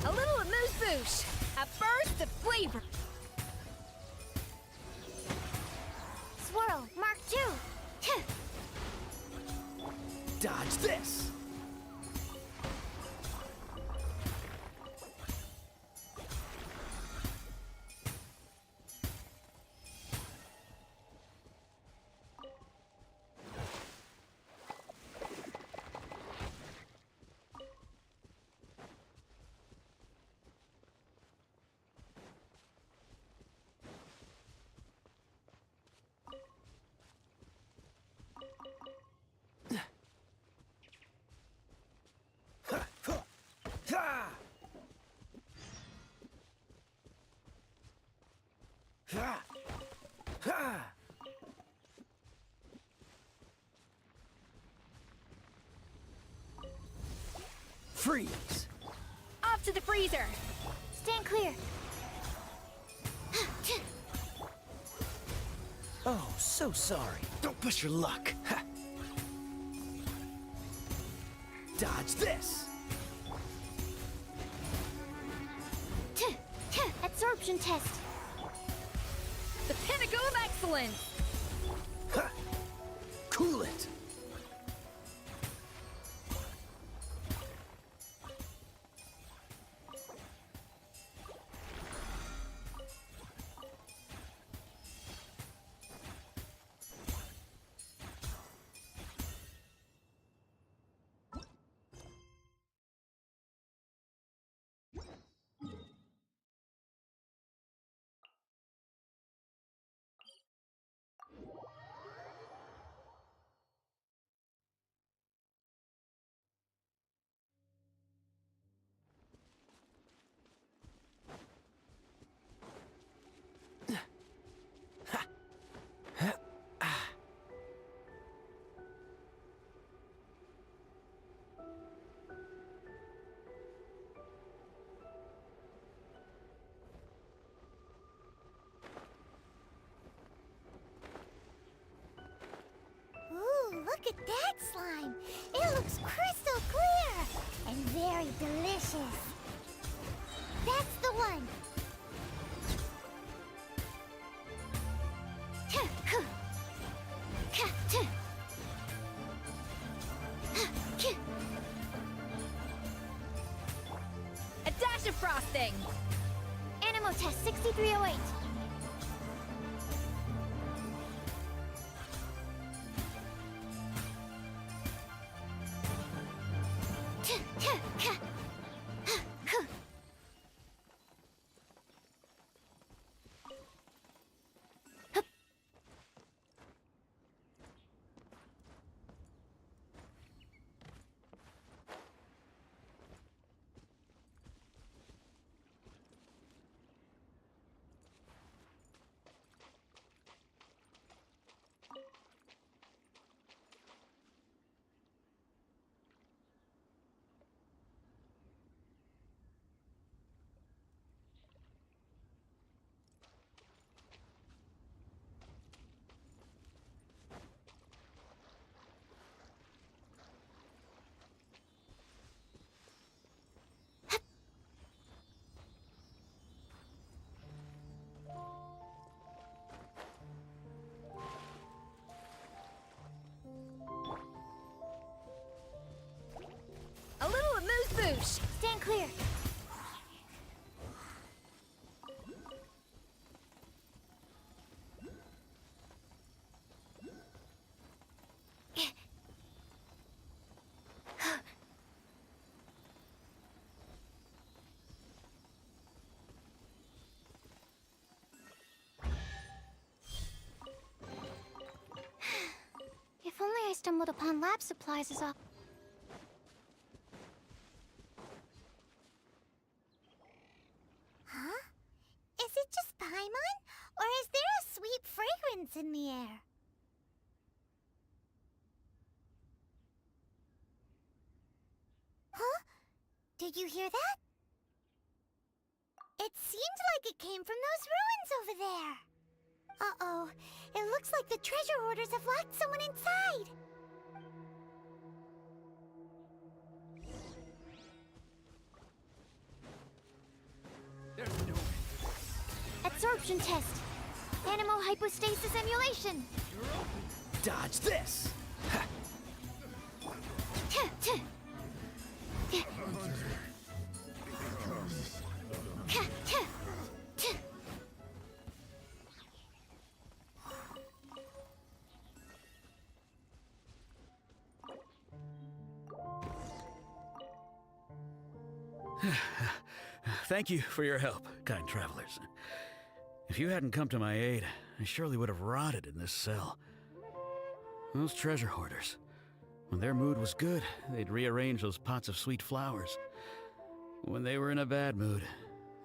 A little amuse-bouche, a burst of flavor. Swirl, Mark II. Dodge this! Freeze! Off to the freezer. Stand clear. Oh, so sorry. Don't push your luck. Ha. Dodge this! Absorption test. The pinnacle of excellence. Ha. Cool it! That slime! It looks crystal clear! And very delicious! That's the one! A dash of frosting! Animo test 6308. A little amuse-bouche! Stand clear. If only I stumbled upon lab supplies as a... Huh? Is it just Paimon? Or is there a sweet fragrance in the air? Huh? Did you hear that? It seemed like it came from those ruins over there. Uh-oh. It looks like the treasure hoarders have locked someone inside. There's no way. Absorption test. Animo hypostasis emulation. Dodge this! Ha! Tuh, tuh. Tuh, tuh, tuh. Thank you for your help, kind travelers. If you hadn't come to my aid, I surely would have rotted in this cell. Those treasure hoarders. When their mood was good, they'd rearrange those pots of sweet flowers. When they were in a bad mood,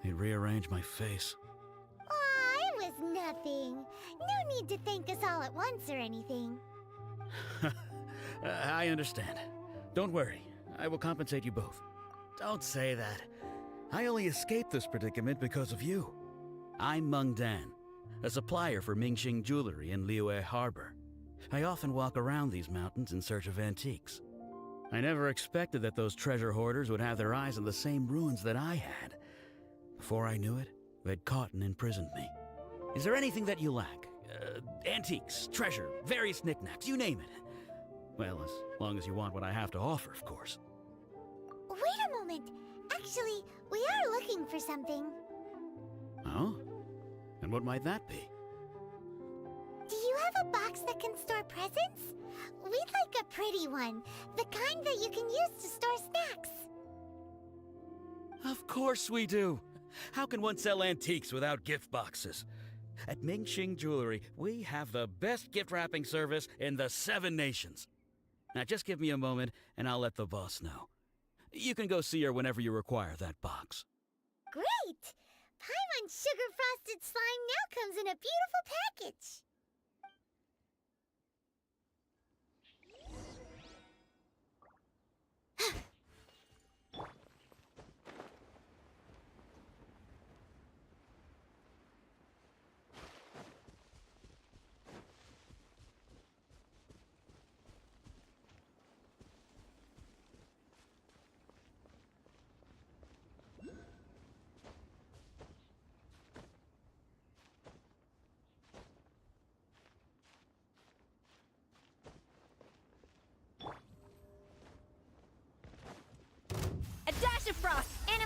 they'd rearrange my face. Aw, it was nothing. No need to thank us all at once or anything. I understand. Don't worry, I will compensate you both. Don't say that. I only escaped this predicament because of you. I'm Meng Dan, a supplier for Mingxing Jewelry in Liyue Harbor. I often walk around these mountains in search of antiques. I never expected that those treasure hoarders would have their eyes on the same ruins that I had. Before I knew it, they'd caught and imprisoned me. Is there anything that you lack? Antiques, treasure, various knickknacks, you name it. Well, as long as you want what I have to offer, of course. Wait a moment. Actually, we are looking for something. Oh? And what might that be? Do you have a box that can store presents? We'd like a pretty one. The kind that you can use to store snacks. Of course we do. How can one sell antiques without gift boxes? At Mingxing Jewelry, we have the best gift wrapping service in the 7 nations. Now just give me a moment and I'll let the boss know. You can go see her whenever you require that box. Great! Paimon's sugar-frosted slime now comes in a beautiful package.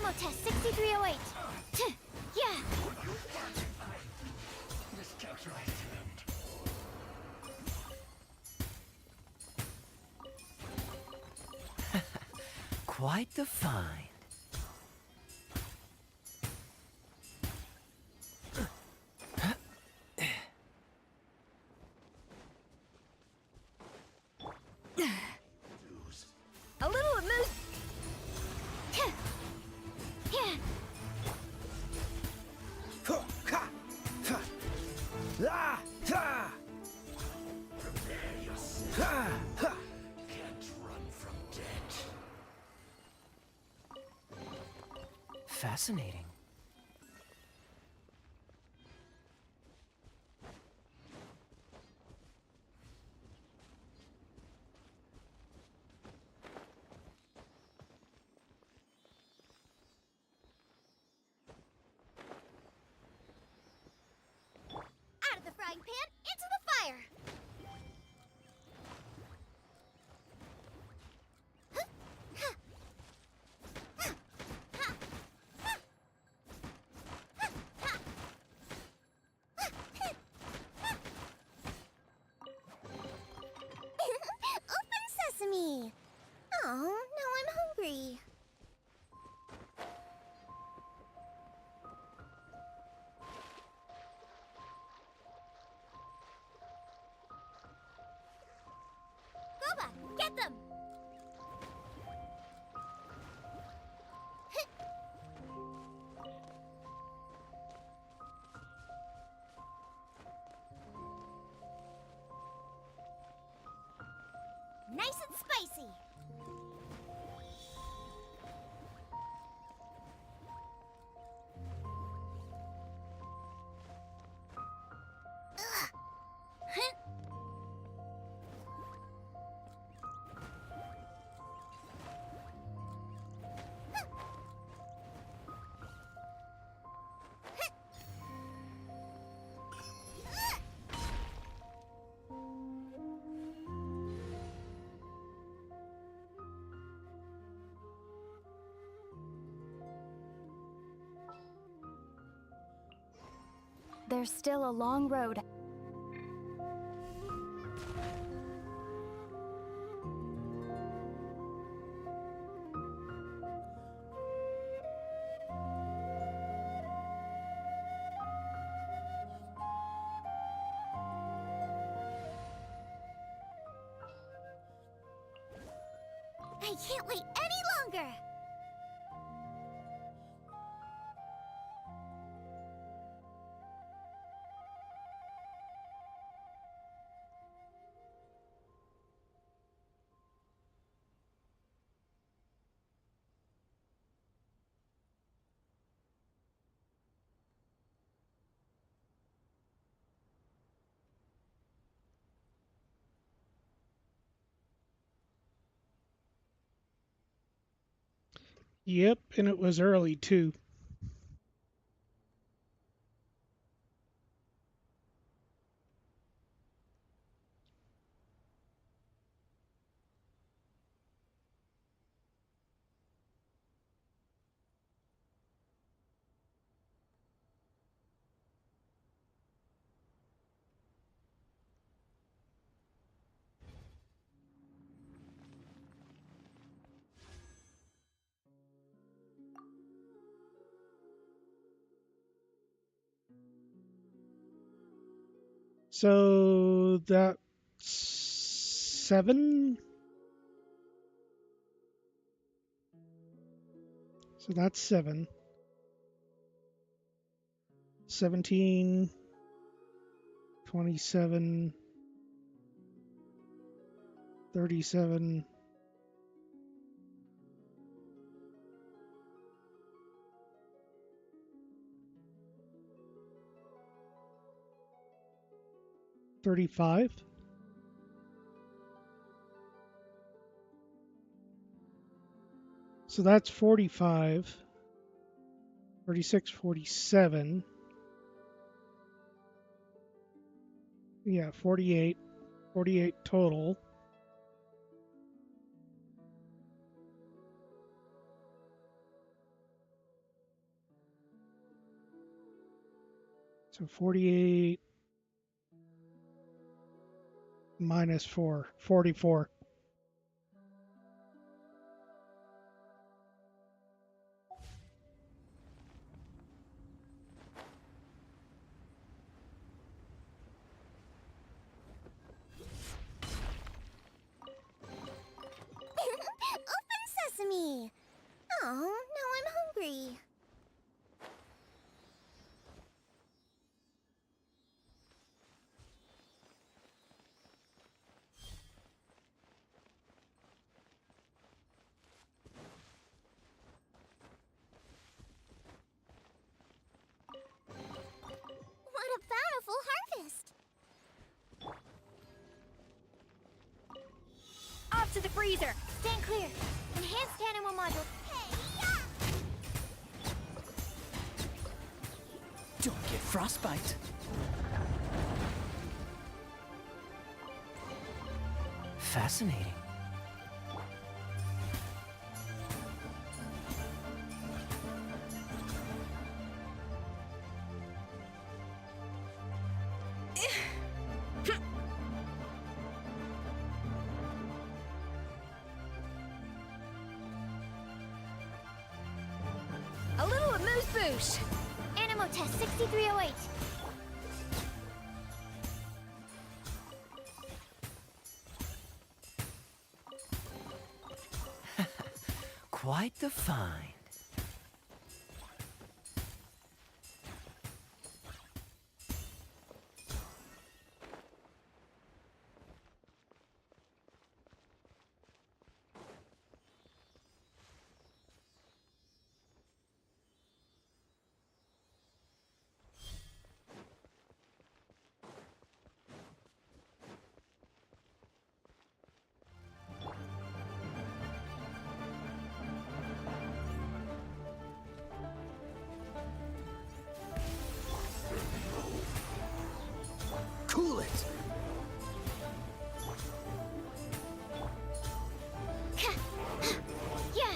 Demo test 6308. Yeah. Quite the find. A little amuse. Yeah. Fascinating. Out of the frying pan, into the fire. Open sesame. Oh, now I'm hungry. Boba, get them! Nice and spicy. Ugh. Huh? There's still a long road. I can't wait any longer! Yep, and it was early too. So that's 7. So that's 7. 17, 27, 37, 35. So that's 45, 36, 47. Yeah, 48. 48 total. So 48 minus 4, 44. Open sesame! Oh, now I'm hungry. What a bountiful harvest! Off to the freezer! Stand clear. Enhanced animal module. Hey, Don't get frostbite. Fascinating. A little amuse-bouche! Animal test 6308. Quite the find. Cool it! Yeah.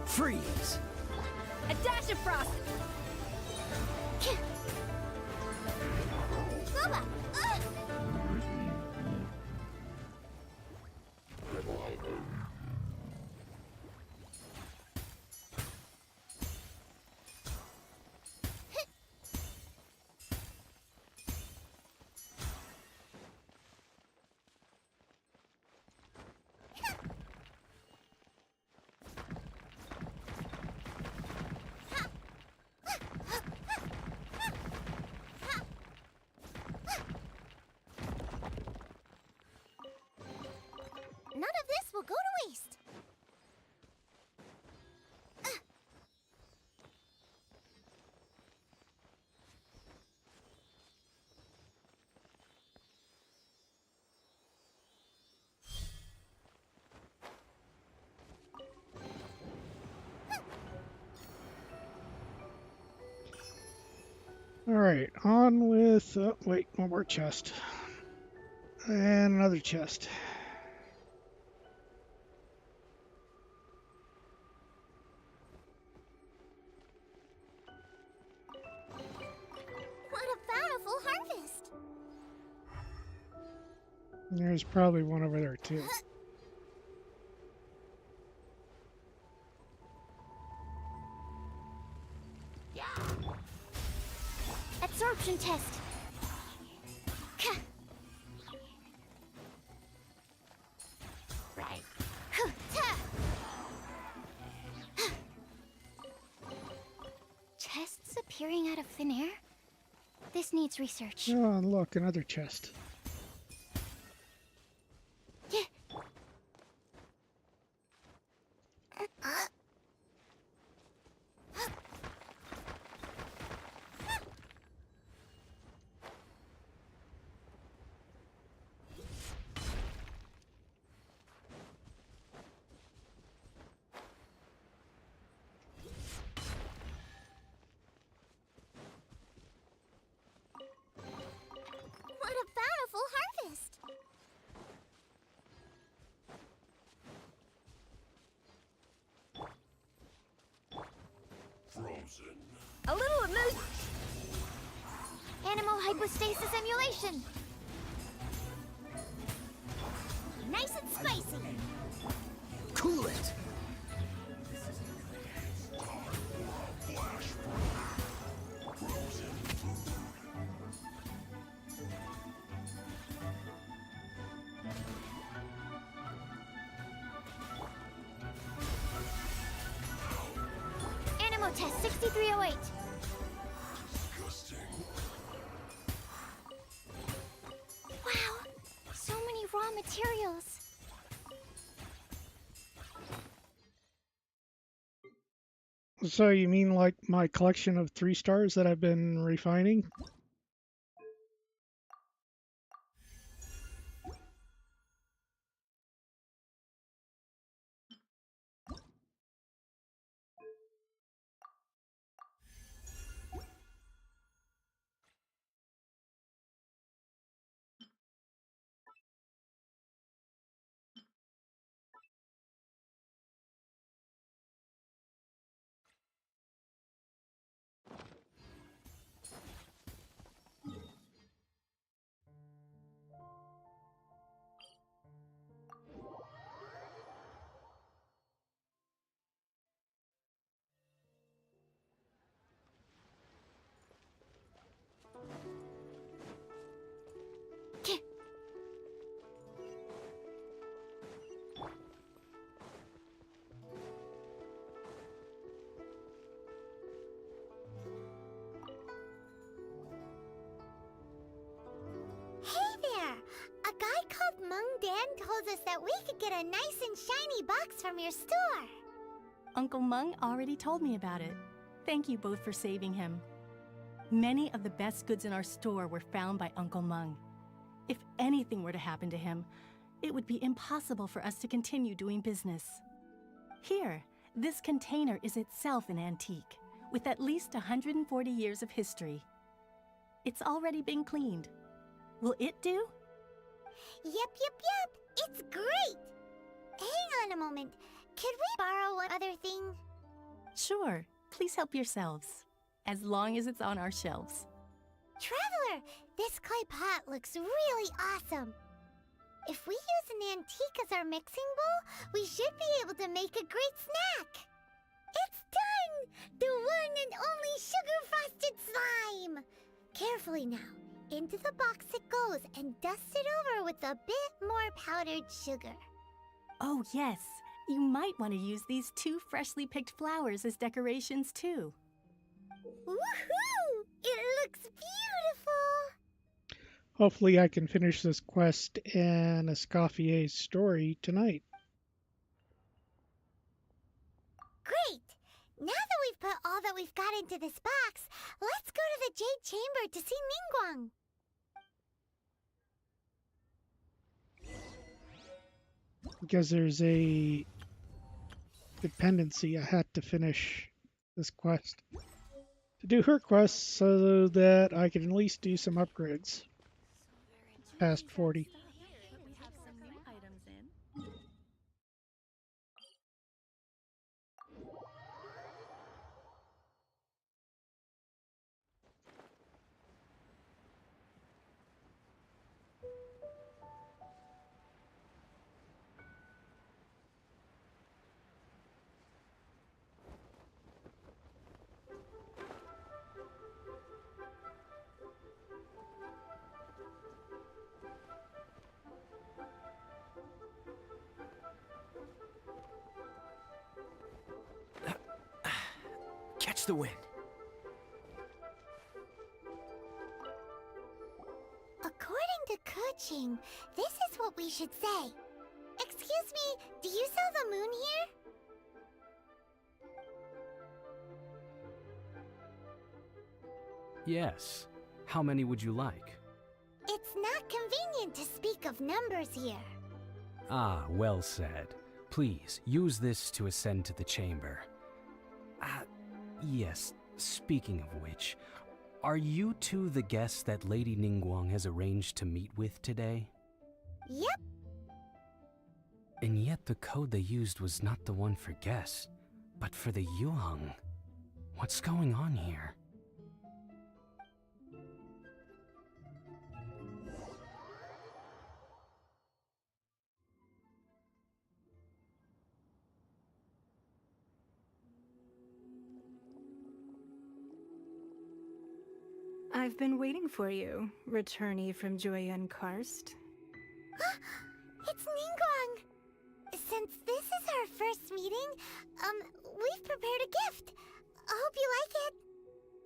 Freeze! A dash of frost! Bubba! None of this will go to waste. All right, on with. Wait, one more chest. And another chest. What a bountiful harvest! There's probably one over there, too. Absorption test. Right. Chests appearing out of thin air? This needs research. Oh, and look, another chest. What a Animal hypostasis emulation. Nice and spicy. Cool it! Animo test 6308. Wow, so many raw materials. So you mean like my collection of 3 stars that I've been refining? Hey there! A guy called Mung Dan told us that we could get a nice and shiny box from your store. Uncle Mung already told me about it. Thank you both for saving him. Many of the best goods in our store were found by Uncle Mung. If anything were to happen to him, it would be impossible for us to continue doing business. Here, this container is itself an antique, with at least 140 years of history. It's already been cleaned. Will it do? Yep. It's great! Hang on a moment. Could we borrow one other thing? Sure, please help yourselves, as long as it's on our shelves. Traveler, this clay pot looks really awesome. If we use an antique as our mixing bowl, we should be able to make a great snack. It's done! The one and only sugar-frosted slime! Carefully now. Into the box it goes and dust it over with a bit more powdered sugar. Oh yes, you might want to use these 2 freshly picked flowers as decorations too. Woohoo! It looks beautiful! Hopefully I can finish this quest and Escoffier's story tonight. Great! Now that we've put all that we've got into this box, let's go to the Jade Chamber to see Ningguang. Because there's a dependency, I had to finish this quest to do her quest so that I can at least do some upgrades past 40. We have some new items in. Catch the wind. According to Kuching, this is what we should say. Excuse me, do you sell the moon here? Yes. How many would you like? It's not convenient to speak of numbers here. Ah, well said. Please, use this to ascend to the chamber. Yes, speaking of which, are you two the guests that Lady Ningguang has arranged to meet with today? Yep. And yet the code they used was not the one for guests, but for the Yuheng. What's going on here? I've been waiting for you, returnee from Joyun Karst. It's Ningguang! Since this is our first meeting, we've prepared a gift. I hope you like it.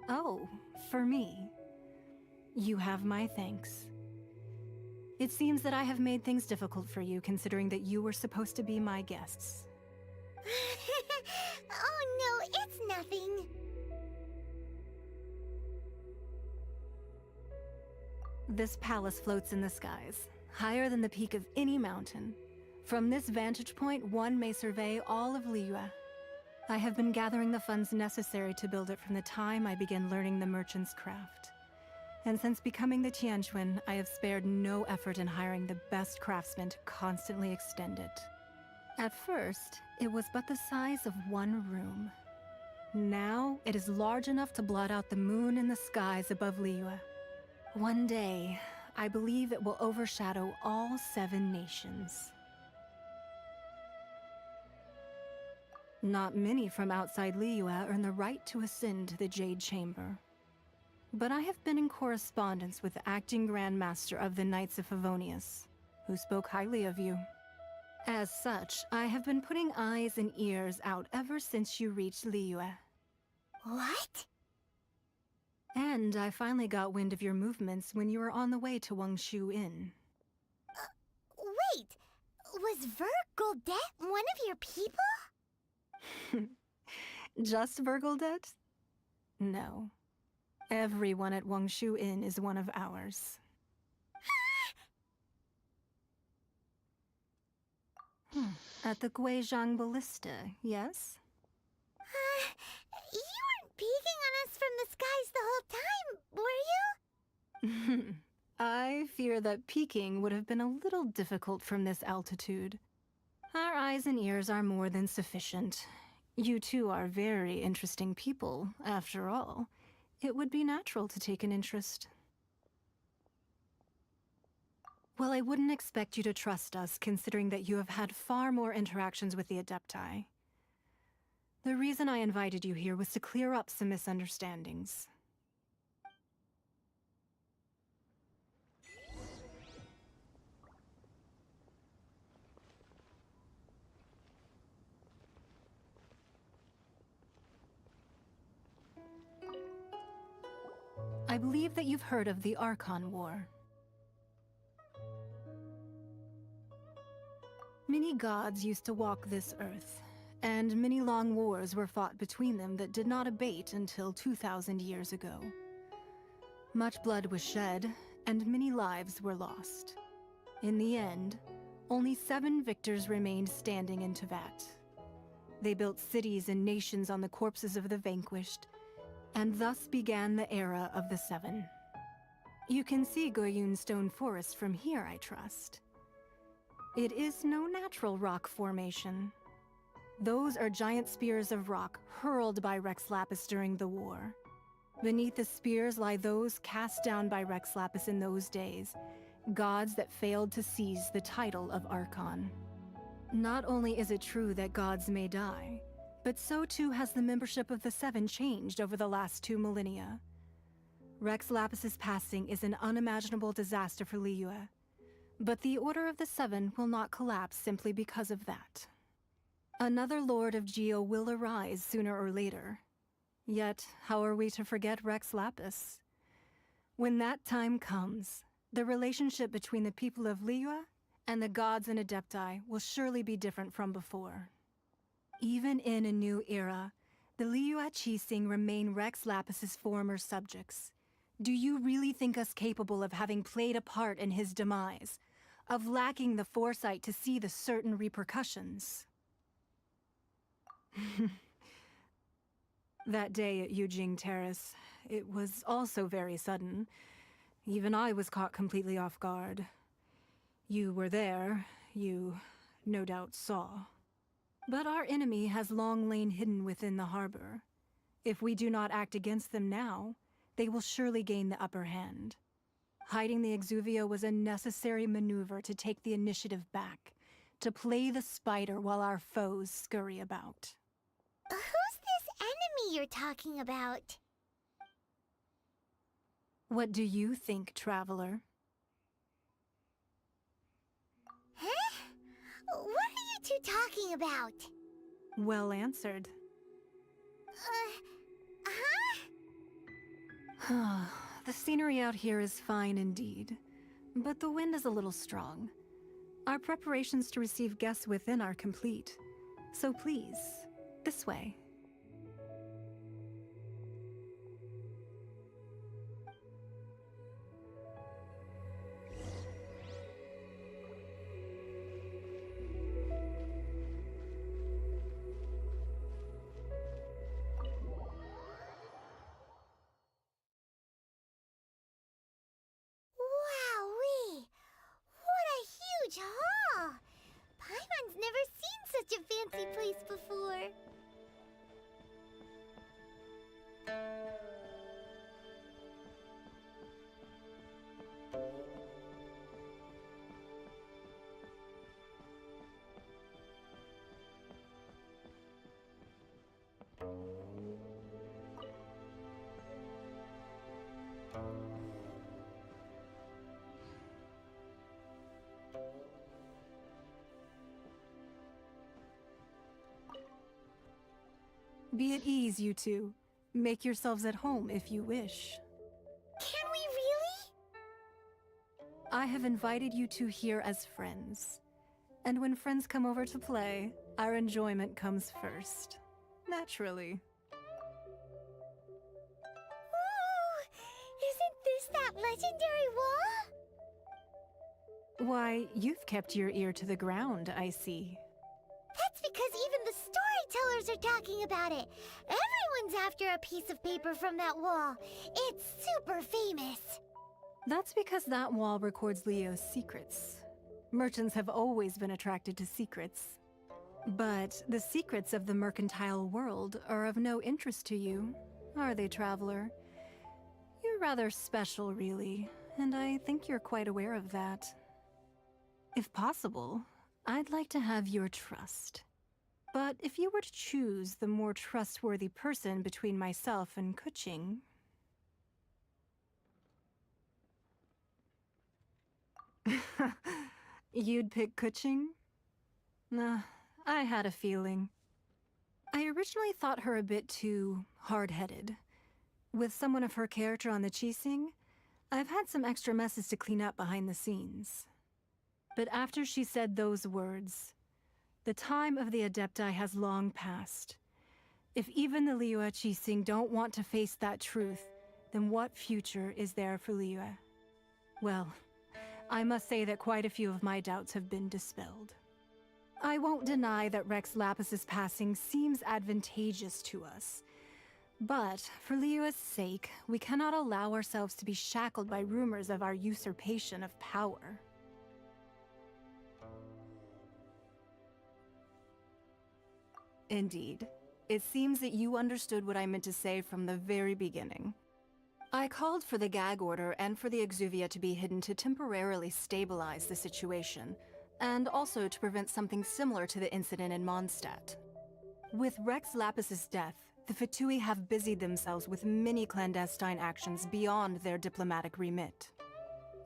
Oh, for me. You have my thanks. It seems that I have made things difficult for you, considering that you were supposed to be my guests. Oh no, it's nothing. This palace floats in the skies, higher than the peak of any mountain. From this vantage point, one may survey all of Liyue. I have been gathering the funds necessary to build it from the time I began learning the merchant's craft. And since becoming the Tianquan, I have spared no effort in hiring the best craftsmen to constantly extend it. At first, it was but the size of one room. Now, it is large enough to blot out the moon in the skies above Liyue. One day, I believe it will overshadow all 7 nations. Not many from outside Liyue earn the right to ascend to the Jade Chamber. But I have been in correspondence with the acting Grand Master of the Knights of Favonius, who spoke highly of you. As such, I have been putting eyes and ears out ever since you reached Liyue. What? And I finally got wind of your movements when you were on the way to Wangshu Inn. Wait, was Vergoldet one of your people? Just Vergoldet? No. Everyone at Wangshu Inn is one of ours. At the Guizhang Ballista, yes? You weren't peeking on us from the skies the whole time, were you? I fear that peeking would have been a little difficult from this altitude. Our eyes and ears are more than sufficient. You two are very interesting people, after all. It would be natural to take an interest. Well, I wouldn't expect you to trust us, considering that you have had far more interactions with the Adepti. The reason I invited you here was to clear up some misunderstandings. I believe that you've heard of the Archon War. Many gods used to walk this earth, and many long wars were fought between them that did not abate until 2,000 years ago. Much blood was shed, and many lives were lost. In the end, only 7 victors remained standing in Tevat. They built cities and nations on the corpses of the vanquished, and thus began the era of the 7. You can see Goyun Stone Forest from here, I trust. It is no natural rock formation. Those are giant spears of rock hurled by Rex Lapis during the war. Beneath the spears lie those cast down by Rex Lapis in those days, gods that failed to seize the title of Archon. Not only is it true that gods may die, but so too has the membership of the 7 changed over the last 2 millennia. Rex Lapis's passing is an unimaginable disaster for Liyue, but the Order of the 7 will not collapse simply because of that. Another Lord of Geo will arise sooner or later. Yet, how are we to forget Rex Lapis? When that time comes, the relationship between the people of Liyue and the gods and Adepti will surely be different from before. Even in a new era, the Liyue Qixing remain Rex Lapis's former subjects. Do you really think us capable of having played a part in his demise? Of lacking the foresight to see the certain repercussions? That day at Yujing Terrace, it was also very sudden. Even I was caught completely off guard. You were there, you no doubt saw. But our enemy has long lain hidden within the harbor. If we do not act against them now, they will surely gain the upper hand. Hiding the Exuvio was a necessary maneuver to take the initiative back, to play the spider while our foes scurry about. Who's this enemy you're talking about? What do you think, traveler? Huh? What are you two talking about? Well answered. Huh? The scenery out here is fine indeed, but the wind is a little strong. Our preparations to receive guests within are complete. So please, this way. Wowee! What a huge hall! Paimon's never seen such a fancy place before. Be at ease, you two. Make yourselves at home if you wish. Can we really? I have invited you two here as friends. And when friends come over to play, our enjoyment comes first. Naturally. Ooh! Isn't this that legendary wall? Why, you've kept your ear to the ground, I see. That's because even the storytellers are talking about it. Everyone's after a piece of paper from that wall. It's super famous. That's because that wall records Leo's secrets. Merchants have always been attracted to secrets. But the secrets of the mercantile world are of no interest to you, are they, traveler? You're rather special, really, and I think you're quite aware of that. If possible, I'd like to have your trust. But if you were to choose the more trustworthy person between myself and Kuching... You'd pick Kuching? Nah, I had a feeling. I originally thought her a bit too hard-headed. With someone of her character on the Qixing, I've had some extra messes to clean up behind the scenes. But after she said those words, the time of the Adepti has long passed. If even the Liyue Qixing don't want to face that truth, then what future is there for Liyue? Well, I must say that quite a few of my doubts have been dispelled. I won't deny that Rex Lapis's passing seems advantageous to us. But for Liyue's sake, we cannot allow ourselves to be shackled by rumors of our usurpation of power. Indeed. It seems that you understood what I meant to say from the very beginning. I called for the gag order and for the Exuvia to be hidden to temporarily stabilize the situation, and also to prevent something similar to the incident in Mondstadt. With Rex Lapis's death, the Fatui have busied themselves with many clandestine actions beyond their diplomatic remit.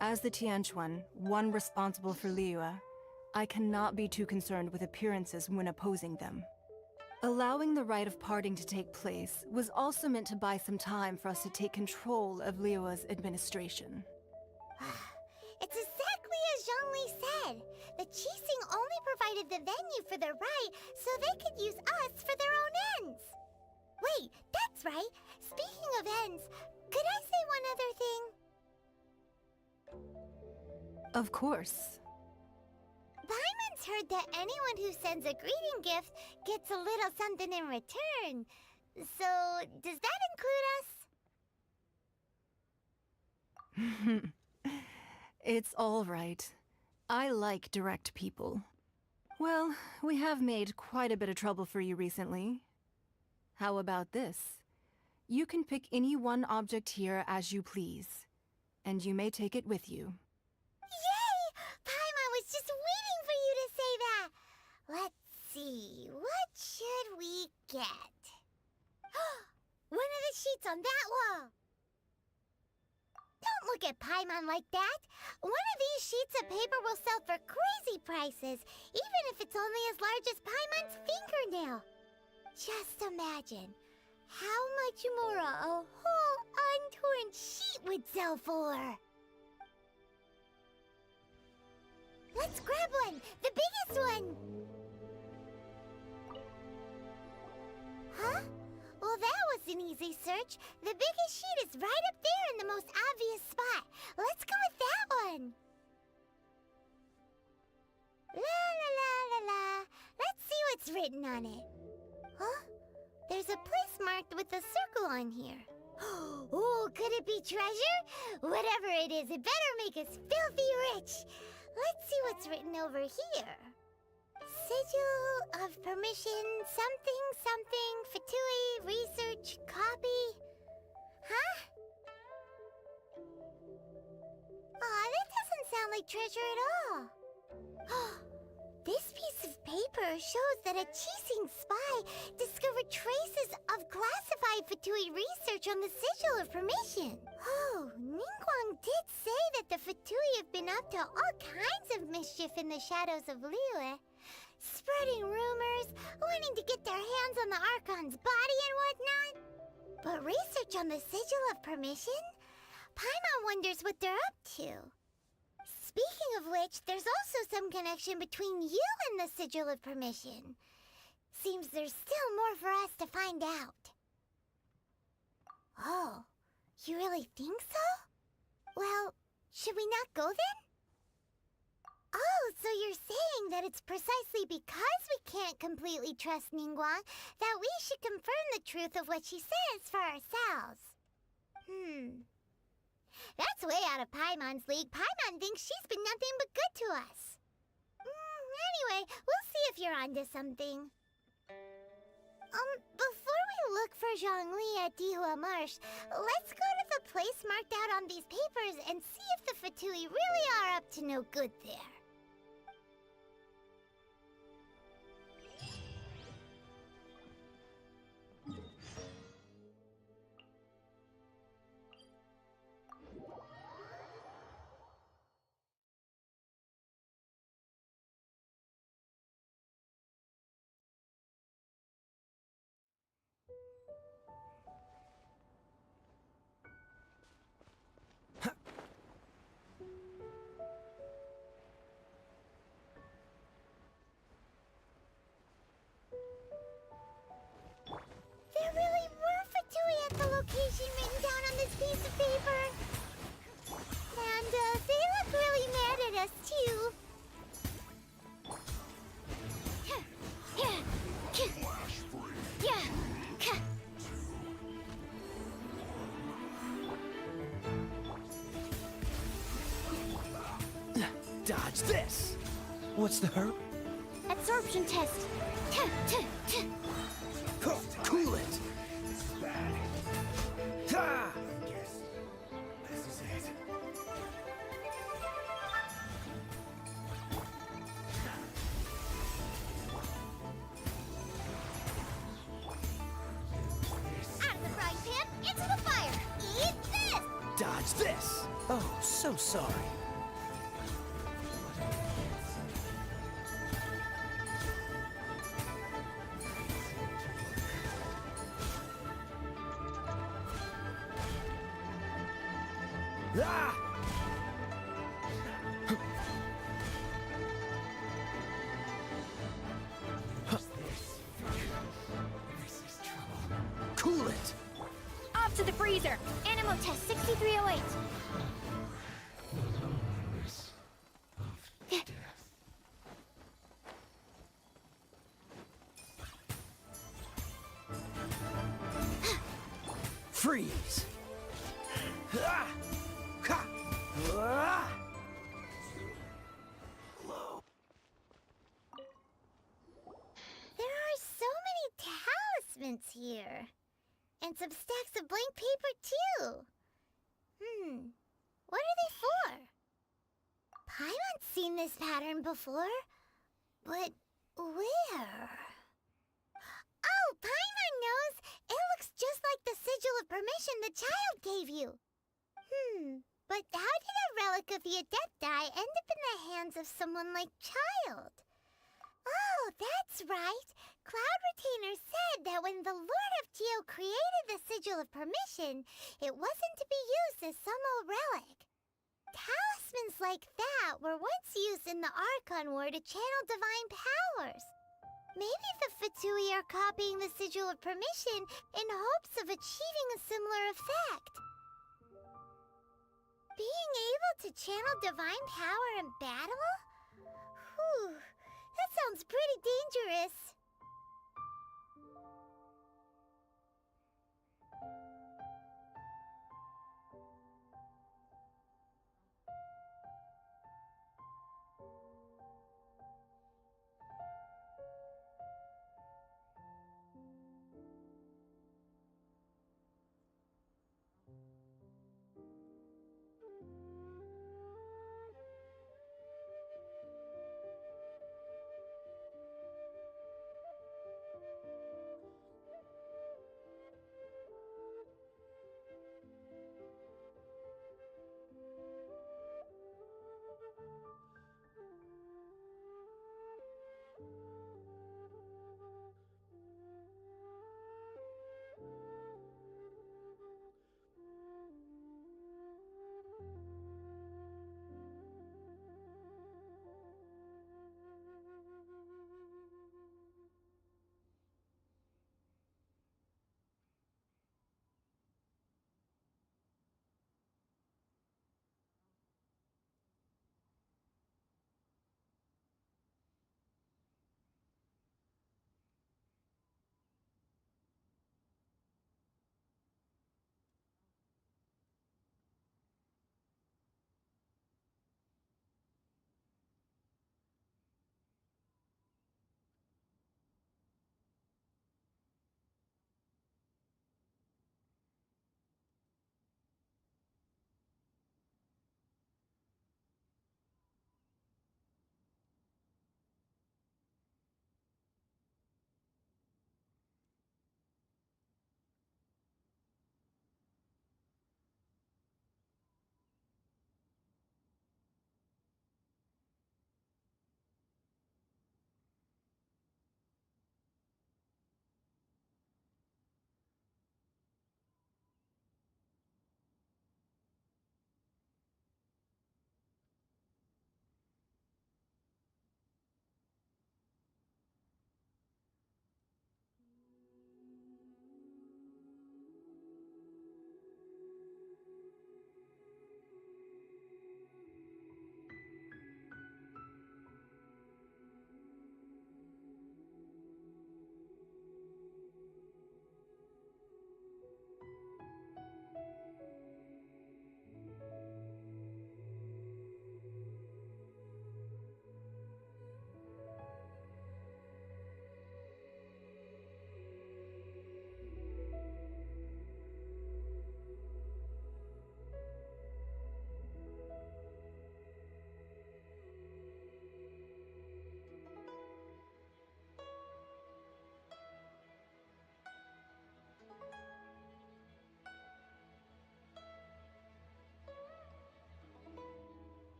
As the Tianquan, one responsible for Liyue, I cannot be too concerned with appearances when opposing them. Allowing the rite of parting to take place was also meant to buy some time for us to take control of Liyue's administration. It's exactly as Zhongli said. The Qixing only provided the venue for their rite so they could use us for their own ends. Wait, that's right. Speaking of ends, could I say one other thing? Of course. Paimon's heard that anyone who sends a greeting gift gets a little something in return. So, does that include us? It's all right. I like direct people. Well, we have made quite a bit of trouble for you recently. How about this? You can pick any one object here as you please, and you may take it with you. Yay! Paimon was just waiting for you to say that! Let's see, what should we get? One of the sheets on that wall! look at Paimon like that. One of these sheets of paper will sell for crazy prices, even if it's only as large as Paimon's fingernail. Just imagine how much more a whole untorn sheet would sell for. Let's grab one, the biggest one. Huh? Well, that was an easy search. The biggest sheet is right up there in the most obvious spot. Let's go with that one. La la la la la. Let's see what's written on it. Huh? There's a place marked with a circle on here. Oh, could it be treasure? Whatever it is, it better make us filthy rich. Let's see what's written over here. Sigil of permission, something, something, Fatui, research, copy. Huh? Aw, that doesn't sound like treasure at all. This piece of paper shows that a Chising spy discovered traces of classified Fatui research on the Sigil of Permission. Oh, Ningguang did say that the Fatui have been up to all kinds of mischief in the shadows of Liyue. Spreading rumors, wanting to get their hands on the Archon's body and whatnot. But research on the Sigil of Permission? Paimon wonders what they're up to. Speaking of which, there's also some connection between you and the Sigil of Permission. Seems there's still more for us to find out. Oh, you really think so? Well, should we not go then? Oh, so you're saying that it's precisely because we can't completely trust Ningguang that we should confirm the truth of what she says for ourselves. That's way out of Paimon's league. Paimon thinks she's been nothing but good to us. Anyway, we'll see if you're onto something. Before we look for Zhongli at Dihua Marsh, let's go to the place marked out on these papers and see if the Fatui really are up to no good there. There really were Fatui at the location written down on this piece of paper. And they look really mad at us, too. Dodge this! What's the hurt? Absorption test. Cool it! Ha! This is it. Out of the frying pan, into the fire. Eat this! Dodge this! Oh, so sorry. Ah! Cool it! Off to the freezer! Animal test 6308. Freeze! Ah! Ha! Ah! There are so many talismans here. And some stacks of blank paper, too. What are they for? Paimon's seen this pattern before. But where? Oh, Paimon knows! It looks just like the Sigil of Permission the child gave you. But how did a relic of the Adepti end up in the hands of someone like Child? Oh, that's right. Cloud Retainer said that when the Lord of Geo created the Sigil of Permission, it wasn't to be used as some old relic. Talismans like that were once used in the Archon War to channel divine powers. Maybe the Fatui are copying the Sigil of Permission in hopes of achieving a similar effect. Being able to channel divine power in battle? Whew, that sounds pretty dangerous.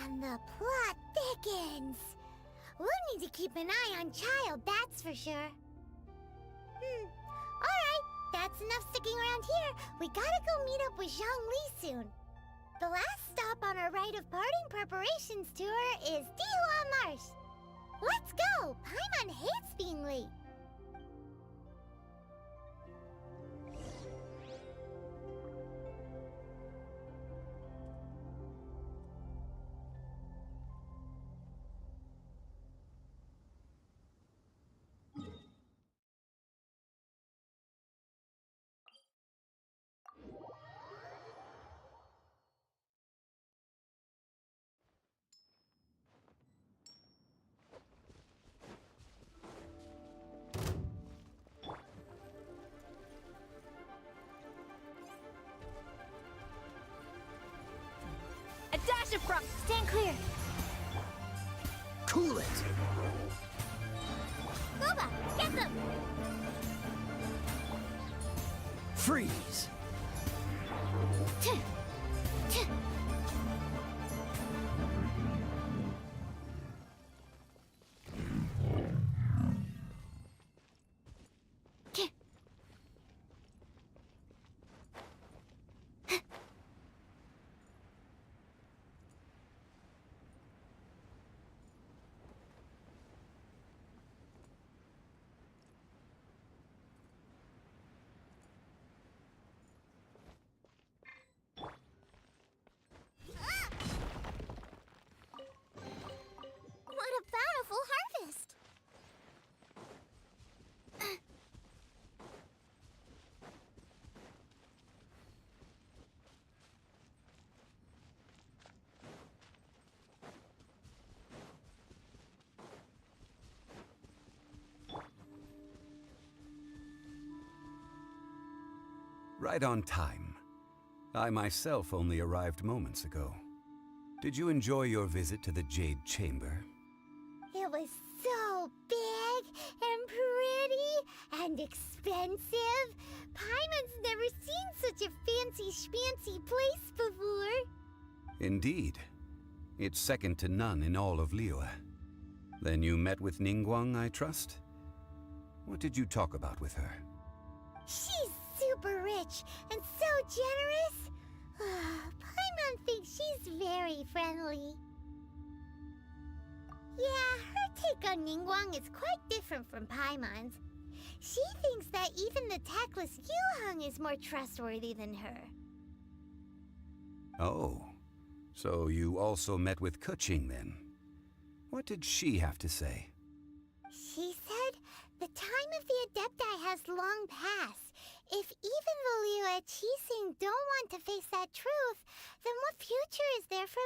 And the plot thickens. We'll need to keep an eye on Child, that's for sure. Alright, that's enough sticking around here. We gotta go meet up with Zhongli soon. The last stop on our Rite of Parting preparations tour is Dihua Marsh. Let's go! Paimon hates being late. A dash of frost. Stand clear. Cool it! Boba, get them! Freeze! Tuh, tuh. Tuh. What a bountiful harvest! Right on time. I myself only arrived moments ago. Did you enjoy your visit to the Jade Chamber? It was so big and pretty and expensive. Paimon's never seen such a fancy schmancy place before. Indeed. It's second to none in all of Liyue. Then you met with Ningguang, I trust? What did you talk about with her? She's super rich and so generous. Paimon thinks she's very friendly. Yeah, her take on Ningguang is quite different from Paimon's. She thinks that even the tactless Yuheng is more trustworthy than her. Oh, so you also met with Keqing then? What did she have to say? She said the time of the Adepti has long passed. If even the Liyue Qixing don't want to face that truth, then what future is there for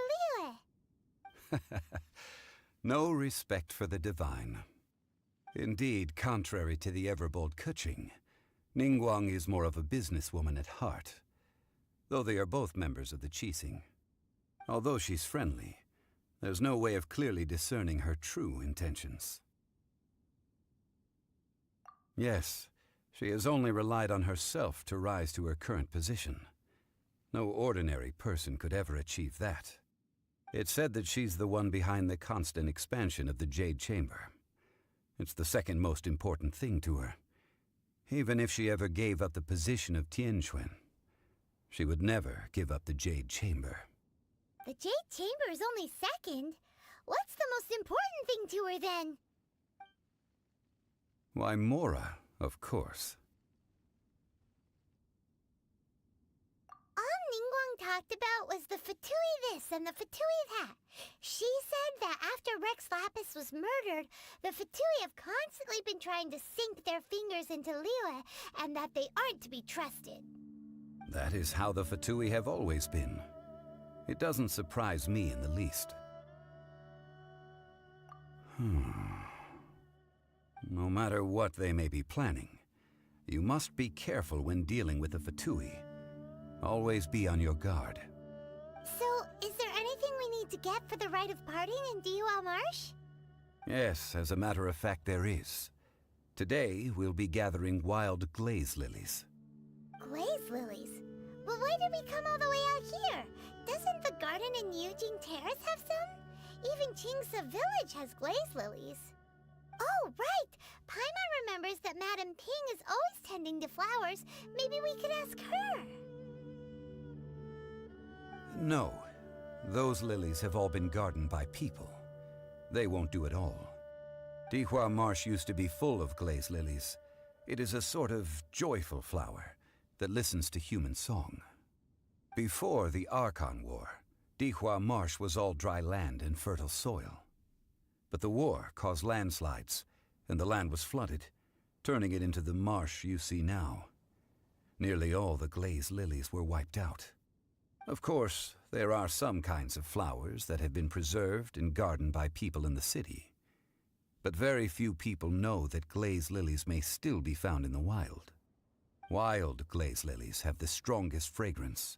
Liyue? No respect for the divine. Indeed, contrary to the ever-bold Keqing, Ningguang is more of a businesswoman at heart, though they are both members of the Qixing. Although she's friendly, there's no way of clearly discerning her true intentions. Yes, she has only relied on herself to rise to her current position. No ordinary person could ever achieve that. It's said that she's the one behind the constant expansion of the Jade Chamber. It's the second most important thing to her. Even if she ever gave up the position of Tianquan, she would never give up the Jade Chamber. The Jade Chamber is only second. What's the most important thing to her then? Why, Mora, of course. All Ningguang talked about was the Fatui this and the Fatui that. She said that after Rex Lapis was murdered, the Fatui have constantly been trying to sink their fingers into Liyue, and that they aren't to be trusted. That is how the Fatui have always been. It doesn't surprise me in the least. No matter what they may be planning, you must be careful when dealing with the Fatui. Always be on your guard. So, is there anything we need to get for the Rite of Parting in Dihua Marsh? Yes, as a matter of fact, there is. Today, we'll be gathering wild glaze lilies. Glaze lilies? But why did we come all the way out here? doesn't the garden in Yujing Terrace have some? Even Qingse Village has glaze lilies. Oh, right! Paimon remembers that Madame Ping is always tending to flowers. Maybe we could ask her. No. Those lilies have all been gardened by people. They won't do it all. Dihua Marsh used to be full of glaze lilies. It is a sort of joyful flower that listens to human song. Before the Archon War, Dihua Marsh was all dry land and fertile soil. But the war caused landslides, and the land was flooded, turning it into the marsh you see now. Nearly all the glaze lilies were wiped out. Of course, there are some kinds of flowers that have been preserved and gardened by people in the city. But very few people know that glaze lilies may still be found in the wild. Wild glaze lilies have the strongest fragrance.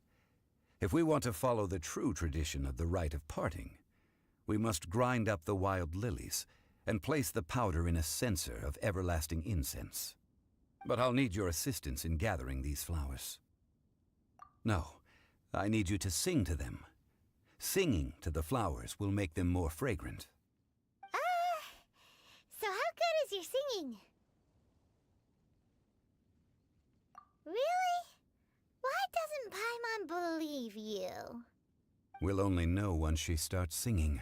If we want to follow the true tradition of the rite of parting, we must grind up the wild lilies and place the powder in a censer of everlasting incense. But I'll need your assistance in gathering these flowers. No, I need you to sing to them. Singing to the flowers will make them more fragrant. So how good is your singing? Really? Why doesn't Paimon believe you? We'll only know once she starts singing.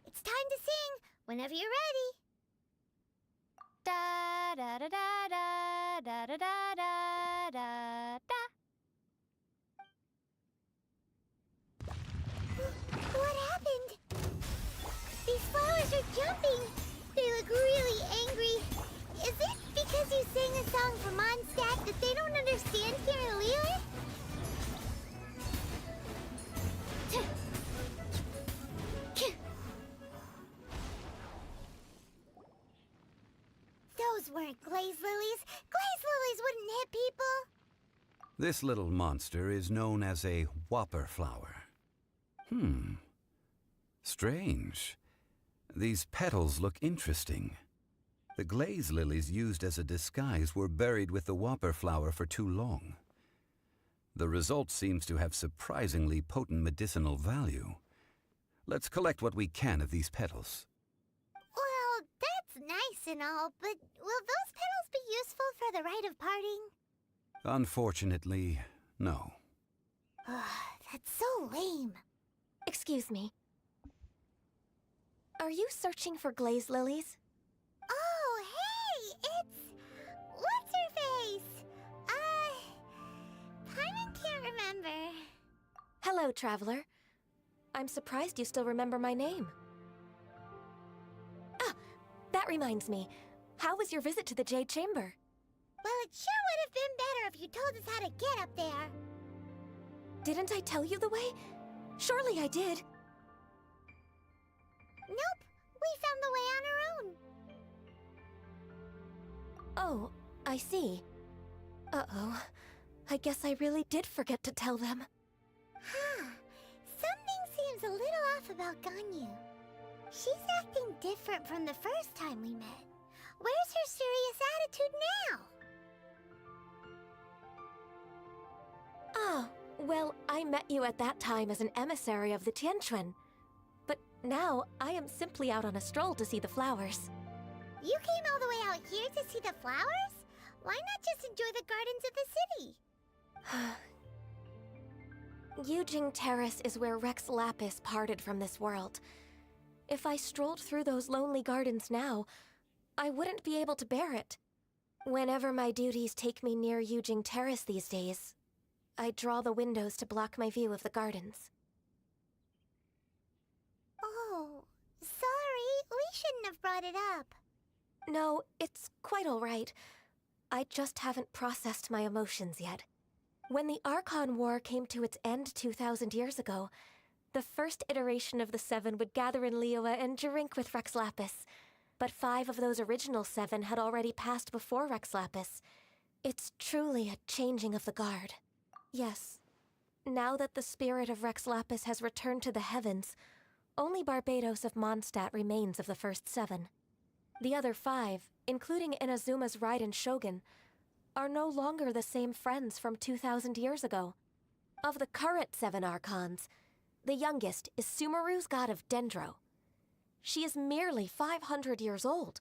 It's time to sing, whenever you're ready. Da da da da da da da da da da. What happened? These flowers are jumping. They look really angry. Is it because you sang a song for Mondstadt that they don't understand here in Liyue? Those weren't glaze lilies. Glaze lilies wouldn't hit people. This little monster is known as a whopper flower. Strange. These petals look interesting. The glaze lilies used as a disguise were buried with the whopper flower for too long. The result seems to have surprisingly potent medicinal value. Let's collect what we can of these petals. Well, that's nice and all, but will those petals be useful for the rite of parting? Unfortunately, no. That's so lame. Excuse me. Are you searching for glaze lilies? Oh, hey! It's... What's-her-face? Paimon can't remember. Hello, traveler. I'm surprised you still remember my name. Ah, that reminds me. How was your visit to the Jade Chamber? Well, it sure would have been better if you told us how to get up there. Didn't I tell you the way? Surely I did. Nope, we found the way on our own. Oh, I see. Uh-oh. I guess I really did forget to tell them. Something seems a little off about Ganyu. She's acting different from the first time we met. Where's her serious attitude now? Ah, well, I met you at that time as an emissary of the Tianquan. But now, I am simply out on a stroll to see the flowers. You came all the way out here to see the flowers? Why not just enjoy the gardens of the city? Yujing Terrace is where Rex Lapis parted from this world. If I strolled through those lonely gardens now, I wouldn't be able to bear it. Whenever my duties take me near Yujing Terrace these days, I draw the windows to block my view of the gardens. Oh, sorry. We shouldn't have brought it up. No, it's quite all right. I just haven't processed my emotions yet. When the Archon War came to its end 2,000 years ago, the first iteration of the Seven would gather in Liyue and drink with Rex Lapis. But 5 of those original 7 had already passed before Rex Lapis. It's truly a changing of the guard. Yes. Now that the spirit of Rex Lapis has returned to the heavens, only Barbados of Mondstadt remains of the first 7. The other 5, including Inazuma's Raiden Shogun, are no longer the same friends from 2,000 years ago. Of the current 7 Archons, the youngest is Sumeru's god of Dendro. She is merely 500 years old,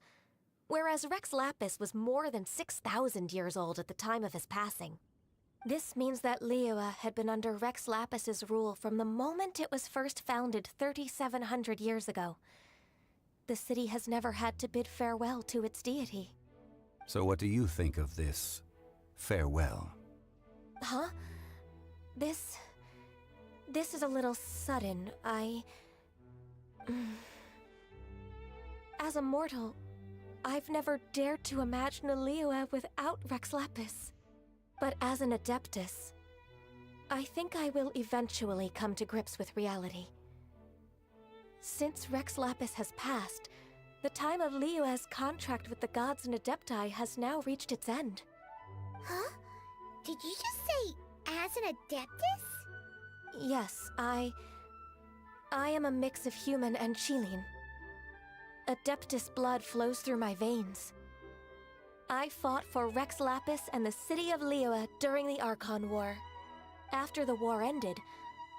whereas Rex Lapis was more than 6,000 years old at the time of his passing. This means that Liyue had been under Rex Lapis's rule from the moment it was first founded 3,700 years ago. The city has never had to bid farewell to its deity. So what do you think of this farewell? Huh? This is a little sudden. As a mortal, I've never dared to imagine a Liyue without Rex Lapis. But as an Adeptus, I think I will eventually come to grips with reality. Since Rex Lapis has passed, the time of Liyue's contract with the gods and Adepti has now reached its end. Huh? Did you just say, as an Adeptus? Yes, I am a mix of human and Qilin. Adeptus blood flows through my veins. I fought for Rex Lapis and the city of Liyue during the Archon War. After the war ended,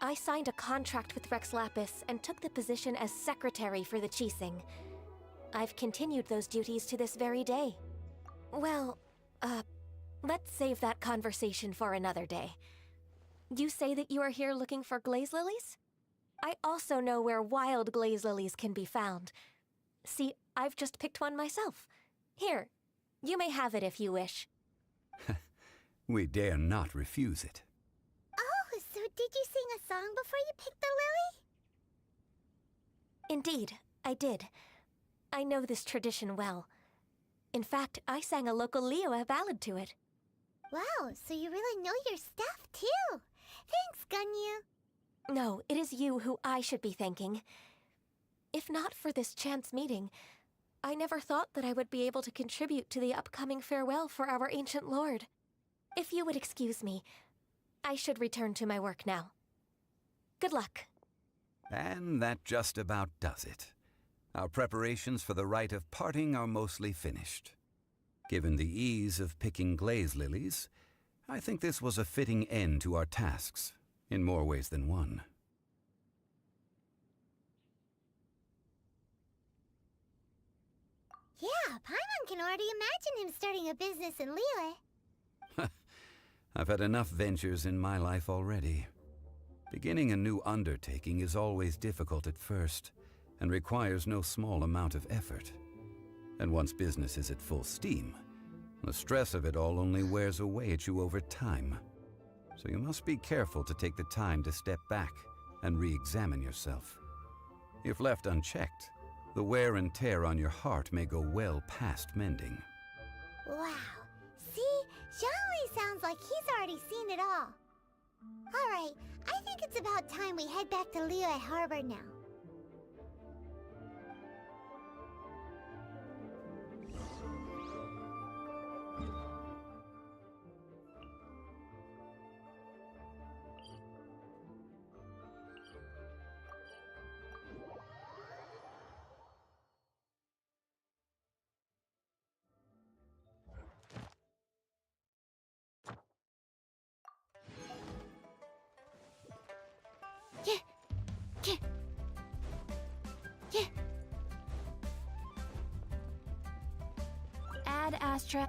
I signed a contract with Rex Lapis and took the position as secretary for the Qixing. I've continued those duties to this very day. Well, let's save that conversation for another day. You say that you are here looking for glaze lilies? I also know where wild glaze lilies can be found. See, I've just picked one myself. Here, you may have it if you wish. We dare not refuse it. Oh, so did you sing a song before you picked the lily? Indeed, I did. I know this tradition well. In fact, I sang a local Liyue ballad to it. Wow, so you really know your stuff, too. Thanks, Gunyu. No, it is you who I should be thanking. If not for this chance meeting, I never thought that I would be able to contribute to the upcoming farewell for our ancient lord. If you would excuse me, I should return to my work now. Good luck. And that just about does it. Our preparations for the rite of parting are mostly finished. Given the ease of picking glaze lilies, I think this was a fitting end to our tasks, in more ways than one. Yeah, Paimon can already imagine him starting a business in Liyue. I've had enough ventures in my life already. Beginning a new undertaking is always difficult at first, and requires no small amount of effort. And once business is at full steam, the stress of it all only wears away at you over time. So you must be careful to take the time to step back and re-examine yourself. If left unchecked, the wear and tear on your heart may go well past mending. Wow. See? Zhongli sounds like he's already seen it all. Alright, I think it's about time we head back to Liyue Harbor now. Ad Astra.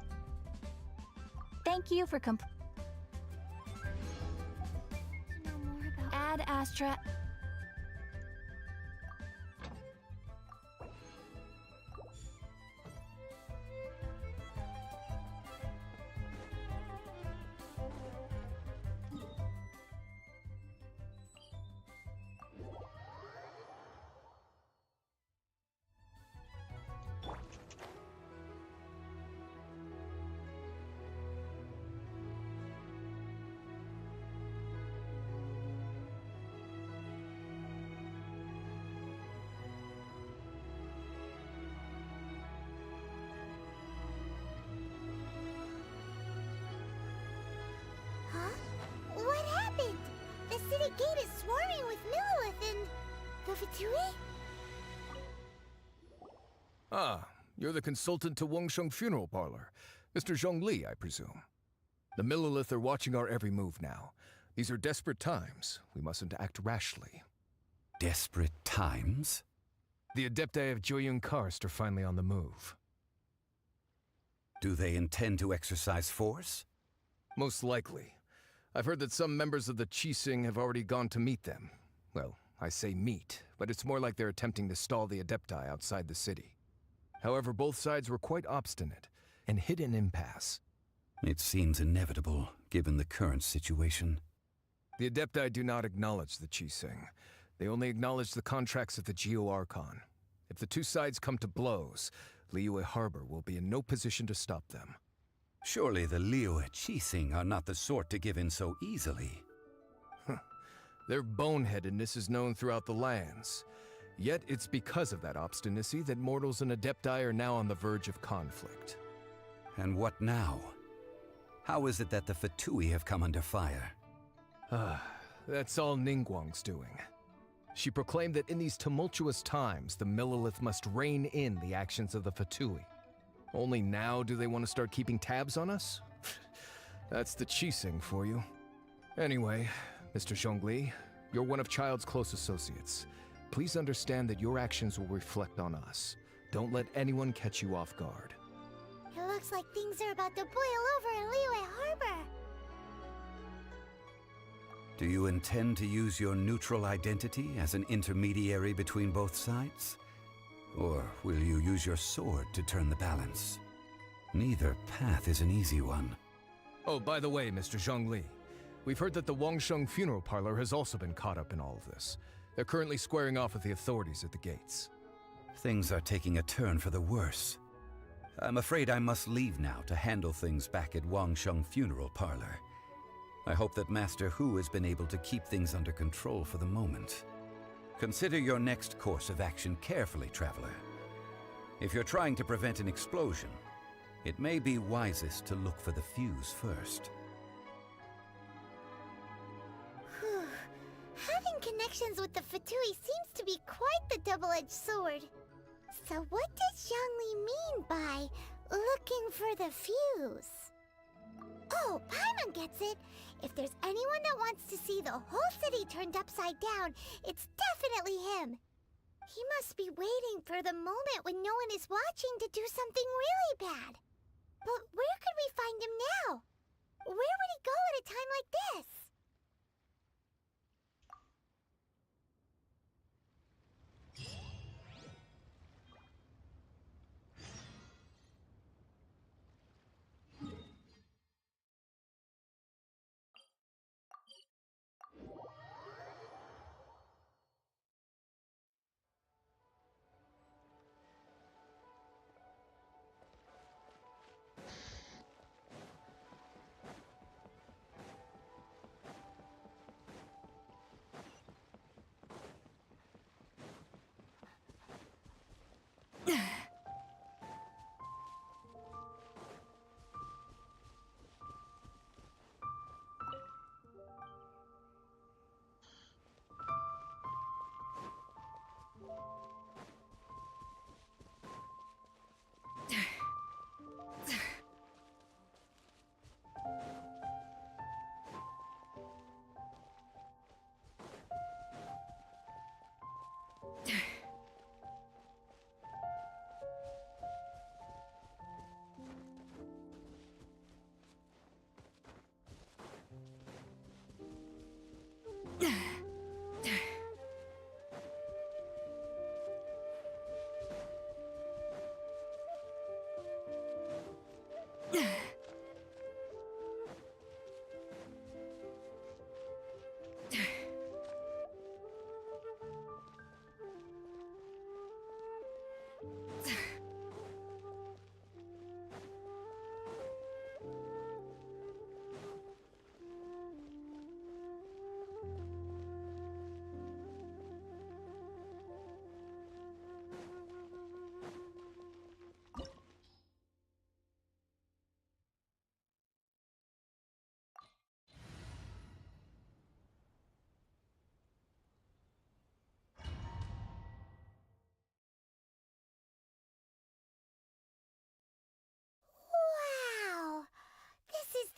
Thank you for Ad Astra. gate is swarming with Millilith and the Fatui? Ah, you're the consultant to Wangsheng Funeral Parlor. Mr. Zhongli, I presume. The Millilith are watching our every move now. These are desperate times. We mustn't act rashly. Desperate times? The Adepti of Joyun Karst are finally on the move. Do they intend to exercise force? Most likely. I've heard that some members of the Qixing have already gone to meet them. Well, I say meet, but it's more like they're attempting to stall the Adepti outside the city. However, both sides were quite obstinate and hit an impasse. It seems inevitable, given the current situation. The Adepti do not acknowledge the Qixing. They only acknowledge the contracts of the Geo-Archon. If the two sides come to blows, Liyue Harbor will be in no position to stop them. Surely the Liyue Qixing are not the sort to give in so easily. Their boneheadedness is known throughout the lands. Yet it's because of that obstinacy that mortals and Adepti are now on the verge of conflict. And what now? How is it that the Fatui have come under fire? That's all Ningguang's doing. She proclaimed that in these tumultuous times, the Millilith must rein in the actions of the Fatui. Only now do they want to start keeping tabs on us? That's the Qixing for you. Anyway, Mr. Zhongli, you're one of Child's close associates. Please understand that your actions will reflect on us. Don't let anyone catch you off guard. It looks like things are about to boil over in Liyue Harbor. Do you intend to use your neutral identity as an intermediary between both sides? Or will you use your sword to turn the balance? Neither path is an easy one. Oh, by the way, Mr. Zhongli, we've heard that the Wangsheng Funeral Parlor has also been caught up in all of this. They're currently squaring off with the authorities at the gates. Things are taking a turn for the worse. I'm afraid I must leave now to handle things back at Wangsheng Funeral Parlor. I hope that Master Hu has been able to keep things under control for the moment. Consider your next course of action carefully, Traveler. If you're trying to prevent an explosion, it may be wisest to look for the fuse first. Whew. Having connections with the Fatui seems to be quite the double-edged sword. So what does Zhongli mean by looking for the fuse? Oh, Paimon gets it! If there's anyone that wants to see the whole city turned upside down, it's definitely him! He must be waiting for the moment when no one is watching to do something really bad. But where could we find him now? Where would he go at a time like this?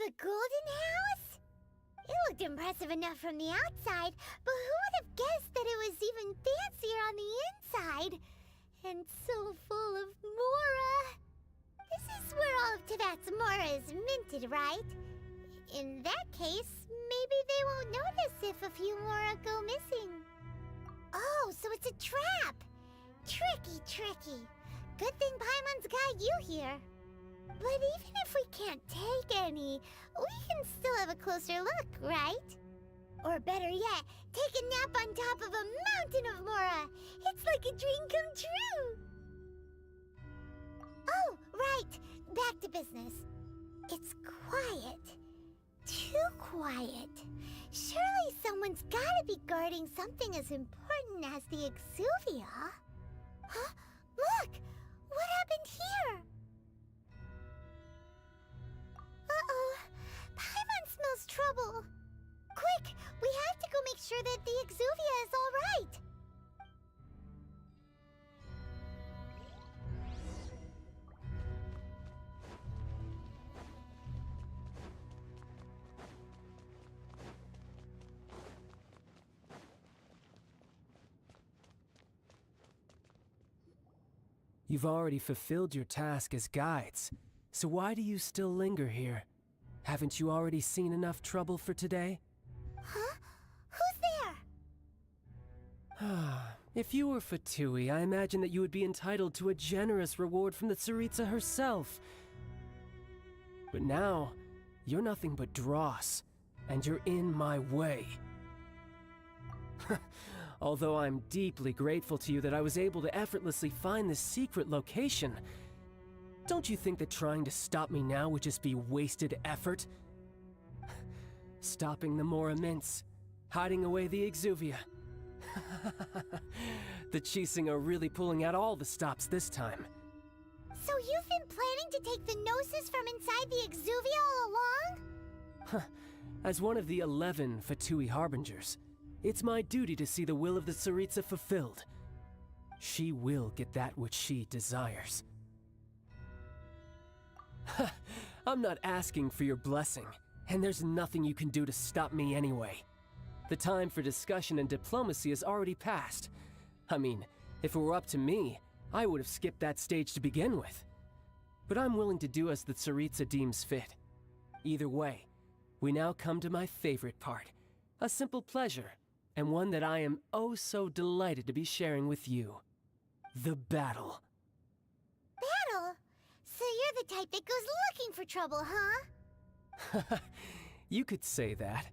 a golden house? It looked impressive enough from the outside, but who would have guessed that it was even fancier on the inside? And so full of Mora. This is where all of Teyvat's Mora is minted, right? In that case, maybe they won't notice if a few Mora go missing. Oh, so it's a trap! Tricky, tricky. Good thing Paimon's got you here. But even if we can't take any, we can still have a closer look, right? Or better yet, take a nap on top of a mountain of Mora. It's like a dream come true. Oh, right. Back to business. It's quiet. Too quiet. Surely someone's gotta be guarding something as important as the Exuvia. Huh? Look! What happened here? Uh-oh. Paimon smells trouble. Quick! We have to go make sure that the Exuvia is all right. You've already fulfilled your task as guides, so why do you still linger here? Haven't you already seen enough trouble for today? Huh? Who's there? If you were Fatui, I imagine that you would be entitled to a generous reward from the Tsaritsa herself. But now, you're nothing but dross, and you're in my way. Although I'm deeply grateful to you that I was able to effortlessly find this secret location, don't you think that trying to stop me now would just be wasted effort? Stopping the Mora Mints, hiding away the Exuvia. The Chising are really pulling out all the stops this time. So you've been planning to take the Gnosis from inside the Exuvia all along? As one of the 11 Fatui Harbingers, it's my duty to see the will of the Tsaritsa fulfilled. She will get that which she desires. I'm not asking for your blessing, and there's nothing you can do to stop me anyway. The time for discussion and diplomacy has already passed. I mean, if it were up to me, I would have skipped that stage to begin with. But I'm willing to do as the Tsaritsa deems fit. Either way, we now come to my favorite part. A simple pleasure, and one that I am oh so delighted to be sharing with you. The battle. Battle? So you're the type that goes looking for trouble, huh? You could say that.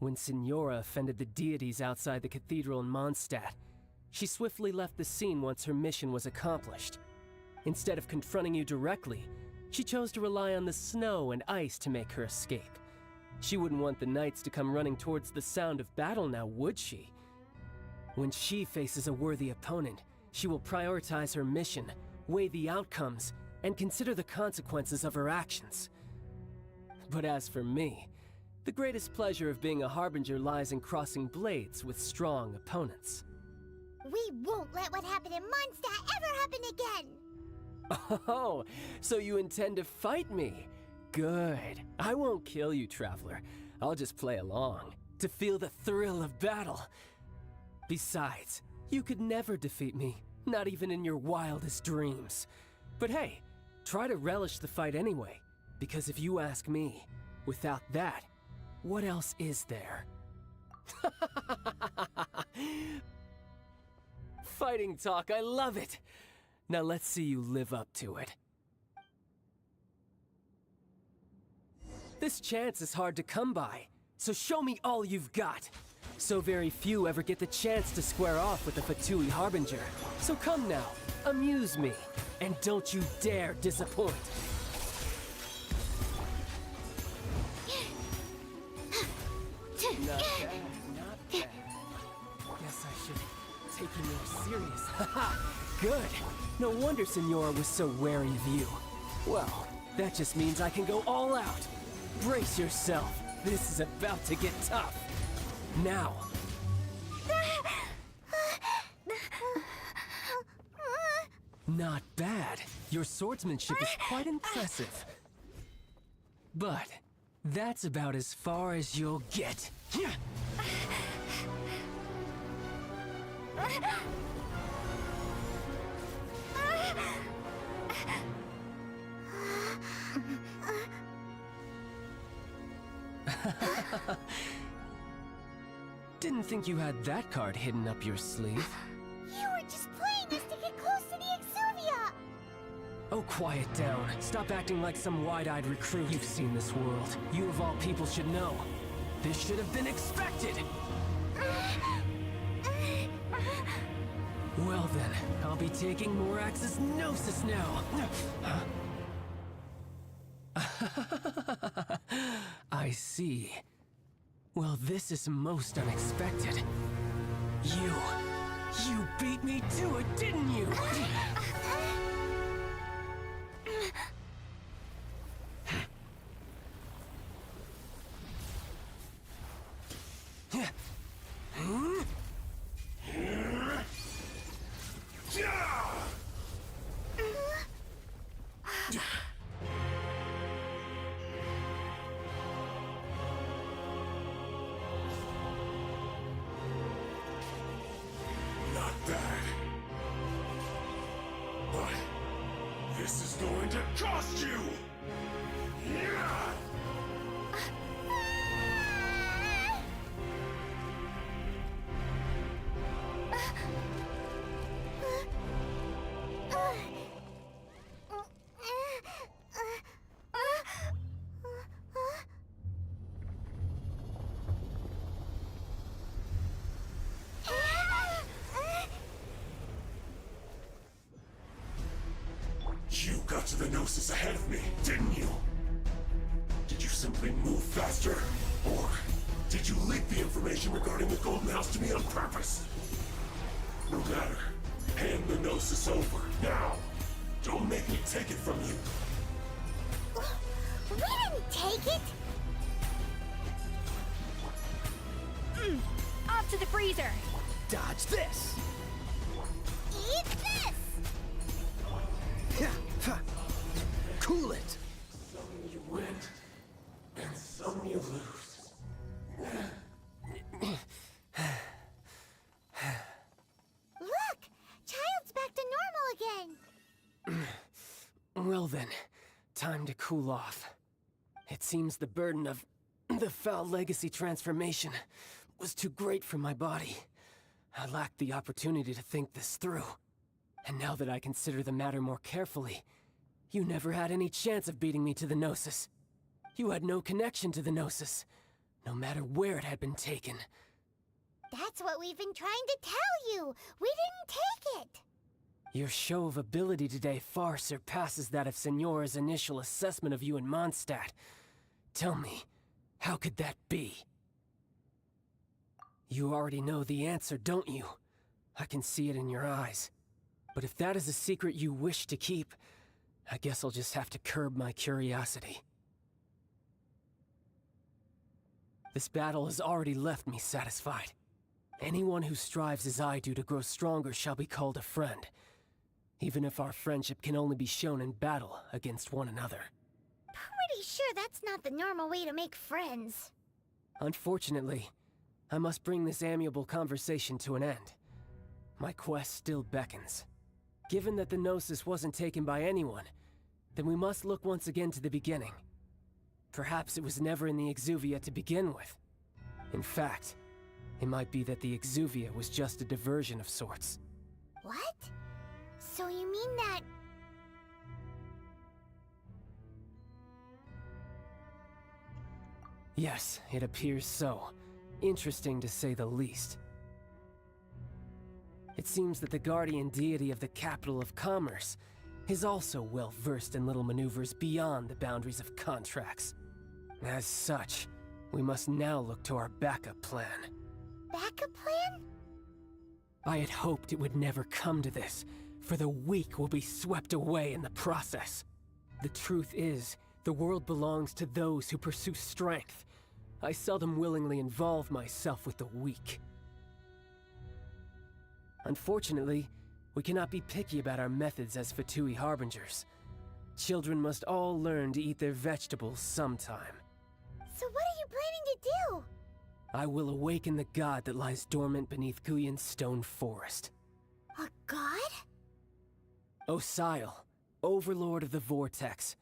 When Signora offended the deities outside the cathedral in Mondstadt, she swiftly left the scene once her mission was accomplished. Instead of confronting you directly, she chose to rely on the snow and ice to make her escape. She wouldn't want the knights to come running towards the sound of battle now, would she? When she faces a worthy opponent, she will prioritize her mission, weigh the outcomes, and consider the consequences of her actions. But as for me, the greatest pleasure of being a Harbinger lies in crossing blades with strong opponents. We won't let what happened in Mondstadt ever happen again! Oh, so you intend to fight me? Good. I won't kill you, Traveler. I'll just play along, to feel the thrill of battle. Besides, you could never defeat me, not even in your wildest dreams. But hey, try to relish the fight anyway, because if you ask me, without that, what else is there? Fighting talk, I love it! Now let's see you live up to it. This chance is hard to come by, so show me all you've got. So very few ever get the chance to square off with the Fatui Harbinger. So come now, amuse me, and don't you dare disappoint. Not bad, not bad. Guess I should take you more serious. Haha, good. No wonder Signora was so wary of you. Well, that just means I can go all out. Brace yourself. This is about to get tough. Now. Not bad. Your swordsmanship is quite impressive. But that's about as far as you'll get. Didn't think you had that card hidden up your sleeve. You were just playing us to get close to the Exuvia! Oh, quiet down. Stop acting like some wide-eyed recruit. You've seen this world. You of all people should know. This should have been expected! Well then, I'll be taking Morax's Gnosis now! I see. Well, this is most unexpected. You beat me to it, didn't you? Not bad. But this is going to cost you! Yeah! You got to the Gnosis ahead of me, didn't you? Did you simply move faster? Or did you leak the information regarding the Golden House to me on purpose? No matter. Hand the Gnosis over, now! Don't make me take it from you. We didn't take it! Off to the freezer! Dodge this! Eat this! Cool it! Some you win, and some you lose. Look! Child's back to normal again! Well then, time to cool off. It seems the burden of the foul legacy transformation was too great for my body. I lacked the opportunity to think this through. And now that I consider the matter more carefully, you never had any chance of beating me to the Gnosis. You had no connection to the Gnosis, no matter where it had been taken. That's what we've been trying to tell you! We didn't take it! Your show of ability today far surpasses that of Signora's initial assessment of you in Mondstadt. Tell me, how could that be? You already know the answer, don't you? I can see it in your eyes. But if that is a secret you wish to keep, I guess I'll just have to curb my curiosity. This battle has already left me satisfied. Anyone who strives as I do to grow stronger shall be called a friend, even if our friendship can only be shown in battle against one another. Pretty sure that's not the normal way to make friends. Unfortunately, I must bring this amiable conversation to an end. My quest still beckons. Given that the Gnosis wasn't taken by anyone, then we must look once again to the beginning. Perhaps it was never in the Exuvia to begin with. In fact, it might be that the Exuvia was just a diversion of sorts. What? So you mean that... Yes, it appears so. Interesting to say the least. It seems that the guardian deity of the capital of commerce is also well versed in little maneuvers beyond the boundaries of contracts. As such, we must now look to our backup plan. Backup plan? I had hoped it would never come to this, for the weak will be swept away in the process. The truth is, the world belongs to those who pursue strength. I seldom willingly involve myself with the weak. Unfortunately, we cannot be picky about our methods as Fatui Harbingers. Children must all learn to eat their vegetables sometime. So what are you planning to do? I will awaken the god that lies dormant beneath Guyan's stone forest. A god? Osial, overlord of the Vortex,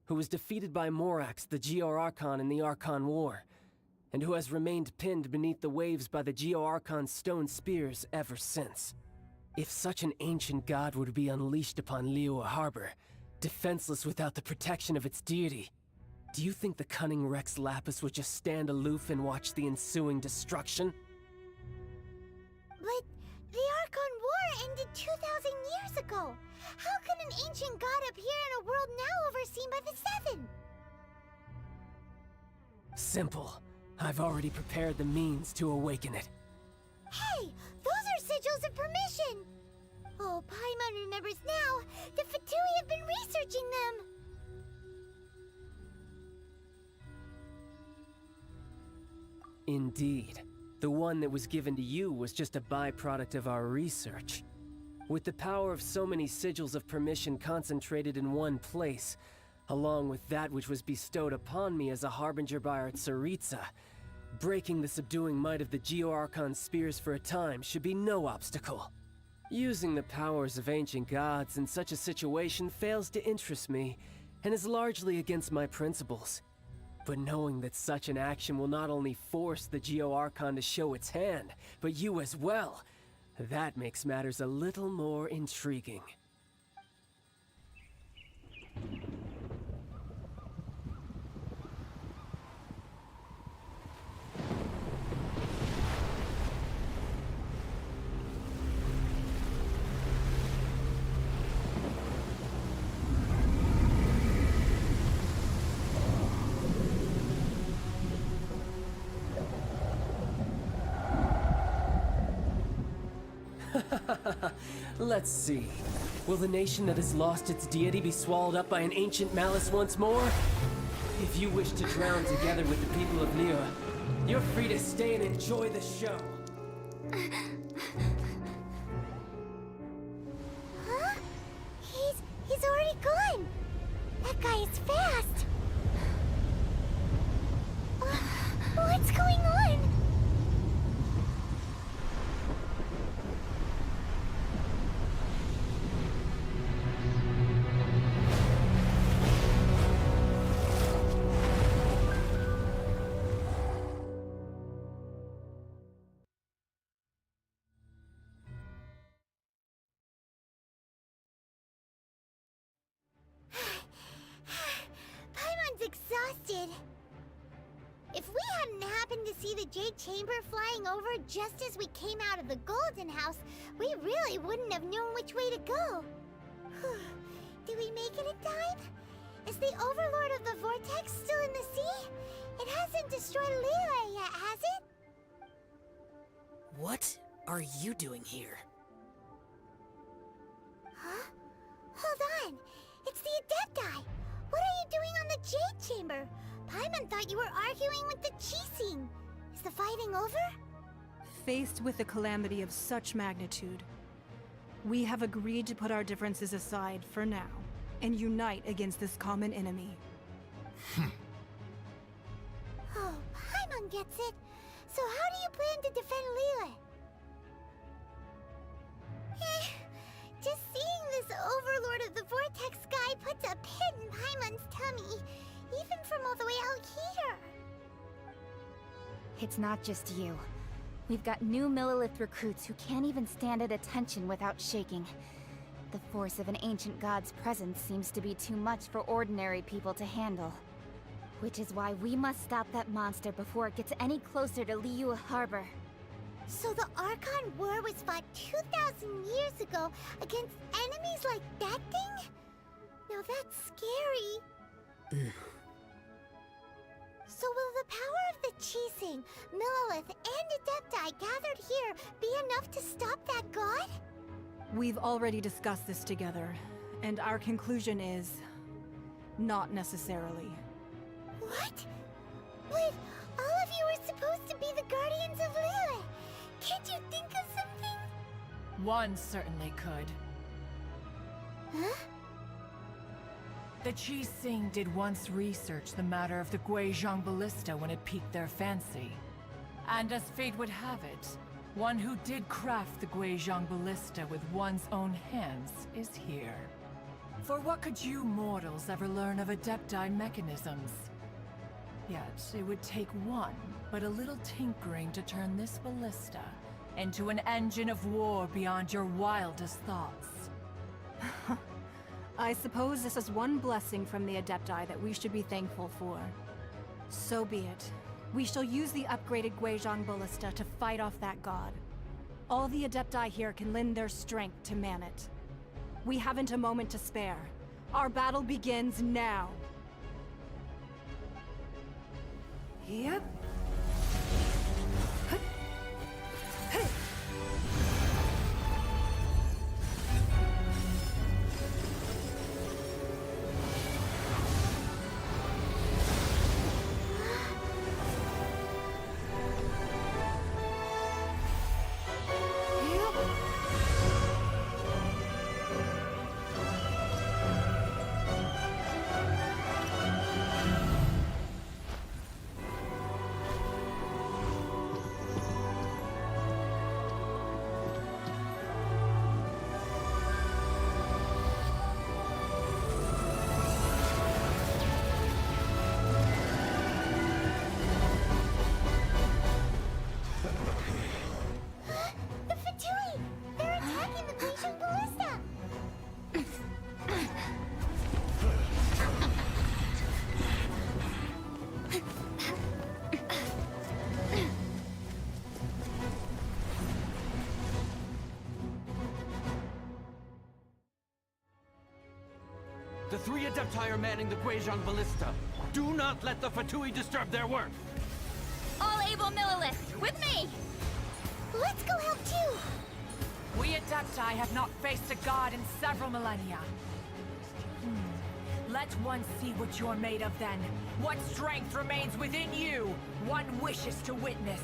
who was defeated by Morax, the Geo-Archon in the Archon War, and who has remained pinned beneath the waves by the Geo-Archon's stone spears ever since. If such an ancient god were to be unleashed upon Liyue Harbor, defenseless without the protection of its deity, do you think the cunning Rex Lapis would just stand aloof and watch the ensuing destruction? But the Archon War ended 2,000 years ago. How can an ancient god appear in a world now overseen by the Seven? Simple. I've already prepared the means to awaken it. Hey, those are sigils of permission! Oh, Paimon remembers now. The Fatui have been researching them. Indeed. The one that was given to you was just a byproduct of our research. With the power of so many sigils of permission concentrated in one place, along with that which was bestowed upon me as a harbinger by our Tsaritsa, breaking the subduing might of the Geo-Archon spears for a time should be no obstacle. Using the powers of ancient gods in such a situation fails to interest me, and is largely against my principles. But knowing that such an action will not only force the Geo-Archon to show its hand, but you as well, that makes matters a little more intriguing. Let's see. Will the nation that has lost its deity be swallowed up by an ancient malice once more? If you wish to drown together with the people of Liyue, you're free to stay and enjoy the show. Huh? He's already gone. That guy is fast. What's going on? Paimon's exhausted. If we hadn't happened to see the Jade Chamber flying over just as we came out of the Golden House, we really wouldn't have known which way to go. Did we make it in time? Is the Overlord of the Vortex still in the sea? It hasn't destroyed Liyue yet, has it? What are you doing here? Huh? Hold on. It's the Adepti. What are you doing on the Jade Chamber? Paimon thought you were arguing with the Chising. Is the fighting over? Faced with a calamity of such magnitude, we have agreed to put our differences aside for now and unite against this common enemy. Oh, Paimon gets it. So how do you plan to defend Liyue? Just seeing this Overlord of the Vortex guy puts a pit in Paimon's tummy, even from all the way out here. It's not just you. We've got new Millilith recruits who can't even stand at attention without shaking. The force of an ancient god's presence seems to be too much for ordinary people to handle. Which is why we must stop that monster before it gets any closer to Liyue Harbor. So the Archon War was fought 2,000 years ago against enemies like that thing? Now that's scary. So will the power of the Chising, Millilith, and Adepti gathered here be enough to stop that god? We've already discussed this together, and our conclusion is... not necessarily. What? But all of you were supposed to be the guardians of Liyue. Can't you think of something? One certainly could. Huh? The Chi Sing did once research the matter of the Guizhong ballista when it piqued their fancy. And as fate would have it, one who did craft the Guizhong ballista with one's own hands is here. For what could you mortals ever learn of Adepti mechanisms? Yet, it would take one, but a little tinkering to turn this ballista into an engine of war beyond your wildest thoughts. I suppose this is one blessing from the Adepti that we should be thankful for. So be it. We shall use the upgraded Guizhong ballista to fight off that god. All the Adepti here can lend their strength to man it. We haven't a moment to spare. Our battle begins now. Yep. The Fatui! They're attacking the Guizhong ballista! The three Adepti are manning the Guizhong ballista. Do not let the Fatui disturb their work. All able Millilith, with me! Let's go help too! We Adepti have not faced a god in several millennia. Let one see what you're made of then. What strength remains within you, one wishes to witness.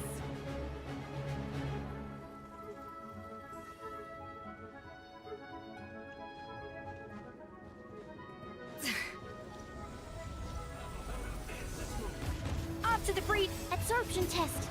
Off to the breed absorption test!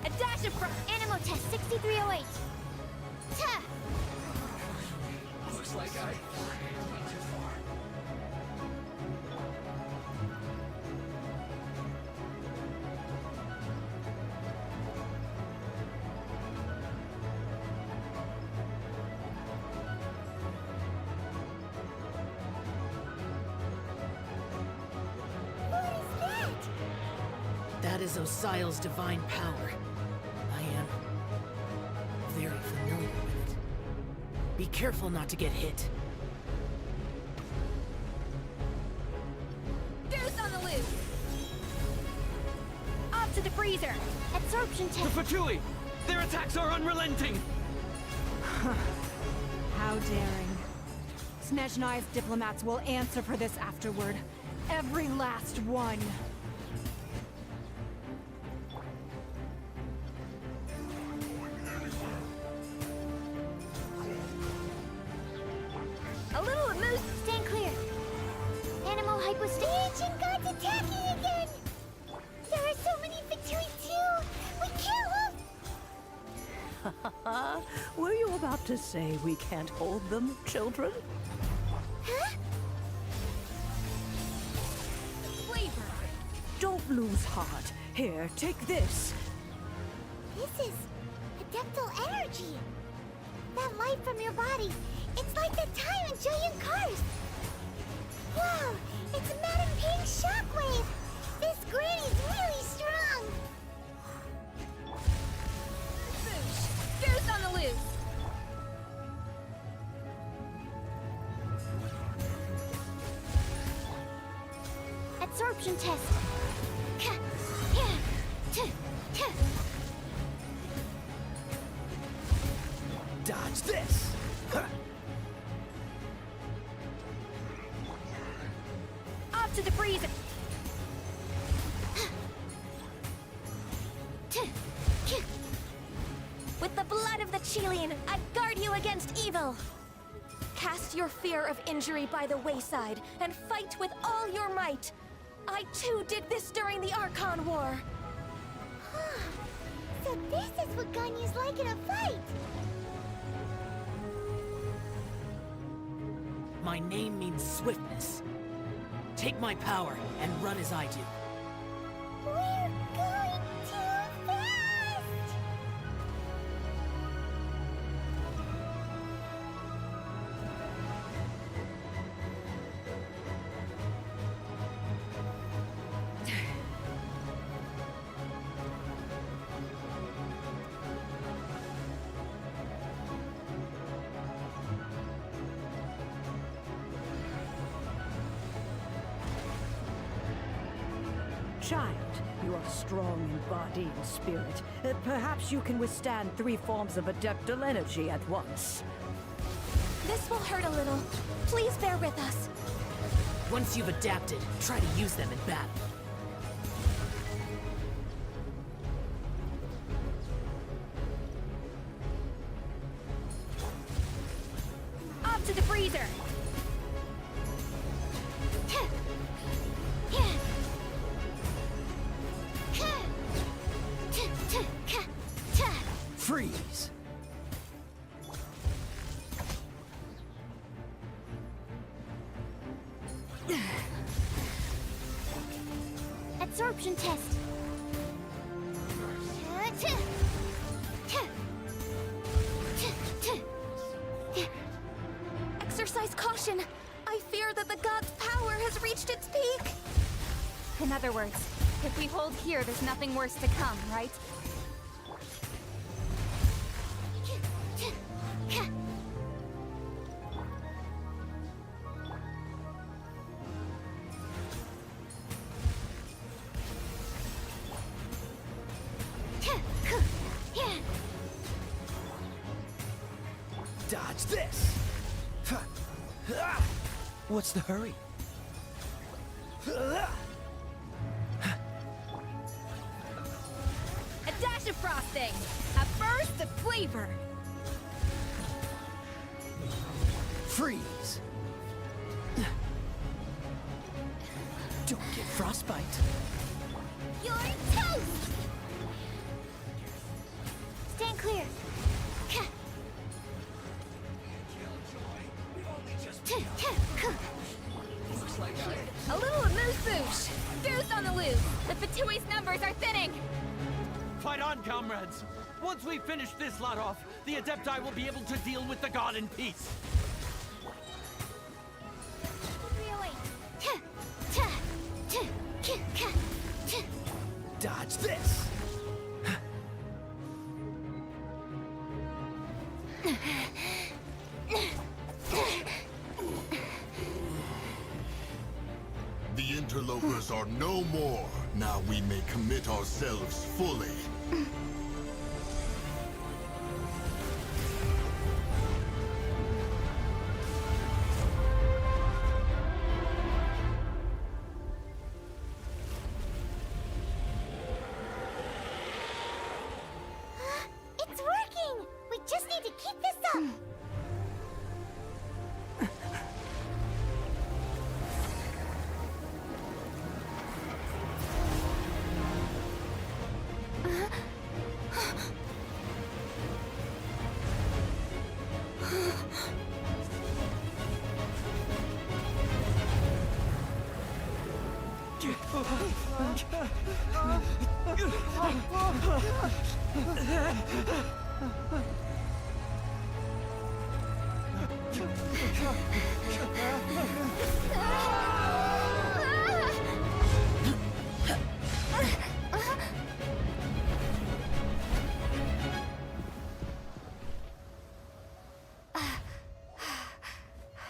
A dash of Animo test 6308. Ta! Looks like I went too far. That is Osial's divine power. I am very familiar with it. Be careful not to get hit. Goose on the loose! Off to the freezer! Absorption The test! Fatui! Their attacks are unrelenting! How daring. Snezhnai's diplomats will answer for this afterward. Every last one. A little moose! Stand clear! Animo hypostate! Ancient gods attacking again! There are so many Fatui too! We can't hold... Were you about to say we can't hold them, children? Huh? Flavor! Don't lose heart. Here, take this. This is adeptal energy! That light from your body, it's like the time in Julian Cars! Wow! It's Madame Ping's shockwave! This granny's really strong! Goose on the loose! Absorption test! the freezer! With the blood of the Chilean, I guard you against evil! Cast your fear of injury by the wayside, and fight with all your might! I too did this during the Archon War! So this is what Ganyu's like in a fight! My name means swiftness. Take my power and run as I do. We're going too fast! Child, you are strong in body and spirit. Perhaps you can withstand 3 forms of adeptal energy at once. This will hurt a little. Please bear with us. Once you've adapted, try to use them in battle. Off to the freezer! Freeze! Absorption test. Exercise caution. I fear that the god's power has reached its peak. In other words, if we hold here, there's nothing worse to come, right? Dodge this! What's the hurry? A dash of frosting! A burst of flavor! Freeze! Don't get frostbite. You're toast! Stand clear. A little amuse-bouche! Goose on the loose! The Fatui's numbers are thinning! Fight on, comrades! Once we finish this lot off, the Adepti will be able to deal with the god in peace! Dodge this! The interlopers are no more. Now we may commit ourselves fully. It's working! We just need to keep this up!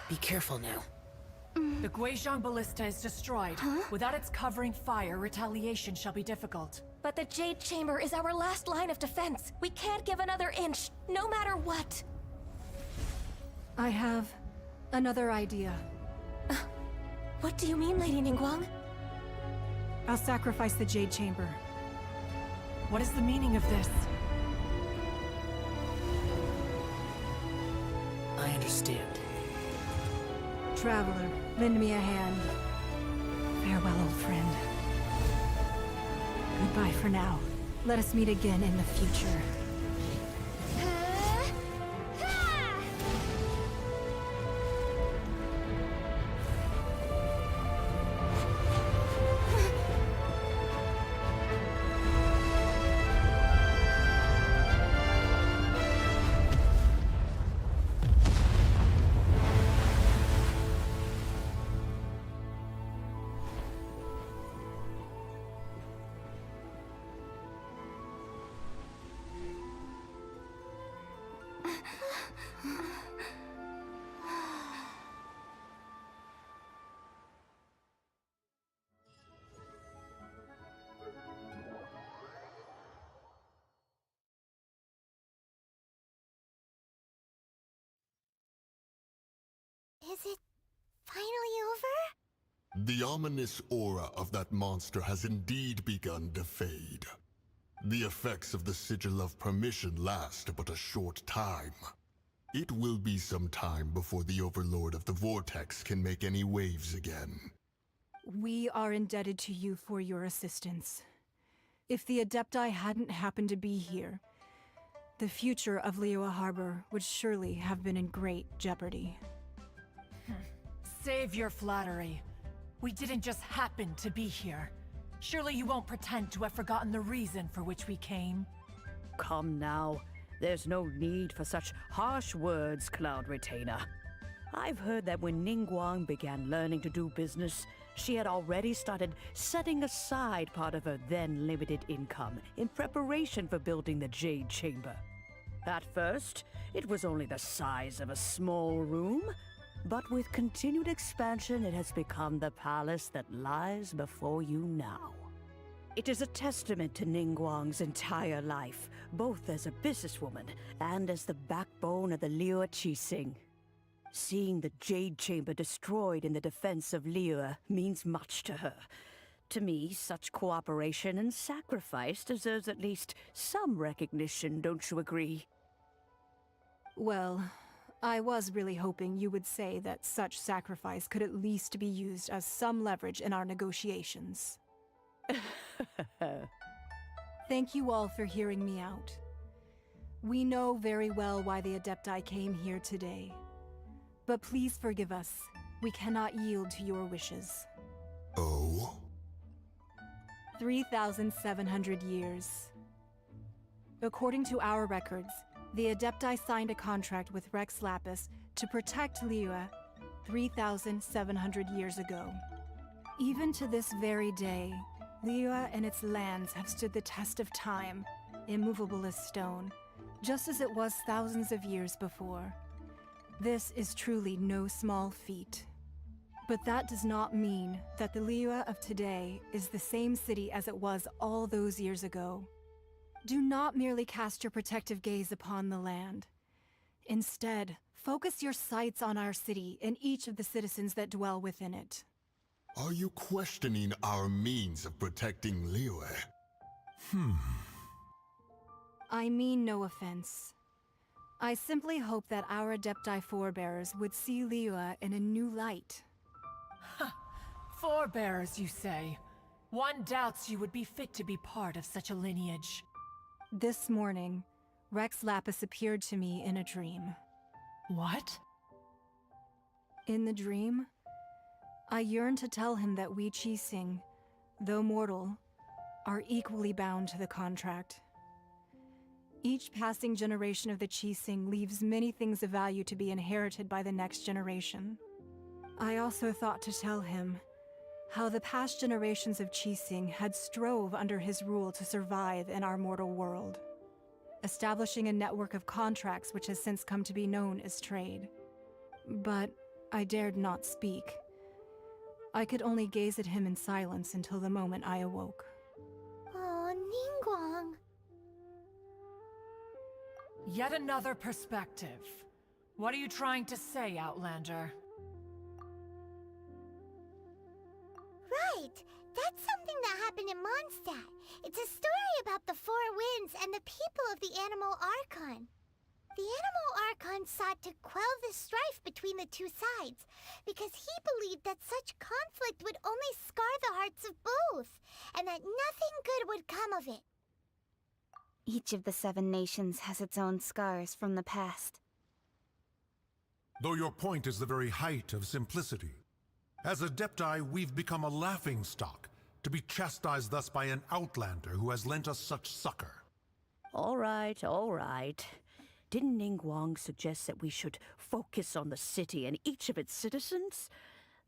Be careful now. The Guizhong Ballista is destroyed. Without its covering fire, retaliation shall be difficult. But the Jade Chamber is our last line of defense. We can't give another inch, no matter what. I have another idea. What do you mean, Lady Ningguang? I'll sacrifice the Jade Chamber. What is the meaning of this? I understand. Traveler, lend me a hand. Farewell, old friend. Goodbye for now. Let us meet again in the future. Is it finally over? The ominous aura of that monster has indeed begun to fade. The effects of the Sigil of Permission last but a short time. It will be some time before the Overlord of the Vortex can make any waves again. We are indebted to you for your assistance. If the Adepti hadn't happened to be here, the future of Liyue Harbor would surely have been in great jeopardy. Save your flattery. We didn't just happen to be here. Surely you won't pretend to have forgotten the reason for which we came. Come now. There's no need for such harsh words, Cloud Retainer. I've heard that when Ningguang began learning to do business, she had already started setting aside part of her then limited income in preparation for building the Jade Chamber. At first, it was only the size of a small room, but with continued expansion, it has become the palace that lies before you now. It is a testament to Ningguang's entire life, both as a businesswoman and as the backbone of the Liyue Qixing. Seeing the Jade Chamber destroyed in the defense of Liyue means much to her. To me, such cooperation and sacrifice deserves at least some recognition, don't you agree? Well, I was really hoping you would say that such sacrifice could at least be used as some leverage in our negotiations. Thank you all for hearing me out. We know very well why the Adepti came here today. But please forgive us. We cannot yield to your wishes. Oh? 3,700 years. According to our records, the Adepti signed a contract with Rex Lapis to protect Liyue 3,700 years ago. Even to this very day, Liyue and its lands have stood the test of time, immovable as stone, just as it was thousands of years before. This is truly no small feat. But that does not mean that the Liyue of today is the same city as it was all those years ago. Do not merely cast your protective gaze upon the land. Instead, focus your sights on our city and each of the citizens that dwell within it. Are you questioning our means of protecting Liyue? I mean no offense. I simply hope that our Adepti forebears would see Liyue in a new light. Forebearers, you say? One doubts you would be fit to be part of such a lineage. This morning, Rex Lapis appeared to me in a dream. What? In the dream, I yearned to tell him that we Qixing, though mortal, are equally bound to the contract. Each passing generation of the Qixing leaves many things of value to be inherited by the next generation. I also thought to tell him how the past generations of Qixing had strove under his rule to survive in our mortal world, establishing a network of contracts which has since come to be known as trade. But I dared not speak. I could only gaze at him in silence until the moment I awoke. Oh, Ningguang. Yet another perspective. What are you trying to say, Outlander? Right. That's something that happened in Mondstadt. It's a story about the Four Winds and the people of the Animal Archon. The Animal Archon sought to quell the strife between the two sides because he believed that such conflict would only scar the hearts of both, and that nothing good would come of it. Each of the 7 nations has its own scars from the past. Though your point is the very height of simplicity. As Adepti, we've become a laughingstock, to be chastised thus by an outlander who has lent us such succor. All right, all right. Didn't Ningguang suggest that we should focus on the city and each of its citizens?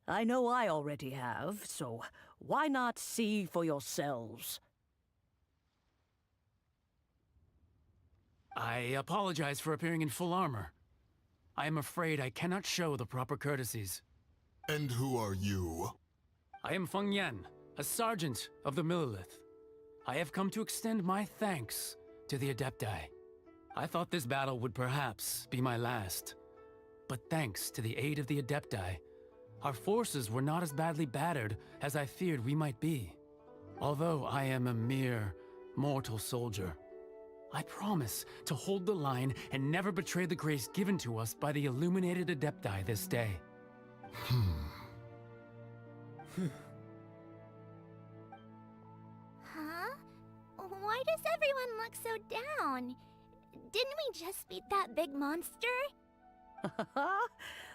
I know I already have, so why not see for yourselves? I apologize for appearing in full armor. I am afraid I cannot show the proper courtesies. And who are you? I am Feng Yan, a sergeant of the Millelith. I have come to extend my thanks to the Adepti. I thought this battle would perhaps be my last. But thanks to the aid of the Adepti, our forces were not as badly battered as I feared we might be. Although I am a mere mortal soldier, I promise to hold the line and never betray the grace given to us by the illuminated Adepti this day. Huh? Why does everyone look so down? Didn't we just beat that big monster?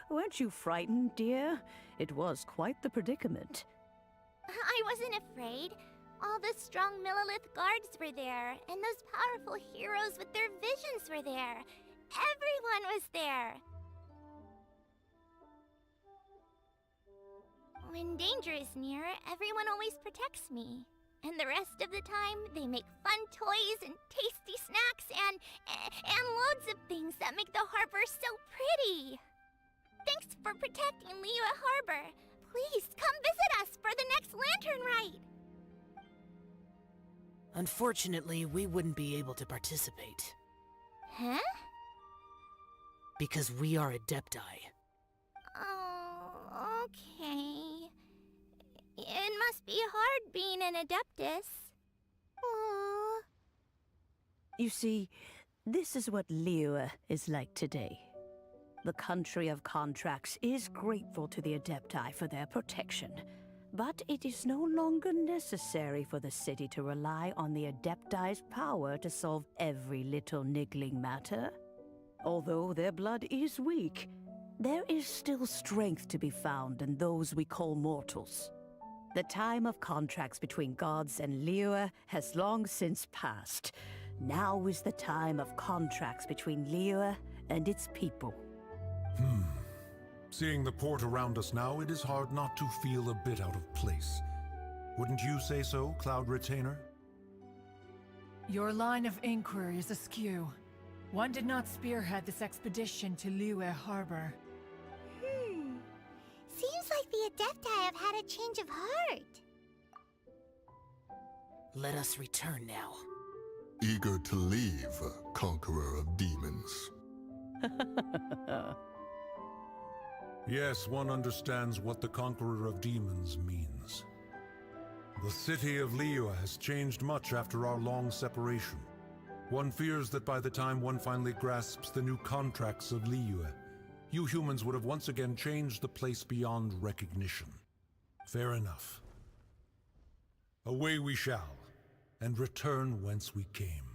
Weren't you frightened, dear? It was quite the predicament. I wasn't afraid. All the strong Millelith guards were there, and those powerful heroes with their visions were there. Everyone was there. When danger is near, everyone always protects me. And the rest of the time, they make fun toys and tasty snacks and loads of things that make the harbor so pretty. Thanks for protecting Liyue Harbor. Please come visit us for the next lantern rite. Unfortunately, we wouldn't be able to participate. Huh? Because we are Adepti. Oh, okay. It must be hard being an Adeptus. Aww. You see, this is what Liyue is like today. The country of contracts is grateful to the Adepti for their protection, but it is no longer necessary for the city to rely on the Adepti's power to solve every little niggling matter. Although their blood is weak, there is still strength to be found in those we call mortals. The time of contracts between gods and Liyue has long since passed. Now is the time of contracts between Liyue and its people. Seeing the port around us now, it is hard not to feel a bit out of place. Wouldn't you say so, Cloud Retainer? Your line of inquiry is askew. One did not spearhead this expedition to Liyue Harbor. Seems like the Adepti have had a change of heart. Let us return now. Eager to leave, Conqueror of Demons. Yes, one understands what the Conqueror of Demons means. The city of Liyue has changed much after our long separation. One fears that by the time one finally grasps the new contracts of Liyue, you humans would have once again changed the place beyond recognition. Fair enough. Away we shall, and return whence we came.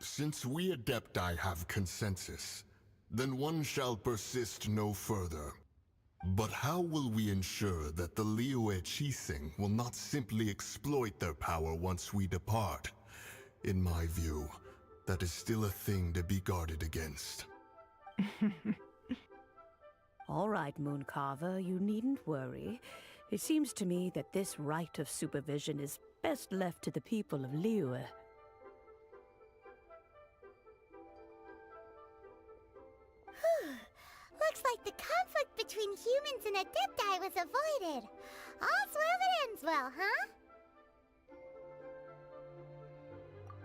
Since we Adepti have consensus, then one shall persist no further. But how will we ensure that the Liyue Chising will not simply exploit their power once we depart? In my view, that is still a thing to be guarded against. All right, Mooncarver, you needn't worry. It seems to me that this right of supervision is best left to the people of Liyue. Looks like the conflict between humans and Adepti was avoided. All's well that ends well, huh?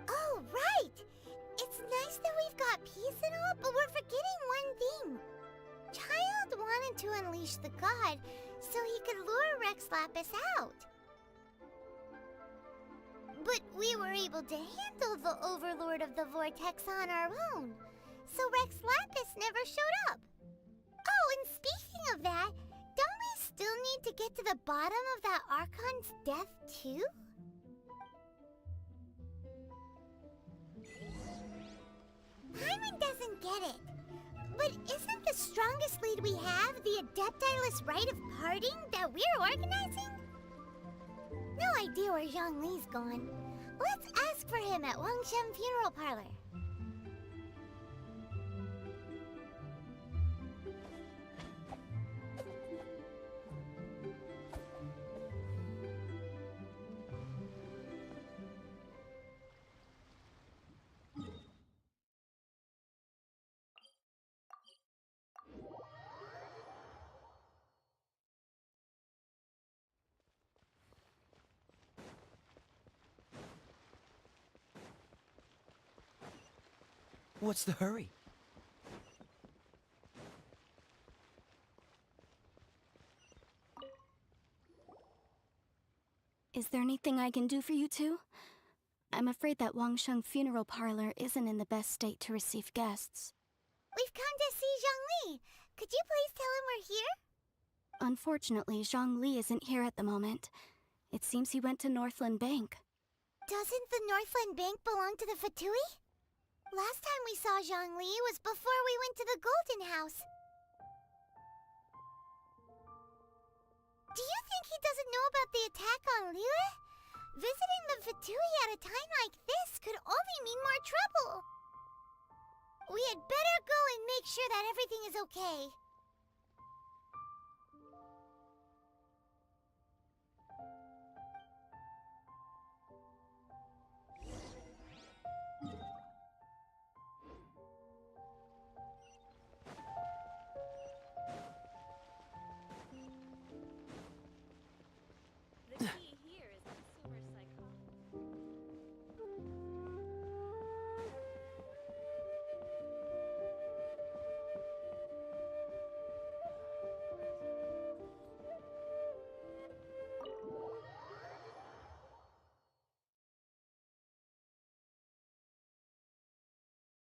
Oh, right! It's nice that we've got peace and all, but we're forgetting one thing. Child planned to unleash the god so he could lure Rex Lapis out. But we were able to handle the Overlord of the Vortex on our own, so Rex Lapis never showed up. Oh, and speaking of that, don't we still need to get to the bottom of that Archon's death, too? Paimon doesn't get it. But isn't the strongest lead we have the Adeptilus Rite of Parting that we're organizing? No idea where Zhongli's gone. Let's ask for him at Wangshen Funeral Parlor. What's the hurry? Is there anything I can do for you two? I'm afraid that Wangsheng Funeral Parlor isn't in the best state to receive guests. We've come to see Zhongli. Could you please tell him we're here? Unfortunately, Zhongli isn't here at the moment. It seems he went to Northland Bank. Doesn't the Northland Bank belong to the Fatui? Last time we saw Zhongli was before we went to the Golden House. Do you think he doesn't know about the attack on Liyue? Visiting the Fatui at a time like this could only mean more trouble. We had better go and make sure that everything is okay.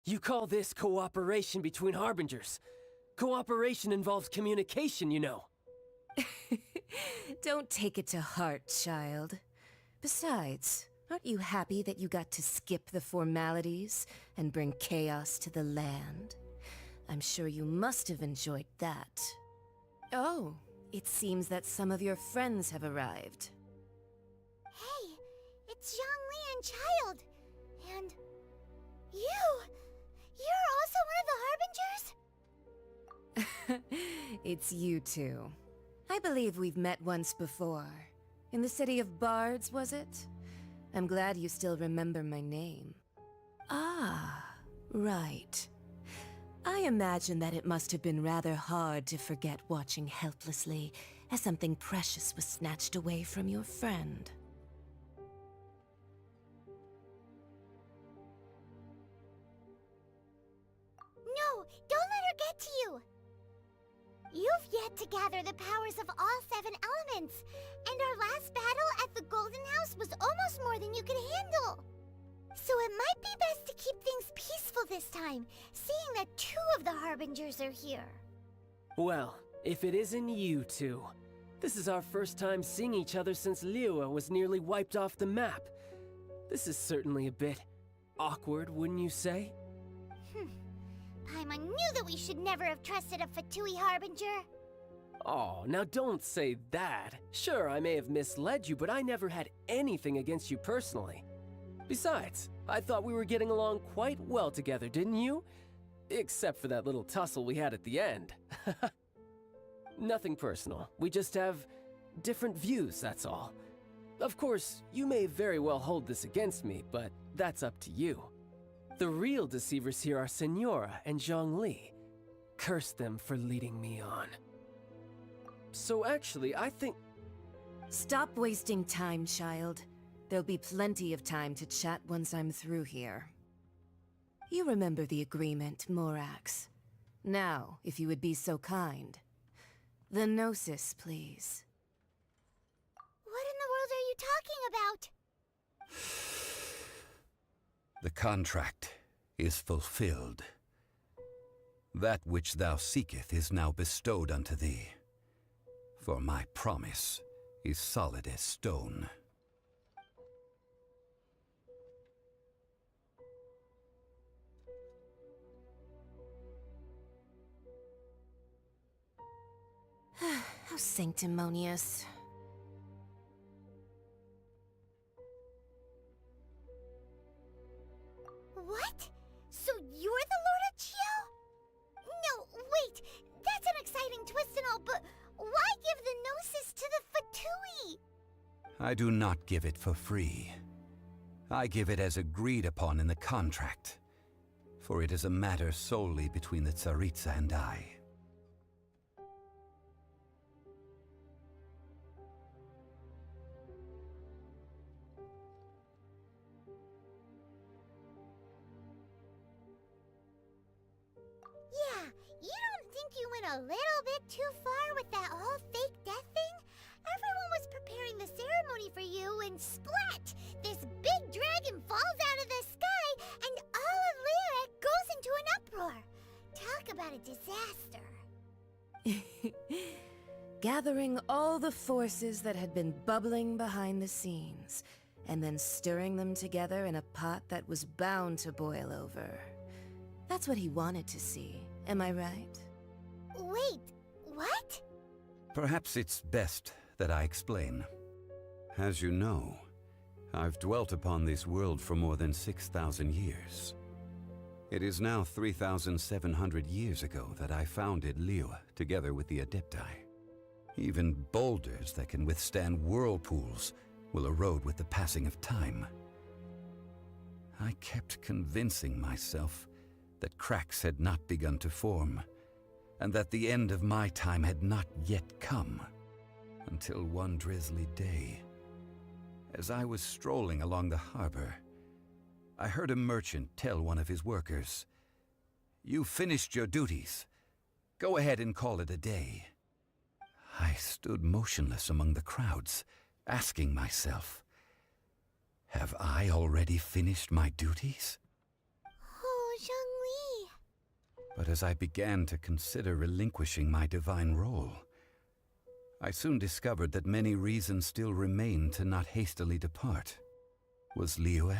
You call this cooperation between Harbingers? Cooperation involves communication, you know. Don't take it to heart, child. Besides, aren't you happy that you got to skip the formalities and bring chaos to the land? I'm sure you must have enjoyed that. Oh, it seems that some of your friends have arrived. Hey, it's Zhongli and Child. And you! You're also one of the Harbingers? It's you two. I believe we've met once before. In the city of Bards, was it? I'm glad you still remember my name. Ah, right. I imagine that it must have been rather hard to forget watching helplessly as something precious was snatched away from your friend. No, don't let her get to you! You've yet to gather the powers of all 7 elements, and our last battle at the Golden House was almost more than you could handle. So it might be best to keep things peaceful this time, seeing that 2 of the Harbingers are here. Well, if it isn't you two. This is our first time seeing each other since Liyue was nearly wiped off the map. This is certainly a bit awkward, wouldn't you say? Paimon knew that we should never have trusted a Fatui Harbinger. Oh, now don't say that. Sure, I may have misled you, but I never had anything against you personally. Besides, I thought we were getting along quite well together, didn't you? Except for that little tussle we had at the end. Nothing personal. We just have different views, that's all. Of course, you may very well hold this against me, but that's up to you. The real deceivers here are Senora and Zhongli. Curse them for leading me on. So actually, I think... Stop wasting time, child. There'll be plenty of time to chat once I'm through here. You remember the agreement, Morax. Now, if you would be so kind. The Gnosis, please. What in the world are you talking about? The contract is fulfilled. That which thou seeketh is now bestowed unto thee. For my promise is solid as stone. How sanctimonious. What? So you're the Lord of Chio? No, wait! That's an exciting twist and all, but why give the Gnosis to the Fatui? I do not give it for free. I give it as agreed upon in the contract, for it is a matter solely between the Tsaritsa and I. Yeah, you don't think you went a little bit too far with that whole fake death thing? Everyone was preparing the ceremony for you, and splat! This big dragon falls out of the sky, and all of Lyric goes into an uproar. Talk about a disaster. Gathering all the forces that had been bubbling behind the scenes, and then stirring them together in a pot that was bound to boil over. That's what he wanted to see, am I right? Wait, what? Perhaps it's best that I explain. As you know, I've dwelt upon this world for more than 6,000 years. It is now 3,700 years ago that I founded Liyue together with the Adepti. Even boulders that can withstand whirlpools will erode with the passing of time. I kept convincing myself that cracks had not begun to form, and that the end of my time had not yet come, until one drizzly day, as I was strolling along the harbor, I heard a merchant tell one of his workers, "You finished your duties. Go ahead and call it a day." I stood motionless among the crowds, asking myself, have I already finished my duties? Oh, Zhongli. But as I began to consider relinquishing my divine role, I soon discovered that many reasons still remained to not hastily depart. Was Liyue,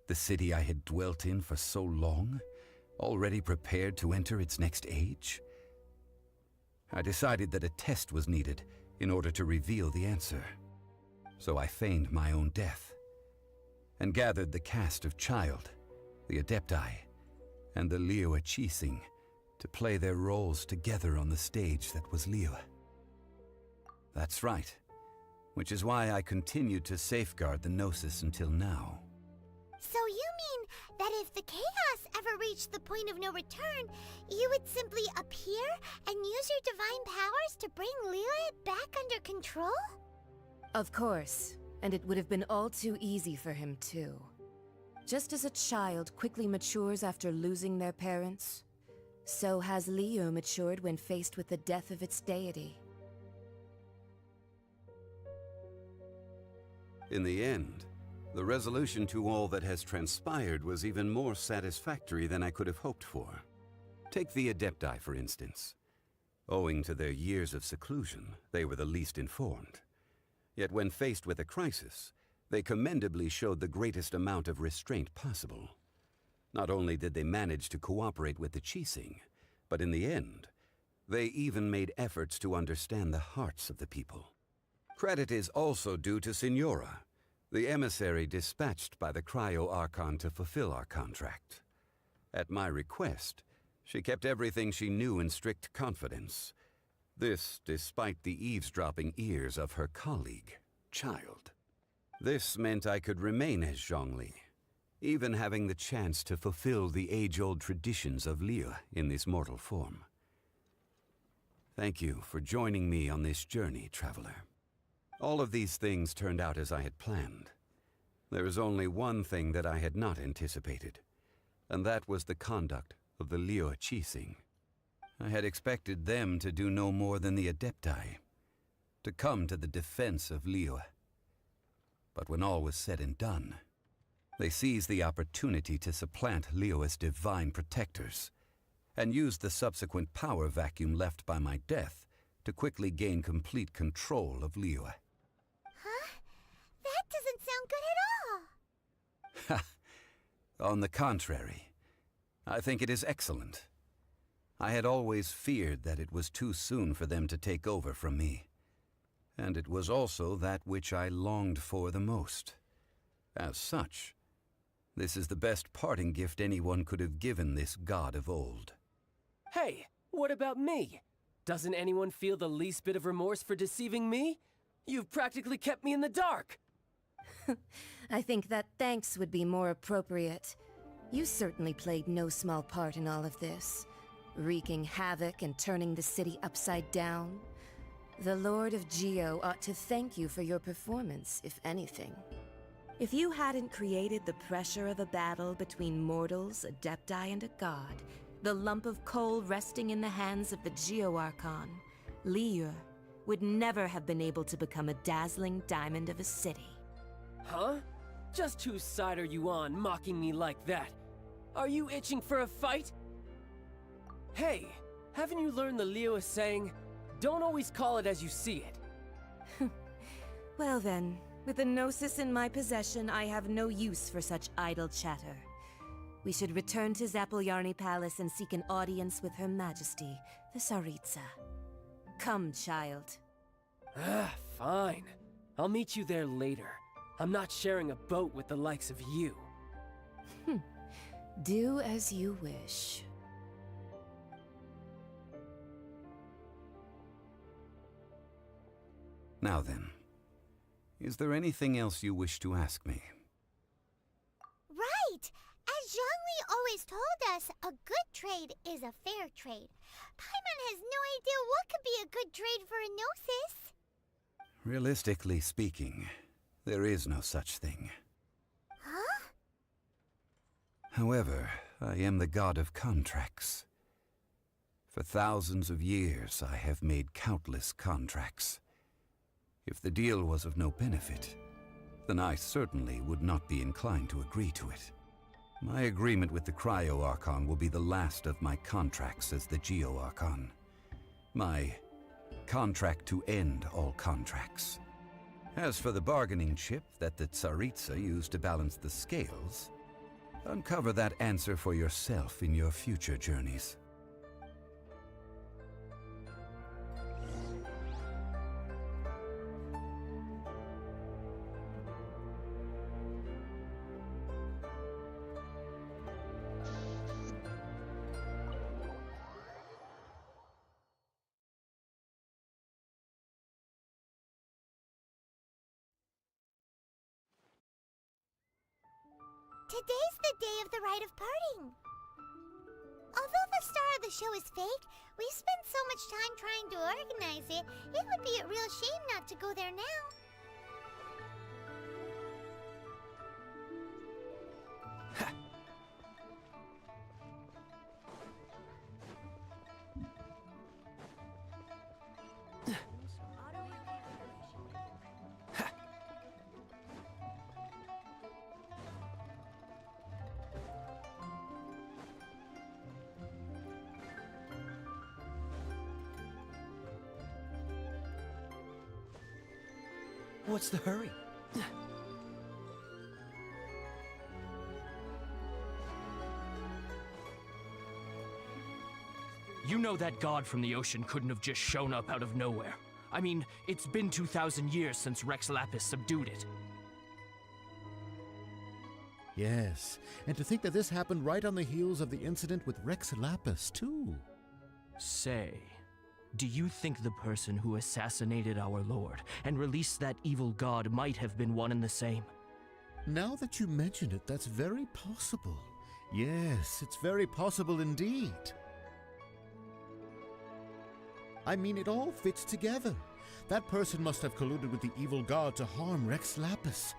the city I had dwelt in for so long, already prepared to enter its next age? I decided that a test was needed in order to reveal the answer. So I feigned my own death, and gathered the cast of Child, the Adepti, and the Liyue Qixing to play their roles together on the stage that was Liyue. That's right, which is why I continued to safeguard the Gnosis until now. So you mean that if the chaos ever reached the point of no return, you would simply appear and use your divine powers to bring Liyue back under control? Of course, and it would have been all too easy for him too. Just as a child quickly matures after losing their parents, so has Liyue matured when faced with the death of its deity. In the end, the resolution to all that has transpired was even more satisfactory than I could have hoped for. Take the Adepti, for instance. Owing to their years of seclusion, they were the least informed. Yet when faced with a crisis, they commendably showed the greatest amount of restraint possible. Not only did they manage to cooperate with the Qixing, but in the end, they even made efforts to understand the hearts of the people. Credit is also due to Signora, the emissary dispatched by the Cryo-Archon to fulfill our contract. At my request, she kept everything she knew in strict confidence. This despite the eavesdropping ears of her colleague, Child. This meant I could remain as Zhongli, even having the chance to fulfill the age-old traditions of Liyue in this mortal form. Thank you for joining me on this journey, Traveler. All of these things turned out as I had planned. There is only one thing that I had not anticipated, and that was the conduct of the Liyue Qixing. I had expected them to do no more than the Adepti, to come to the defense of Liyue. But when all was said and done, they seized the opportunity to supplant Liyue's divine protectors, and used the subsequent power vacuum left by my death to quickly gain complete control of Liyue. Huh? That doesn't sound good at all! On the contrary, I think it is excellent. I had always feared that it was too soon for them to take over from me, and it was also that which I longed for the most. As such, this is the best parting gift anyone could have given this god of old. Hey, what about me? Doesn't anyone feel the least bit of remorse for deceiving me? You've practically kept me in the dark! I think that thanks would be more appropriate. You certainly played no small part in all of this, wreaking havoc and turning the city upside down. The Lord of Geo ought to thank you for your performance, if anything. If you hadn't created the pressure of a battle between mortals, Adepti, and a god, the lump of coal resting in the hands of the Geo-Archon, Liyue, would never have been able to become a dazzling diamond of a city. Huh? Just whose side are you on, mocking me like that? Are you itching for a fight? Hey, haven't you learned the Liyue saying, don't always call it as you see it? Well then, with the Gnosis in my possession, I have no use for such idle chatter. We should return to Zapoljarny Palace and seek an audience with Her Majesty, the Tsaritsa. Come, child. Fine. I'll meet you there later. I'm not sharing a boat with the likes of you. Do as you wish. Now then, is there anything else you wish to ask me? Right! As Zhongli always told us, a good trade is a fair trade. Paimon has no idea what could be a good trade for a Gnosis. Realistically speaking, there is no such thing. Huh? However, I am the god of contracts. For thousands of years, I have made countless contracts. If the deal was of no benefit, then I certainly would not be inclined to agree to it. My agreement with the Cryo-Archon will be the last of my contracts as the Geo-Archon. My contract to end all contracts. As for the bargaining chip that the Tsaritsa used to balance the scales, uncover that answer for yourself in your future journeys. Today's the day of the rite of parting. Although the star of the show is fake, we spent so much time trying to organize it, it would be a real shame not to go there now. What's the hurry? You know that god from the ocean couldn't have just shown up out of nowhere. I mean, it's been 2,000 years since Rex Lapis subdued it. Yes, and to think that this happened right on the heels of the incident with Rex Lapis, too. Say, do you think the person who assassinated our lord and released that evil god might have been one and the same? Now that you mention it, that's very possible. Yes, it's very possible indeed. I mean, it all fits together. That person must have colluded with the evil god to harm Rex Lapis.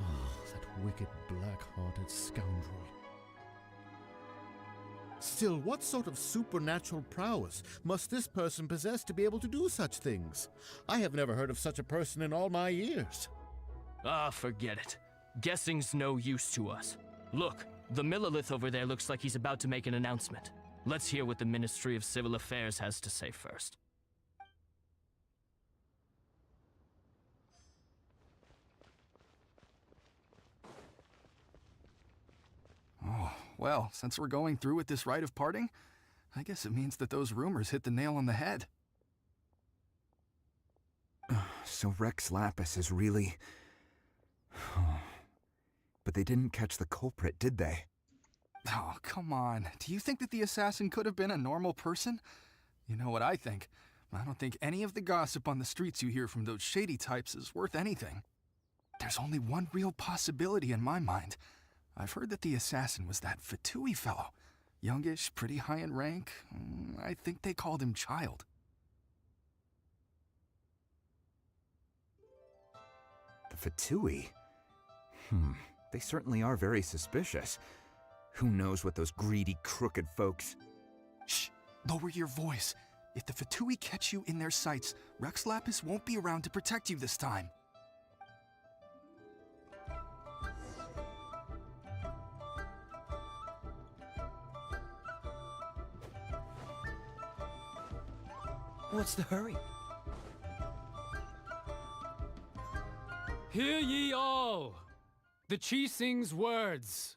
Oh, that wicked, black-hearted scoundrel. Still, what sort of supernatural prowess must this person possess to be able to do such things? I have never heard of such a person in all my years. Ah, forget it. Guessing's no use to us. Look, the Millilith over there looks like he's about to make an announcement. Let's hear what the Ministry of Civil Affairs has to say first. Oh, well, since we're going through with this rite of parting, I guess it means that those rumors hit the nail on the head. So Rex Lapis is really... But they didn't catch the culprit, did they? Oh, come on. Do you think that the assassin could have been a normal person? You know what I think. I don't think any of the gossip on the streets you hear from those shady types is worth anything. There's only one real possibility in my mind. I've heard that the assassin was that Fatui fellow. Youngish, pretty high in rank. I think they called him Child. The Fatui? They certainly are very suspicious. Who knows what those greedy, crooked folks... Shh! Lower your voice. If the Fatui catch you in their sights, Rex Lapis won't be around to protect you this time. What's the hurry? Hear ye all! The Qixing's words.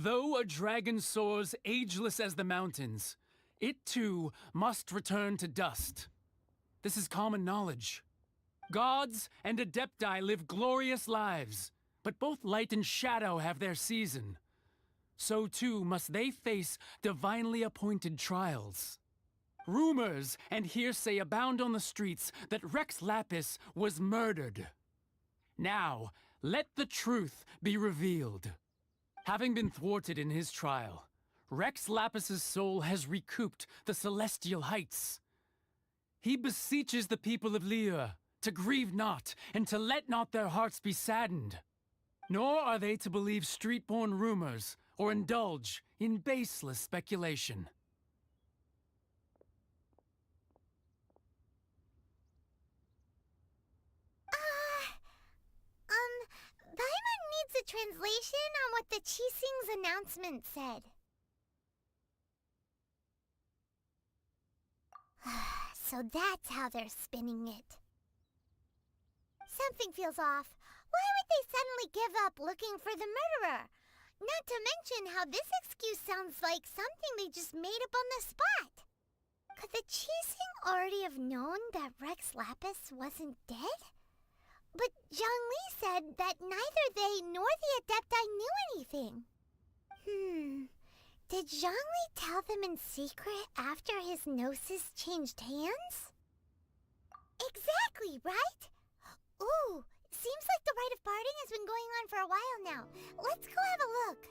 Though a dragon soars ageless as the mountains, it too must return to dust. This is common knowledge. Gods and Adepti live glorious lives, but both light and shadow have their season. So too must they face divinely appointed trials. Rumors and hearsay abound on the streets that Rex Lapis was murdered. Now, let the truth be revealed. Having been thwarted in his trial, Rex Lapis's soul has recouped the celestial heights. He beseeches the people of Liyue to grieve not and to let not their hearts be saddened. Nor are they to believe street-born rumors or indulge in baseless speculation. Paimon needs a translation on what the Qixing's announcement said. So that's how they're spinning it. Something feels off. Why would they suddenly give up looking for the murderer? Not to mention how this excuse sounds like something they just made up on the spot. Could the Qixing already have known that Rex Lapis wasn't dead? But Zhongli said that neither they nor the Adepti knew anything. Did Zhongli tell them in secret after his gnosis changed hands? Exactly, right? Ooh, seems like the rite of parting has been going on for a while now. Let's go have a look.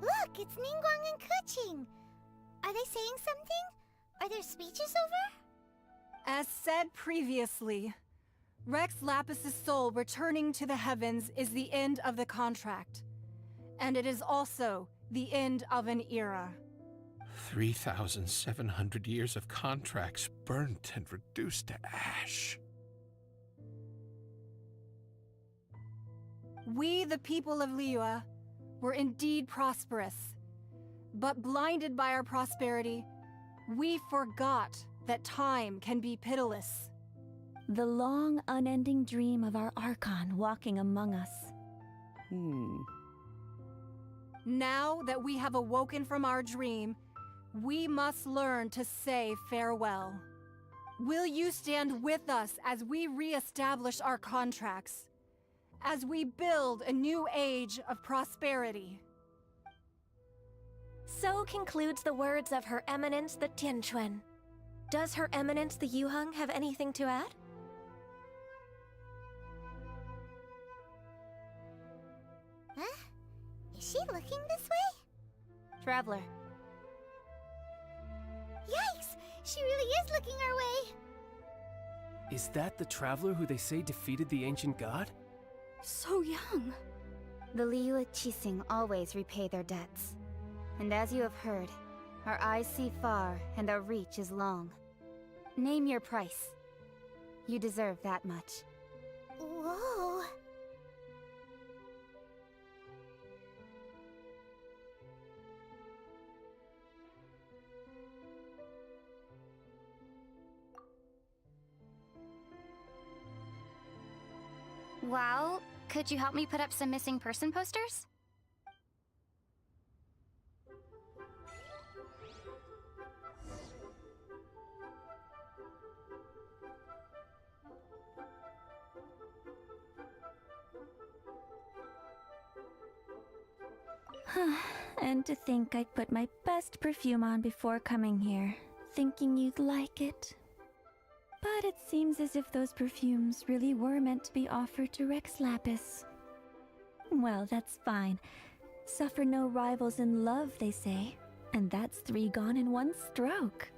Look, it's Ningguang and Keqing. Are they saying something? Are their speeches over? As said previously, Rex Lapis's soul returning to the heavens is the end of the contract. And it is also the end of an era. 3,700 years of contracts burnt and reduced to ash. We, the people of Liyue, were indeed prosperous. But blinded by our prosperity, we forgot that time can be pitiless. The long, unending dream of our Archon walking among us. Now that we have awoken from our dream, we must learn to say farewell. Will you stand with us as we re-establish our contracts? As we build a new age of prosperity? So concludes the words of Her Eminence the Tianquan. Does Her Eminence the Yuheng have anything to add? Huh? Is she looking this way? Traveler. Yikes! She really is looking our way! Is that the traveler who they say defeated the ancient god? So young. The Liyue Qixing always repay their debts. And as you have heard, our eyes see far and our reach is long. Name your price. You deserve that much. Whoa! Well, could you help me put up some missing person posters? And to think I'd put my best perfume on before coming here, thinking you'd like it. But it seems as if those perfumes really were meant to be offered to Rex Lapis. Well, that's fine. Suffer no rivals in love, they say. And that's 3 gone in 1 stroke.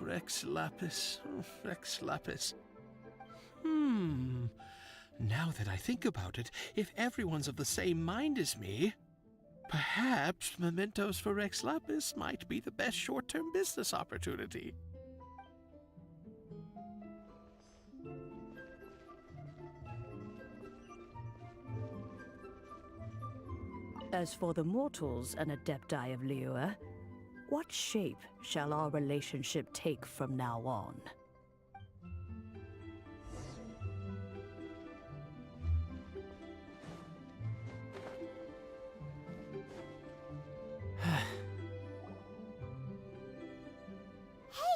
Rex Lapis. Rex Lapis. Now that I think about it, if everyone's of the same mind as me, perhaps mementos for Rex Lapis might be the best short-term business opportunity. As for the mortals and Adepti of Liyue, what shape shall our relationship take from now on? Hey,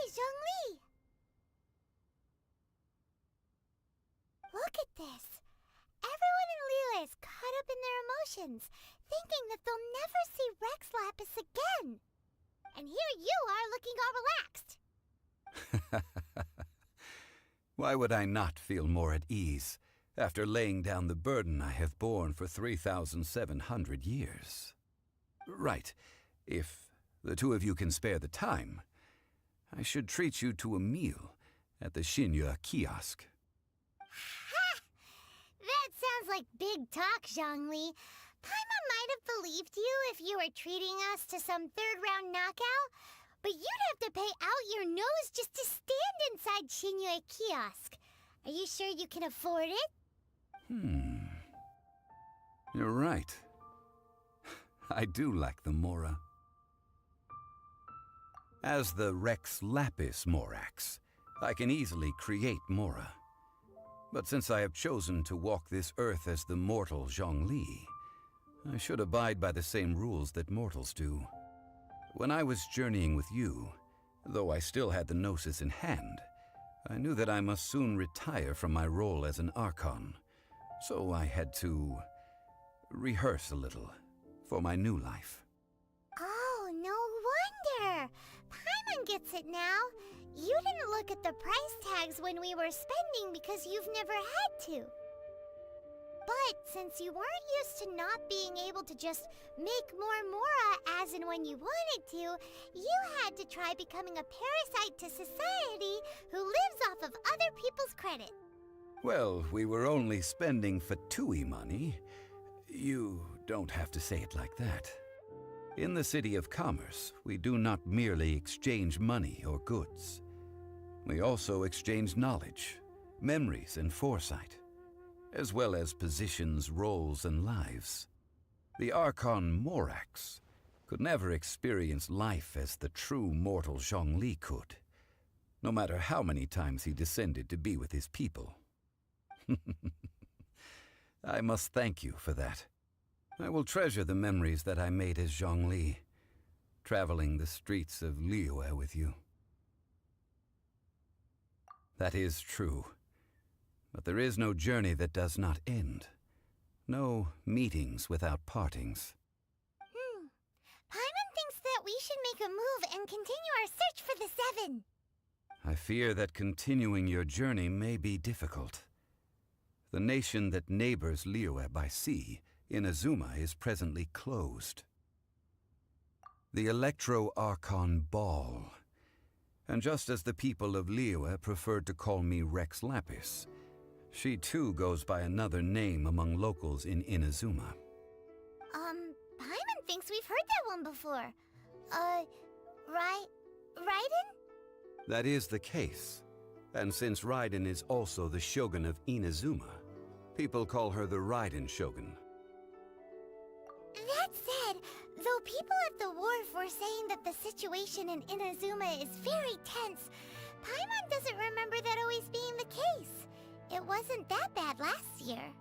Zhongli! Look at this. Everyone in Liyue is caught up in their emotions, thinking that they'll never see Rex Lapis again. And here you are looking all relaxed. Why would I not feel more at ease after laying down the burden I have borne for 3,700 years? Right. If the 2 of you can spare the time, I should treat you to a meal at the Xinyue kiosk. Ha! That sounds like big talk, Zhongli. Paimon might have believed you if you were treating us to some 3rd-round knockout, but you'd have to pay out your nose just to stand inside Xinyue kiosk. Are you sure you can afford it? You're right. I do lack the Mora. As the Rex Lapis Morax, I can easily create Mora. But since I have chosen to walk this earth as the mortal Zhongli, I should abide by the same rules that mortals do. When I was journeying with you, though I still had the Gnosis in hand, I knew that I must soon retire from my role as an Archon, so I had to rehearse a little for my new life. Oh, no wonder! Paimon gets it now. You didn't look at the price tags when we were spending because you've never had to. But since you weren't used to not being able to just make more Mora as and when you wanted to, you had to try becoming a parasite to society who lives off of other people's credit. Well, we were only spending Fatui money. You don't have to say it like that. In the City of Commerce, we do not merely exchange money or goods. We also exchange knowledge, memories, and foresight, as well as positions, roles, and lives. The Archon Morax could never experience life as the true mortal Zhongli could, no matter how many times he descended to be with his people. I must thank you for that. I will treasure the memories that I made as Zhongli, traveling the streets of Liyue with you. That is true. But there is no journey that does not end. No meetings without partings. Paimon thinks that we should make a move and continue our search for the Seven. I fear that continuing your journey may be difficult. The nation that neighbors Liyue by sea, Inazuma, is presently closed. The Electro-Archon Ball. And just as the people of Liyue preferred to call me Rex Lapis, she too goes by another name among locals in Inazuma. Paimon thinks we've heard that one before. Raiden? That is the case. And since Raiden is also the Shogun of Inazuma, people call her the Raiden Shogun. That said, though people at the wharf were saying that the situation in Inazuma is very tense, Paimon doesn't remember that always being the case. It wasn't that bad last year.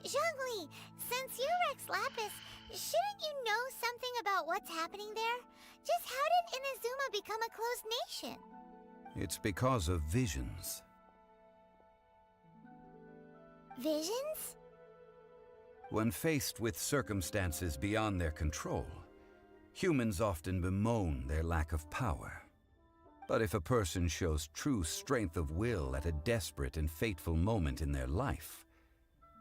Zhongli, since you're Rex Lapis, shouldn't you know something about what's happening there? Just how did Inazuma become a closed nation? It's because of visions. Visions? When faced with circumstances beyond their control, humans often bemoan their lack of power. But if a person shows true strength of will at a desperate and fateful moment in their life,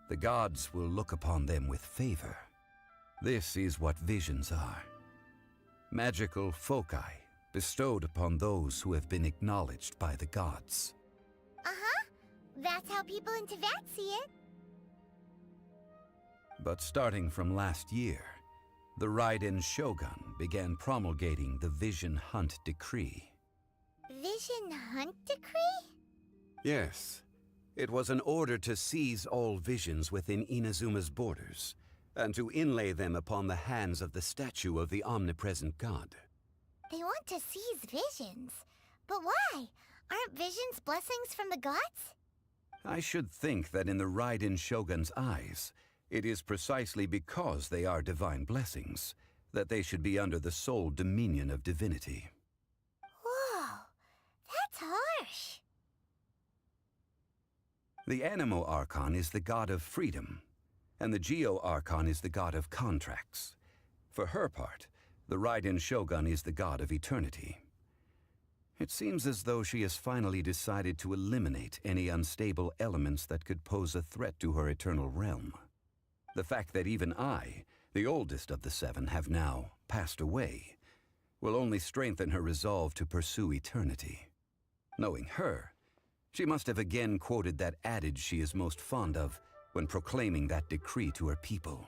the gods will look upon them with favor. This is what visions are. Magical foci bestowed upon those who have been acknowledged by the gods. Uh-huh. That's how people in Teyvat see it. But starting from last year, the Raiden Shogun began promulgating the Vision Hunt Decree. Vision Hunt Decree? Yes. It was an order to seize all visions within Inazuma's borders, and to inlay them upon the hands of the statue of the omnipresent god. They want to seize visions. But why? Aren't visions blessings from the gods? I should think that in the Raiden Shogun's eyes, it is precisely because they are divine blessings that they should be under the sole dominion of divinity. Whoa, that's harsh. The Animo Archon is the god of freedom, and the Geo Archon is the god of contracts. For her part, the Raiden Shogun is the god of eternity. It seems as though she has finally decided to eliminate any unstable elements that could pose a threat to her eternal realm. The fact that even I, the oldest of the seven, have now passed away, will only strengthen her resolve to pursue eternity. Knowing her, she must have again quoted that adage she is most fond of when proclaiming that decree to her people.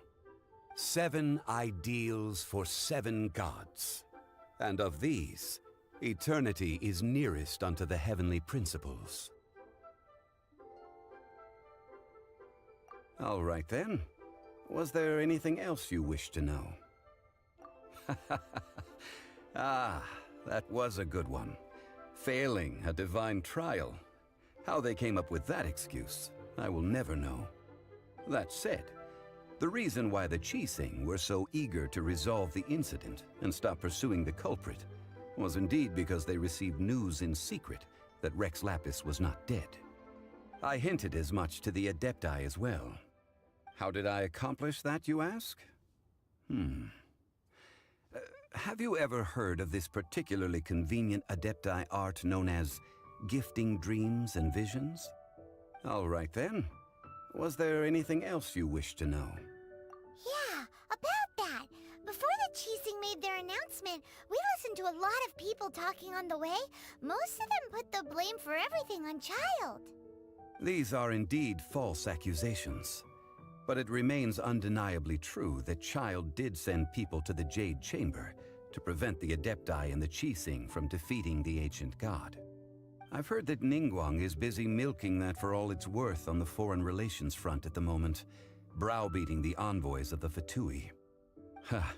7 ideals for 7 gods, and of these, eternity is nearest unto the heavenly principles. All right then. Was there anything else you wish to know? Ah, that was a good one. Failing a divine trial. How they came up with that excuse, I will never know. That said, the reason why the Qixing were so eager to resolve the incident and stop pursuing the culprit was indeed because they received news in secret that Rex Lapis was not dead. I hinted as much to the Adepti as well. How did I accomplish that, you ask? Have you ever heard of this particularly convenient Adepti art known as gifting dreams and visions? All right then. Was there anything else you wish to know? Yeah, about that. Before the Qixing made their announcement, we listened to a lot of people talking on the way. Most of them put the blame for everything on Child. These are indeed false accusations. But it remains undeniably true that Child did send people to the Jade Chamber to prevent the Adepti and the Qixing from defeating the ancient god. I've heard that Ningguang is busy milking that for all it's worth on the foreign relations front at the moment, browbeating the envoys of the Fatui. Ha!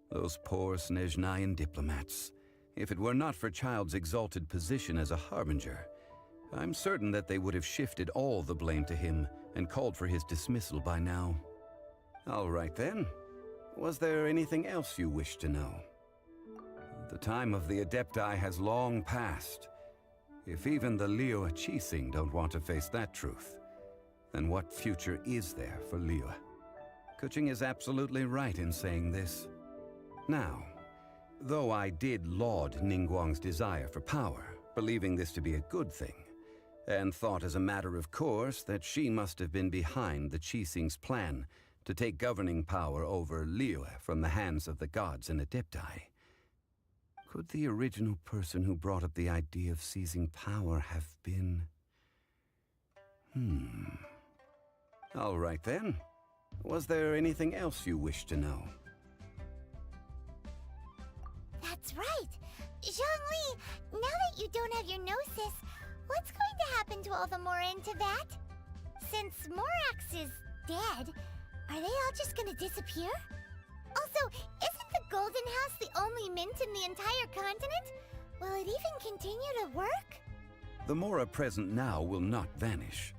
Those poor Snezhnayan diplomats. If it were not for Child's exalted position as a harbinger, I'm certain that they would have shifted all the blame to him and called for his dismissal by now. All right then. Was there anything else you wish to know? The time of the Adepti has long passed. If even the Liyue Qixing don't want to face that truth, then what future is there for Liyue? Keqing is absolutely right in saying this. Now, though I did laud Ningguang's desire for power, believing this to be a good thing, and thought as a matter of course that she must have been behind the Qixing's plan to take governing power over Liyue from the hands of the gods and Adepti, could the original person who brought up the idea of seizing power have been... All right then. Was there anything else you wish to know? That's right! Zhongli, now that you don't have your gnosis, what's going to happen to all the Mora in Teyvat? Since Morax is dead, are they all just gonna disappear? Also, isn't the Golden House the only mint in the entire continent? Will it even continue to work? The Mora present now will not vanish.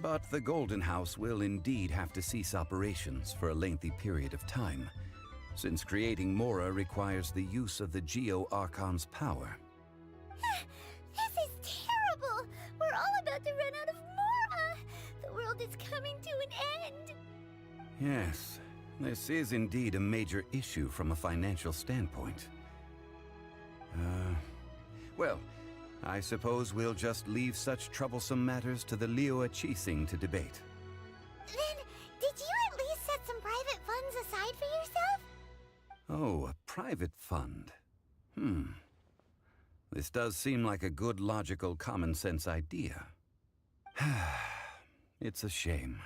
But the Golden House will indeed have to cease operations for a lengthy period of time, since creating Mora requires the use of the Geo-Archon's power. This is terrible! We're all about to run out of Mora! The world is coming to an end! Yes, this is indeed a major issue from a financial standpoint. Well, I suppose we'll just leave such troublesome matters to the Liyue Qixing to debate. Then, did you at least set some private funds aside for yourself? Oh, a private fund. This does seem like a good, logical, common-sense idea. It's a shame.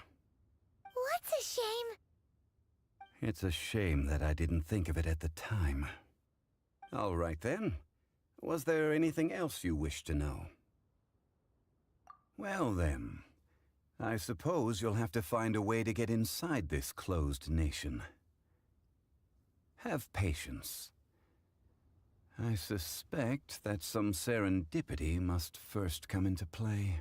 What's a shame? It's a shame that I didn't think of it at the time. All right then. Was there anything else you wish to know? Well then, I suppose you'll have to find a way to get inside this closed nation. Have patience. I suspect that some serendipity must first come into play.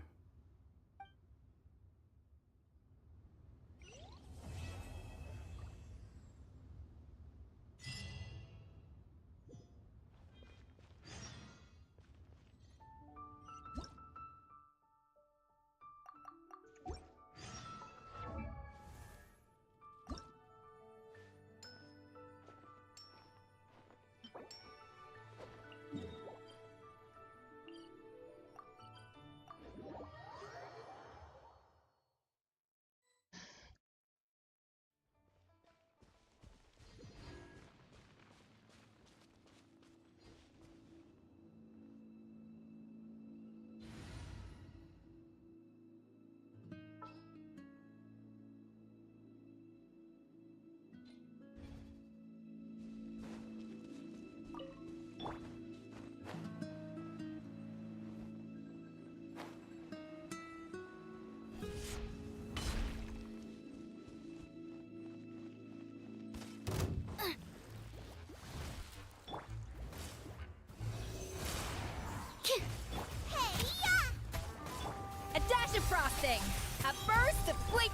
A dash of frosting! A burst of flake!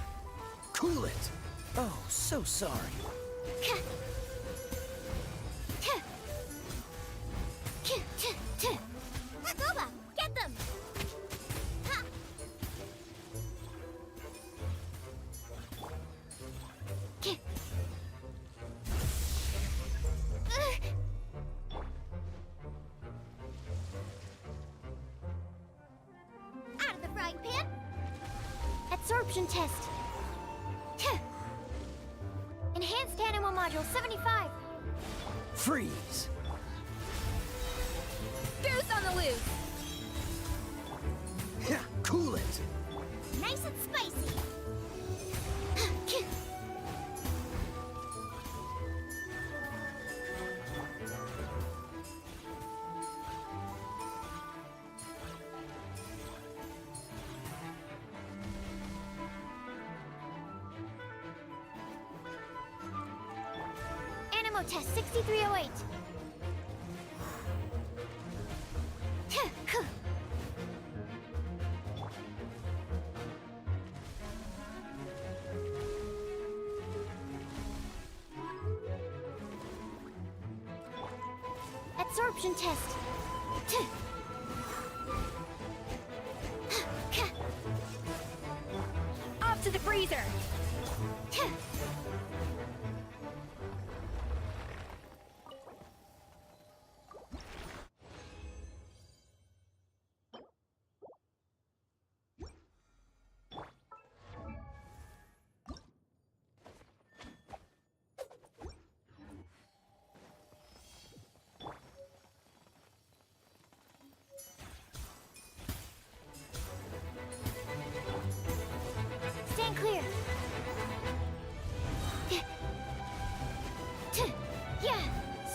Cool it! Oh, so sorry. Agoba, get them! Out of the frying pan! Absorption test. Enhanced Animal Module 75. Freeze! Goose on the loose! Cool it! Nice and spicy. Animo test 6308. Absorption test. freezer! Stand clear. Yeah,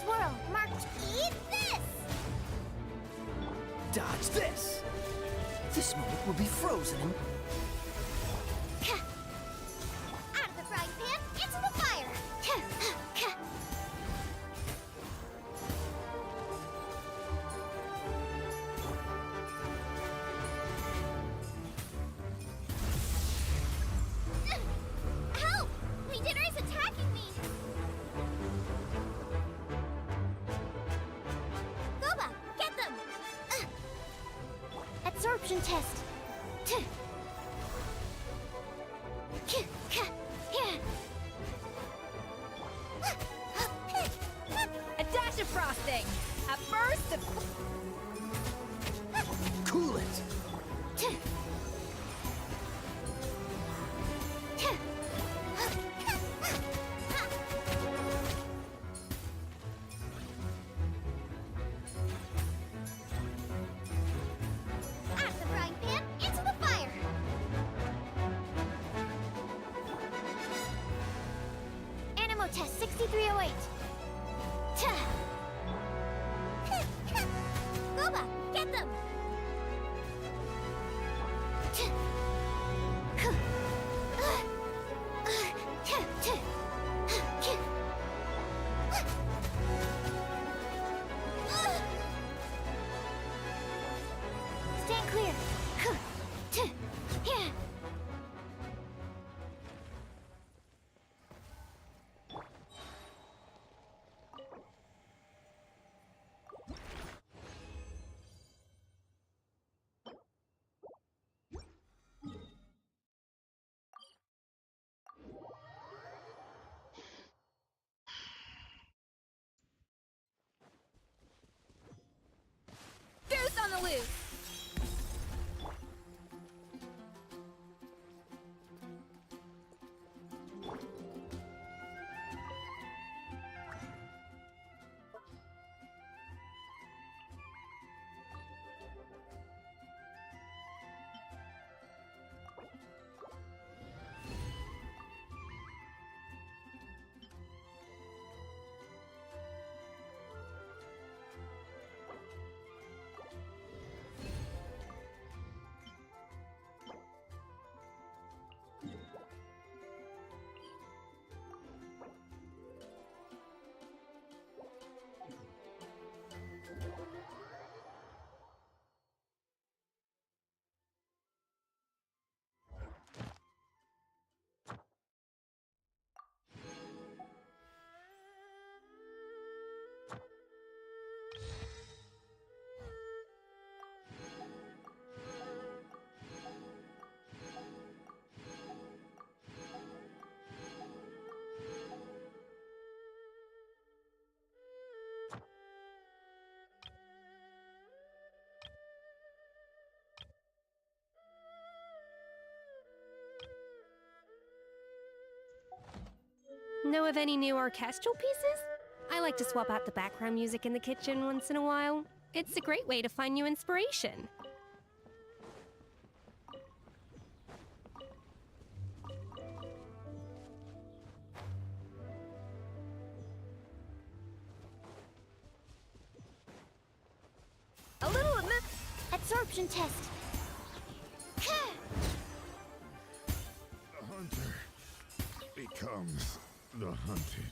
swirl, marked. Eat this! Dodge this! This moment will be frozen in... Out of the frying pan, into the fire! Help! Leader is attacking me! Goba, get them! Absorption test. A dash of frosting! A burst of... Cool it! Out of the frying pan, into the fire! Animo test 6308. Goba, get them! Stand clear. Goose on the loose! Know of any new orchestral pieces? I like to swap out the background music in the kitchen once in a while. It's a great way to find new inspiration. A little absorption test. The hunter becomes the hunted.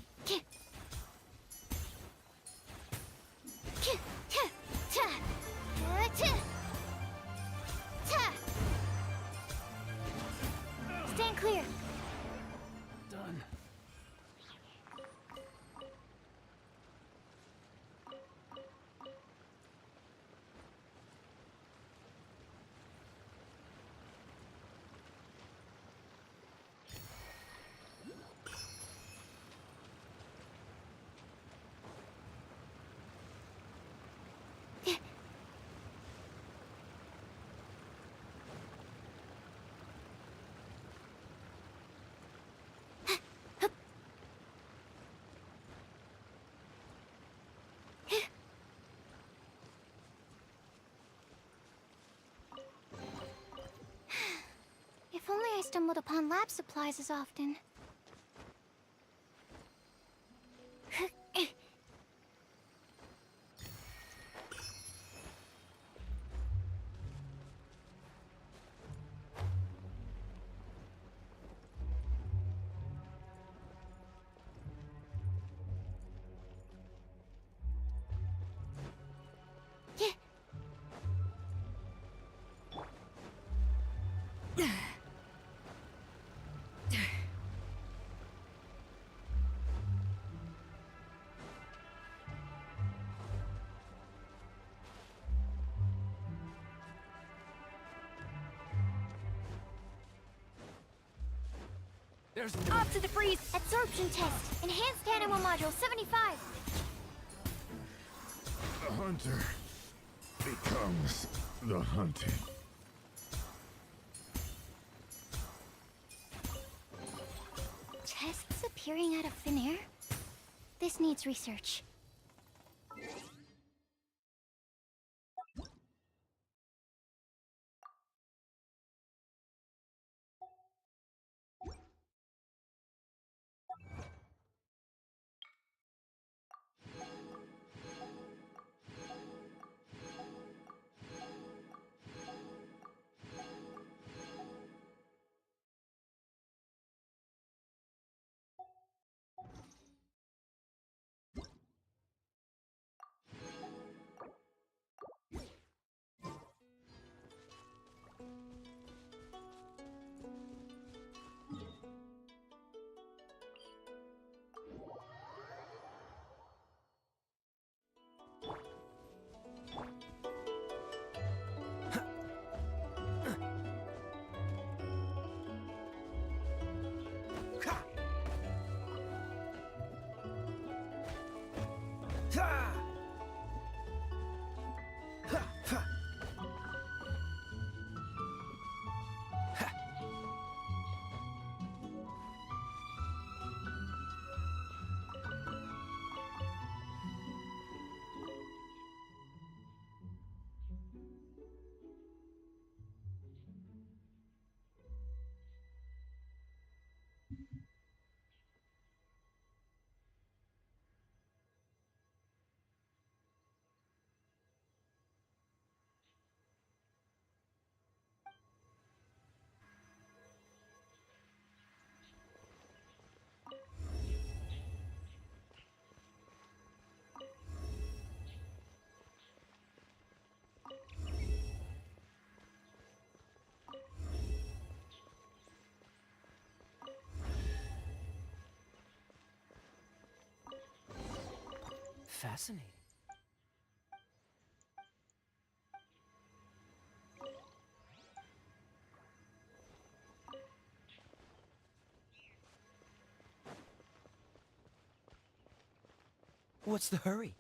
Stand clear. Done. stumbled upon lab supplies as often. Off to the freeze! Absorption test. Enhanced animal module 75. The hunter becomes the hunted. Tests appearing out of thin air? This needs research. Fascinating. What's the hurry?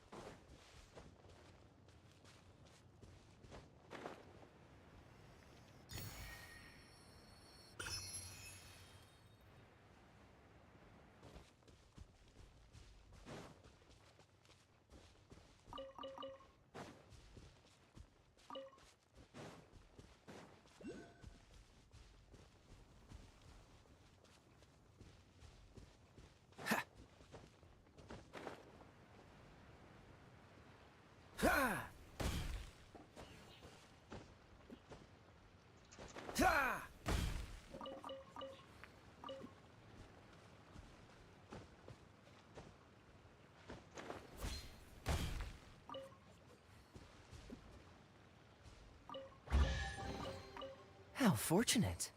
How fortunate.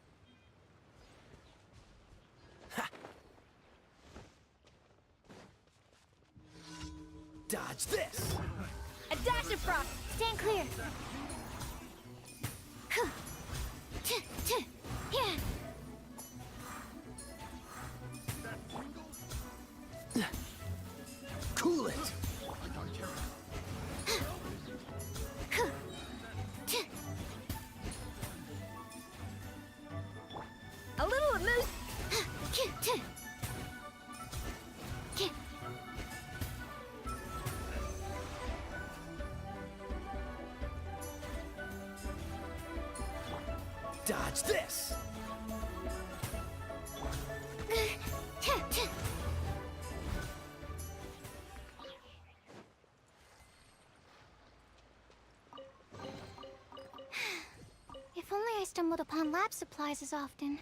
Dodge this! A dash of frost! Stand clear! Yeah. Cool it! A little amuse. Dodge this! stumbled upon lab supplies as often.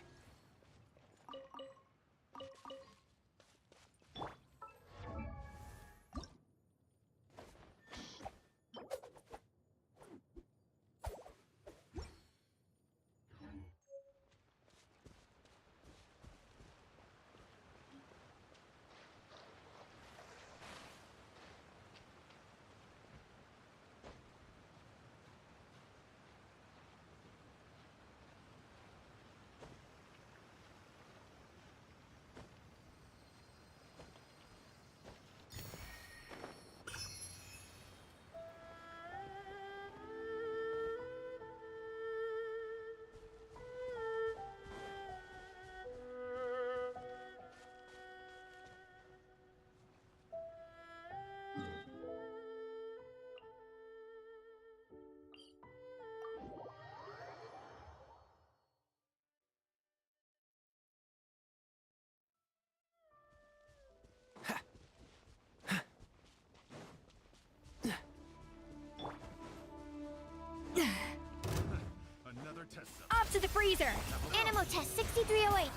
Another test cell. Off to the freezer! Animo test 6308.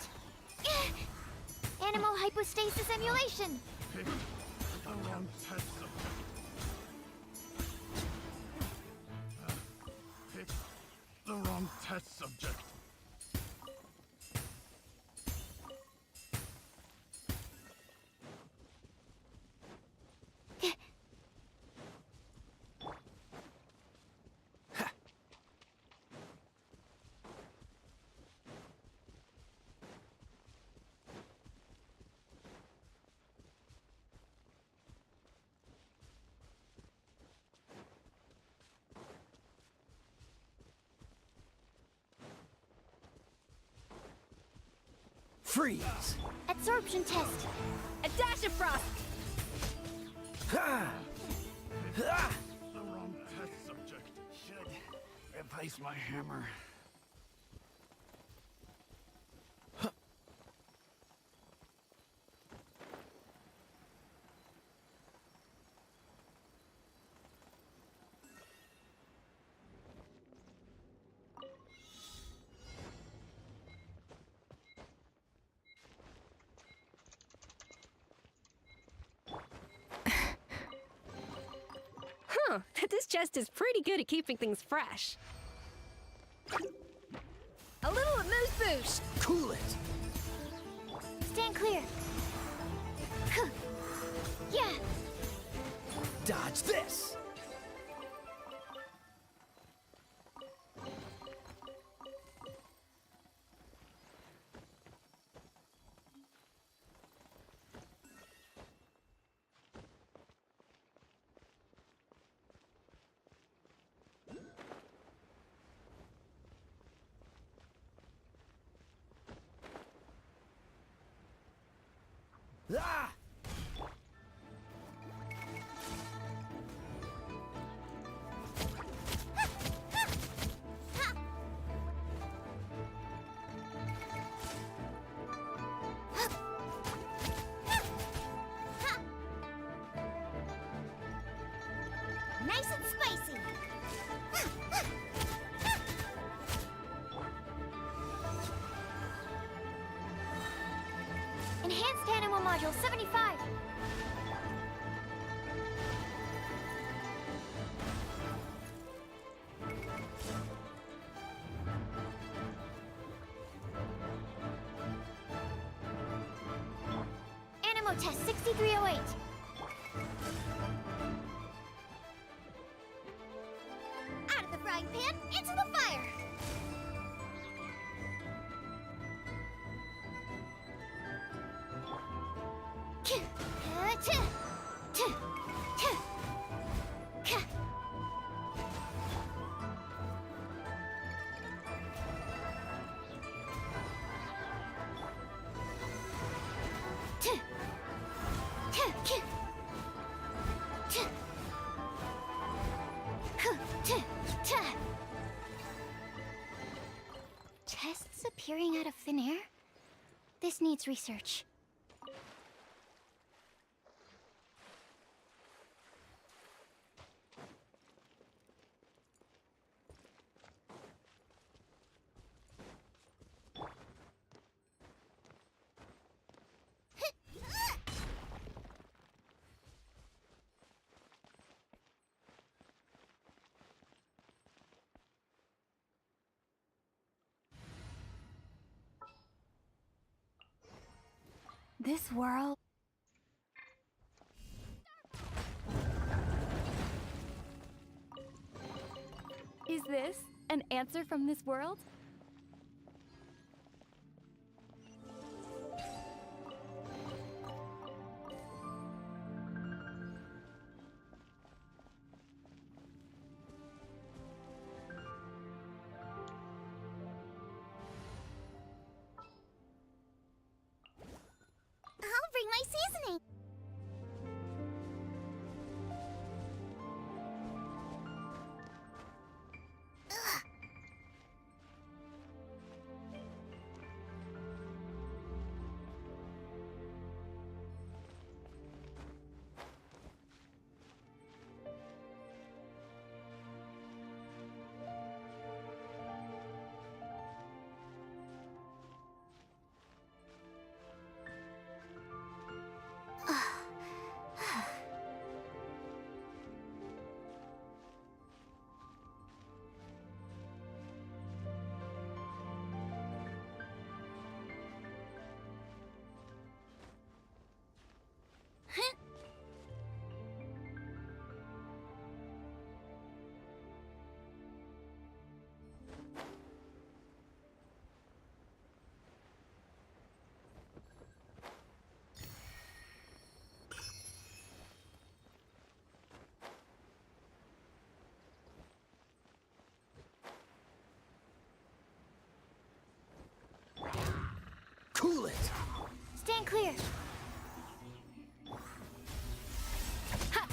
Animo hypostasis emulation. Pick the wrong test subject. Pick the wrong test subject. Freeze! Absorption test. A dash of frost! The wrong test subject. Should replace my hammer. Huh, this chest is pretty good at keeping things fresh. A little amuse bouche! Cool it! Stand clear. Huh. Yeah. Dodge this! Ah! Nice and spicy. Enhanced Animal Module 75. Animo Test 6308. Out of the frying pan, into the fire! Tests appearing out of thin air? This needs research. This world... Is this an answer from this world? I'll bring my seasoning. Cool it! Stand clear. Ha!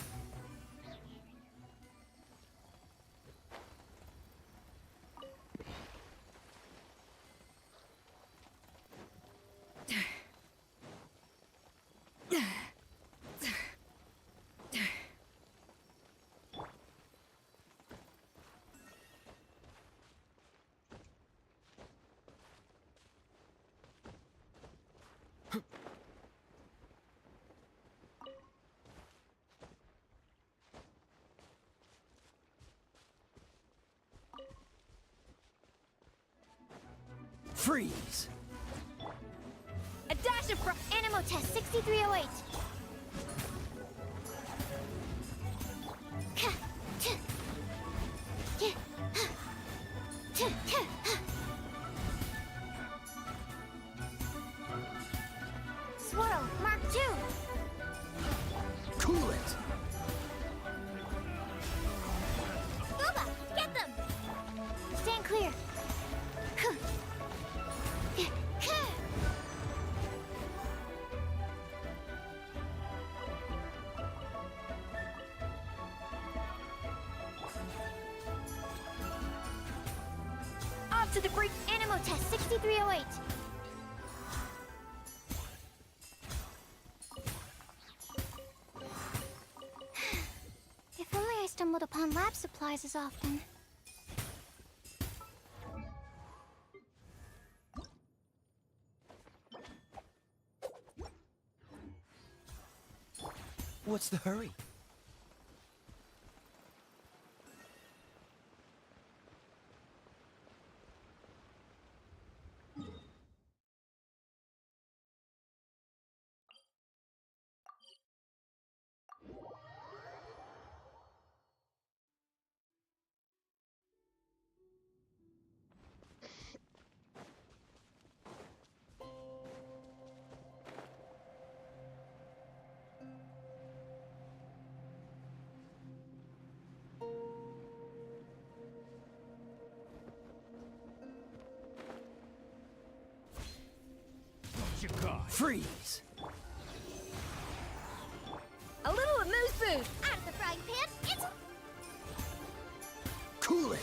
Freeze! A dash of Animo test 6308. Swirl, Mark 2. Cool it! Booba, get them! Stand clear. Off to the break. Animo test 6308. If only I stumbled upon lab supplies as often. What's the hurry? Freeze! A little amuse boost! Out of the frying pan, it's... Cool it!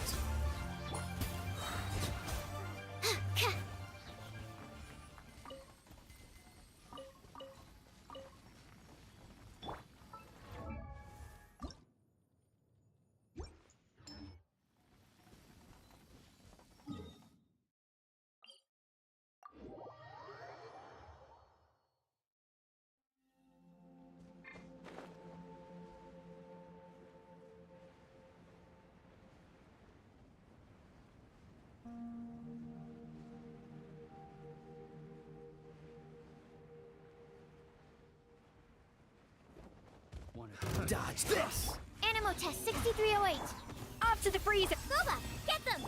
Dodge this! Animo test 6308. Off to the freezer! Boba, get them!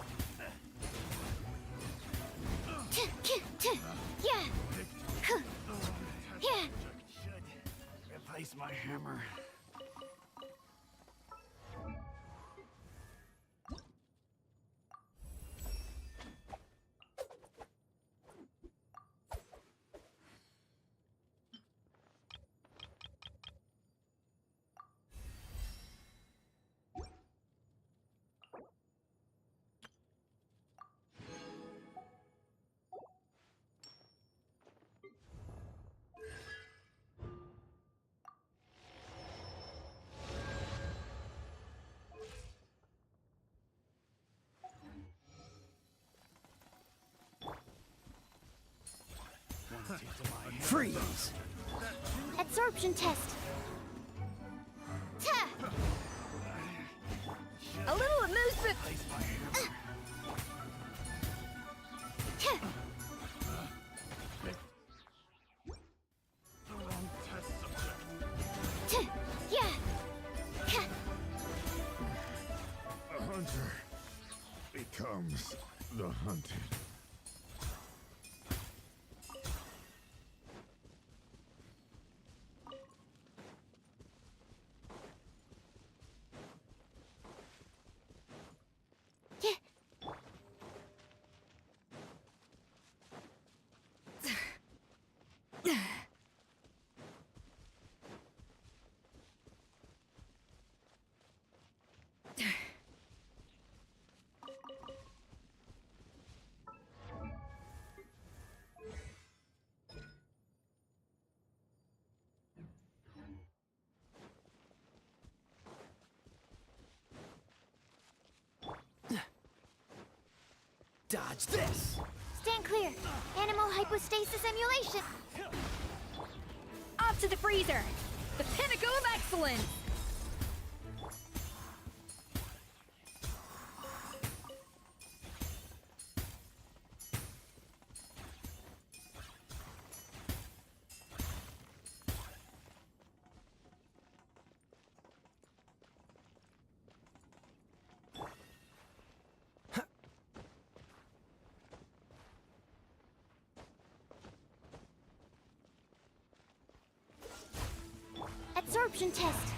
Yeah. Yeah. Replace my hammer. Freeze! Absorption test. Ta! A little amusement! Yeah. A hunter becomes the hunted. Dodge this! Stand clear. Animal hypostasis emulation. Off to the freezer! The pinnacle of excellence! Absorption test.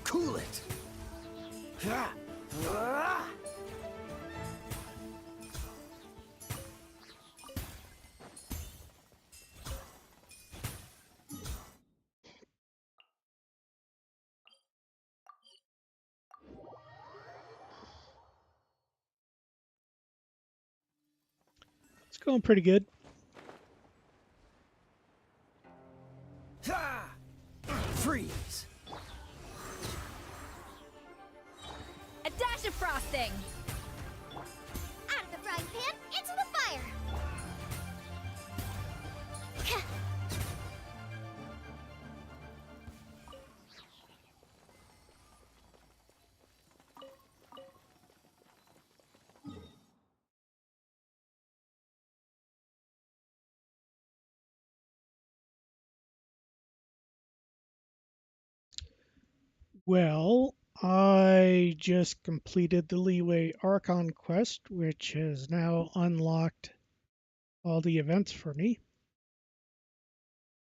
Cool it! It's going pretty good. Freeze! A dash of frosting! Out of the frying pan, into the fire. Well, I just completed the Leeway Archon quest, which has now unlocked all the events for me.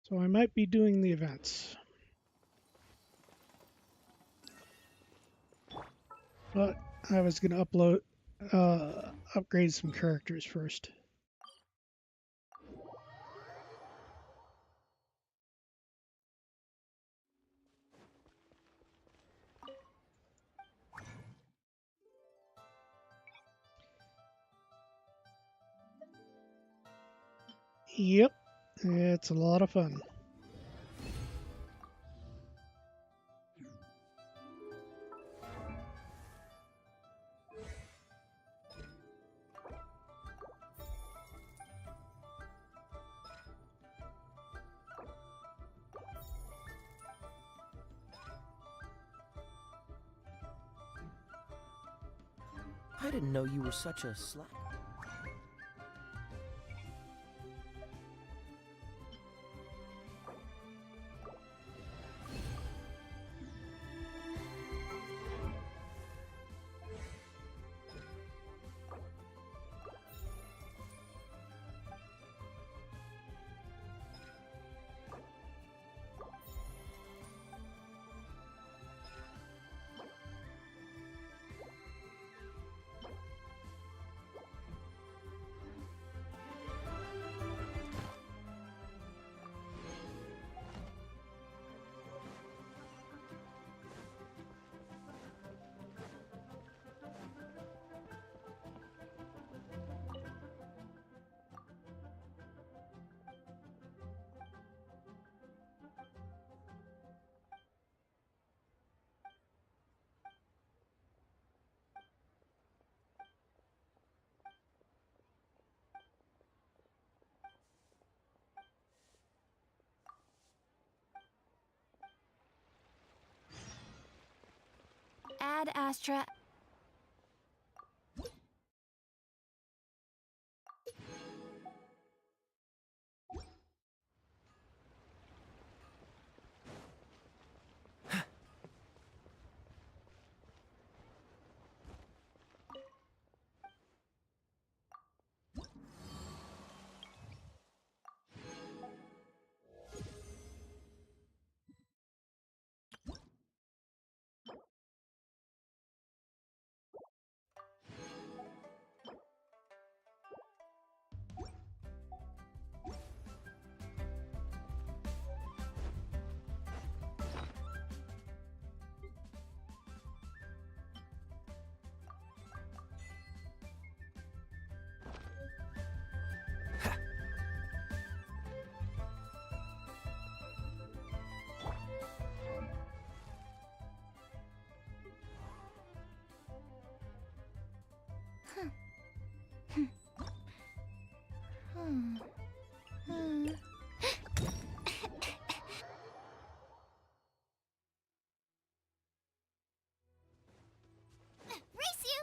So I might be doing the events. But I was going to upgrade some characters first. Yep, it's a lot of fun. I didn't know you were such a slack. Ad Astra. Race you!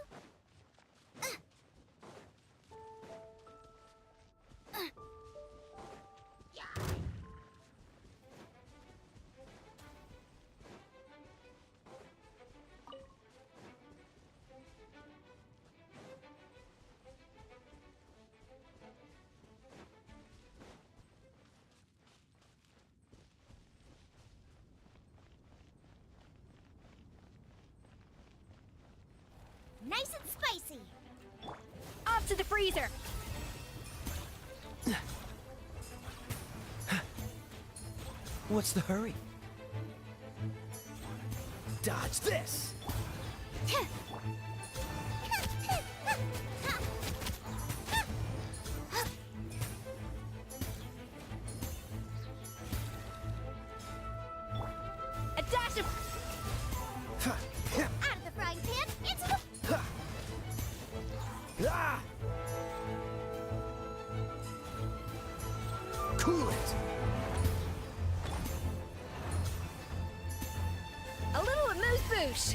Nice and spicy! Off to the freezer! What's the hurry? Dodge this! A dash of... Out of the frying pan, into the... Ah! Cool it! A little amuse-bouche!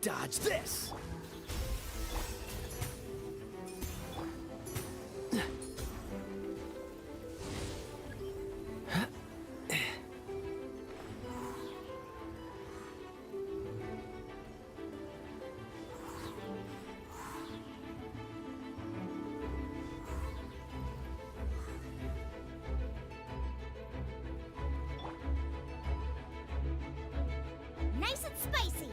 Dodge this! Nice and spicy!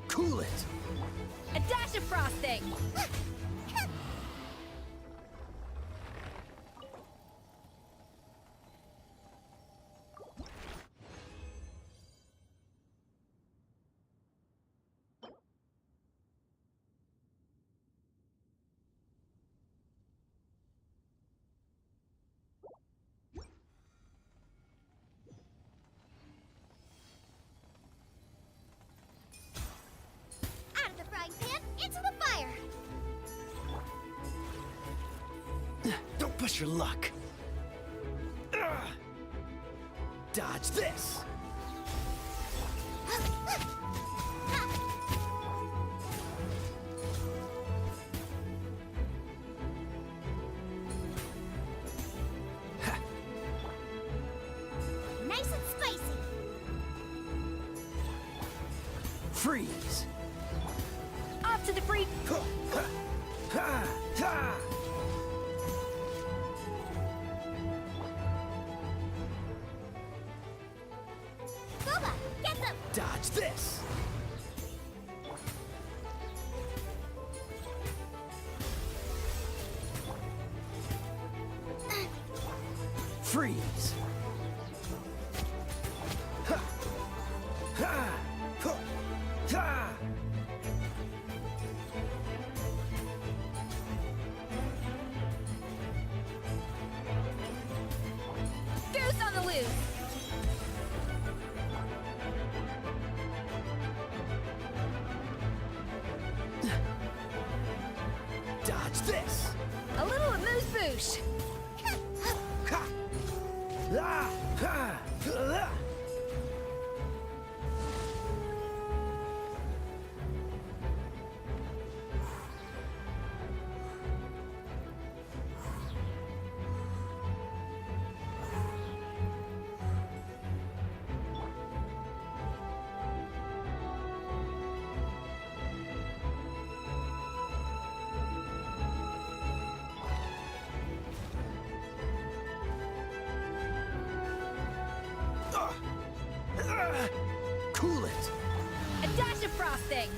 Cool it! A dash of frosting! Out of the frying pan, into the fire! Don't push your luck! Ugh. Dodge this! Nice and spicy! Freeze! Off to the free... Boba, get them! Dodge this! Freeze! Ha! Ha! Huh! Ha! Goose on the loose! Dodge this! A little amuse-bouche! Ha! Ah! Ha! Ah! Cool it! A dash of frosting!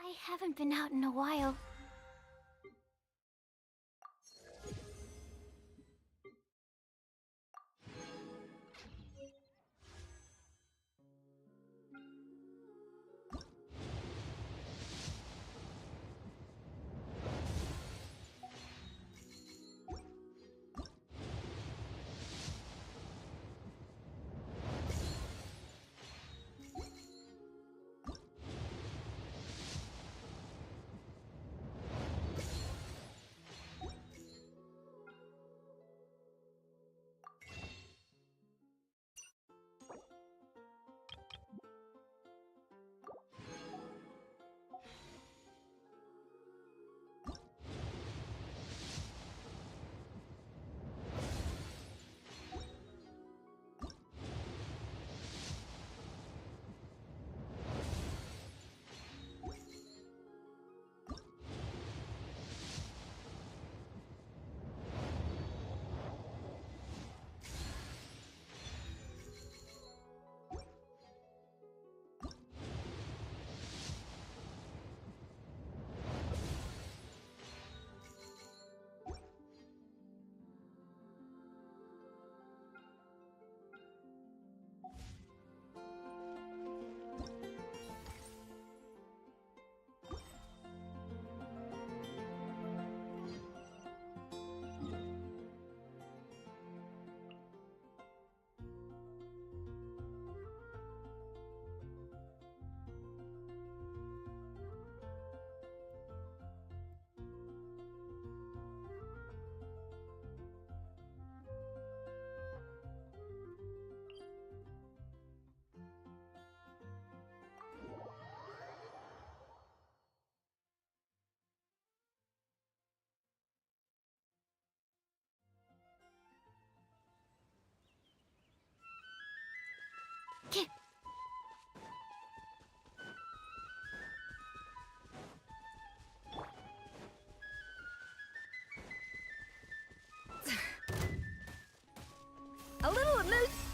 I haven't been out in a while.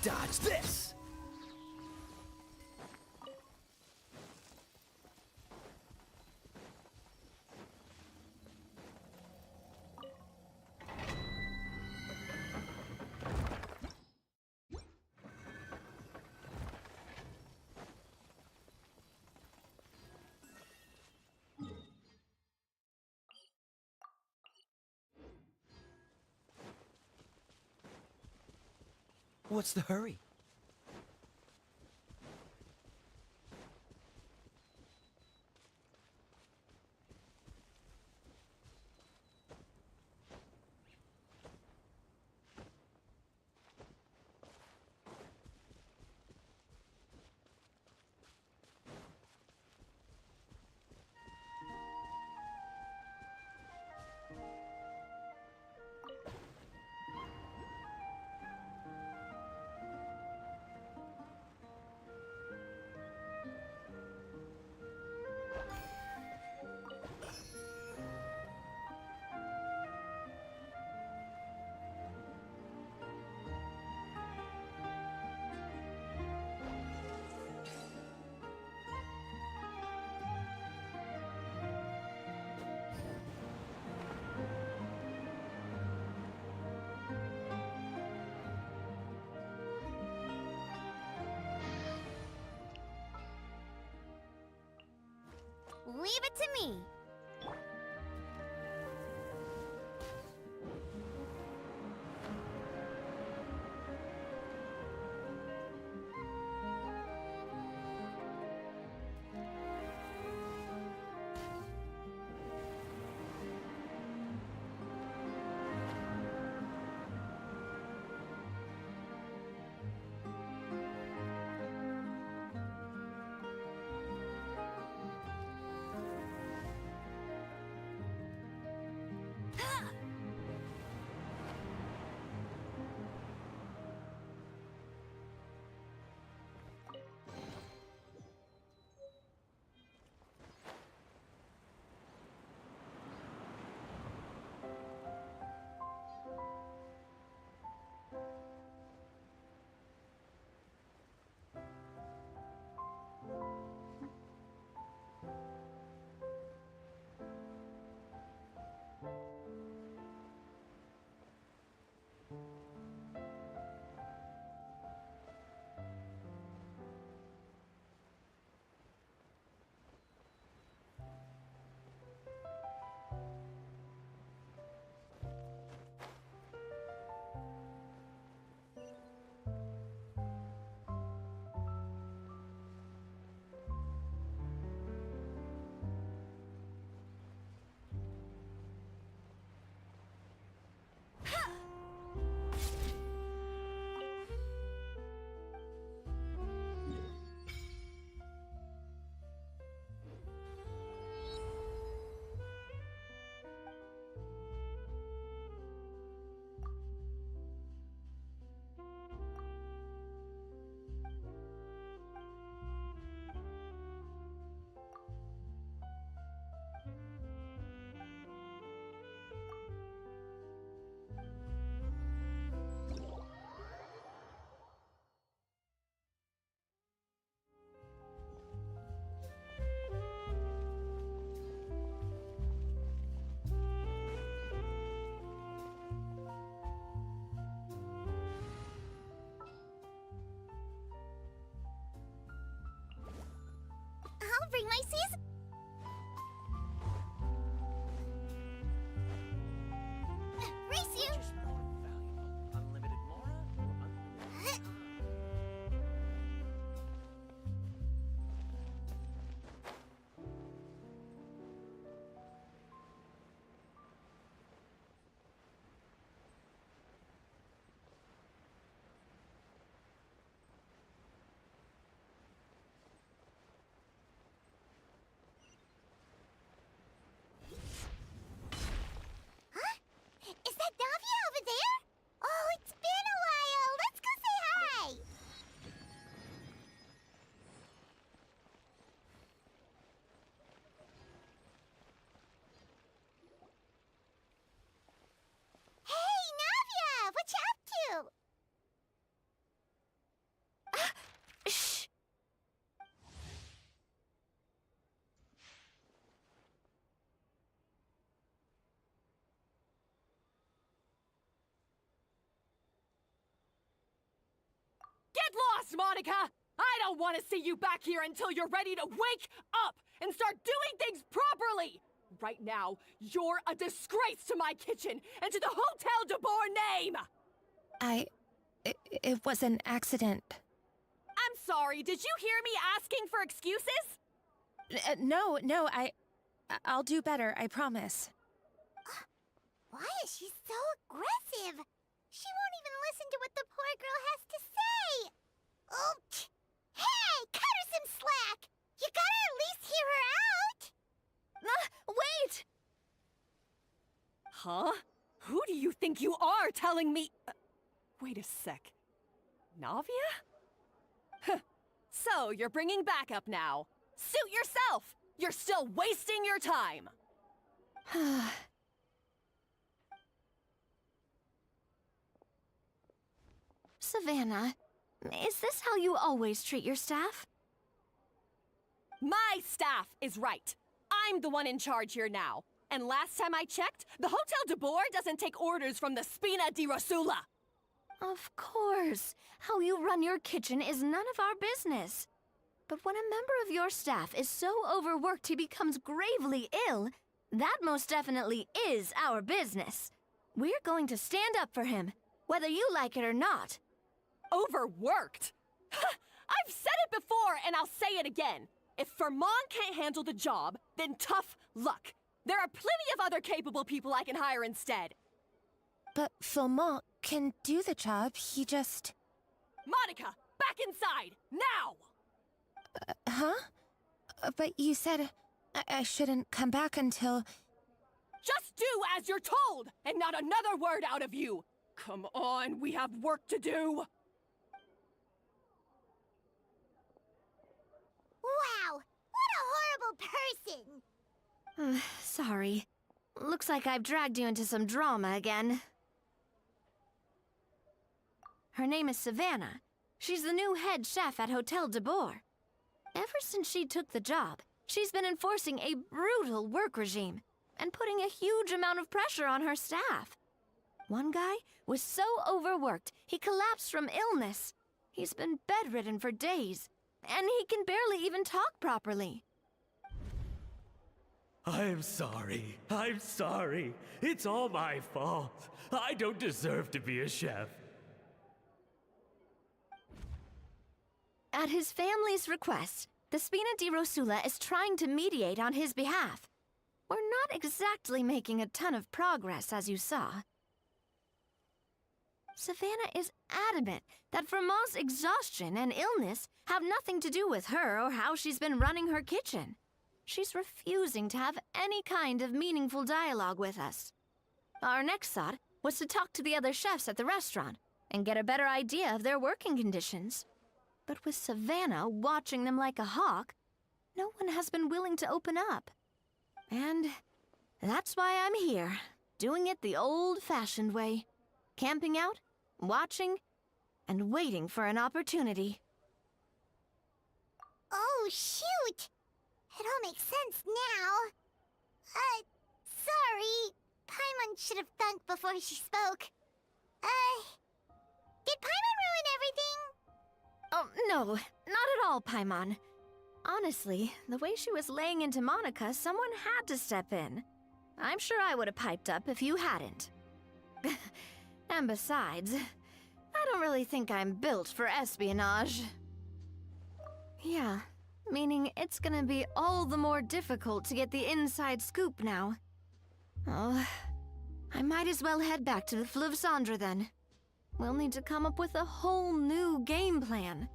Dodge this! What's the hurry? Leave it to me. I'll bring my season. Race you. Unlimited Mora or unlimited... Get lost, Monica! I don't want to see you back here until you're ready to wake up and start doing things properly! Right now, you're a disgrace to my kitchen and to the Hotel de Boer name! It was an accident. I'm sorry, did you hear me asking for excuses? No, I'll do better, I promise. Why is she so aggressive? She won't even listen to what the poor girl has to say. Oh, hey, cut her some slack. You gotta at least hear her out. Wait! Huh? Who do you think you are telling me? Wait a sec. Navia? Huh. So, you're bringing backup now. Suit yourself! You're still wasting your time! Savannah, is this how you always treat your staff? My staff is right. I'm the one in charge here now. And last time I checked, the Hotel de Boer doesn't take orders from the Spina di Rosula. Of course. How you run your kitchen is none of our business. But when a member of your staff is so overworked he becomes gravely ill, that most definitely is our business. We're going to stand up for him, whether you like it or not. Overworked? I've said it before and I'll say it again. If Vermont can't handle the job, then tough luck. There are plenty of other capable people I can hire instead. But Vermont can do the job, he just... Monica, back inside, now! But you said I shouldn't come back until... Just do as you're told, and not another word out of you! Come on, we have work to do! Wow, what a horrible person! Sorry. Looks like I've dragged you into some drama again. Her name is Savannah. She's the new head chef at Hotel de Boer. Ever since she took the job, she's been enforcing a brutal work regime and putting a huge amount of pressure on her staff. One guy was so overworked, he collapsed from illness. He's been bedridden for days, and he can barely even talk properly. I'm sorry. I'm sorry. It's all my fault. I don't deserve to be a chef. At his family's request, the Spina di Rosula is trying to mediate on his behalf. We're not exactly making a ton of progress, as you saw. Savannah is adamant that Vermont's exhaustion and illness have nothing to do with her or how she's been running her kitchen. She's refusing to have any kind of meaningful dialogue with us. Our next thought was to talk to the other chefs at the restaurant and get a better idea of their working conditions. But with Savannah watching them like a hawk, no one has been willing to open up. And that's why I'm here, doing it the old-fashioned way. Camping out, watching, and waiting for an opportunity. Oh, shoot! It all makes sense now. Sorry. Paimon should have thunk before she spoke. Did Paimon ruin everything? Oh, no, not at all, Paimon. Honestly, the way she was laying into Monica, someone had to step in. I'm sure I would have piped up if you hadn't. And besides, I don't really think I'm built for espionage. Yeah, meaning it's gonna be all the more difficult to get the inside scoop now. Oh, I might as well head back to the Fleuve Cendre then. We'll need to come up with a whole new game plan.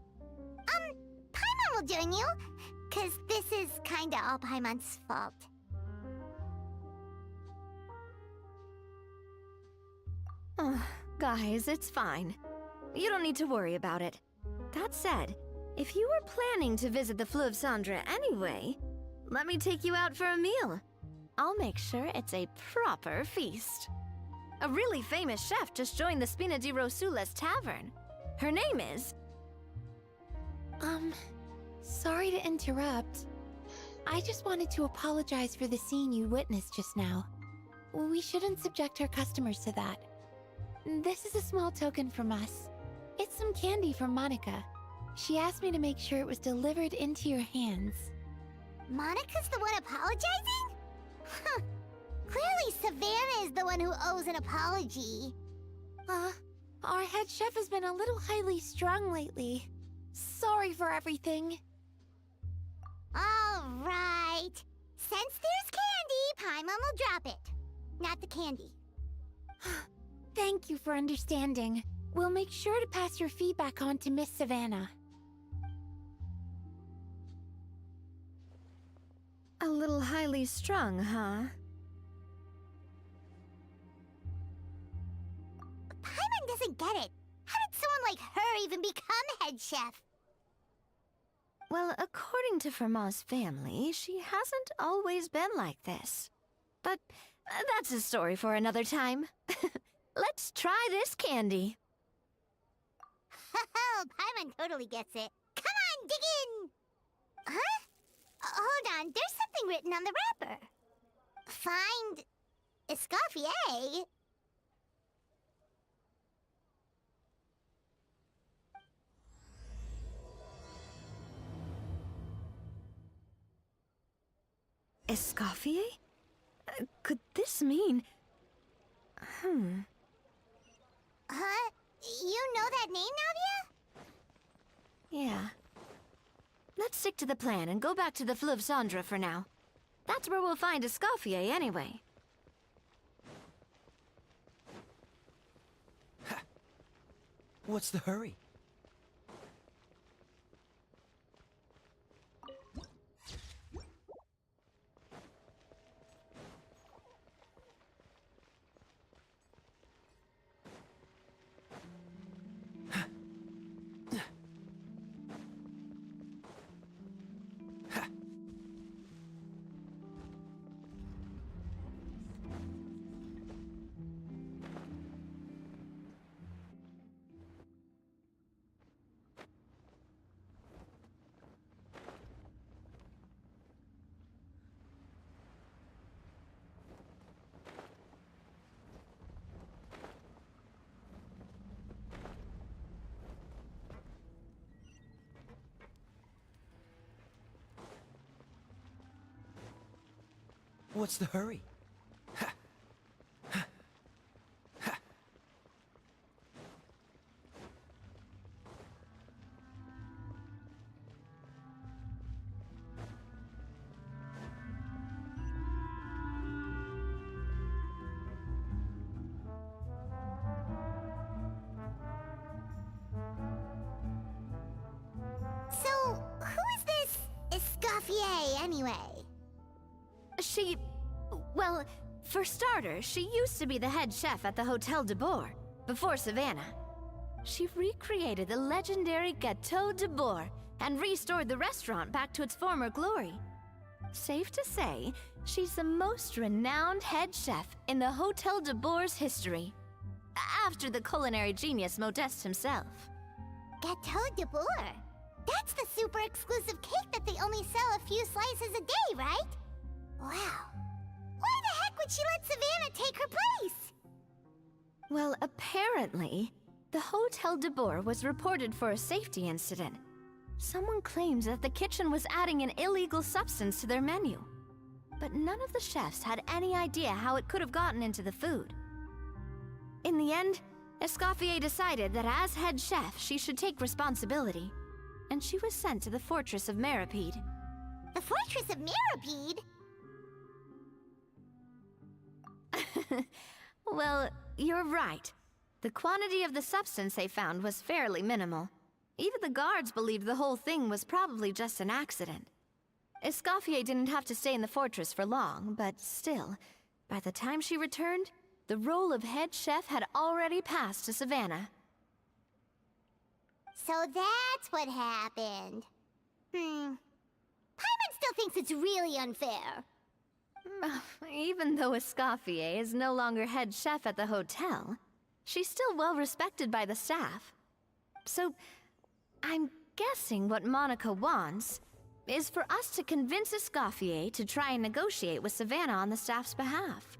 Paimon will join you, 'cause this is kinda all Paimon's fault. Oh, guys, it's fine. You don't need to worry about it. That said, if you were planning to visit the Fleuve Cendre anyway, let me take you out for a meal. I'll make sure it's a proper feast. A really famous chef just joined the Spina di Rosula's tavern. Her name is... Sorry to interrupt. I just wanted to apologize for the scene you witnessed just now. We shouldn't subject our customers to that. This is a small token from us. It's some candy from Monica. She asked me to make sure it was delivered into your hands. Monica's the one apologizing? Huh. Clearly Savannah is the one who owes an apology. Our head chef has been a little highly strung lately. Sorry for everything. All right. Since there's candy, Paimon will drop it. Not the candy. Thank you for understanding. We'll make sure to pass your feedback on to Miss Savannah. A little highly strung, huh? Paimon doesn't get it. How did someone like her even become head chef? Well, according to Fermat's family, she hasn't always been like this. But that's a story for another time. Let's try this candy. Oh, Paimon totally gets it. Come on, dig in! Huh? Hold on, there's something written on the wrapper. Find Escoffier. Escoffier? Could this mean... Huh? You know that name, Navia? Yeah. Let's stick to the plan and go back to the Fleuve Cendre for now. That's where we'll find Escoffier anyway. What's the hurry? What's the hurry? So, who is this Escoffier anyway? Well, for starters, she used to be the head chef at the Hotel de Bourg, before Savannah. She recreated the legendary Gâteau de Bourg and restored the restaurant back to its former glory. Safe to say, she's the most renowned head chef in the Hotel de Bourg's history, after the culinary genius Modeste himself. Gâteau de Bourg? That's the super exclusive cake that they only sell a few slices a day, right? Wow. Why the heck would she let Savannah take her place? Well, apparently, the Hotel de Bourg was reported for a safety incident. Someone claims that the kitchen was adding an illegal substance to their menu. But none of the chefs had any idea how it could have gotten into the food. In the end, Escoffier decided that as head chef, she should take responsibility. And she was sent to the Fortress of Meripede. The Fortress of Meripede? Well, you're right. The quantity of the substance they found was fairly minimal. Even the guards believed the whole thing was probably just an accident. Escoffier didn't have to stay in the fortress for long, but still, by the time she returned, the role of head chef had already passed to Savannah. So that's what happened. Paimon still thinks it's really unfair. Even though Escoffier is no longer head chef at the hotel, she's still well respected by the staff. So, I'm guessing what Monica wants is for us to convince Escoffier to try and negotiate with Savannah on the staff's behalf.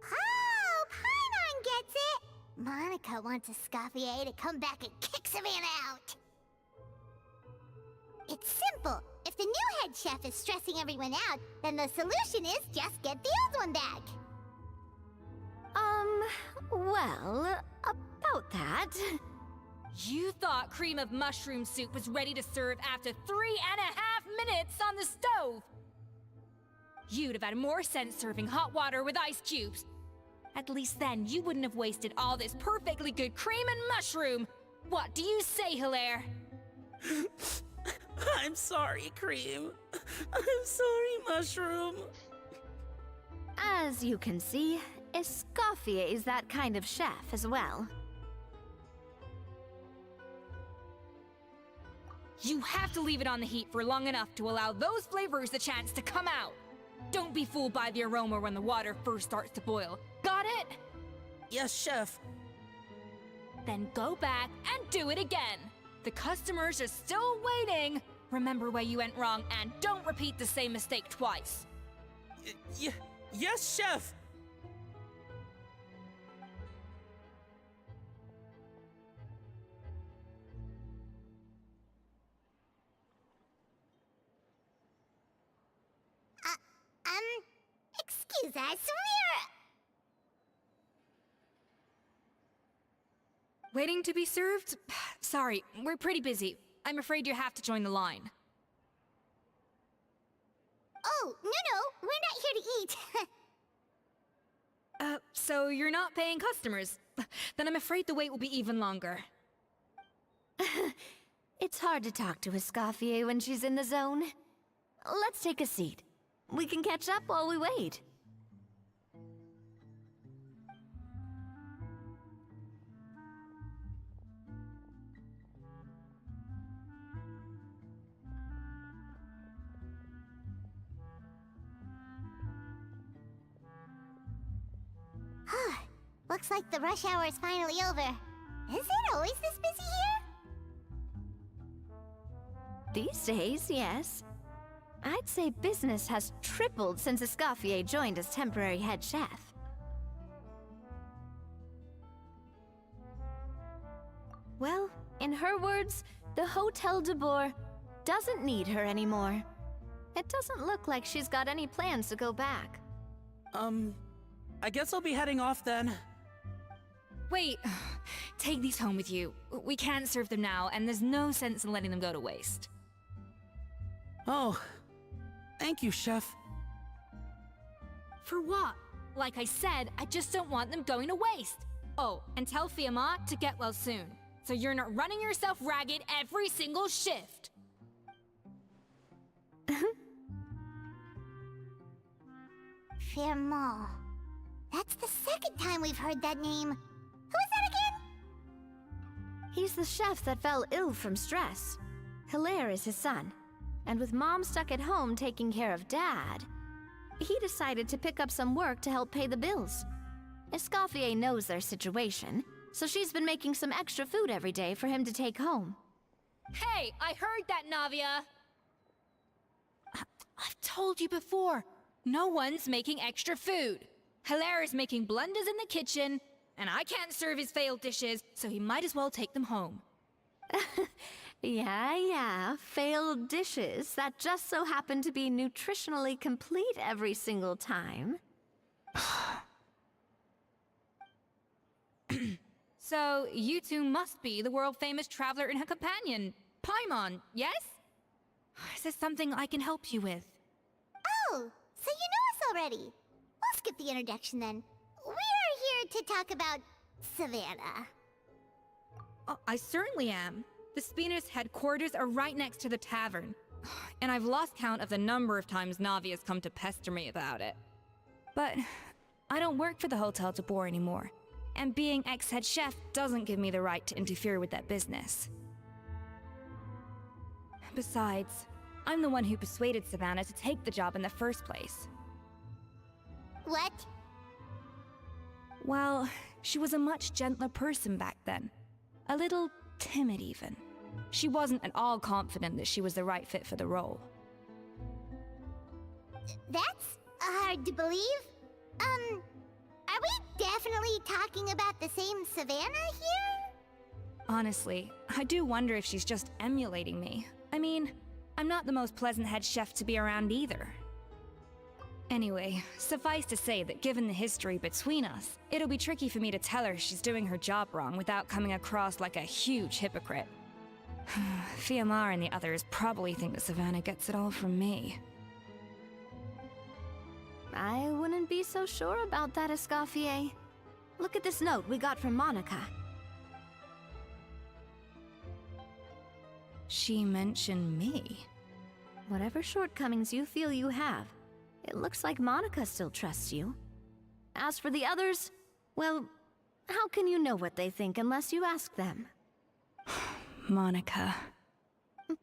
Oh, Paimon gets it! Monica wants Escoffier to come back and kick Savannah out. It's simple. If the new head chef is stressing everyone out, then the solution is just get the old one back. Well, about that. You thought cream of mushroom soup was ready to serve after 3.5 minutes on the stove. You'd have had more sense serving hot water with ice cubes. At least then you wouldn't have wasted all this perfectly good cream and mushroom. What do you say, Hilaire? I'm sorry, Cream. I'm sorry, Mushroom. As you can see, Escoffier is that kind of chef as well. You have to leave it on the heat for long enough to allow those flavors the chance to come out. Don't be fooled by the aroma when the water first starts to boil. Got it? Yes, Chef. Then go back and do it again. The customers are still waiting. Remember where you went wrong and don't repeat the same mistake twice. Yes, Chef! Excuse us, Waiting to be served? Sorry, we're pretty busy. I'm afraid you have to join the line. Oh, no, we're not here to eat. So you're not paying customers? Then I'm afraid the wait will be even longer. It's hard to talk to Escoffier when she's in the zone. Let's take a seat. We can catch up while we wait. Looks like the rush hour is finally over. Is it always this busy here? These days, yes. I'd say business has tripled since Escoffier joined as temporary head chef. Well, in her words, the Hotel de Boer doesn't need her anymore. It doesn't look like she's got any plans to go back. I guess I'll be heading off then. Wait, take these home with you. We can't serve them now, and there's no sense in letting them go to waste. Oh, thank you, Chef. For what? Like I said, I just don't want them going to waste. Oh, and tell Fiamma to get well soon, so you're not running yourself ragged every single shift. Fiamma. That's the second time we've heard that name. Who is that again? He's the chef that fell ill from stress. Hilaire is his son. And with Mom stuck at home taking care of Dad, he decided to pick up some work to help pay the bills. Escoffier knows their situation, so she's been making some extra food every day for him to take home. Hey, I heard that, Navia! I've told you before, no one's making extra food. Hilaire is making blunders in the kitchen, and I can't serve his failed dishes, so he might as well take them home. Yeah, failed dishes that just so happen to be nutritionally complete every single time. So, you two must be the world-famous traveler and her companion, Paimon, yes? Is there something I can help you with? Oh, so you know us already. We'll skip the introduction then. We're here to talk about Savannah. I certainly am. The Spina's headquarters are right next to the tavern. And I've lost count of the number of times Navi has come to pester me about it. But I don't work for the Hotel de Boer anymore. And being ex-head chef doesn't give me the right to interfere with that business. Besides, I'm the one who persuaded Savannah to take the job in the first place. What? Well, she was a much gentler person back then. A little timid, even. She wasn't at all confident that she was the right fit for the role. That's hard to believe. Are Are we definitely talking about the same Savannah here? Honestly, I do wonder if she's just emulating me. I mean, I'm not the most pleasant head chef to be around either. Anyway, suffice to say that given the history between us, it'll be tricky for me to tell her she's doing her job wrong without coming across like a huge hypocrite. Fiamar and the others probably think that Savannah gets it all from me. I wouldn't be so sure about that, Escoffier. Look at this note we got from Monica. She mentioned me. Whatever shortcomings you feel you have, it looks like Monica still trusts you. As for the others, well, how can you know what they think unless you ask them? Monica.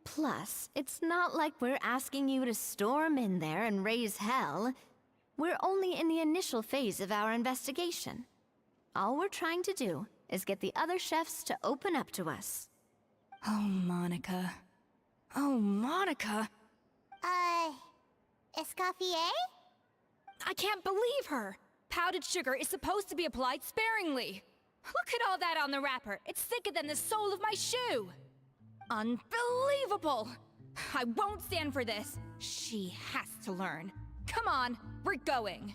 Plus, it's not like we're asking you to storm in there and raise hell. We're only in the initial phase of our investigation. All we're trying to do is get the other chefs to open up to us. Oh, Monica. Oh, Monica! Escoffier? I can't believe her! Powdered sugar is supposed to be applied sparingly. Look at all that on the wrapper. It's thicker than the sole of my shoe. Unbelievable! I won't stand for this. She has to learn. Come on, we're going.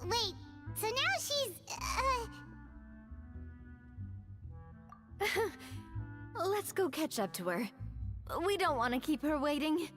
Wait, so now she's, Let's go catch up to her. We don't want to keep her waiting.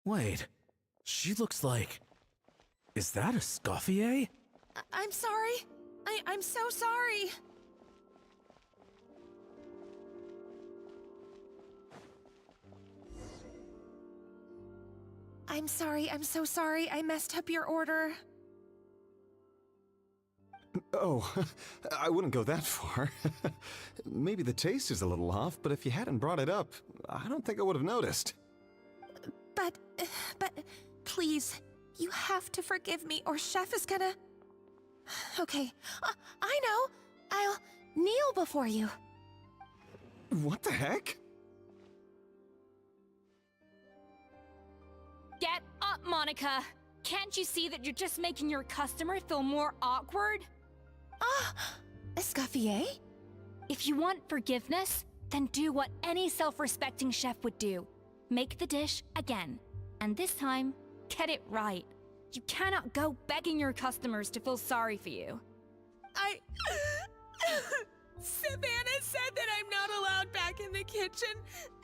Wait, she looks like... Is that Escoffier? I'm sorry. I'm so sorry. I'm sorry, I'm so sorry. I messed up your order. Oh, I wouldn't go that far. Maybe the taste is a little off, but if you hadn't brought it up, I don't think I would have noticed. But, please, you have to forgive me or Chef is gonna... Okay, I know. I'll kneel before you. What the heck? Get up, Monica! Can't you see that you're just making your customer feel more awkward? Escoffier? If you want forgiveness, then do what any self-respecting chef would do. Make the dish again. And this time, get it right. You cannot go begging your customers to feel sorry for you. Savannah said that I'm not allowed back in the kitchen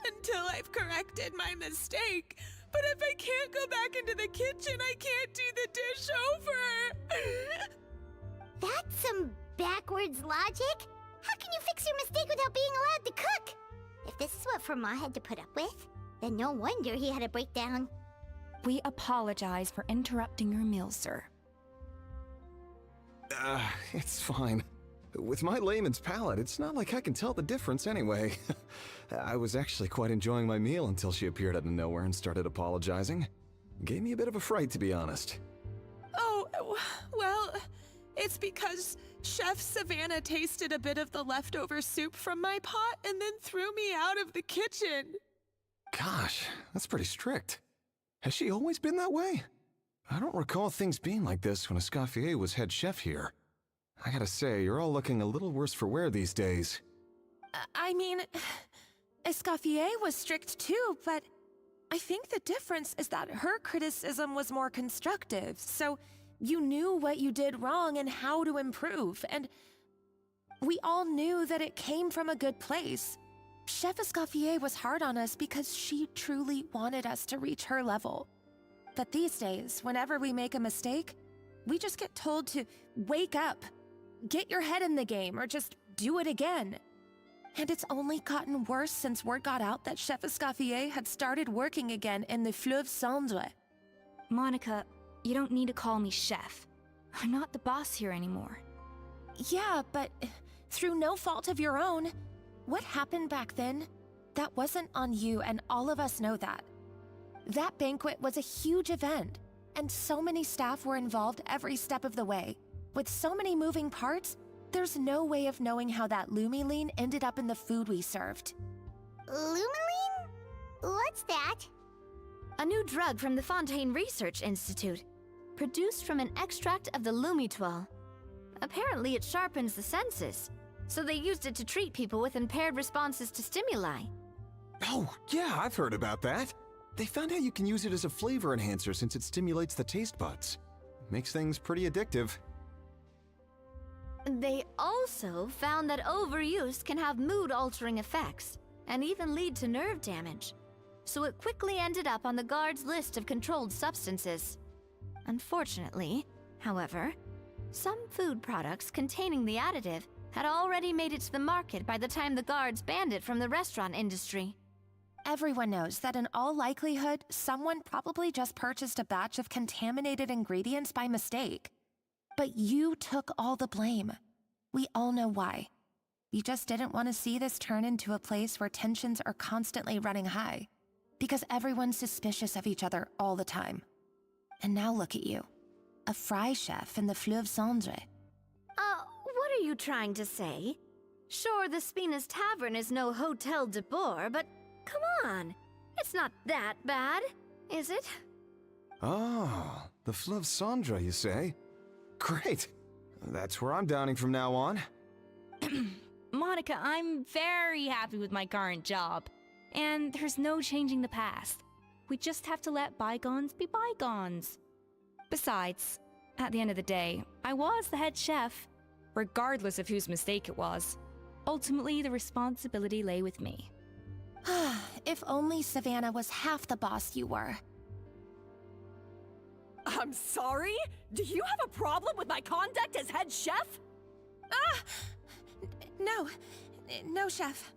until I've corrected my mistake. But if I can't go back into the kitchen, I can't do the dish over. That's some backwards logic. How can you fix your mistake without being allowed to cook? If this is what Fermat had to put up with, then no wonder he had a breakdown. We apologize for interrupting your meal, sir. It's fine. With my layman's palate, it's not like I can tell the difference anyway. I was actually quite enjoying my meal until she appeared out of nowhere and started apologizing. Gave me a bit of a fright, to be honest. Oh, well, it's because Chef Savannah tasted a bit of the leftover soup from my pot and then threw me out of the kitchen. Gosh, that's pretty strict. Has she always been that way? I don't recall things being like this when Escoffier was head chef here. I gotta say, you're all looking a little worse for wear these days. I mean, Escoffier was strict too, but I think the difference is that her criticism was more constructive, so you knew what you did wrong and how to improve, and we all knew that it came from a good place. Chef Escoffier was hard on us because she truly wanted us to reach her level. But these days, whenever we make a mistake, we just get told to wake up, get your head in the game, or just do it again. And it's only gotten worse since word got out that Chef Escoffier had started working again in the Fleuve Cendre. Monica, you don't need to call me chef. I'm not the boss here anymore. Yeah, but through no fault of your own. What happened back then, that wasn't on you, and all of us know that. That banquet was a huge event, and so many staff were involved every step of the way. With so many moving parts, there's no way of knowing how that Lumiline ended up in the food we served. Lumiline? What's that? A new drug from the Fontaine Research Institute, produced from an extract of the Lumitoile. Apparently it sharpens the senses, so they used it to treat people with impaired responses to stimuli. Oh, yeah, I've heard about that. They found out you can use it as a flavor enhancer since it stimulates the taste buds. Makes things pretty addictive. They also found that overuse can have mood-altering effects, and even lead to nerve damage. So it quickly ended up on the guards' list of controlled substances. Unfortunately, however, some food products containing the additive had already made it to the market by the time the guards banned it from the restaurant industry. Everyone knows that in all likelihood, someone probably just purchased a batch of contaminated ingredients by mistake. But you took all the blame. We all know why. You just didn't want to see this turn into a place where tensions are constantly running high, because everyone's suspicious of each other all the time. And now look at you, a fry chef in the Fleuve Cendre. What are you trying to say? Sure, the Spina's Tavern is no Hotel de Boer, but come on, it's not that bad, is it? Oh, the Fleuve Cendre, you say? Great. That's where I'm dining from now on. Monica, I'm very happy with my current job. And there's no changing the past. We just have to let bygones be bygones. Besides, at the end of the day, I was the head chef, regardless of whose mistake it was. Ultimately, the responsibility lay with me. If only Savannah was half the boss you were. I'm sorry? Do you have a problem with my conduct as head chef? No, chef.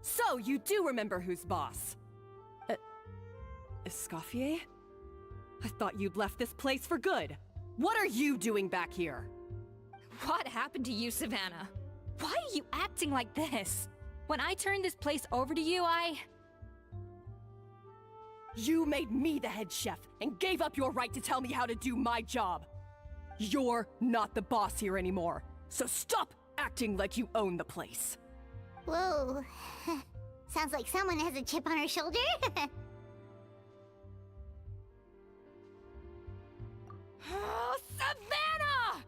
So, you do remember who's boss? Escoffier? I thought you'd left this place for good. What are you doing back here? What happened to you, Savannah? Why are you acting like this? When I turned this place over to you, You made me the head chef and gave up your right to tell me how to do my job. You're not the boss here anymore, so stop acting like you own the place. Whoa. Sounds like someone has a chip on her shoulder. Oh, Savannah!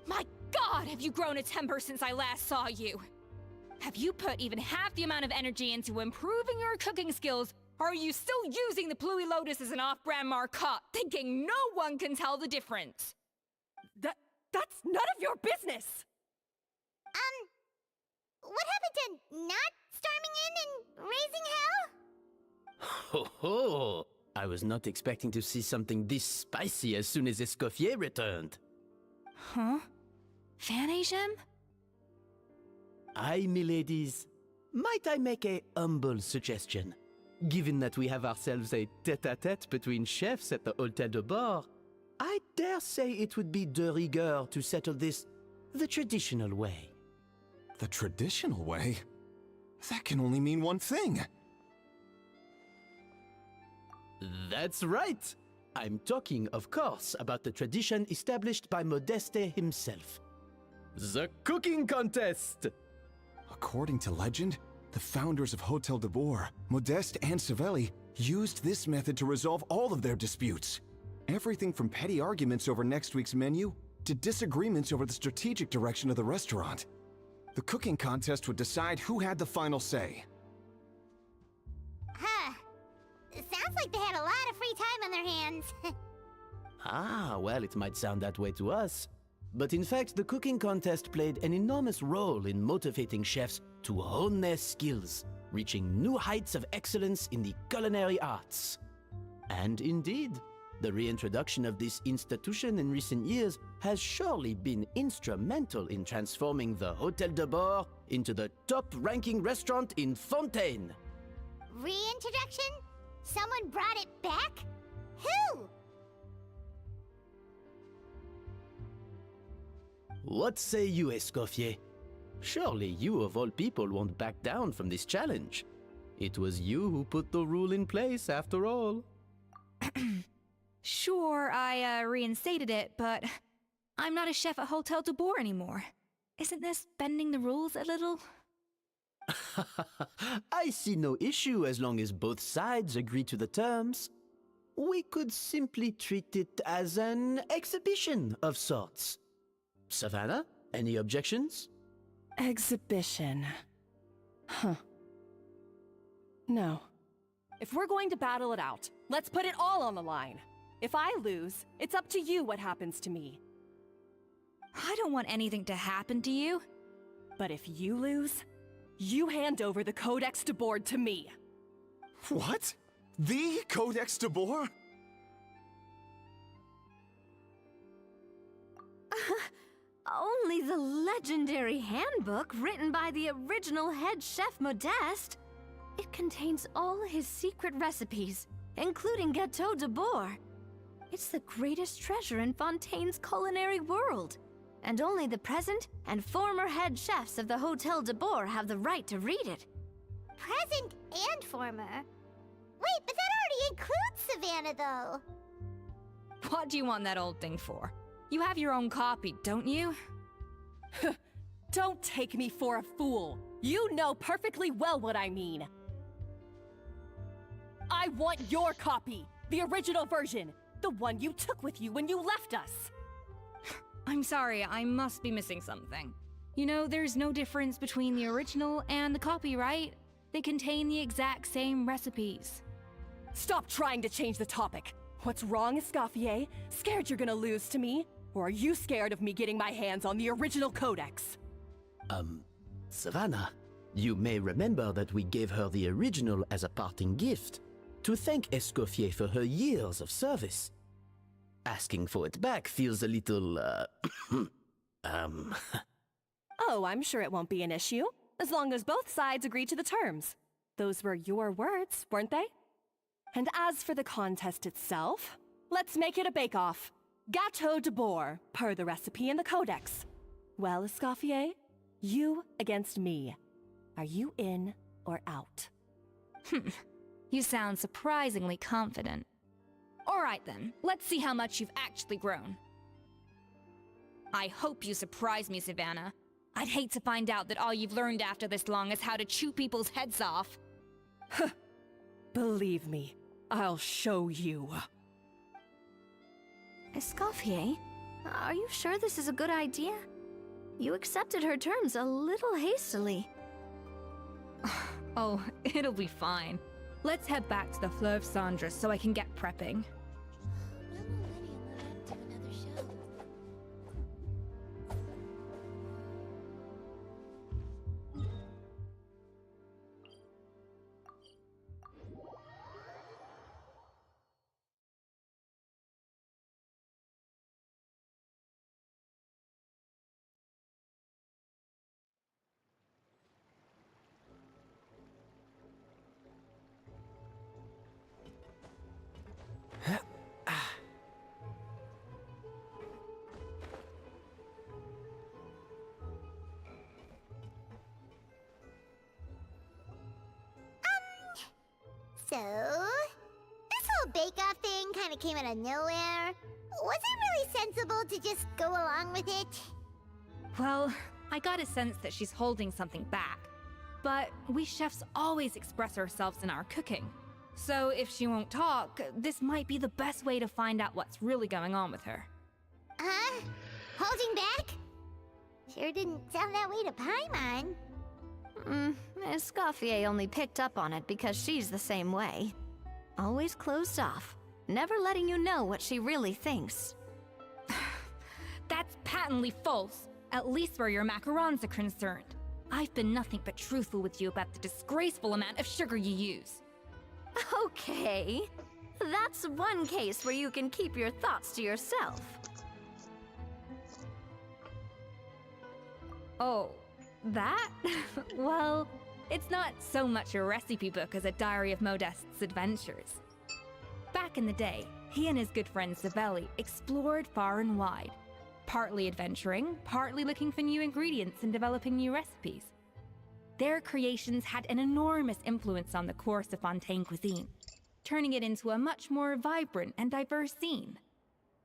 My God, have you grown a temper since I last saw you? Have you put even half the amount of energy into improving your cooking skills, or are you still using the Pluie Lotus as an off-brand marcotte, thinking no one can tell the difference? That's none of your business! What happened to not storming in and raising hell? Ho ho! I was not expecting to see something this spicy as soon as Escoffier returned. Huh? Fan Agem? Aye, miladies. Might I make a humble suggestion? Given that we have ourselves a tête-à-tête between chefs at the Hôtel de Bord, I dare say it would be de rigueur to settle this the traditional way. The traditional way? That can only mean one thing. That's right! I'm talking, of course, about the tradition established by Modeste himself. The cooking contest! According to legend, the founders of Hotel de Boer, Modeste and Savelli, used this method to resolve all of their disputes. Everything from petty arguments over next week's menu to disagreements over the strategic direction of the restaurant. The cooking contest would decide who had the final say. Huh. like they had a lot of free time on their hands. Ah, well, it might sound that way to us. But in fact, the cooking contest played an enormous role in motivating chefs to hone their skills, reaching new heights of excellence in the culinary arts. And indeed, the reintroduction of this institution in recent years has surely been instrumental in transforming the Hôtel de Bord into the top-ranking restaurant in Fontaine. Reintroduction? Someone brought it back? Who? What say you, Escoffier? Surely you of all people won't back down from this challenge. It was you who put the rule in place, after all. Sure, I reinstated it, but I'm not a chef at Hotel de Boer anymore. Isn't this bending the rules a little? I see no issue as long as both sides agree to the terms. We could simply treat it as an exhibition of sorts. Savannah, any objections? Exhibition. Huh. No. If we're going to battle it out, let's put it all on the line. If I lose, it's up to you what happens to me. I don't want anything to happen to you. But if you lose, you hand over the Codex de Board to me. What? The Codex de Boer? Only the legendary handbook written by the original head chef Modeste. It contains all his secret recipes, including Gâteau de Boer. It's the greatest treasure in Fontaine's culinary world, and only the present and former head chefs of the Hôtel de Boer have the right to read it. Present and former? Wait, but that already includes Savannah, though. What do you want that old thing for? You have your own copy, don't you? Don't take me for a fool. You know perfectly well what I mean. I want your copy, the original version, the one you took with you when you left us. I'm sorry, I must be missing something. You know, there's no difference between the original and the copy, right? They contain the exact same recipes. Stop trying to change the topic. What's wrong, Escoffier? Scared you're gonna lose to me? Or are you scared of me getting my hands on the original codex? Savannah, you may remember that we gave her the original as a parting gift, to thank Escoffier for her years of service. Asking for it back feels a little, Oh, I'm sure it won't be an issue, as long as both sides agree to the terms. Those were your words, weren't they? And as for the contest itself, let's make it a bake-off. Gâteau de Boer, per the recipe in the codex. Well, Escoffier, you against me. Are you in or out? You sound surprisingly confident. All right then, let's see how much you've actually grown. I hope you surprise me, Savannah. I'd hate to find out that all you've learned after this long is how to chew people's heads off. Believe me, I'll show you. Escoffier, are you sure this is a good idea? You accepted her terms a little hastily. Oh, it'll be fine. Let's head back to the Fleuve Cendres so I can get prepping. So, this whole bake-off thing kind of came out of nowhere. Was it really sensible to just go along with it? Well, I got a sense that she's holding something back. But we chefs always express ourselves in our cooking. So if she won't talk, this might be the best way to find out what's really going on with her. Huh? Holding back? Sure didn't sound that way to Paimon. Escoffier only picked up on it because she's the same way. Always closed off, never letting you know what she really thinks. That's patently false, at least where your macarons are concerned. I've been nothing but truthful with you about the disgraceful amount of sugar you use. Okay. That's one case where you can keep your thoughts to yourself. Oh, that? Well, it's not so much a recipe book as a diary of Modeste's adventures. Back in the day, he and his good friend Savelli explored far and wide, partly adventuring, partly looking for new ingredients and developing new recipes. Their creations had an enormous influence on the course of Fontaine cuisine, turning it into a much more vibrant and diverse scene.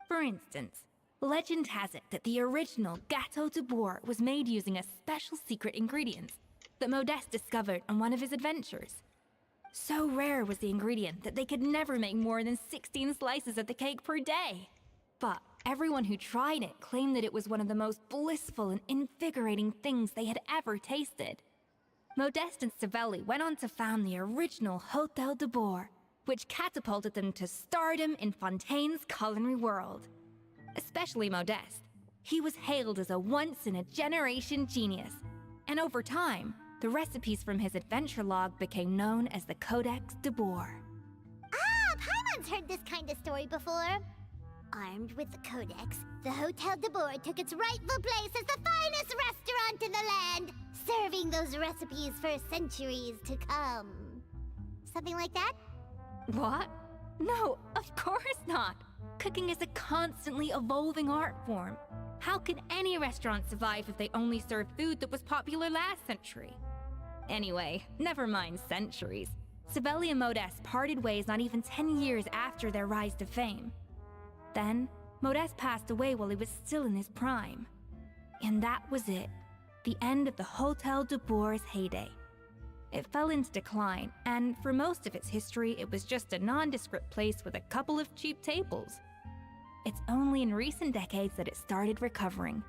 For instance, legend has it that the original Gâteau de Bourg was made using a special secret ingredient that Modeste discovered on one of his adventures. So rare was the ingredient that they could never make more than 16 slices of the cake per day. But everyone who tried it claimed that it was one of the most blissful and invigorating things they had ever tasted. Modeste and Savelli went on to found the original Hôtel de Bourg, which catapulted them to stardom in Fontaine's culinary world. Especially Modeste. He was hailed as a once-in-a-generation genius, and over time, the recipes from his adventure log became known as the Codex de Bourg. Ah, Paimon's heard this kind of story before. Armed with the Codex, the Hôtel de Bourg took its rightful place as the finest restaurant in the land, serving those recipes for centuries to come. Something like that? What? No, of course not. Cooking is a constantly evolving art form. How could any restaurant survive if they only served food that was popular last century? Anyway, never mind centuries. Savelli and Modeste parted ways not even 10 years after their rise to fame. Then, Modeste passed away while he was still in his prime. And that was it. The end of the Hôtel de Bourg's heyday. It fell into decline, and for most of its history, it was just a nondescript place with a couple of cheap tables. It's only in recent decades that it started recovering.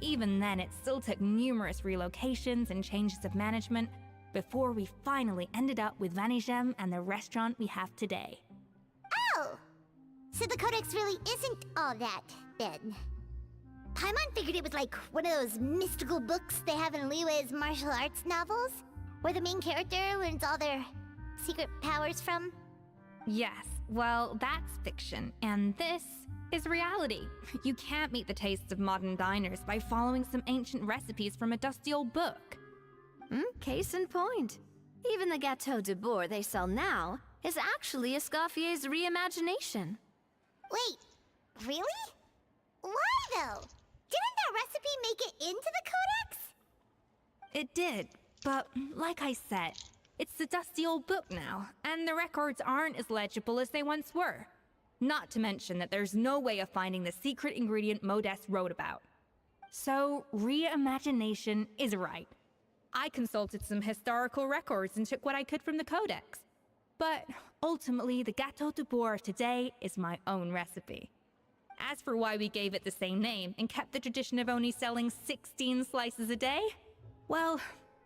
Even then, it still took numerous relocations and changes of management before we finally ended up with Vanigem and the restaurant we have today. Oh! So the Codex really isn't all that, then. Paimon figured it was like one of those mystical books they have in Liwei's martial arts novels, where the main character learns all their secret powers from. Yes, well, that's fiction, and this is reality. You can't meet the tastes of modern diners by following some ancient recipes from a dusty old book. Case in point. Even the Gâteau de Bourg they sell now is actually Escoffier's reimagination. Wait, really? Why though? Didn't that recipe make it into the Codex? It did, but like I said, it's the dusty old book now, and the records aren't as legible as they once were. Not to mention that there's no way of finding the secret ingredient Modeste wrote about. So, reimagination is right. I consulted some historical records and took what I could from the Codex. But ultimately, the Gâteau de Bourg of today is my own recipe. As for why we gave it the same name and kept the tradition of only selling 16 slices a day, well,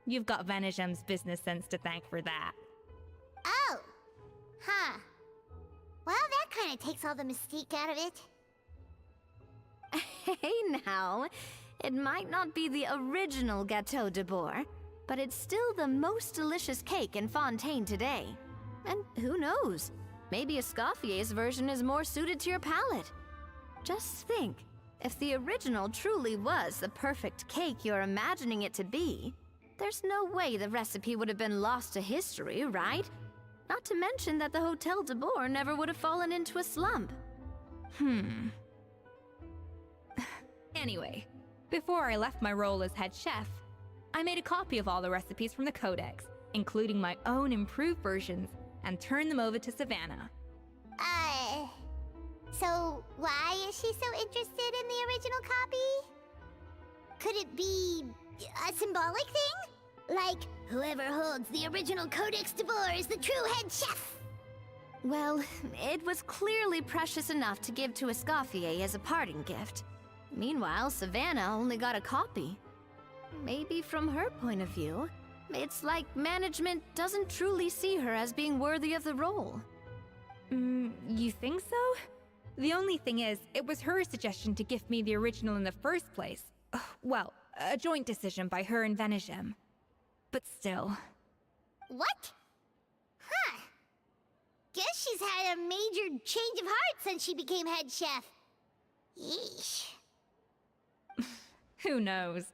you've got Vanigem's business sense to thank for that. Oh! Huh. Well, that kind of takes all the mystique out of it. Hey now, it might not be the original Gâteau de Bourg, but it's still the most delicious cake in Fontaine today. And who knows, maybe Escoffier's version is more suited to your palate. Just think, if the original truly was the perfect cake you're imagining it to be, there's no way the recipe would have been lost to history, right? Not to mention that the Hôtel de Bourg never would have fallen into a slump. Anyway, before I left my role as head chef, I made a copy of all the recipes from the Codex, including my own improved versions, and turned them over to Savannah. So why is she so interested in the original copy? Could it be a symbolic thing? Like, whoever holds the original Codex de Bourg is the true head chef? Well, it was clearly precious enough to give to Escoffier as a parting gift. Meanwhile, Savannah only got a copy. Maybe from her point of view, it's like management doesn't truly see her as being worthy of the role. You think so? The only thing is, it was her suggestion to gift me the original in the first place. Well, a joint decision by her and Venegem. But still. What? Huh. Guess she's had a major change of heart since she became head chef. Yeesh. Who knows?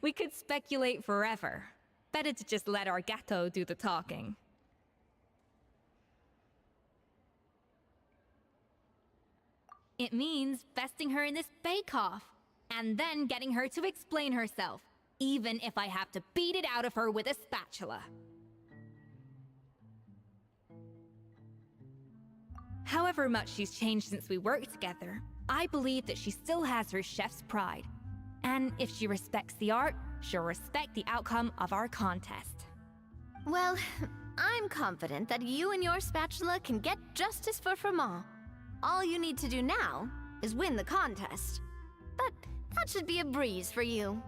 We could speculate forever. Better to just let our Gato do the talking. It means besting her in this bake-off, and then getting her to explain herself, even if I have to beat it out of her with a spatula. However much she's changed since we worked together, I believe that she still has her chef's pride. And if she respects the art, she'll respect the outcome of our contest. Well, I'm confident that you and your spatula can get justice for Froment. All you need to do now is win the contest. But that should be a breeze for you.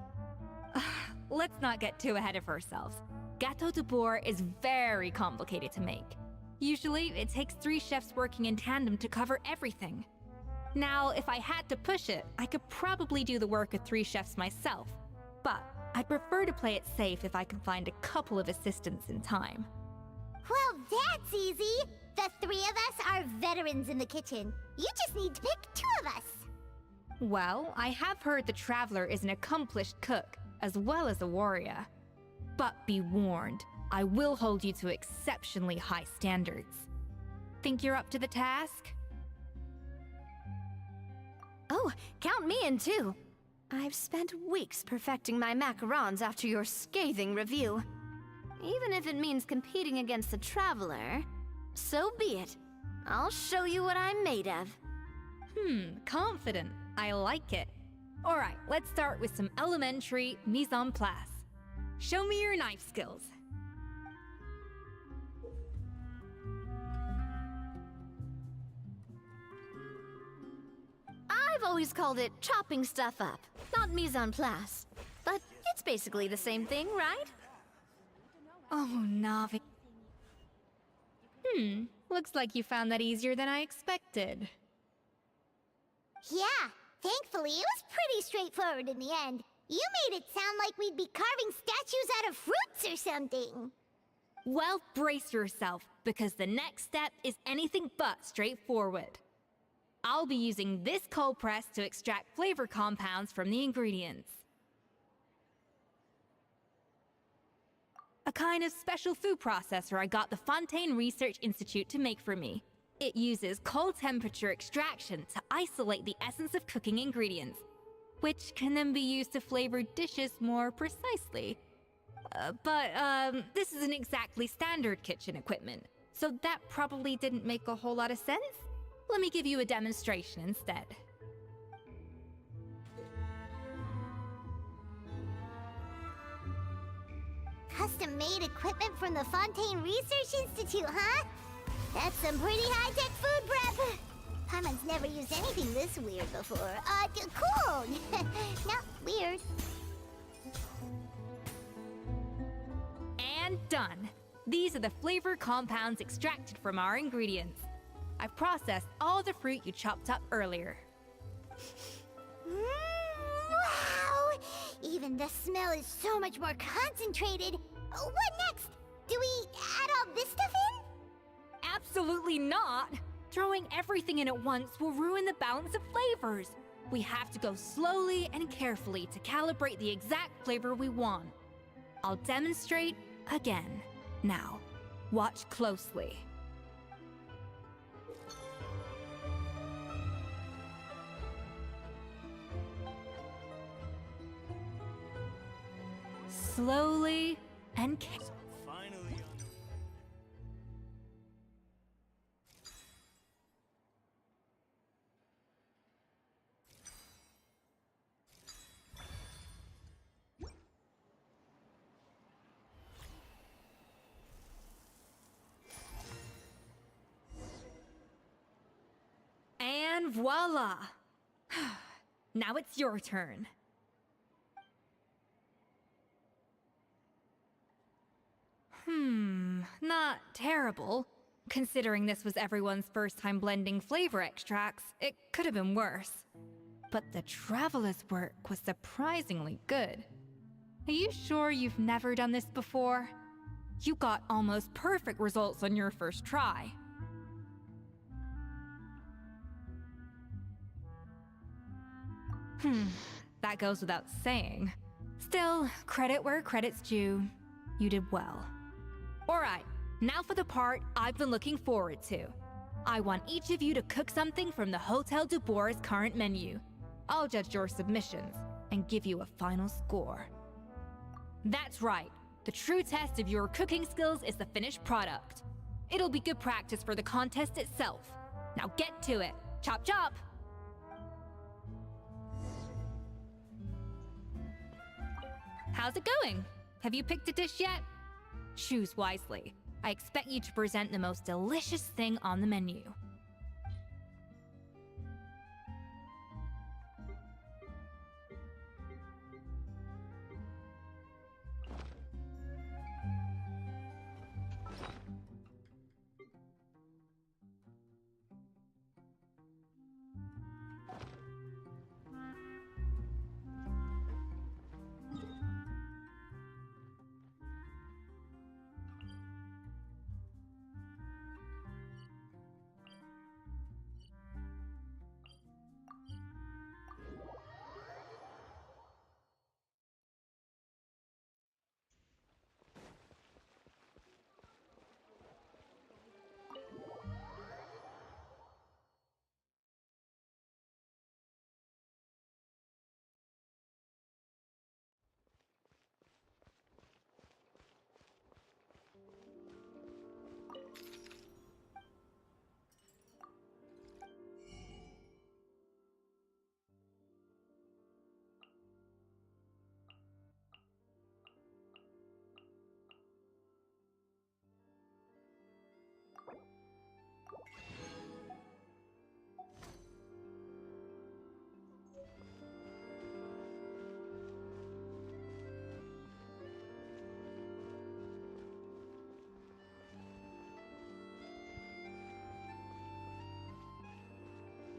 Let's not get too ahead of ourselves. Gâteau de Bourg is very complicated to make. Usually, it takes 3 chefs working in tandem to cover everything. Now, if I had to push it, I could probably do the work of 3 chefs myself. But I'd prefer to play it safe if I can find a couple of assistants in time. Well, that's easy. The 3 of us are veterans in the kitchen. You just need to pick 2 of us. Well, I have heard the Traveler is an accomplished cook, as well as a warrior. But be warned, I will hold you to exceptionally high standards. Think you're up to the task? Oh, count me in too. I've spent weeks perfecting my macarons after your scathing review. Even if it means competing against the Traveler, so be it. I'll show you what I'm made of. Confident. I like it. Alright, let's start with some elementary mise en place. Show me your knife skills. I've always called it chopping stuff up, not mise en place. But it's basically the same thing, right? Oh, Navi. Looks like you found that easier than I expected. Yeah, thankfully it was pretty straightforward in the end. You made it sound like we'd be carving statues out of fruits or something. Well, brace yourself, because the next step is anything but straightforward. I'll be using this cold press to extract flavor compounds from the ingredients. A kind of special food processor I got the Fontaine Research Institute to make for me. It uses cold temperature extraction to isolate the essence of cooking ingredients, which can then be used to flavor dishes more precisely. But this isn't exactly standard kitchen equipment, so that probably didn't make a whole lot of sense. Let me give you a demonstration instead. Custom-made equipment from the Fontaine Research Institute, huh? That's some pretty high-tech food prep. Paimon's never used anything this weird before. Cool! Not weird. And done. These are the flavor compounds extracted from our ingredients. I've processed all the fruit you chopped up earlier. Wow! Even the smell is so much more concentrated. What next? Do we add all this stuff in? Absolutely not! Throwing everything in at once will ruin the balance of flavors. We have to go slowly and carefully to calibrate the exact flavor we want. I'll demonstrate again. Now, watch closely. Slowly and carefully. And voila! Now it's your turn. Not terrible. Considering this was everyone's first time blending flavor extracts, it could have been worse. But the Traveler's work was surprisingly good. Are you sure you've never done this before? You got almost perfect results on your first try. That goes without saying. Still, credit where credit's due. You did well. Alright, now for the part I've been looking forward to. I want each of you to cook something from the Hotel du Bois' current menu. I'll judge your submissions and give you a final score. That's right. The true test of your cooking skills is the finished product. It'll be good practice for the contest itself. Now get to it. Chop chop! How's it going? Have you picked a dish yet? Choose wisely. I expect you to present the most delicious thing on the menu.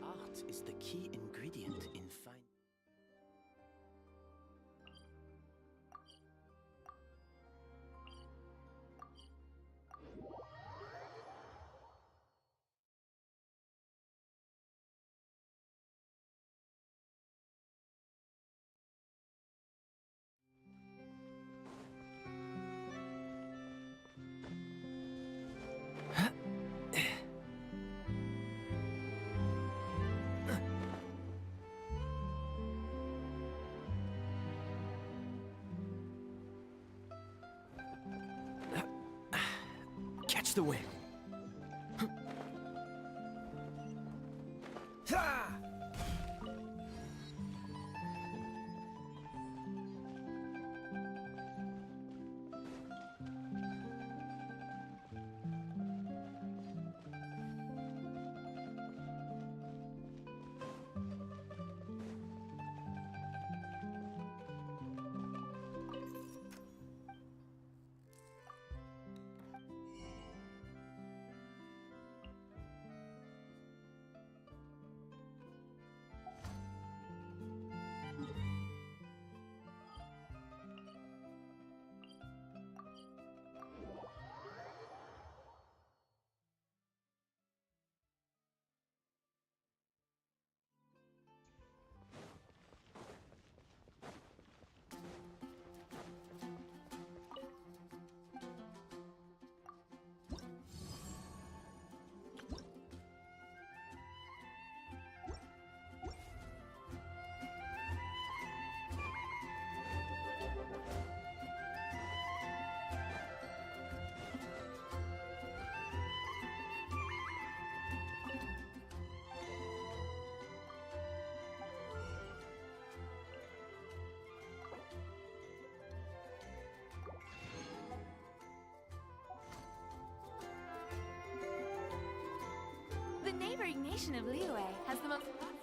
Art is the key ingredient in fine. Catch the wind. The neighboring nation of Liyue has the most prosperous...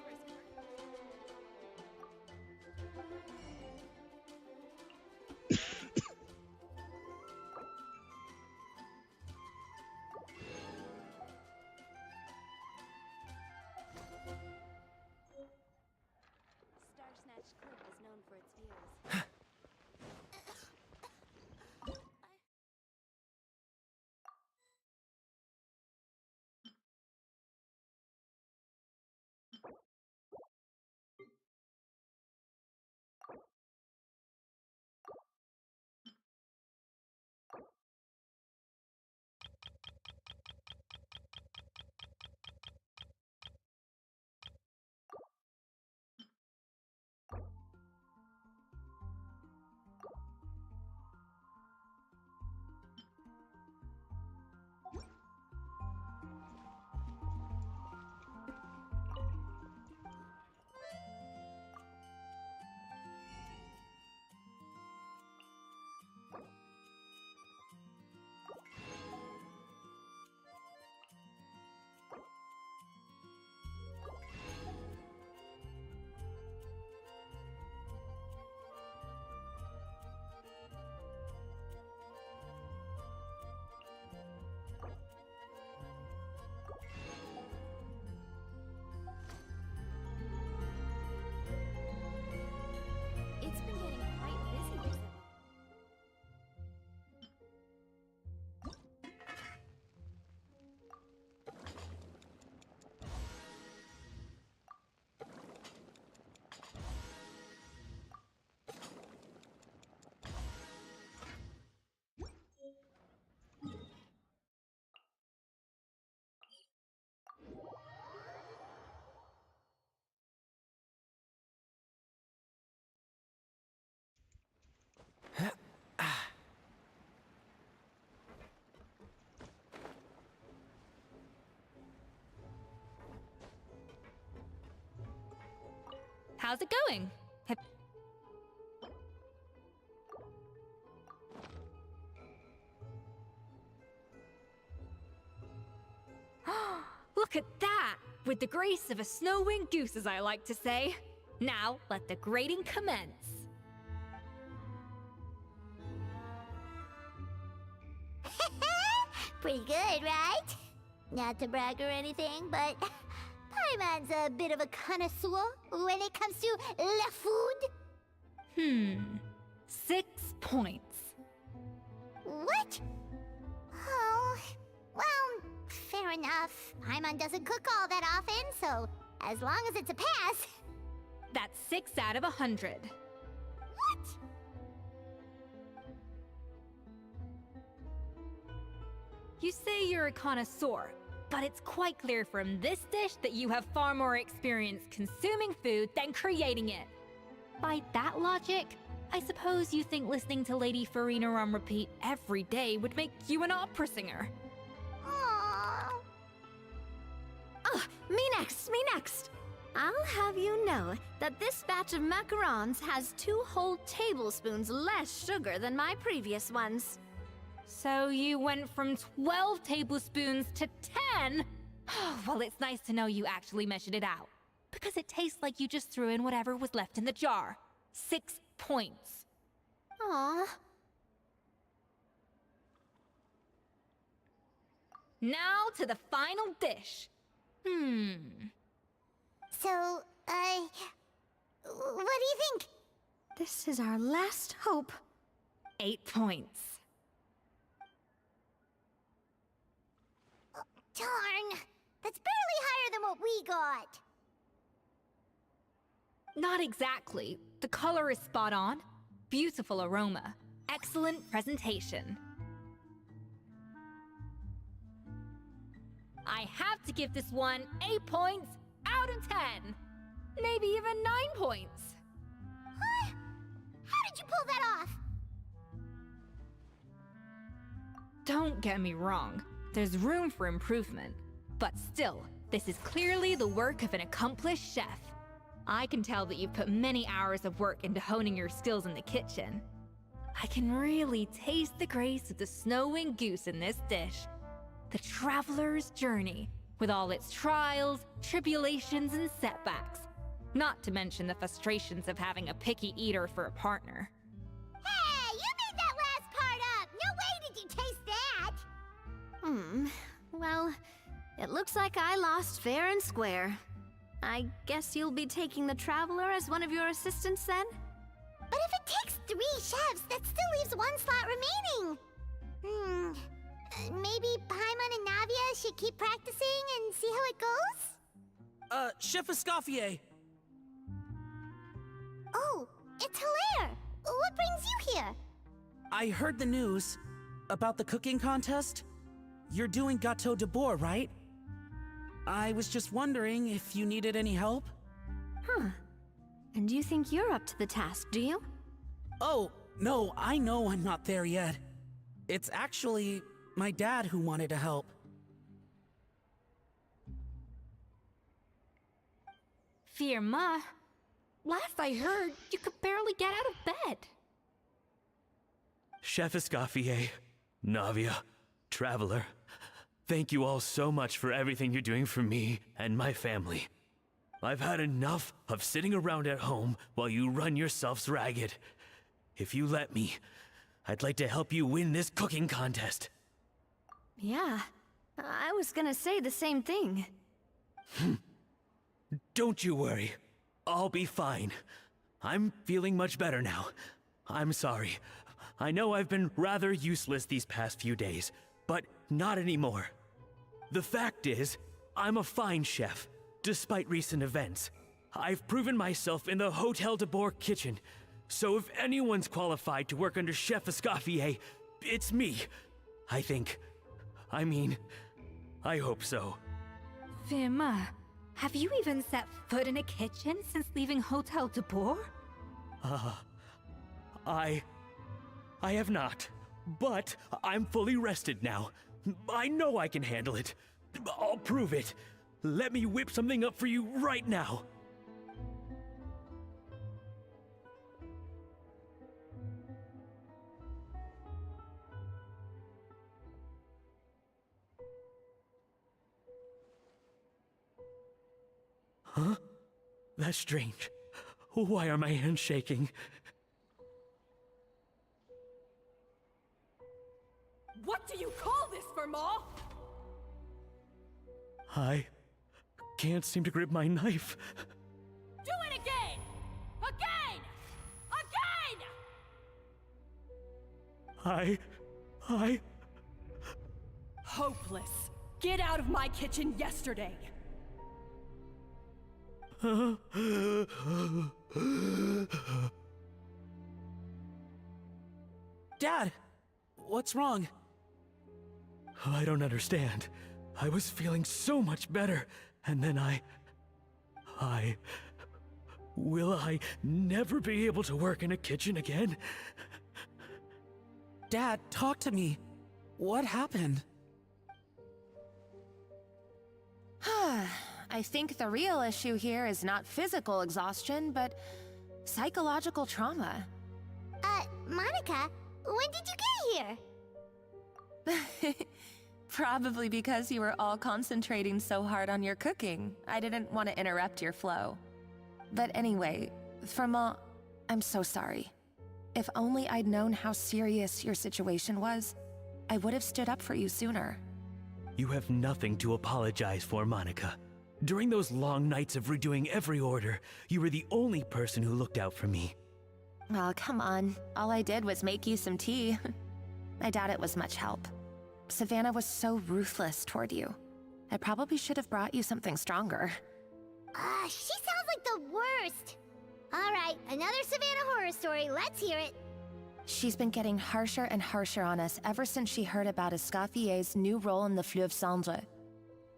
how's it going? Look at that! With the grace of a snow-winged goose, as I like to say. Now, let the grading commence. Pretty good, right? Not to brag or anything, but Paimon's a bit of a connoisseur when it comes to la food. 6 points. What? Oh, well, fair enough. Paimon doesn't cook all that often, so as long as it's a pass. That's 6 out of 100. What? You say you're a connoisseur, but it's quite clear from this dish that you have far more experience consuming food than creating it. By that logic, I suppose you think listening to Lady Farina on repeat every day would make you an opera singer. Aww. Oh, me next, me next! I'll have you know that this batch of macarons has 2 whole tablespoons less sugar than my previous ones. So you went from 12 tablespoons to 10? Well, it's nice to know you actually measured it out. Because it tastes like you just threw in whatever was left in the jar. 6 points. Aww. Now to the final dish. So, what do you think? This is our last hope. 8 points. Darn! That's barely higher than what we got. Not exactly. The color is spot on. Beautiful aroma. Excellent presentation. I have to give this one 8 points out of 10. Maybe even 9 points. Huh? How did you pull that off? Don't get me wrong. There's room for improvement. But still, this is clearly the work of an accomplished chef. I can tell that you've put many hours of work into honing your skills in the kitchen. I can really taste the grace of the snow-winged goose in this dish. The traveler's journey, with all its trials, tribulations, and setbacks. Not to mention the frustrations of having a picky eater for a partner. Hey, you made that last part up! No way did you taste that! Well, it looks like I lost fair and square. I guess you'll be taking the Traveler as one of your assistants then? But if it takes 3 chefs, that still leaves 1 slot remaining. Maybe Paimon and Navia should keep practicing and see how it goes? Chef Escoffier! Oh, it's Hilaire! What brings you here? I heard the news about the cooking contest. You're doing Gâteau de Bourg, right? I was just wondering if you needed any help? Huh. And you think you're up to the task, do you? Oh, no, I know I'm not there yet. It's actually my dad who wanted to help. Firma, last I heard, you could barely get out of bed. Chef Escoffier, Navia, Traveler, thank you all so much for everything you're doing for me and my family. I've had enough of sitting around at home while you run yourselves ragged. If you let me, I'd like to help you win this cooking contest. Yeah, I was gonna say the same thing. Don't you worry. I'll be fine. I'm feeling much better now. I'm sorry. I know I've been rather useless these past few days, but not anymore. The fact is, I'm a fine chef, despite recent events. I've proven myself in the Hotel de Bourg kitchen, so if anyone's qualified to work under Chef Escoffier, it's me. I think. I mean, I hope so. Firma, have you even set foot in a kitchen since leaving Hotel de Bourg? I have not, but I'm fully rested now. I know I can handle it. I'll prove it. Let me whip something up for you right now. That's strange. Why are my hands shaking? What do you call this, Verma? I can't seem to grip my knife. Do it again! Again! Again! I... Hopeless. Get out of my kitchen yesterday. Dad, what's wrong? I don't understand. I was feeling so much better, and then Will I never be able to work in a kitchen again? Dad, talk to me. What happened? I think the real issue here is not physical exhaustion, but psychological trauma. Monica, when did you get here? Probably because you were all concentrating so hard on your cooking. I didn't want to interrupt your flow. But anyway, Verma, I'm so sorry. If only I'd known how serious your situation was, I would have stood up for you sooner. You have nothing to apologize for, Monica. During those long nights of redoing every order, you were the only person who looked out for me. Oh, come on. All I did was make you some tea. I doubt it was much help. Savannah was so ruthless toward you. I probably should have brought you something stronger. She sounds like the worst. All right, another Savannah horror story. Let's hear it. She's been getting harsher and harsher on us ever since she heard about Escaffier's new role in the Fleuve Cendre.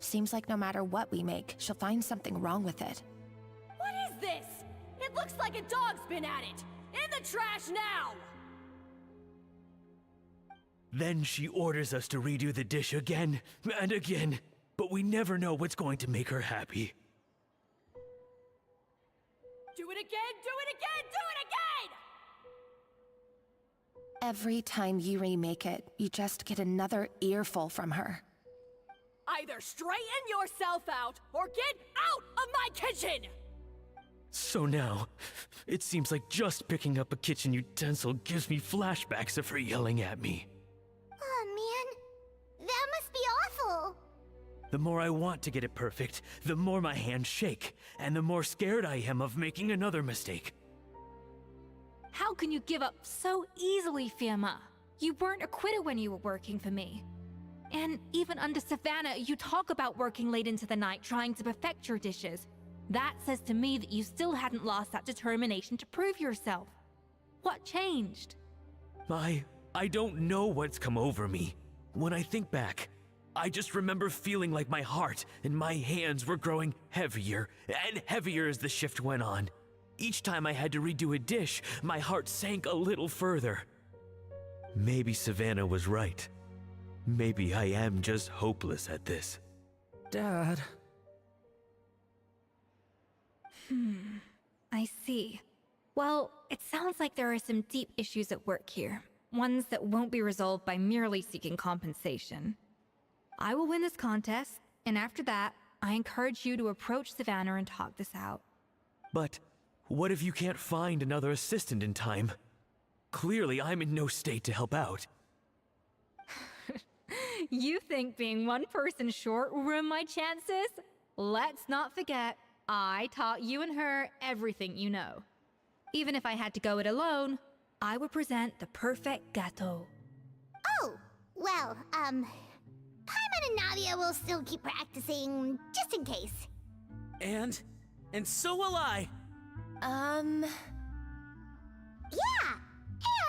Seems like no matter what we make, she'll find something wrong with it. What is this? It looks like a dog's been at it! In the trash now! Then she orders us to redo the dish again and again, but we never know what's going to make her happy. Do it again! Do it again! Do it again! Every time you remake it, you just get another earful from her. Either straighten yourself out, or get out of my kitchen! So now, it seems like just picking up a kitchen utensil gives me flashbacks of her yelling at me. Oh man, that must be awful. The more I want to get it perfect, the more my hands shake, and the more scared I am of making another mistake. How can you give up so easily, Firma? You weren't a quitter when you were working for me. And even under Savannah, you talk about working late into the night trying to perfect your dishes. That says to me that you still hadn't lost that determination to prove yourself. What changed? I don't know what's come over me. When I think back, I just remember feeling like my heart and my hands were growing heavier and heavier as the shift went on. Each time I had to redo a dish, my heart sank a little further. Maybe Savannah was right. Maybe I am just hopeless at this. Dad. I see. Well, it sounds like there are some deep issues at work here. Ones that won't be resolved by merely seeking compensation. I will win this contest, and after that, I encourage you to approach Savannah and talk this out. But what if you can't find another assistant in time? Clearly, I'm in no state to help out. You think being one person short will ruin my chances? Let's not forget, I taught you and her everything you know. Even if I had to go it alone, I would present the perfect gâteau. Oh, well, Paimon and Nadia will still keep practicing, just in case. And so will I. Yeah!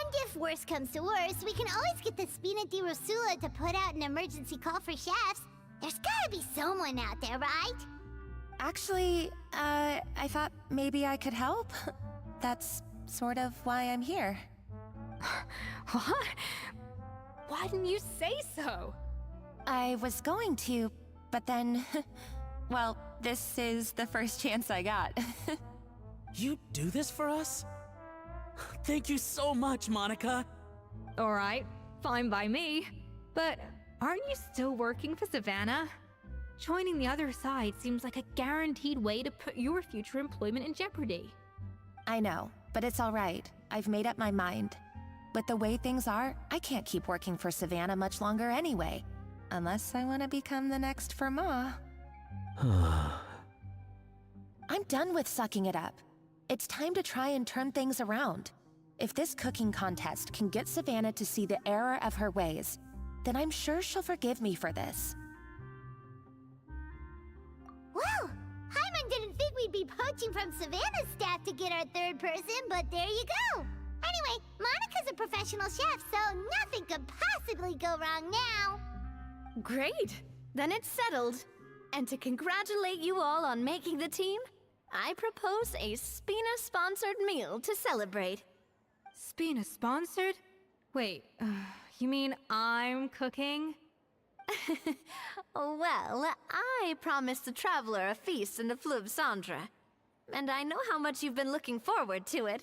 And if worse comes to worse, we can always get the Spina di Rosula to put out an emergency call for chefs. There's gotta be someone out there, right? Actually, I thought maybe I could help. That's sort of why I'm here. What? Why didn't you say so? I was going to, but then... well, this is the first chance I got. You do this for us? Thank you so much, Monica. Alright, fine by me. But aren't you still working for Savannah? Joining the other side seems like a guaranteed way to put your future employment in jeopardy. I know, but it's all right. I've made up my mind. With the way things are, I can't keep working for Savannah much longer anyway. Unless I want to become the next Firma. I'm done with sucking it up. It's time to try and turn things around. If this cooking contest can get Savannah to see the error of her ways, then I'm sure she'll forgive me for this. Well, Hyman didn't think we'd be poaching from Savannah's staff to get our third person, but there you go. Anyway, Monica's a professional chef, so nothing could possibly go wrong now. Great! Then it's settled. And to congratulate you all on making the team, I propose a Spina-sponsored meal to celebrate. Spina-sponsored? Wait, you mean I'm cooking? Well, I promised the traveler a feast in the Fleuve Cendre. And I know how much you've been looking forward to it.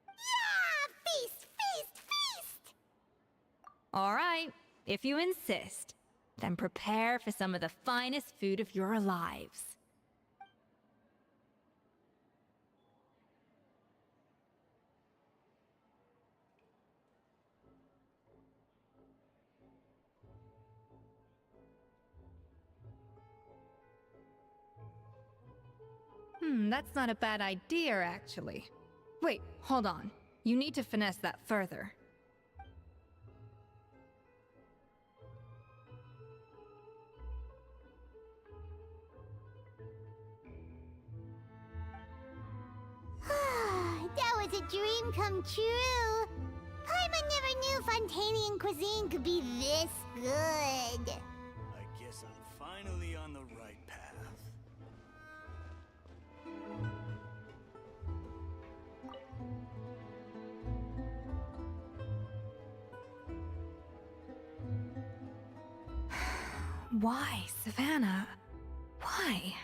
Yeah! Feast, feast, feast! All right, if you insist, then prepare for some of the finest food of your lives. That's not a bad idea, actually. Wait, hold on. You need to finesse that further. That was a dream come true. Paimon never knew Fontanian cuisine could be this good. I guess I'm finally on the right path. Why, Savannah? Why?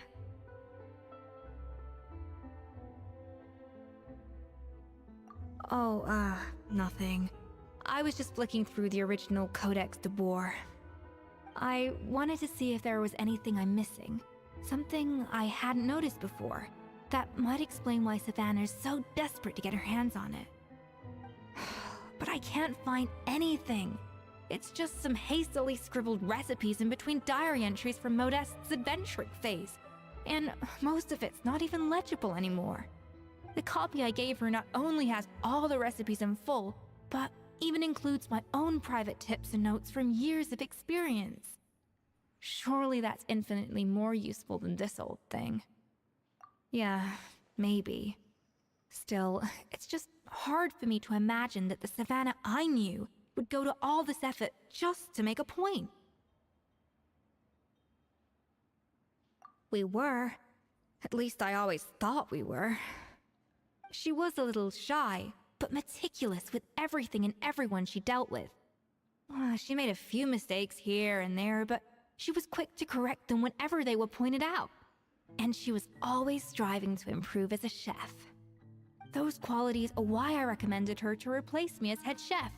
Oh, nothing. I was just flicking through the original Codex de Boer. I wanted to see if there was anything I'm missing. Something I hadn't noticed before. That might explain why Savannah's so desperate to get her hands on it. But I can't find anything. It's just some hastily scribbled recipes in between diary entries from Modeste's adventuring phase. And most of it's not even legible anymore. The copy I gave her not only has all the recipes in full, but even includes my own private tips and notes from years of experience. Surely that's infinitely more useful than this old thing. Yeah, maybe. Still, it's just hard for me to imagine that the Savannah I knew would go to all this effort just to make a point. We were. At least I always thought we were. She was a little shy, but meticulous with everything and everyone she dealt with. She made a few mistakes here and there, but she was quick to correct them whenever they were pointed out. And she was always striving to improve as a chef. Those qualities are why I recommended her to replace me as head chef.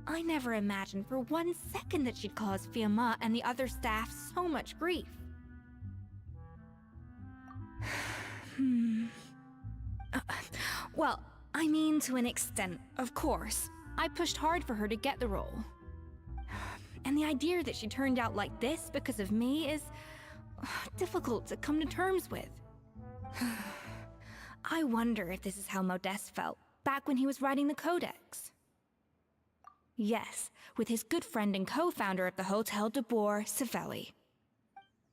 I never imagined for 1 second that she'd cause Fiamma and the other staff so much grief. Well, I mean to an extent, of course. I pushed hard for her to get the role. And the idea that she turned out like this because of me is difficult to come to terms with. I wonder if this is how Modeste felt back when he was writing the Codex. Yes, with his good friend and co-founder of the Hotel de Boer, Savelli.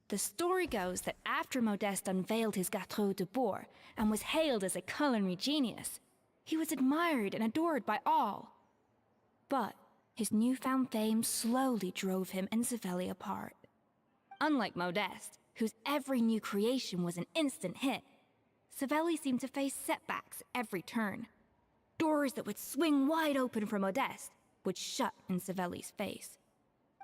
The story goes that after Modeste unveiled his Gâteau de Boer and was hailed as a culinary genius, he was admired and adored by all. But his newfound fame slowly drove him and Savelli apart. Unlike Modeste, whose every new creation was an instant hit, Savelli seemed to face setbacks at every turn. Doors that would swing wide open for Modeste would shut in Savelli's face.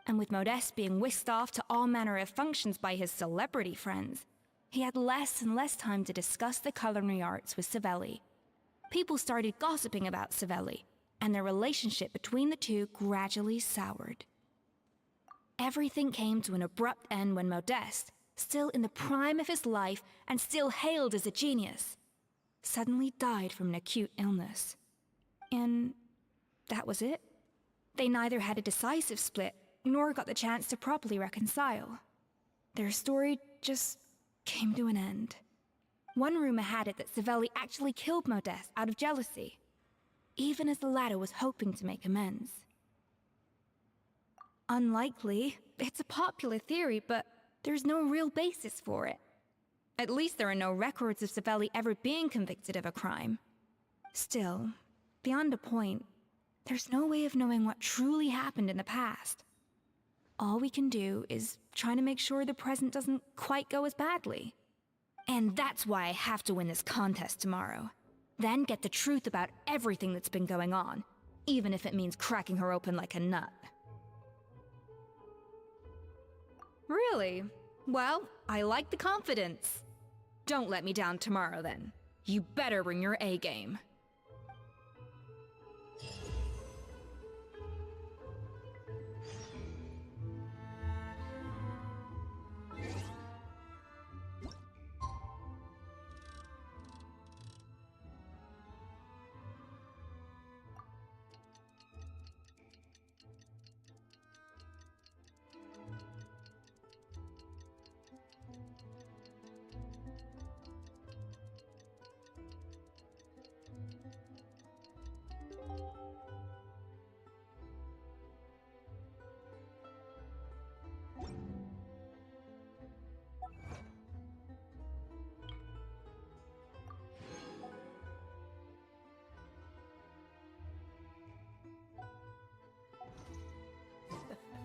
And with Modeste being whisked off to all manner of functions by his celebrity friends, he had less and less time to discuss the culinary arts with Savelli. People started gossiping about Savelli, and their relationship between the two gradually soured. everything came to an abrupt end when Modeste, still in the prime of his life and still hailed as a genius, suddenly died from an acute illness. And that was it. They neither had a decisive split, nor got the chance to properly reconcile. Their story just came to an end. One rumor had it that Savelli actually killed Modeste out of jealousy, even as the latter was hoping to make amends. Unlikely. It's a popular theory, but there's no real basis for it. At least there are no records of Savelli ever being convicted of a crime. Still, beyond a point, there's no way of knowing what truly happened in the past. All we can do is try to make sure the present doesn't quite go as badly. And that's why I have to win this contest tomorrow. Then get the truth about everything that's been going on, even if it means cracking her open like a nut. Really? Well, I like the confidence. Don't let me down tomorrow, then. You better bring your A game.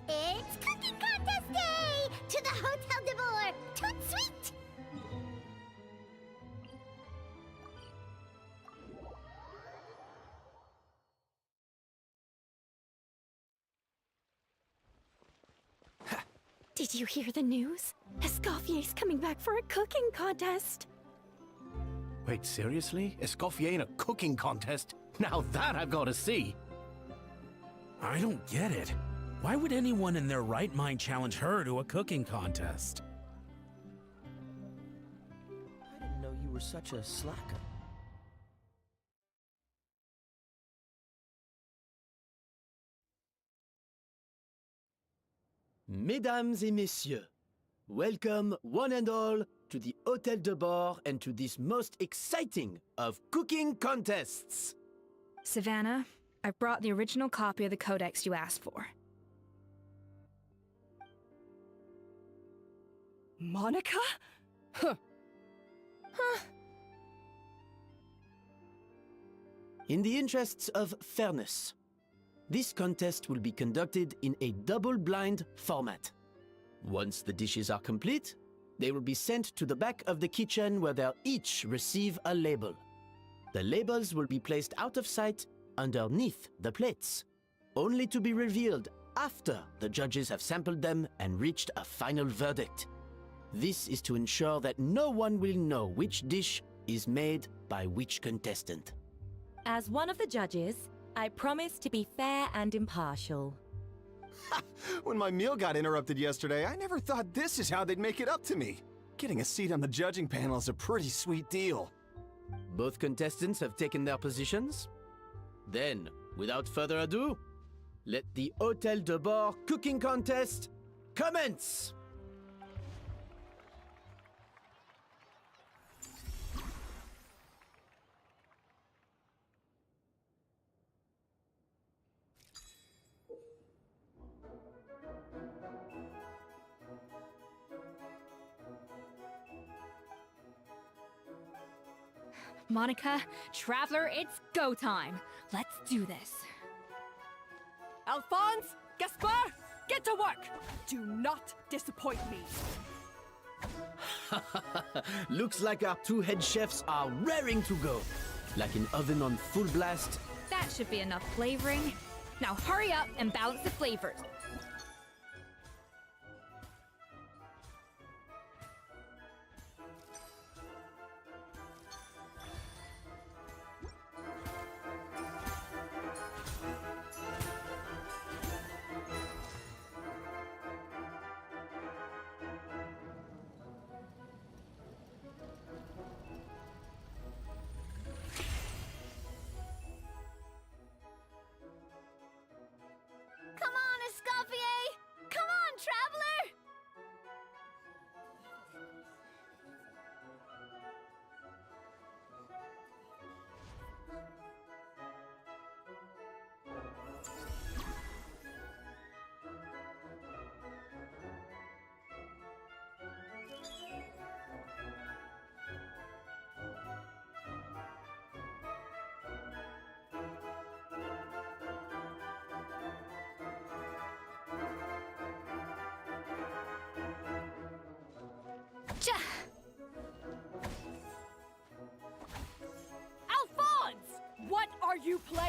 It's Cooking Contest Day! To the Hotel de Boer! Toot sweet! Did you hear the news? Escoffier's coming back for a cooking contest. Wait, seriously? Escoffier in a cooking contest? Now that I've got to see. I don't get it. Why would anyone in their right mind challenge her to a cooking contest? I didn't know you were such a slacker. Mesdames et messieurs, welcome one and all to the Hotel de Boer and to this most exciting of cooking contests. Savannah, I've brought the original copy of the codex you asked for. Monica? Huh. In the interests of fairness, this contest will be conducted in a double-blind format. Once the dishes are complete, they will be sent to the back of the kitchen where they'll each receive a label. The labels will be placed out of sight underneath the plates, only to be revealed after the judges have sampled them and reached a final verdict. This is to ensure that no one will know which dish is made by which contestant. As one of the judges, I promise to be fair and impartial. When my meal got interrupted yesterday, I never thought this is how they'd make it up to me. Getting a seat on the judging panel is a pretty sweet deal. Both contestants have taken their positions. Then, without further ado, let the Hotel de Boer cooking contest commence! Monica, Traveler, it's go time. Let's do this. Alphonse, Gaspard, get to work! Do not disappoint me. Looks like our two head chefs are raring to go. Like an oven on full blast. That should be enough flavoring. Now hurry up and balance the flavors.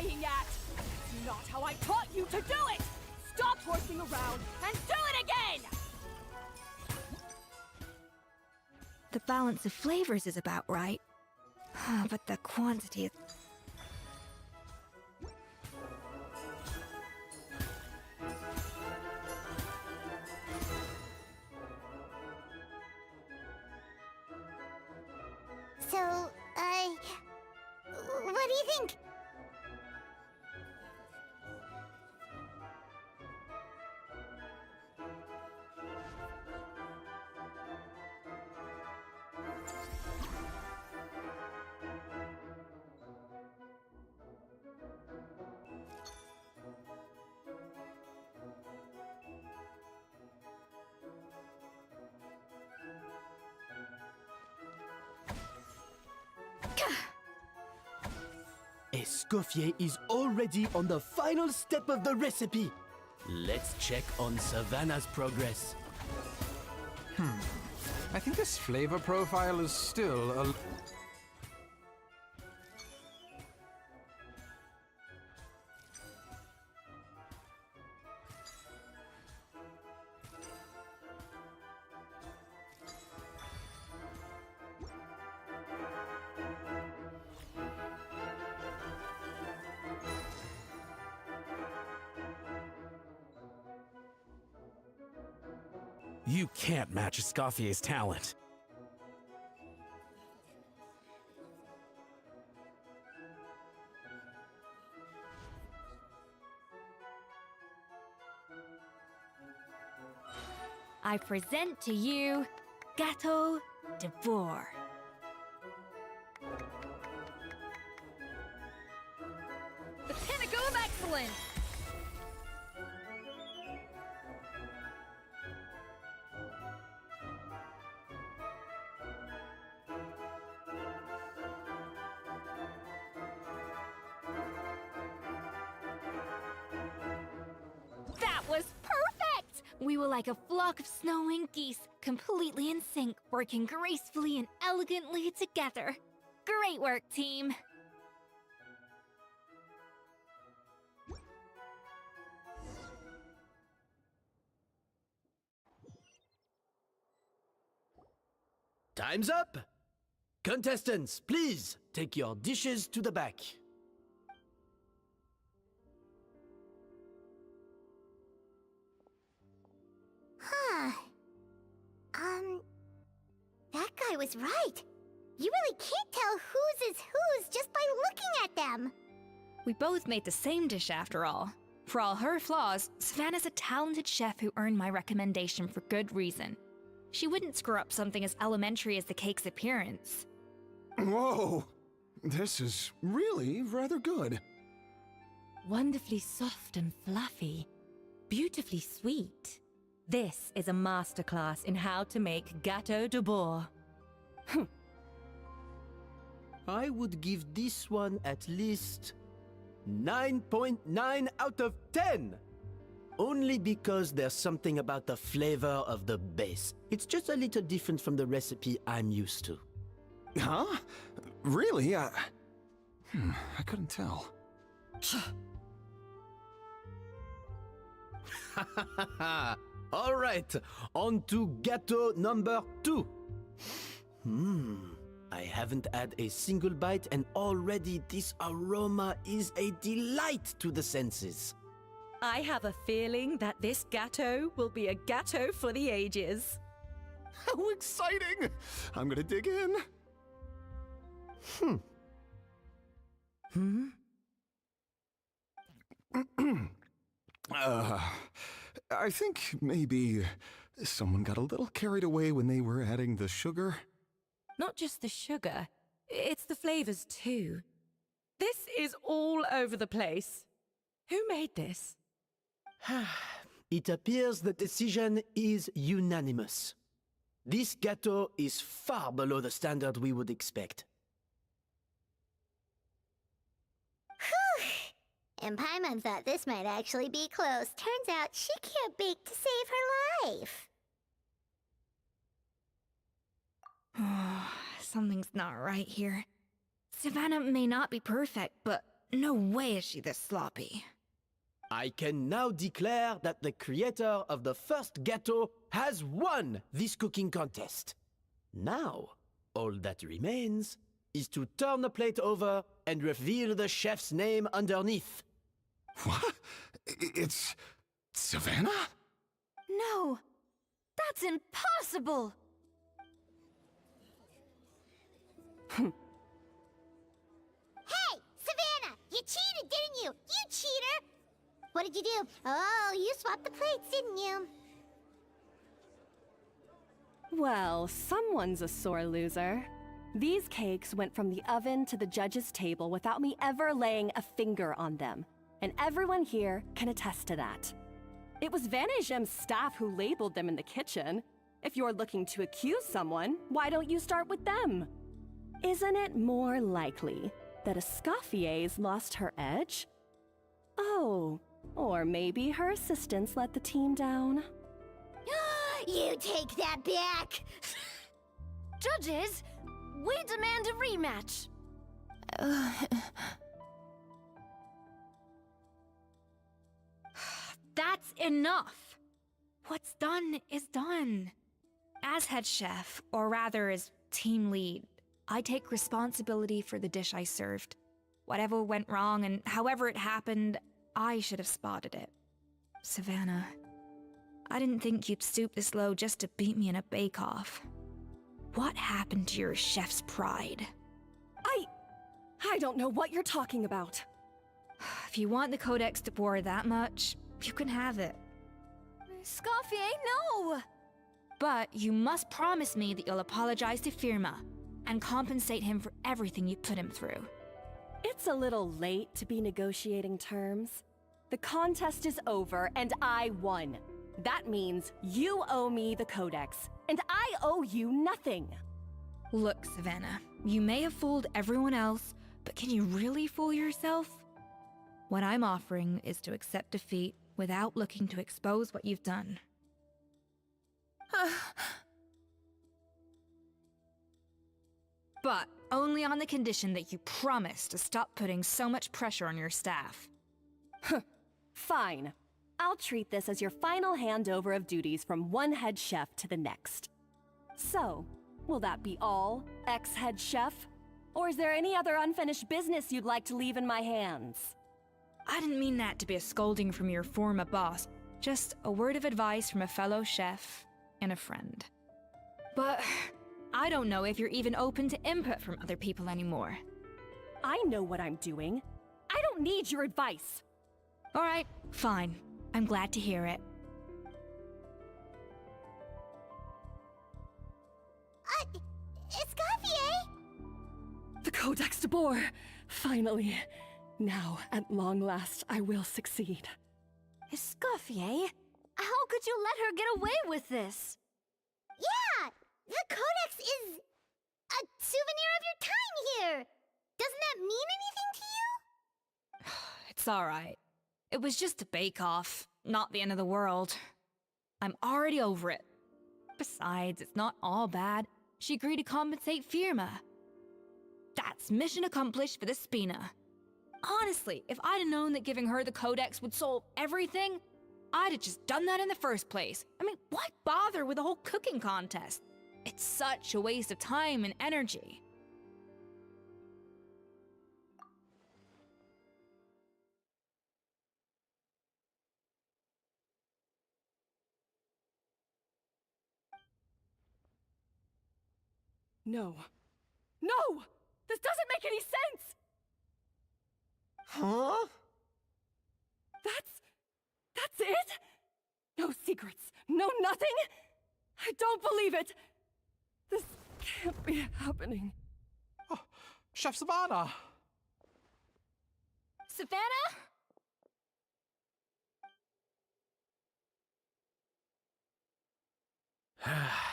playing at! That's not how I taught you to do it! Stop horsing around and do it again! The balance of flavors is about right. But the quantity is... So, what do you think? Escoffier is already on the final step of the recipe. Let's check on Savannah's progress. I think this flavor profile is still a... You can't match Escoffier's talent. I present to you Gâteau de Bourg. The pinnacle of excellence! That was perfect! We were like a flock of snowing geese, completely in sync, working gracefully and elegantly together. Great work, team! Time's up! Contestants, please take your dishes to the back. Huh. That guy was right. You really can't tell whose is whose just by looking at them. We both made the same dish after all. For all her flaws, Savannah's a talented chef who earned my recommendation for good reason. She wouldn't screw up something as elementary as the cake's appearance. Whoa! This is really rather good. Wonderfully soft and fluffy. Beautifully sweet. This is a masterclass in how to make Gâteau de Bourg. I would give this one at least 9.9 out of 10! Only because there's something about the flavor of the base. It's just a little different from the recipe I'm used to. Huh? Really? I couldn't tell. All right, on to gâteau number 2. I haven't had a single bite and already this aroma is a delight to the senses. I have a feeling that this gâteau will be a gâteau for the ages. How exciting! I'm gonna dig in. I think maybe someone got a little carried away when they were adding the sugar. Not just the sugar, it's the flavors too. This is all over the place. Who made this? It appears the decision is unanimous. This gâteau is far below the standard we would expect. Whew! And Paimon thought this might actually be close. Turns out she can't bake to save her life. Something's not right here. Savannah may not be perfect, but No way is she this sloppy. I can now declare that the creator of the first gâteau has won this cooking contest. Now, all that remains is to turn the plate over and reveal the chef's name underneath. What? It's Savannah? No! That's impossible! Hey, Savannah! You cheated, didn't you? You cheater! What did you do? Oh, you swapped the plates, didn't you? Well, someone's a sore loser. These cakes went from the oven to the judge's table without me ever laying a finger on them. And everyone here can attest to that. It was Vanejem's staff who labeled them in the kitchen. If you're looking to accuse someone, why don't you start with them? Isn't it more likely that Escoffier's lost her edge? Oh, or maybe her assistants let the team down. You take that back! Judges, we demand a rematch. That's enough! What's done is done. As head chef, or rather as team lead, I take responsibility for the dish I served. Whatever went wrong and however it happened, I should have spotted it. Savannah, I didn't think you'd stoop this low just to beat me in a bake-off. What happened to your chef's pride? I don't know what you're talking about. If you want the Codex de Boer that much, you can have it. Scoffier, no! But you must promise me that you'll apologize to Firma and compensate him for everything you put him through. It's a little late to be negotiating terms. The contest is over and I won. That means you owe me the Codex, and I owe you nothing. Look, Savannah, you may have fooled everyone else, but can you really fool yourself? What I'm offering is to accept defeat without looking to expose what you've done. But only on the condition that you promise to stop putting so much pressure on your staff. Fine. I'll treat this as your final handover of duties from one head chef to the next. So, will that be all, ex-head chef? Or is there any other unfinished business you'd like to leave in my hands? I didn't mean that to be a scolding from your former boss, just a word of advice from a fellow chef and a friend. But I don't know if you're even open to input from other people anymore. I know what I'm doing. I don't need your advice. All right, fine. I'm glad to hear it. Escoffier! The Codex de Boer! Finally. Now, at long last, I will succeed. Escoffier? How could you let her get away with this? Yeah! The Codex is a souvenir of your time here! Doesn't that mean anything to you? It's all right. It was just a bake-off, not the end of the world. I'm already over it. Besides, it's not all bad. She agreed to compensate Firma. That's mission accomplished for the Spina. Honestly, if I'd have known that giving her the Codex would solve everything, I'd have just done that in the first place. I mean, why bother with the whole cooking contest? It's such a waste of time and energy. No. No! This doesn't make any sense! Huh? That's it? No secrets, no nothing? I don't believe it! This can't be happening. Oh, Chef Savannah! Savannah?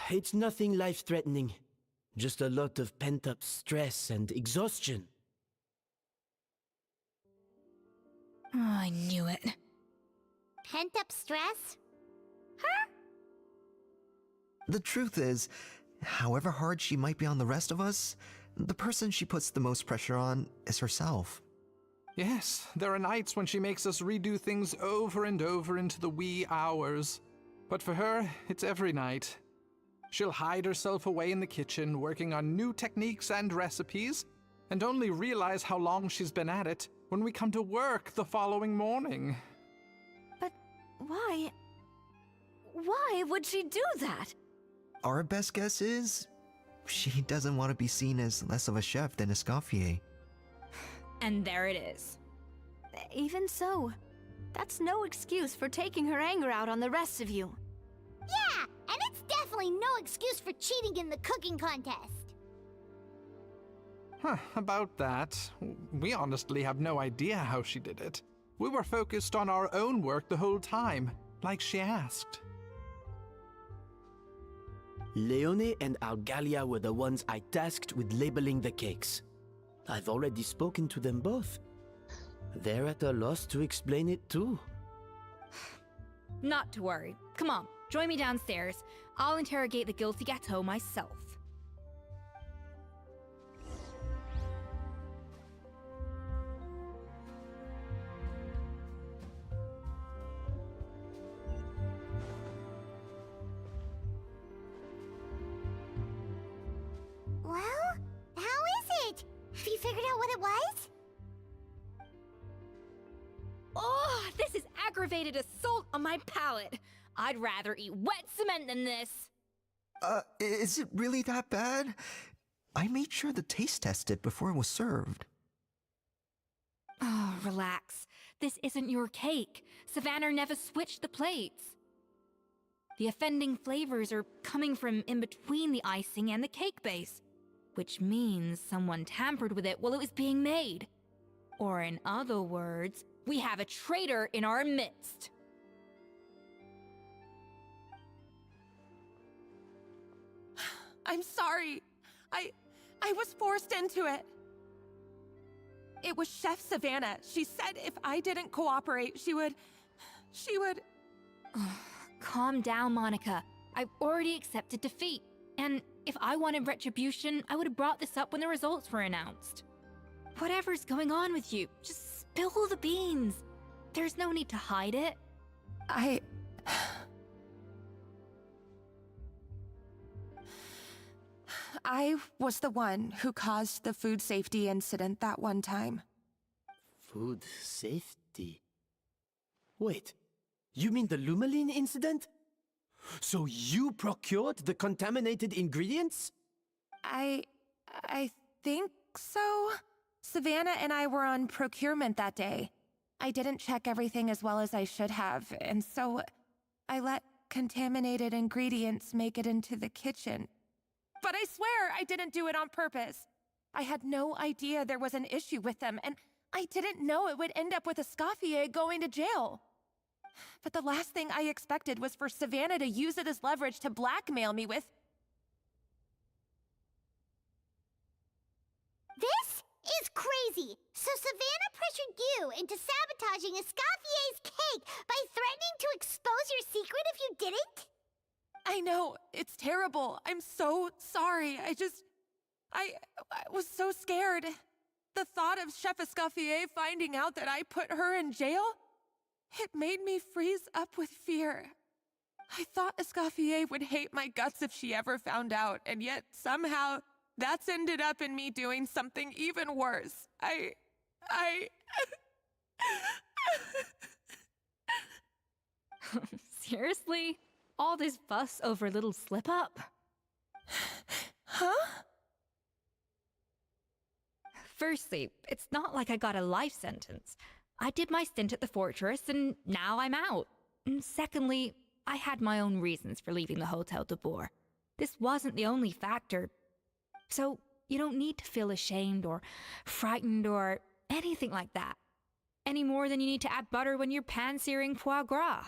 It's nothing life-threatening. Just a lot of pent-up stress and exhaustion. Oh, I knew it. Pent-up stress? The truth is, however hard she might be on the rest of us, the person she puts the most pressure on is herself. Yes, there are nights when she makes us redo things over and over into the wee hours. But for her, it's every night. She'll hide herself away in the kitchen, working on new techniques and recipes, and only realize how long she's been at it when we come to work the following morning. But why? Why would she do that? Our best guess is she doesn't want to be seen as less of a chef than Escoffier. And there it is. Even so, that's no excuse for taking her anger out on the rest of you. Yeah, and it's definitely no excuse for cheating in the cooking contest. Huh, about that, we honestly have no idea how she did it. We were focused on our own work the whole time, like she asked. Leone and Algalia were the ones I tasked with labeling the cakes. I've already spoken to them both. They're at a loss to explain it too. Not to worry. Come on, join me downstairs. I'll interrogate the guilty gâteau myself. Well, how is it? Have you figured out what it was? Oh, this is aggravated assault on my palate. I'd rather eat wet cement than this. Is it really that bad? I made sure to taste test it before it was served. Oh, relax. This isn't your cake. Savannah never switched the plates. The offending flavors are coming from in between the icing and the cake base, which means someone tampered with it while it was being made. Or in other words, we have a traitor in our midst. I'm sorry. I was forced into it. It was Chef Savannah. She said if I didn't cooperate, she would... Calm down, Monica. I've already accepted defeat. And if I wanted retribution, I would have brought this up when the results were announced. Whatever's going on with you, just spill the beans. There's no need to hide it. I was the one who caused the food safety incident that one time. Food safety? Wait, you mean the Lumaline incident? So you procured the contaminated ingredients? I think so. Savannah and I were on procurement that day. I didn't check everything as well as I should have, and so I let contaminated ingredients make it into the kitchen. But I swear I didn't do it on purpose. I had no idea there was an issue with them, and I didn't know it would end up with Escoffier going to jail. But the last thing I expected was for Savannah to use it as leverage to blackmail me with... This is crazy! So Savannah pressured you into sabotaging Escoffier's cake by threatening to expose your secret if you didn't? I know, it's terrible. I'm so sorry. I was so scared. The thought of Chef Escoffier finding out that I put her in jail, it made me freeze up with fear. I thought Escoffier would hate my guts if she ever found out, and yet somehow that's ended up in me doing something even worse. Seriously? All this fuss over a little slip-up? Huh? Firstly, it's not like I got a life sentence. I did my stint at the fortress, and now I'm out. And secondly, I had my own reasons for leaving the Hotel de Boer. This wasn't the only factor. So, you don't need to feel ashamed or frightened or anything like that. Any more than you need to add butter when you're pan-searing foie gras.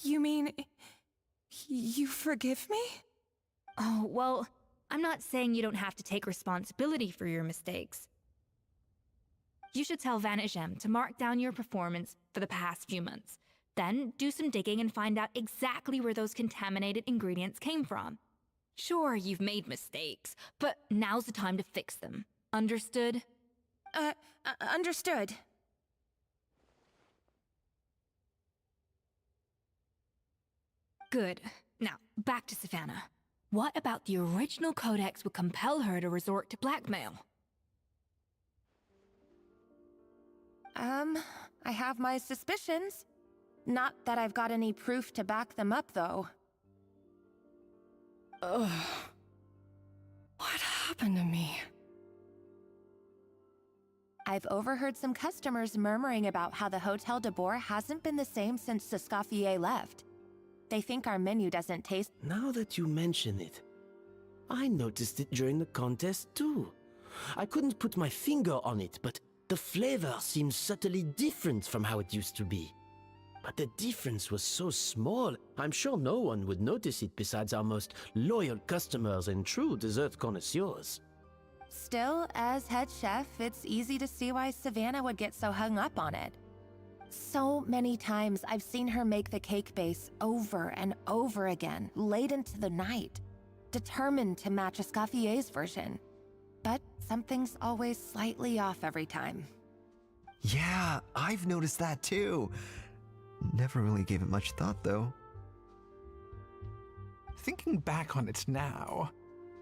You mean... you forgive me? Oh, well, I'm not saying you don't have to take responsibility for your mistakes. You should tell Vanagem to mark down your performance for the past few months. Then do some digging and find out exactly where those contaminated ingredients came from. Sure, you've made mistakes, but now's the time to fix them. Understood? Understood. Good. Now, back to Savannah. What about the original codex would compel her to resort to blackmail? I have my suspicions. Not that I've got any proof to back them up, though. Ugh. What happened to me? I've overheard some customers murmuring about how the Hotel de Boer hasn't been the same since Escoffier left. They think our menu doesn't taste— Now that you mention it, I noticed it during the contest too. I couldn't put my finger on it, but the flavor seems subtly different from how it used to be. But the difference was so small, I'm sure no one would notice it besides our most loyal customers and true dessert connoisseurs. Still, as head chef, it's easy to see why Savannah would get so hung up on it. So many times I've seen her make the cake base over and over again, late into the night, determined to match Escoffier's version. But something's always slightly off every time. Yeah, I've noticed that too. Never really gave it much thought, though. Thinking back on it now,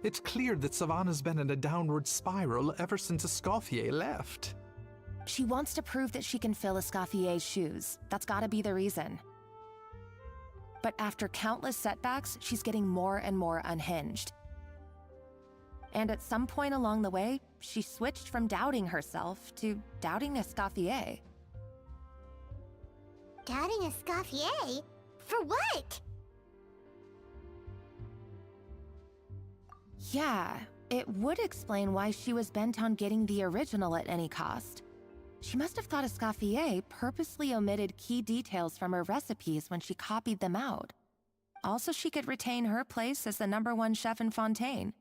it's clear that Savannah's been in a downward spiral ever since Escoffier left. She wants to prove that she can fill Escoffier's shoes. That's gotta be the reason. But after countless setbacks, she's getting more and more unhinged. And at some point along the way, she switched from doubting herself to doubting Escoffier. Doubting Escoffier? For what? Yeah, it would explain why she was bent on getting the original at any cost. She must have thought Escoffier purposely omitted key details from her recipes when she copied them out. Also, she could retain her place as the #1 chef in Fontaine,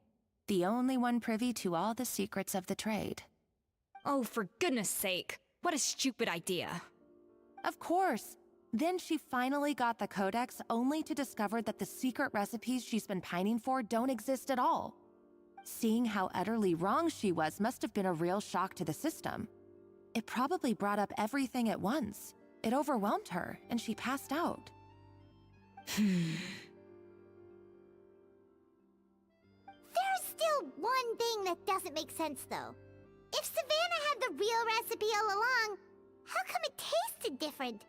the only one privy to all the secrets of the trade. Oh, for goodness sake. What a stupid idea. Of course. Then she finally got the codex only to discover that the secret recipes she's been pining for don't exist at all. Seeing how utterly wrong she was must have been a real shock to the system. It probably brought up everything at once. It overwhelmed her, and she passed out. There's still one thing that doesn't make sense, though. If Savannah had the real recipe all along, how come it tasted different?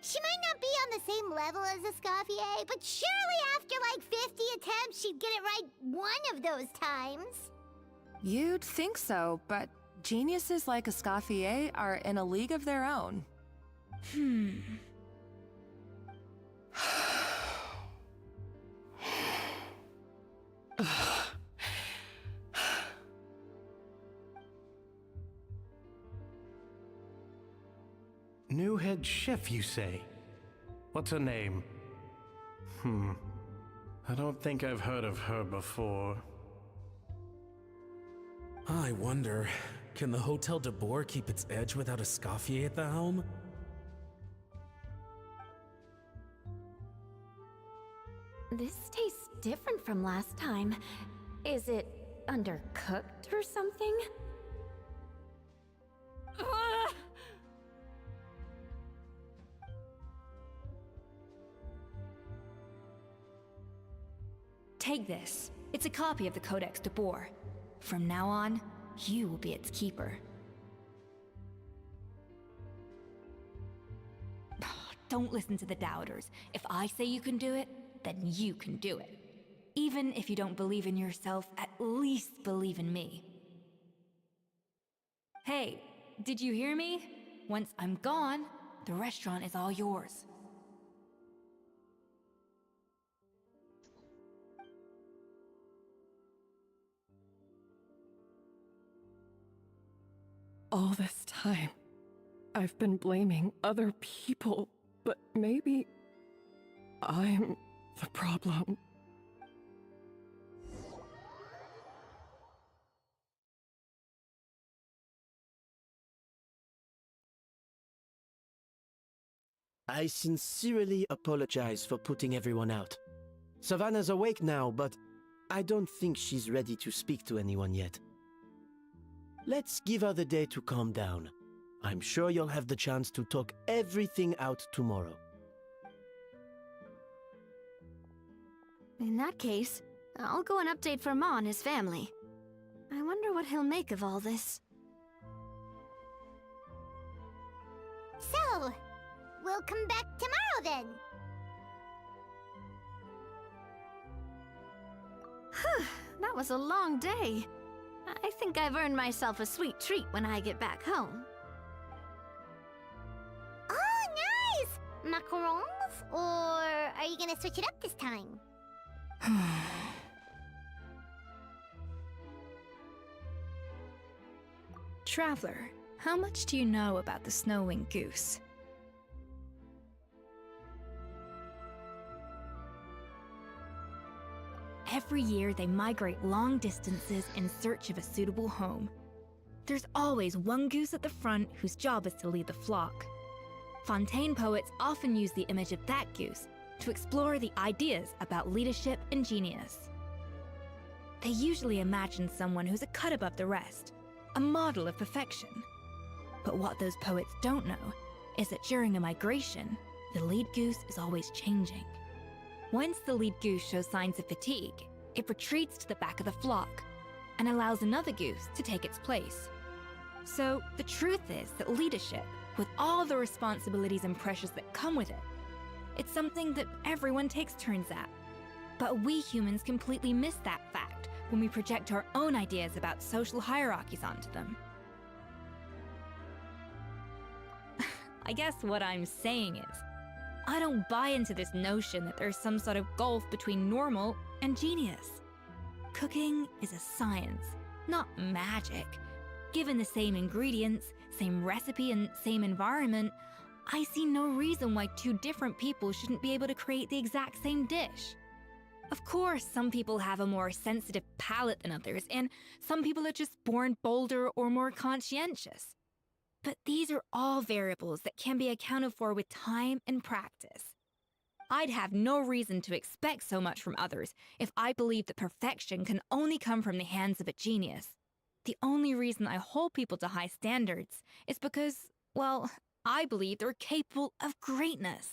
She might not be on the same level as Escoffier, but surely after like 50 attempts, she'd get it right one of those times. You'd think so, but geniuses like Escoffier are in a league of their own. New head chef, you say? What's her name? I don't think I've heard of her before. I wonder, can the Hotel de Boer keep its edge without Escoffier at the helm? This tastes different from last time. Is it undercooked or something? Take this. It's a copy of the Codex de Boer. From now on, you will be its keeper. Don't listen to the doubters. If I say you can do it, then you can do it. Even if you don't believe in yourself, at least believe in me. Hey, did you hear me? Once I'm gone, the restaurant is all yours. All this time, I've been blaming other people, but maybe I'm the problem. I sincerely apologize for putting everyone out. Savannah's awake now, but I don't think she's ready to speak to anyone yet. Let's give her the day to calm down. I'm sure you'll have the chance to talk everything out tomorrow. In that case, I'll go and update Firma and his family. I wonder what he'll make of all this. So, we'll come back tomorrow then. That was a long day. I think I've earned myself a sweet treat when I get back home. Oh, nice! Macarons? Or are you gonna switch it up this time? Traveler, how much do you know about the snow-winged goose? Every year, they migrate long distances in search of a suitable home. There's always one goose at the front whose job is to lead the flock. Fontaine poets often use the image of that goose to explore the ideas about leadership and genius. They usually imagine someone who's a cut above the rest, a model of perfection. But what those poets don't know is that during a migration, the lead goose is always changing. Once the lead goose shows signs of fatigue, it retreats to the back of the flock and allows another goose to take its place. So the truth is that leadership, with all the responsibilities and pressures that come with it, it's something that everyone takes turns at. But we humans completely miss that fact when we project our own ideas about social hierarchies onto them. I guess what I'm saying is, I don't buy into this notion that there's some sort of gulf between normal and genius. Cooking is a science, not magic. Given the same ingredients, same recipe, and same environment, I see no reason why two different people shouldn't be able to create the exact same dish. Of course, some people have a more sensitive palate than others, and some people are just born bolder or more conscientious. But these are all variables that can be accounted for with time and practice. I'd have no reason to expect so much from others if I believed that perfection can only come from the hands of a genius. The only reason I hold people to high standards is because, well, I believe they're capable of greatness.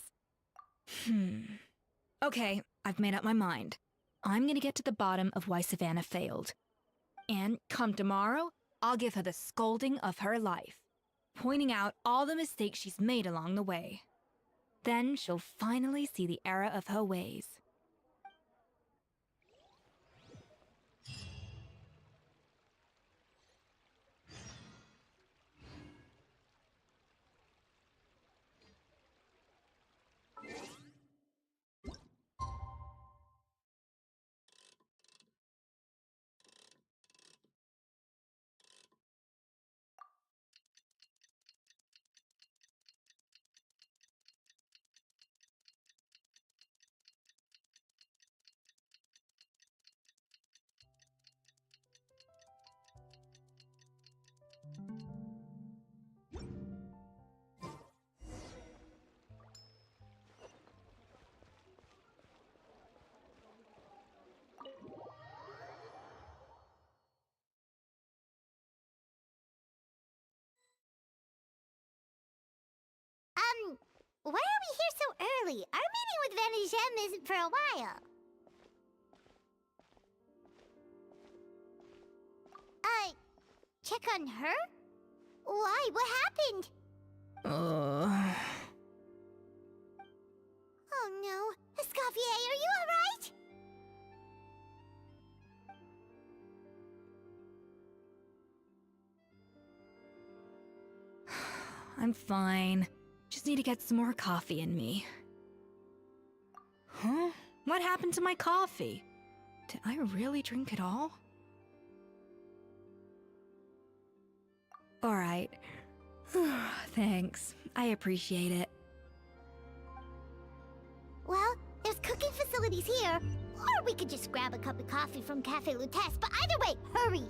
Okay, I've made up my mind. I'm gonna get to the bottom of why Savannah failed. And come tomorrow, I'll give her the scolding of her life, pointing out all the mistakes she's made along the way. Then she'll finally see the error of her ways. Why are we here so early? Our meeting with Vanigem isn't for a while. Check on her? Why? What happened? Oh no. Escoffier, are you alright? I'm fine. Just need to get some more coffee in me. Huh? What happened to my coffee? Did I really drink it all? Alright. Thanks. I appreciate it. Well, there's cooking facilities here. Or we could just grab a cup of coffee from Cafe Lutece, but either way, hurry!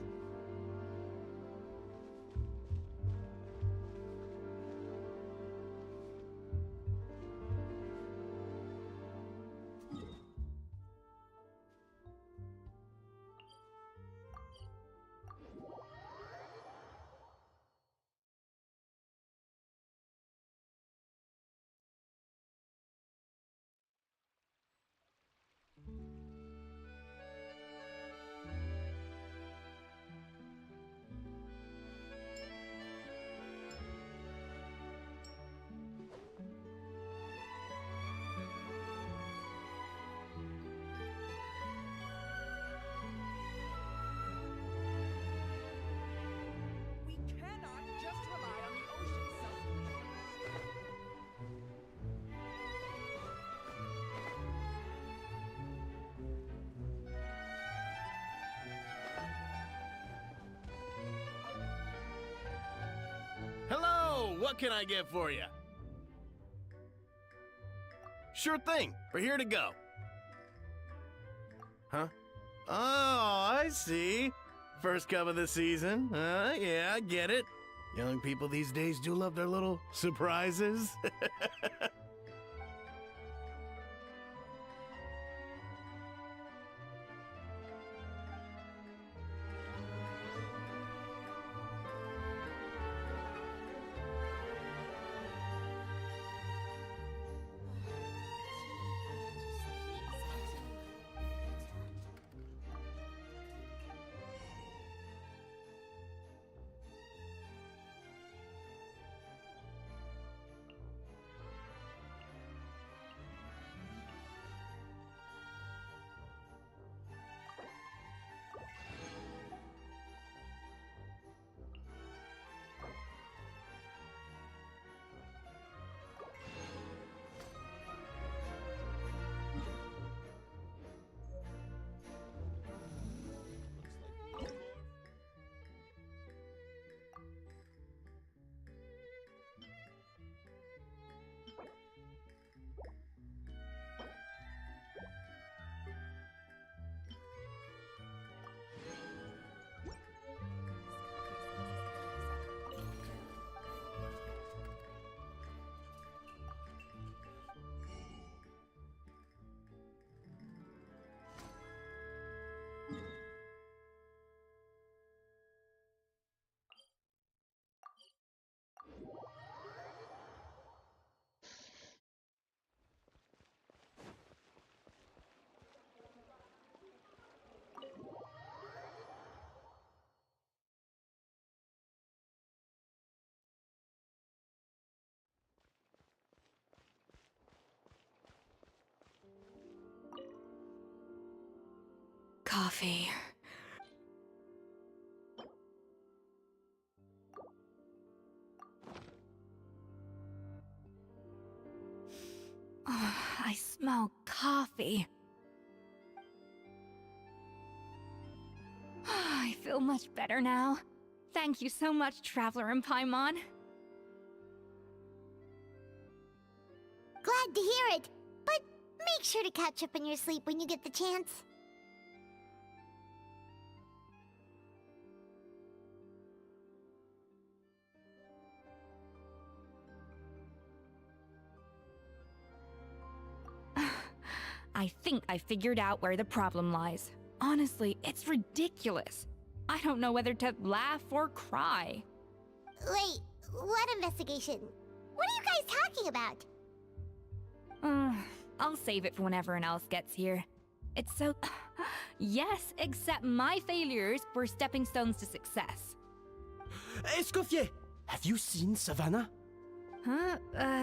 what can I get for you? Sure thing. We're here to go. Huh? Oh, I see. First cup of the season. Yeah, I get it. Young people these days do love their little surprises. Coffee. Oh, I smell coffee. I feel much better now. Thank you so much, Traveler and Paimon. Glad to hear it, but make sure to catch up on your sleep when you get the chance. I think I figured out where the problem lies. Honestly, it's ridiculous. I don't know whether to laugh or cry. Wait, what investigation? What are you guys talking about? I'll save it for when everyone else gets here. It's so... Yes, except my failures were stepping stones to success. Escoffier, have you seen Savannah? Huh?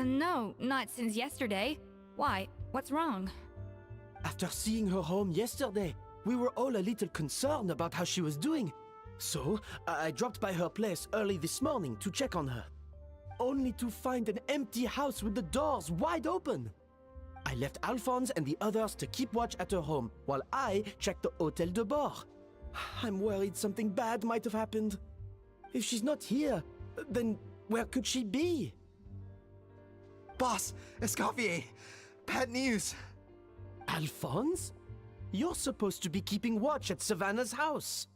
No, not since yesterday. Why? What's wrong? After seeing her home yesterday, we were all a little concerned about how she was doing. So, I dropped by her place early this morning to check on her. Only to find an empty house with the doors wide open. I left Alphonse and the others to keep watch at her home, while I checked the Hôtel de Bord. I'm worried something bad might have happened. If she's not here, then where could she be? Boss, Escoffier, bad news. Alphonse? You're supposed to be keeping watch at Savannah's house.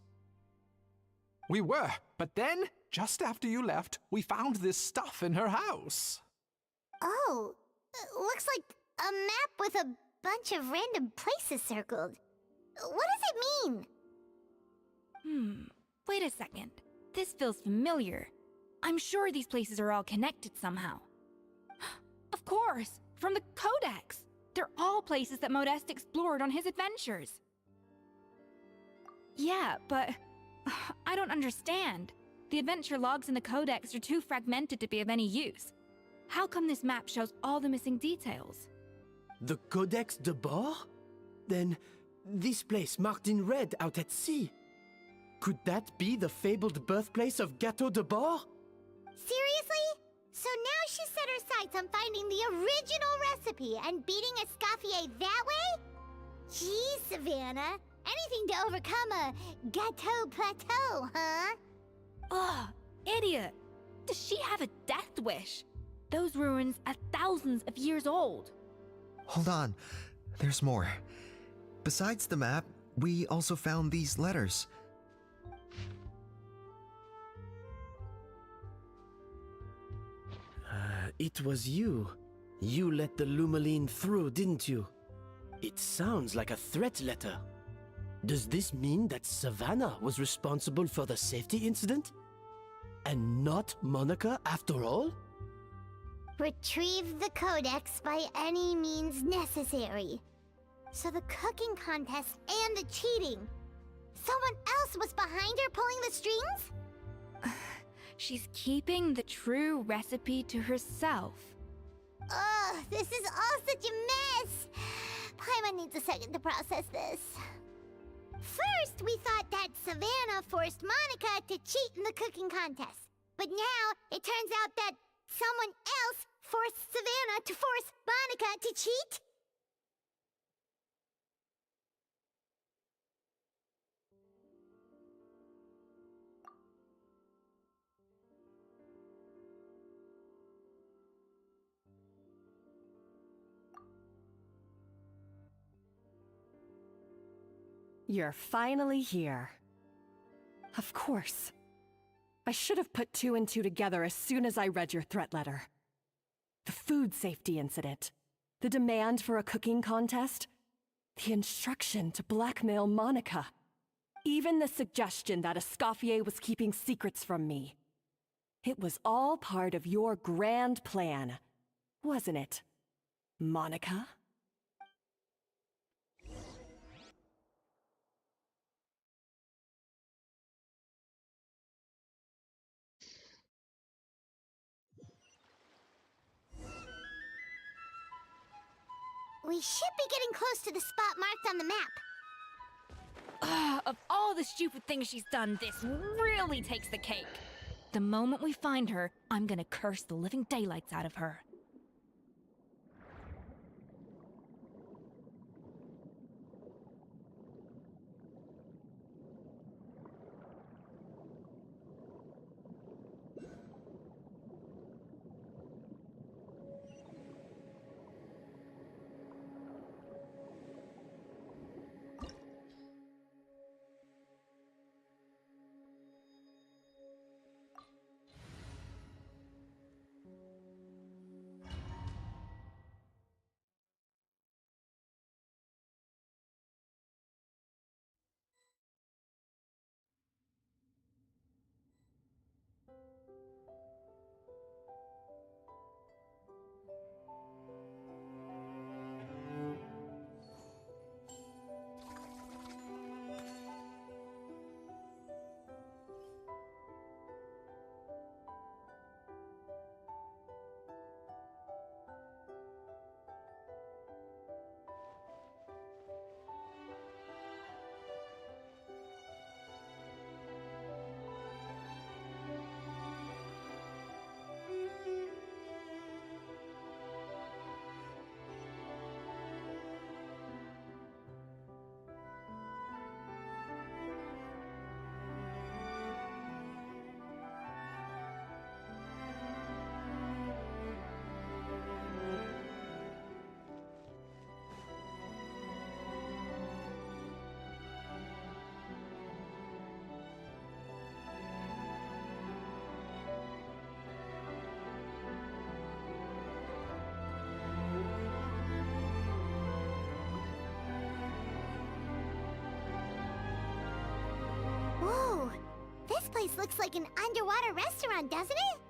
We were, but then, just after you left, we found this stuff in her house. Oh, looks like a map with a bunch of random places circled. What does it mean? Wait a second. This feels familiar. I'm sure these places are all connected somehow. Of course, from the Codex. They're all places that Modeste explored on his adventures. Yeah, but I don't understand. The adventure logs in the Codex are too fragmented to be of any use. How come this map shows all the missing details? The Codex de Bord? Then, this place marked in red out at sea. Could that be the fabled birthplace of Gâteau de Bord? Seriously? So now she set her sights on finding the original recipe and beating Escoffier that way? Geez, Savannah. Anything to overcome a gâteau plateau, huh? Ugh, idiot! does she have a death wish? Those ruins are thousands of years old. Hold on, there's more. Besides the map, we also found these letters. It was you. You let the Lumaline through, didn't you? It sounds like a threat letter. Does this mean that Savannah was responsible for the safety incident? And not Monica after all? Retrieve the codex by any means necessary. So the cooking contest and the cheating. Someone else was behind her pulling the strings? She's keeping the true recipe to herself. Ugh, this is all such a mess. Paimon needs a second to process this. First, we thought that Savannah forced Monica to cheat in the cooking contest. But now, it turns out that someone else forced Savannah to force Monica to cheat? You're finally here. Of course. I should have put two and two together as soon as I read your threat letter. The food safety incident, the demand for a cooking contest, the instruction to blackmail Monica, even the suggestion that Escoffier was keeping secrets from me. It was all part of your grand plan, wasn't it, Monica? We should be getting close to the spot marked on the map. Of all the stupid things she's done, this really takes the cake. The moment we find her, I'm gonna curse the living daylights out of her. Whoa, this place looks like an underwater restaurant, doesn't it?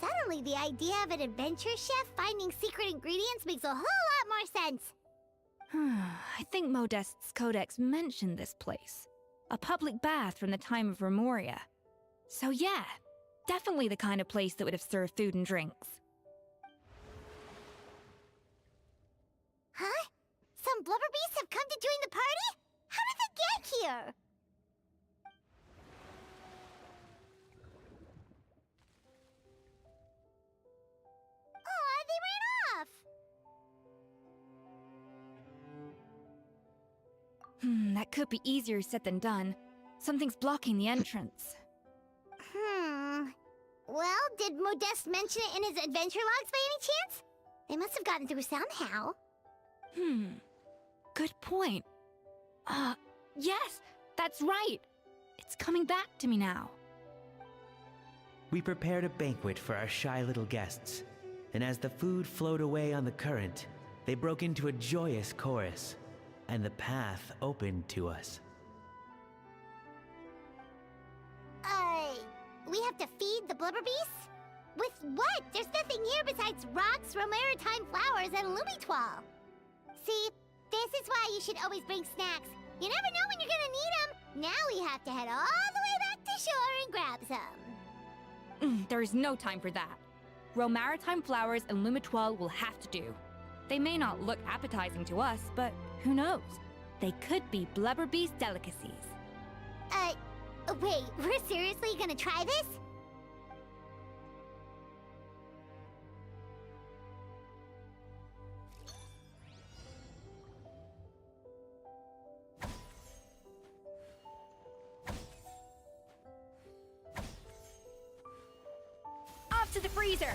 Suddenly, the idea of an adventure chef finding secret ingredients makes a whole lot more sense. I think Modest's codex mentioned this place. A public bath from the time of Remoria. So yeah, definitely the kind of place that would have served food and drinks. Huh? Some blubber beasts have come to join the party? How did they get here? Aw, they ran off! That could be easier said than done. Something's blocking the entrance. Well, Did Modeste mention it in his adventure logs by any chance? They must have gotten through somehow. Good point. Yes, that's right. It's coming back to me now. We prepared a banquet for our shy little guests, and as the food flowed away on the current, they broke into a joyous chorus, and the path opened to us. We have to feed the blubber beasts? With what? There's nothing here besides rocks, romaritime flowers, and lumitoile. See, this is why you should always bring snacks. You never know when you're gonna need them. Now we have to head all the way back to shore and grab some. There is no time for that. Romaritime flowers and lumitoile will have to do. They may not look appetizing to us, but who knows? They could be blubber beast delicacies. Wait, we're seriously gonna try this? Off to the freezer!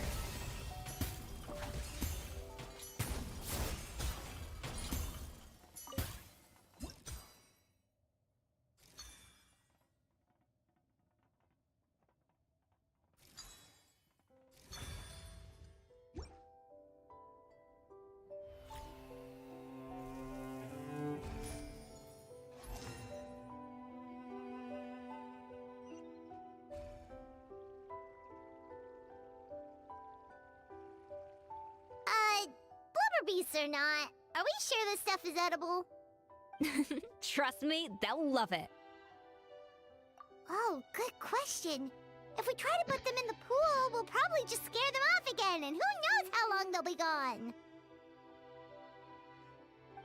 Blubber beasts or not, are we sure this stuff is edible? Trust me, they'll love it. Oh, good question. If we try to put them in the pool, we'll probably just scare them off again, and who knows how long they'll be gone.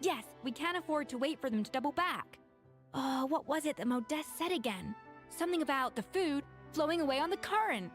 Yes, we can't afford to wait for them to double back. What was it that Modeste said again? Something about the food flowing away on the current.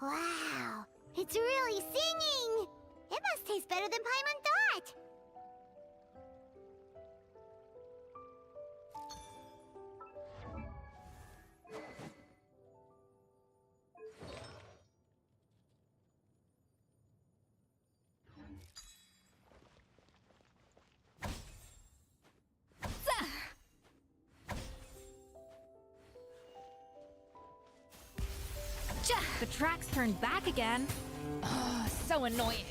Wow, it's really singing! It must taste better than Paimon thought! The tracks turned back again. Oh, so annoying.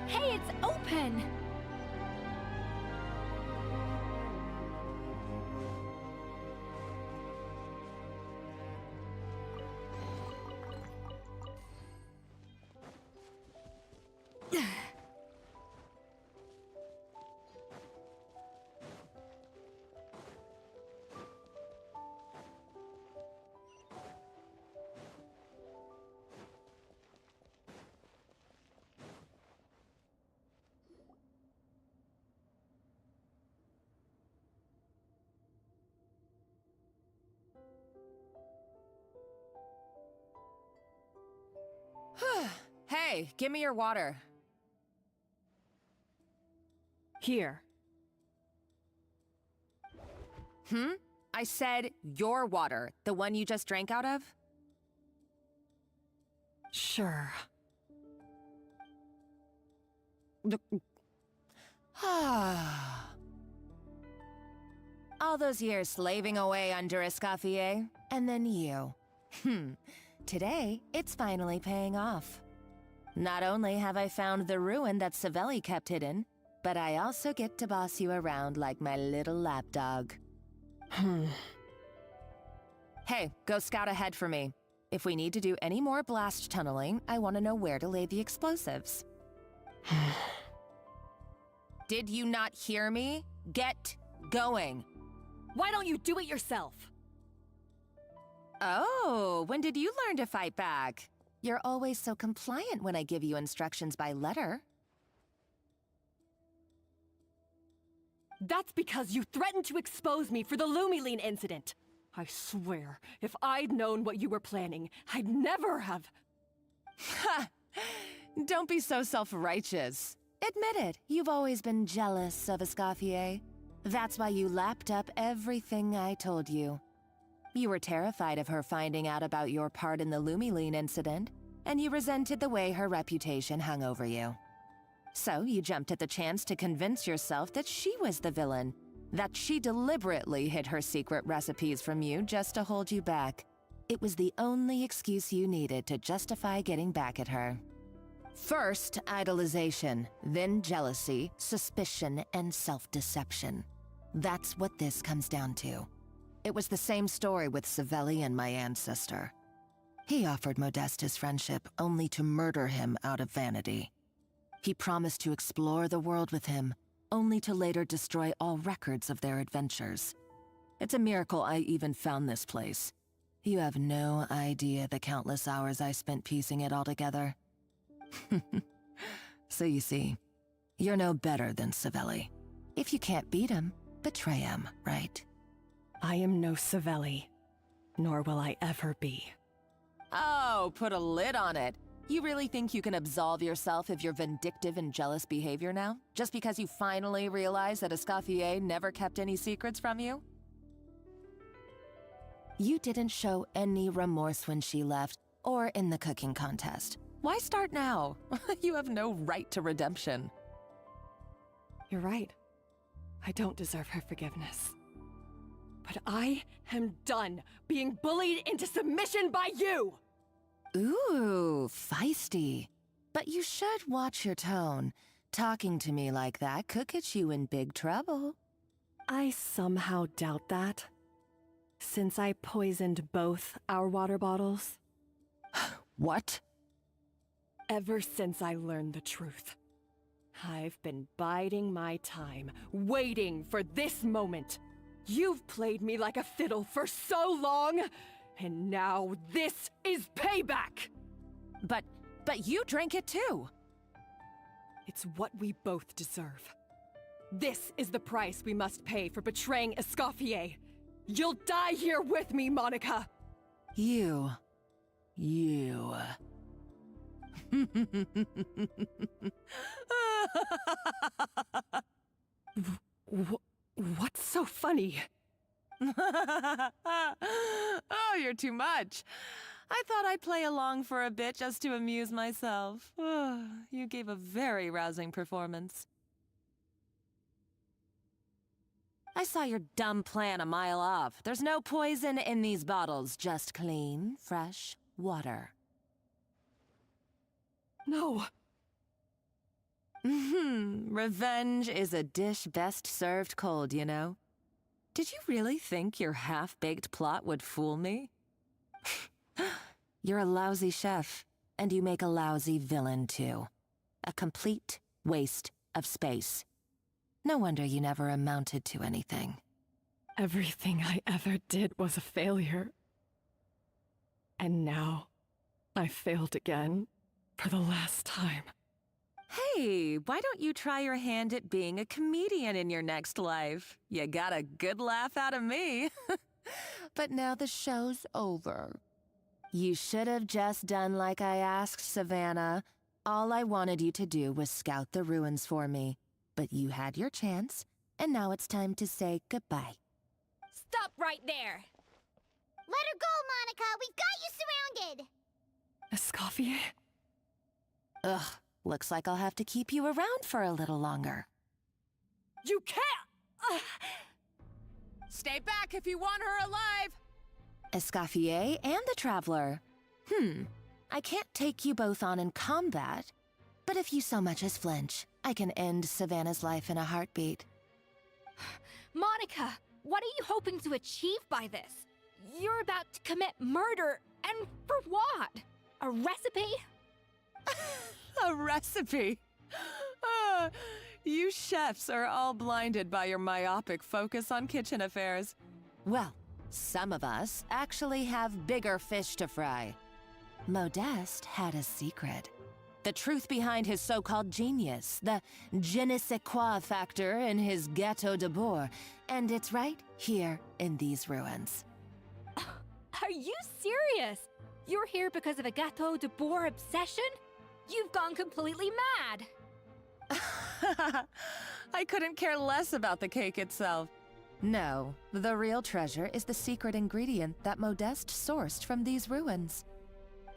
Hey, it's open! Hey, give me your water. Here. I said your water, the one you just drank out of? Sure. All those years slaving away under Escoffier, and then you. Today, it's finally paying off. Not only have I found the ruin that Savelli kept hidden, but I also get to boss you around like my little lapdog. Hey, go scout ahead for me. If we need to do any more blast tunneling, I want to know where to lay the explosives. Did you not hear me? Get going. Why don't you do it yourself? Oh, when did you learn to fight back? You're always so compliant when I give you instructions by letter. That's because you threatened to expose me for the Lumiline incident. I swear, if I'd known what you were planning, I'd never have... Ha! Don't be so self-righteous. Admit it, you've always been jealous of Escoffier. That's why you lapped up everything I told you. You were terrified of her finding out about your part in the Lumiline incident, and you resented the way her reputation hung over you. So you jumped at the chance to convince yourself that she was the villain, that she deliberately hid her secret recipes from you just to hold you back. It was the only excuse you needed to justify getting back at her. First, idolization, then jealousy, suspicion, and self-deception. That's what this comes down to. It was the same story with Savelli and my ancestor. He offered Modeste his friendship only to murder him out of vanity. He promised to explore the world with him, only to later destroy all records of their adventures. It's a miracle I even found this place. You have no idea the countless hours I spent piecing it all together. So you see, you're no better than Savelli. If you can't beat him, betray him, right? I am no Savelli, nor will I ever be. Oh, put a lid on it. You really think you can absolve yourself of your vindictive and jealous behavior now? Just because you finally realize that Escoffier never kept any secrets from you? You didn't show any remorse when she left, or in the cooking contest. Why start now? You have no right to redemption. You're right. I don't deserve her forgiveness. But I am done being bullied into submission by you! Ooh, feisty. But you should watch your tone. Talking to me like that could get you in big trouble. I somehow doubt that. Since I poisoned both our water bottles. What? Ever since I learned the truth, I've been biding my time, waiting for this moment. You've played me like a fiddle for so long, and now this is payback! But you drank it too! It's what we both deserve. This is the price we must pay for betraying Escoffier. You'll die here with me, Monica! You. What's so funny? Oh, you're too much. I thought I'd play along for a bit just to amuse myself. You gave a very rousing performance. I saw your dumb plan a mile off. There's no poison in these bottles, just clean, fresh water. No. Revenge is a dish best served cold, you know. Did you really think your half-baked plot would fool me? You're a lousy chef, and you make a lousy villain, too. A complete waste of space. No wonder you never amounted to anything. Everything I ever did was a failure. And now, I failed again, for the last time. Hey, why don't you try your hand at being a comedian in your next life? You got a good laugh out of me. But now the show's over. You should have just done like I asked, Savannah. All I wanted you to do was scout the ruins for me. But you had your chance, and now it's time to say goodbye. Stop right there! Let her go, Monica! We've got you surrounded! Escoffier? Ugh, looks like I'll have to keep you around for a little longer. You can't! Stay back if you want her alive! Escoffier and the Traveler. I can't take you both on in combat, but if you so much as flinch, I can end Savannah's life in a heartbeat. Monica, what are you hoping to achieve by this? You're about to commit murder, and for what? A recipe? A recipe? You chefs are all blinded by your myopic focus on kitchen affairs. Well, some of us actually have bigger fish to fry. Modeste had a secret. The truth behind his so-called genius, the je ne sais quoi factor in his Gâteau de Bourg, and it's right here in these ruins. Are you serious? You're here because of a Gâteau de Bourg obsession? You've gone completely mad! I couldn't care less about the cake itself. No, the real treasure is the secret ingredient that Modeste sourced from these ruins.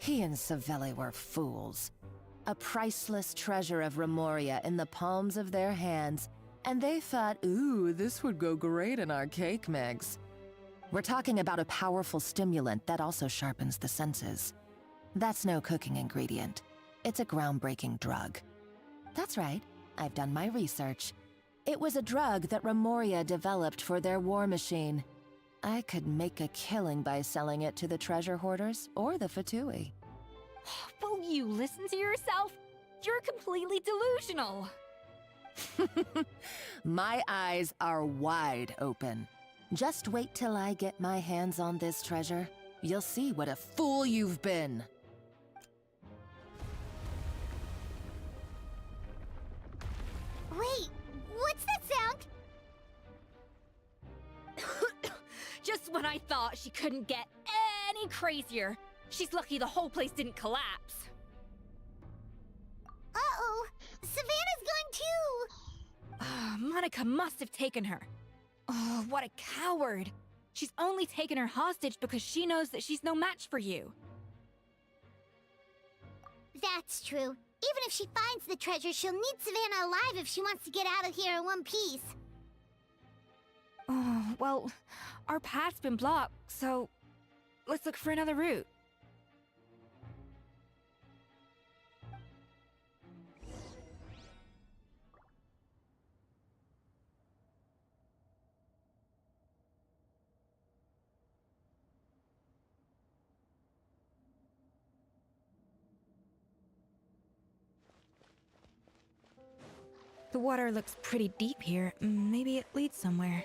He and Savelli were fools. A priceless treasure of Remoria in the palms of their hands, and they thought, ooh, this would go great in our cake mix. We're talking about a powerful stimulant that also sharpens the senses. That's no cooking ingredient. It's a groundbreaking drug. That's right, I've done my research. It was a drug that Remoria developed for their war machine. I could make a killing by selling it to the treasure hoarders or the Fatui. Will you listen to yourself? You're completely delusional. My eyes are wide open. Just wait till I get my hands on this treasure. You'll see what a fool you've been. Wait, what's that sound? Just when I thought she couldn't get any crazier. She's lucky the whole place didn't collapse. Uh-oh, Savannah's gone too! Monica must have taken her. Oh, what a coward. She's only taken her hostage because she knows that she's no match for you. That's true. Even if she finds the treasure, she'll need Savannah alive if she wants to get out of here in one piece. Oh, well, our path's been blocked, so let's look for another route. The water looks pretty deep here. Maybe it leads somewhere.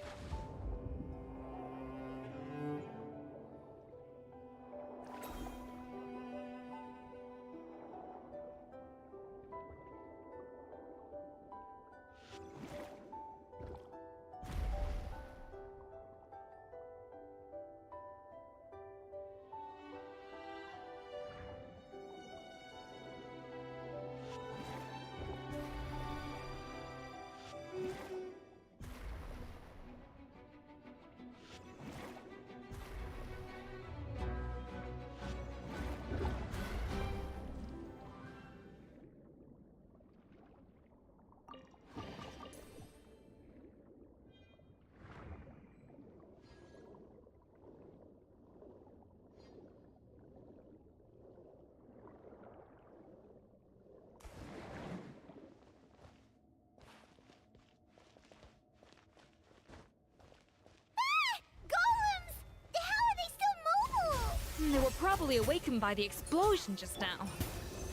They were probably awakened by the explosion just now.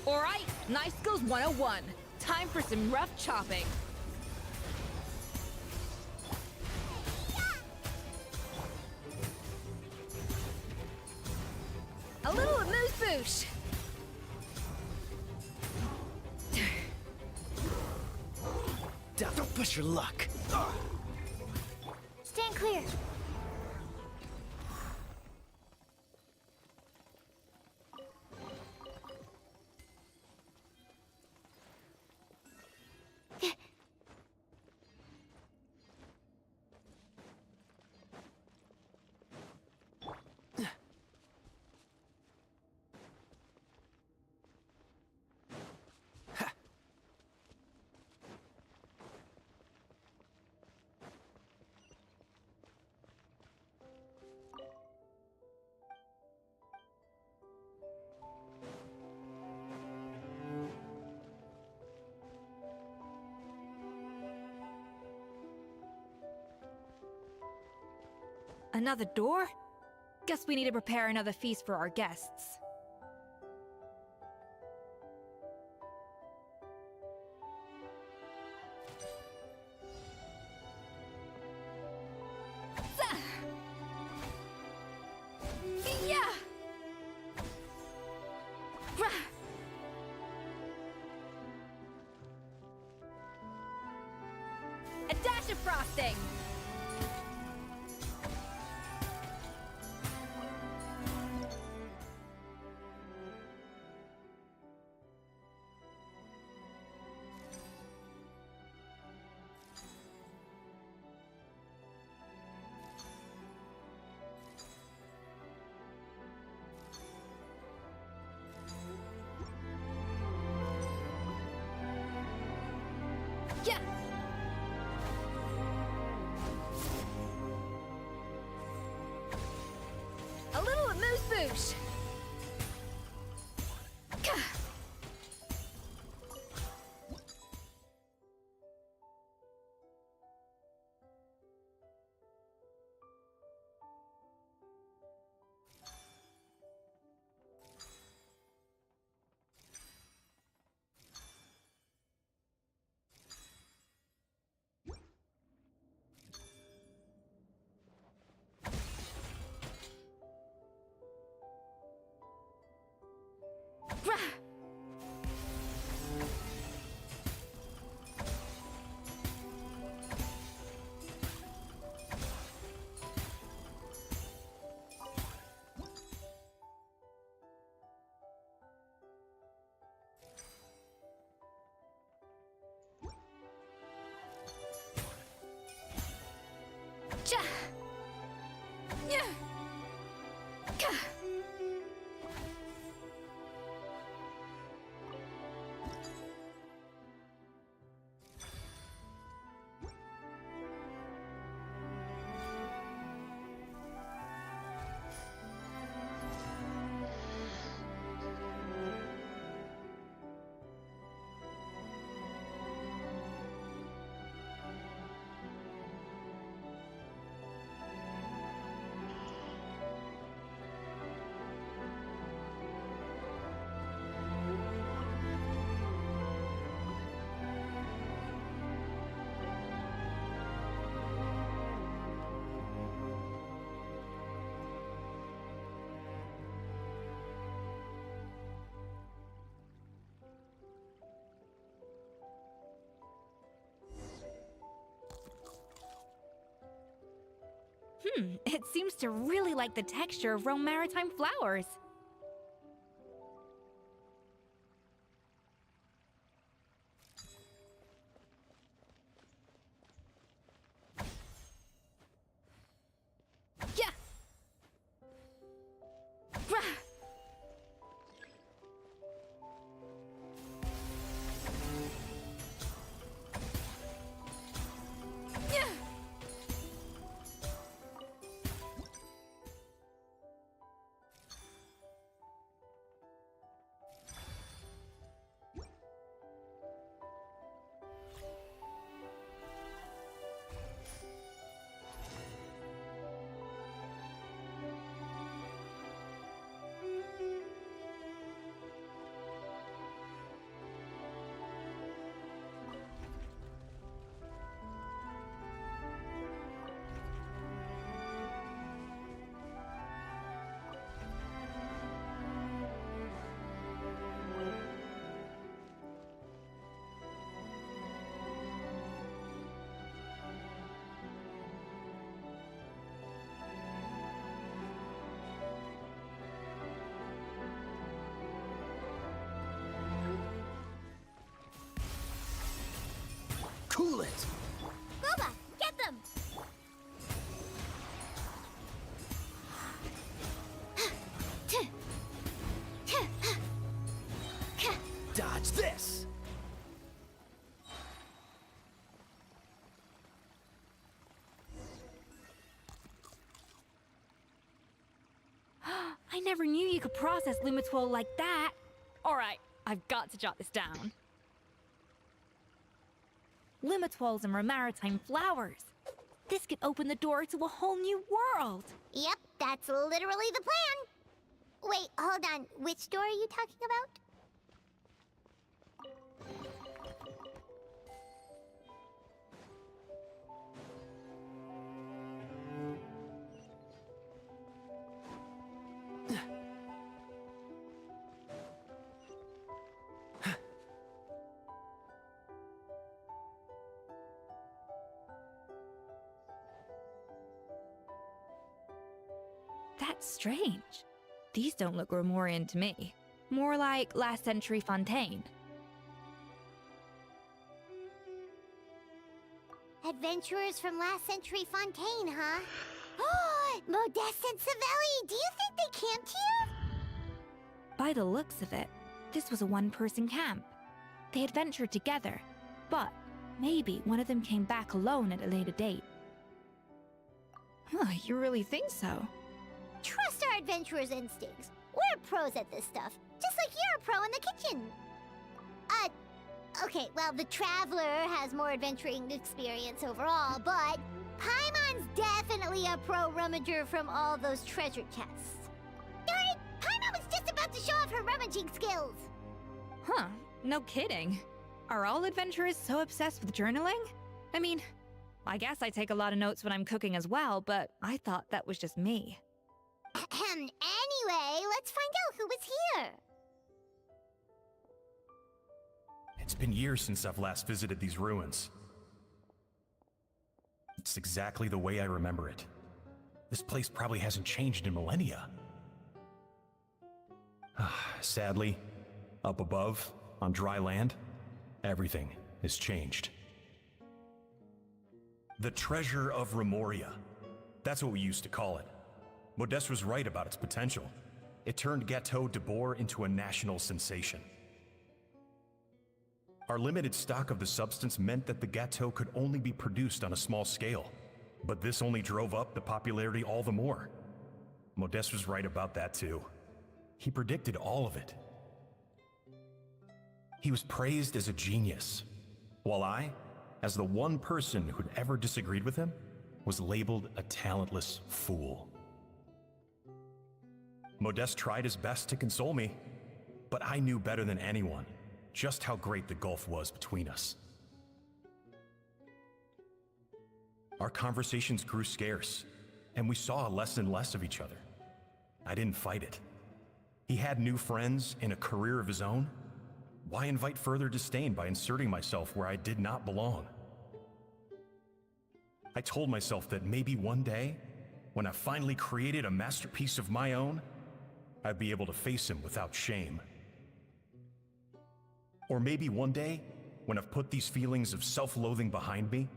Alright, Knife Skills 101. Time for some rough chopping. A little amuse-bouche. Don't push your luck. Stand clear. Another door? Guess we need to prepare another feast for our guests. A dash of frosting! Yeah! A little amuse-bouche! Cha! Yeah! Ka! It seems to really like the texture of Rome maritime flowers. Yeah! Rah! Yeah! Cool it! Boba, get them! Dodge this! I never knew you could process Lumitwol like that. Alright, I've got to jot this down. Lumitwols and maritime flowers. This could open the door to a whole new world. Yep, that's literally the plan. Wait, hold on. Which door are you talking about? That's strange. These don't look Romorian to me. More like last century Fontaine. Adventurers from last century Fontaine, huh? Oh, Modeste and Savelli, do you think they camped here? By the looks of it, this was a one-person camp. They adventured together, but maybe one of them came back alone at a later date. Huh, you really think so? Trust our adventurers' instincts. We're pros at this stuff, just like you're a pro in the kitchen. Okay, well, the Traveler has more adventuring experience overall, but Paimon's definitely a pro rummager from all those treasure chests. Darn it! Paimon was just about to show off her rummaging skills! Huh, no kidding. Are all adventurers so obsessed with journaling? I mean, I guess I take a lot of notes when I'm cooking as well, but I thought that was just me. Anyway, let's find out who was here. It's been years since I've last visited these ruins. It's exactly the way I remember it. This place probably hasn't changed in millennia. Sadly, up above, on dry land, everything has changed. The treasure of Remoria. That's what we used to call it. Modeste was right about its potential. It turned Gâteau de Bourg into a national sensation. Our limited stock of the substance meant that the gâteau could only be produced on a small scale, but this only drove up the popularity all the more. Modeste was right about that too. He predicted all of it. He was praised as a genius, while I, as the one person who'd ever disagreed with him, was labeled a talentless fool. Modeste tried his best to console me, but I knew better than anyone just how great the gulf was between us. Our conversations grew scarce, and we saw less and less of each other. I didn't fight it. He had new friends and a career of his own. Why invite further disdain by inserting myself where I did not belong? I told myself that maybe one day, when I finally created a masterpiece of my own, I'd be able to face him without shame. Or maybe one day, when I've put these feelings of self-loathing behind me,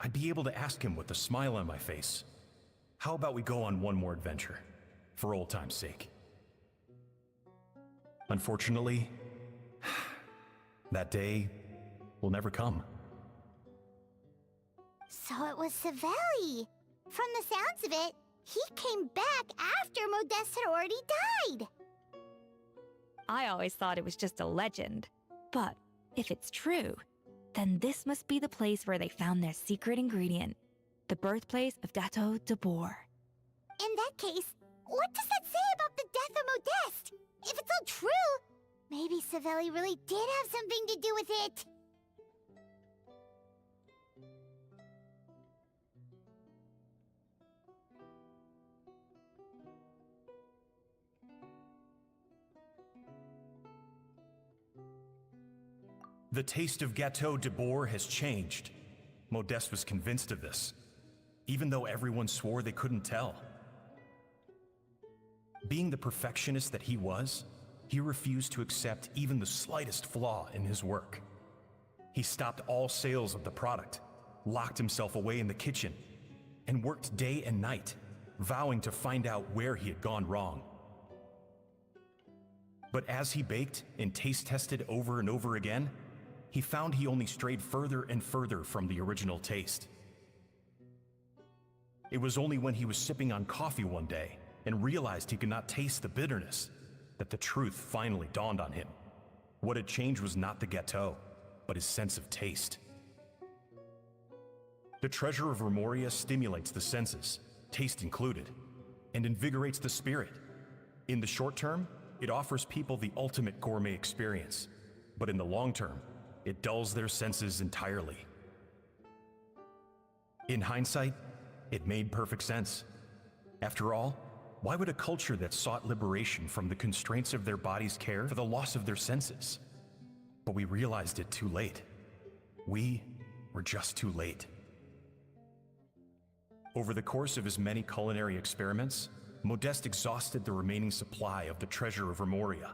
I'd be able to ask him with a smile on my face, how about we go on one more adventure, for old time's sake? Unfortunately, that day will never come. So it was Savelli. From the sounds of it, he came back after Modeste had already died. I always thought it was just a legend. But if it's true, then this must be the place where they found their secret ingredient, the birthplace of Gâteau de Bourg. In that case, what does that say about the death of Modeste? If it's all true, maybe Savelli really did have something to do with it. The taste of Gâteau de Bourg has changed. Modeste was convinced of this, even though everyone swore they couldn't tell. Being the perfectionist that he was, he refused to accept even the slightest flaw in his work. He stopped all sales of the product, locked himself away in the kitchen, and worked day and night, vowing to find out where he had gone wrong. But as he baked and taste tested over and over again, he found he only strayed further and further from the original taste. It was only when he was sipping on coffee one day and realized he could not taste the bitterness that the truth finally dawned on him. What had changed was not the gâteau, but his sense of taste. The treasure of Remoria stimulates the senses, taste included, and invigorates the spirit. In the short term, it offers people the ultimate gourmet experience, but in the long term, it dulls their senses entirely. In hindsight, it made perfect sense. After all, why would a culture that sought liberation from the constraints of their bodies care for the loss of their senses? But we realized it too late. We were just too late. Over the course of his many culinary experiments, Modeste exhausted the remaining supply of the treasure of Remoria.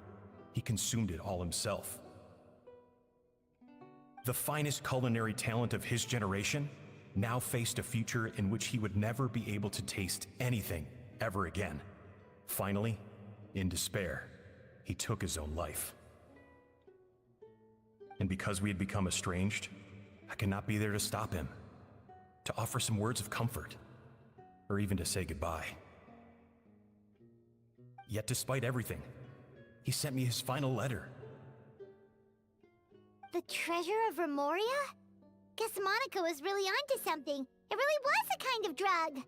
He consumed it all himself. The finest culinary talent of his generation now faced a future in which he would never be able to taste anything ever again. Finally, in despair, he took his own life. And because we had become estranged, I cannot be there to stop him, to offer some words of comfort, or even to say goodbye. Yet despite everything, he sent me his final letter. The treasure of Remoria? Guess Monica was really onto something. It really was a kind of drug.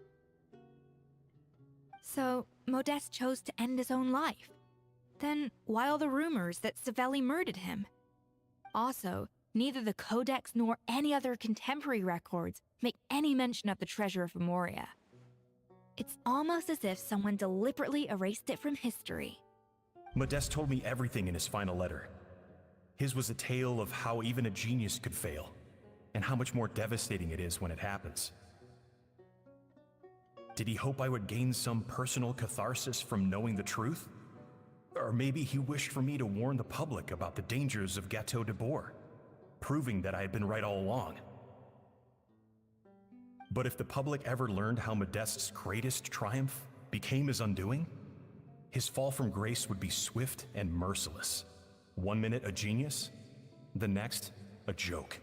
So, Modeste chose to end his own life. Then, why all the rumors that Savelli murdered him? Also, neither the Codex nor any other contemporary records make any mention of the treasure of Remoria. It's almost as if someone deliberately erased it from history. Modeste told me everything in his final letter. His was a tale of how even a genius could fail, and how much more devastating it is when it happens. Did he hope I would gain some personal catharsis from knowing the truth? Or maybe he wished for me to warn the public about the dangers of Gateau de Bourg, proving that I had been right all along. But if the public ever learned how Modeste's greatest triumph became his undoing, his fall from grace would be swift and merciless. 1 minute a genius, the next a joke.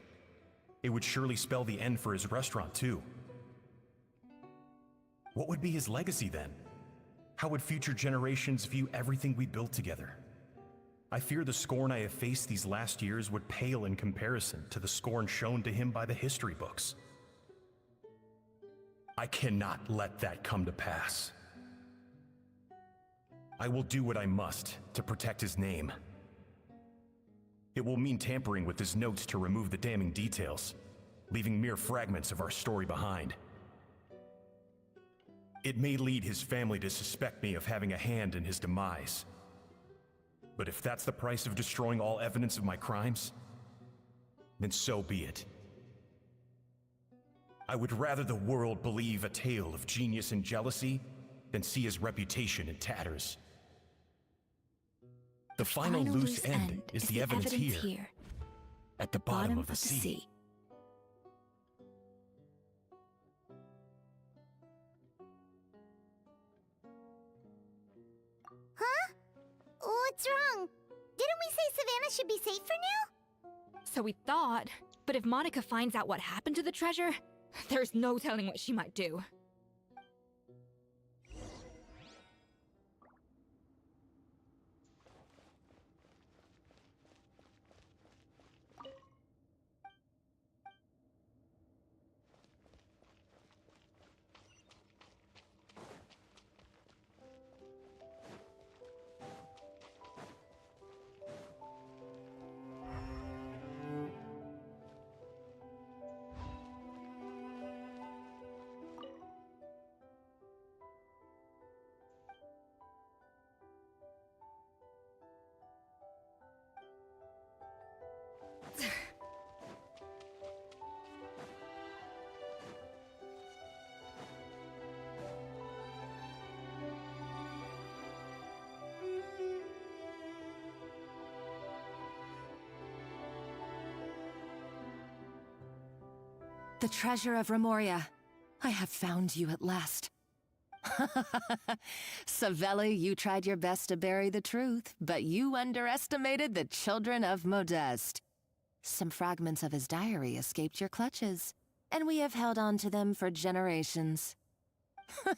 It would surely spell the end for his restaurant too. What would be his legacy then? How would future generations view everything we built together? I fear the scorn I have faced these last years would pale in comparison to the scorn shown to him by the history books. I cannot let that come to pass. I will do what I must to protect his name. It will mean tampering with his notes to remove the damning details, leaving mere fragments of our story behind. It may lead his family to suspect me of having a hand in his demise. But if that's the price of destroying all evidence of my crimes, then so be it. I would rather the world believe a tale of genius and jealousy than see his reputation in tatters. The final loose end is the evidence here, at the bottom of the sea. Huh? What's wrong? Didn't we say Savannah should be safe for now? So we thought, but if Monica finds out what happened to the treasure, there's no telling what she might do. The treasure of Remoria. I have found you at last. Savelli, you tried your best to bury the truth, but you underestimated the children of Modeste. Some fragments of his diary escaped your clutches, and we have held on to them for generations. But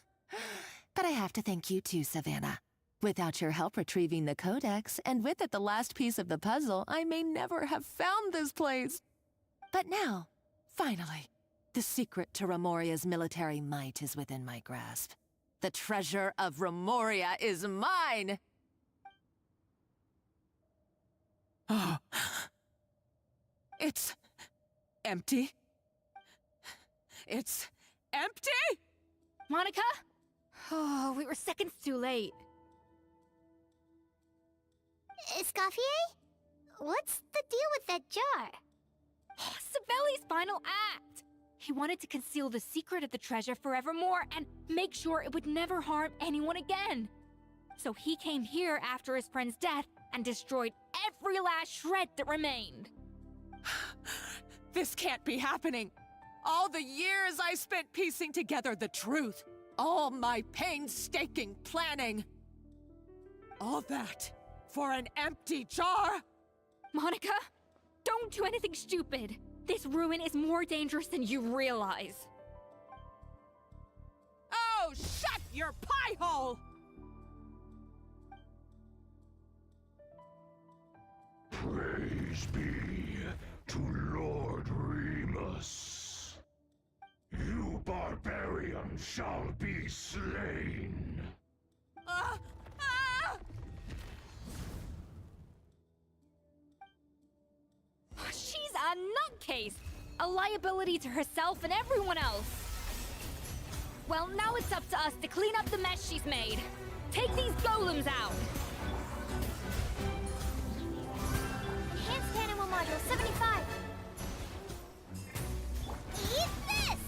I have to thank you too, Savannah. Without your help retrieving the Codex, and with it the last piece of the puzzle, I may never have found this place. But now, finally, The secret to Remoria's military might is within my grasp. The treasure of Remoria is mine! Oh. It's empty. It's empty? Monica? Oh, we were seconds too late. Escoffier? What's the deal with that jar? Savelli's final act! He wanted to conceal the secret of the treasure forevermore and make sure it would never harm anyone again. So he came here after his friend's death and destroyed every last shred that remained. This can't be happening. All the years I spent piecing together the truth. All my painstaking planning. All that for an empty jar? Monica, don't do anything stupid. This ruin is more dangerous than you realize. Oh, shut your pie hole! Praise be to Lord Remus. You barbarian shall be slain. She's a nutcase! A liability to herself and everyone else! Well, now it's up to us to clean up the mess she's made. Take these golems out! Enhanced animal module 75. Eat this!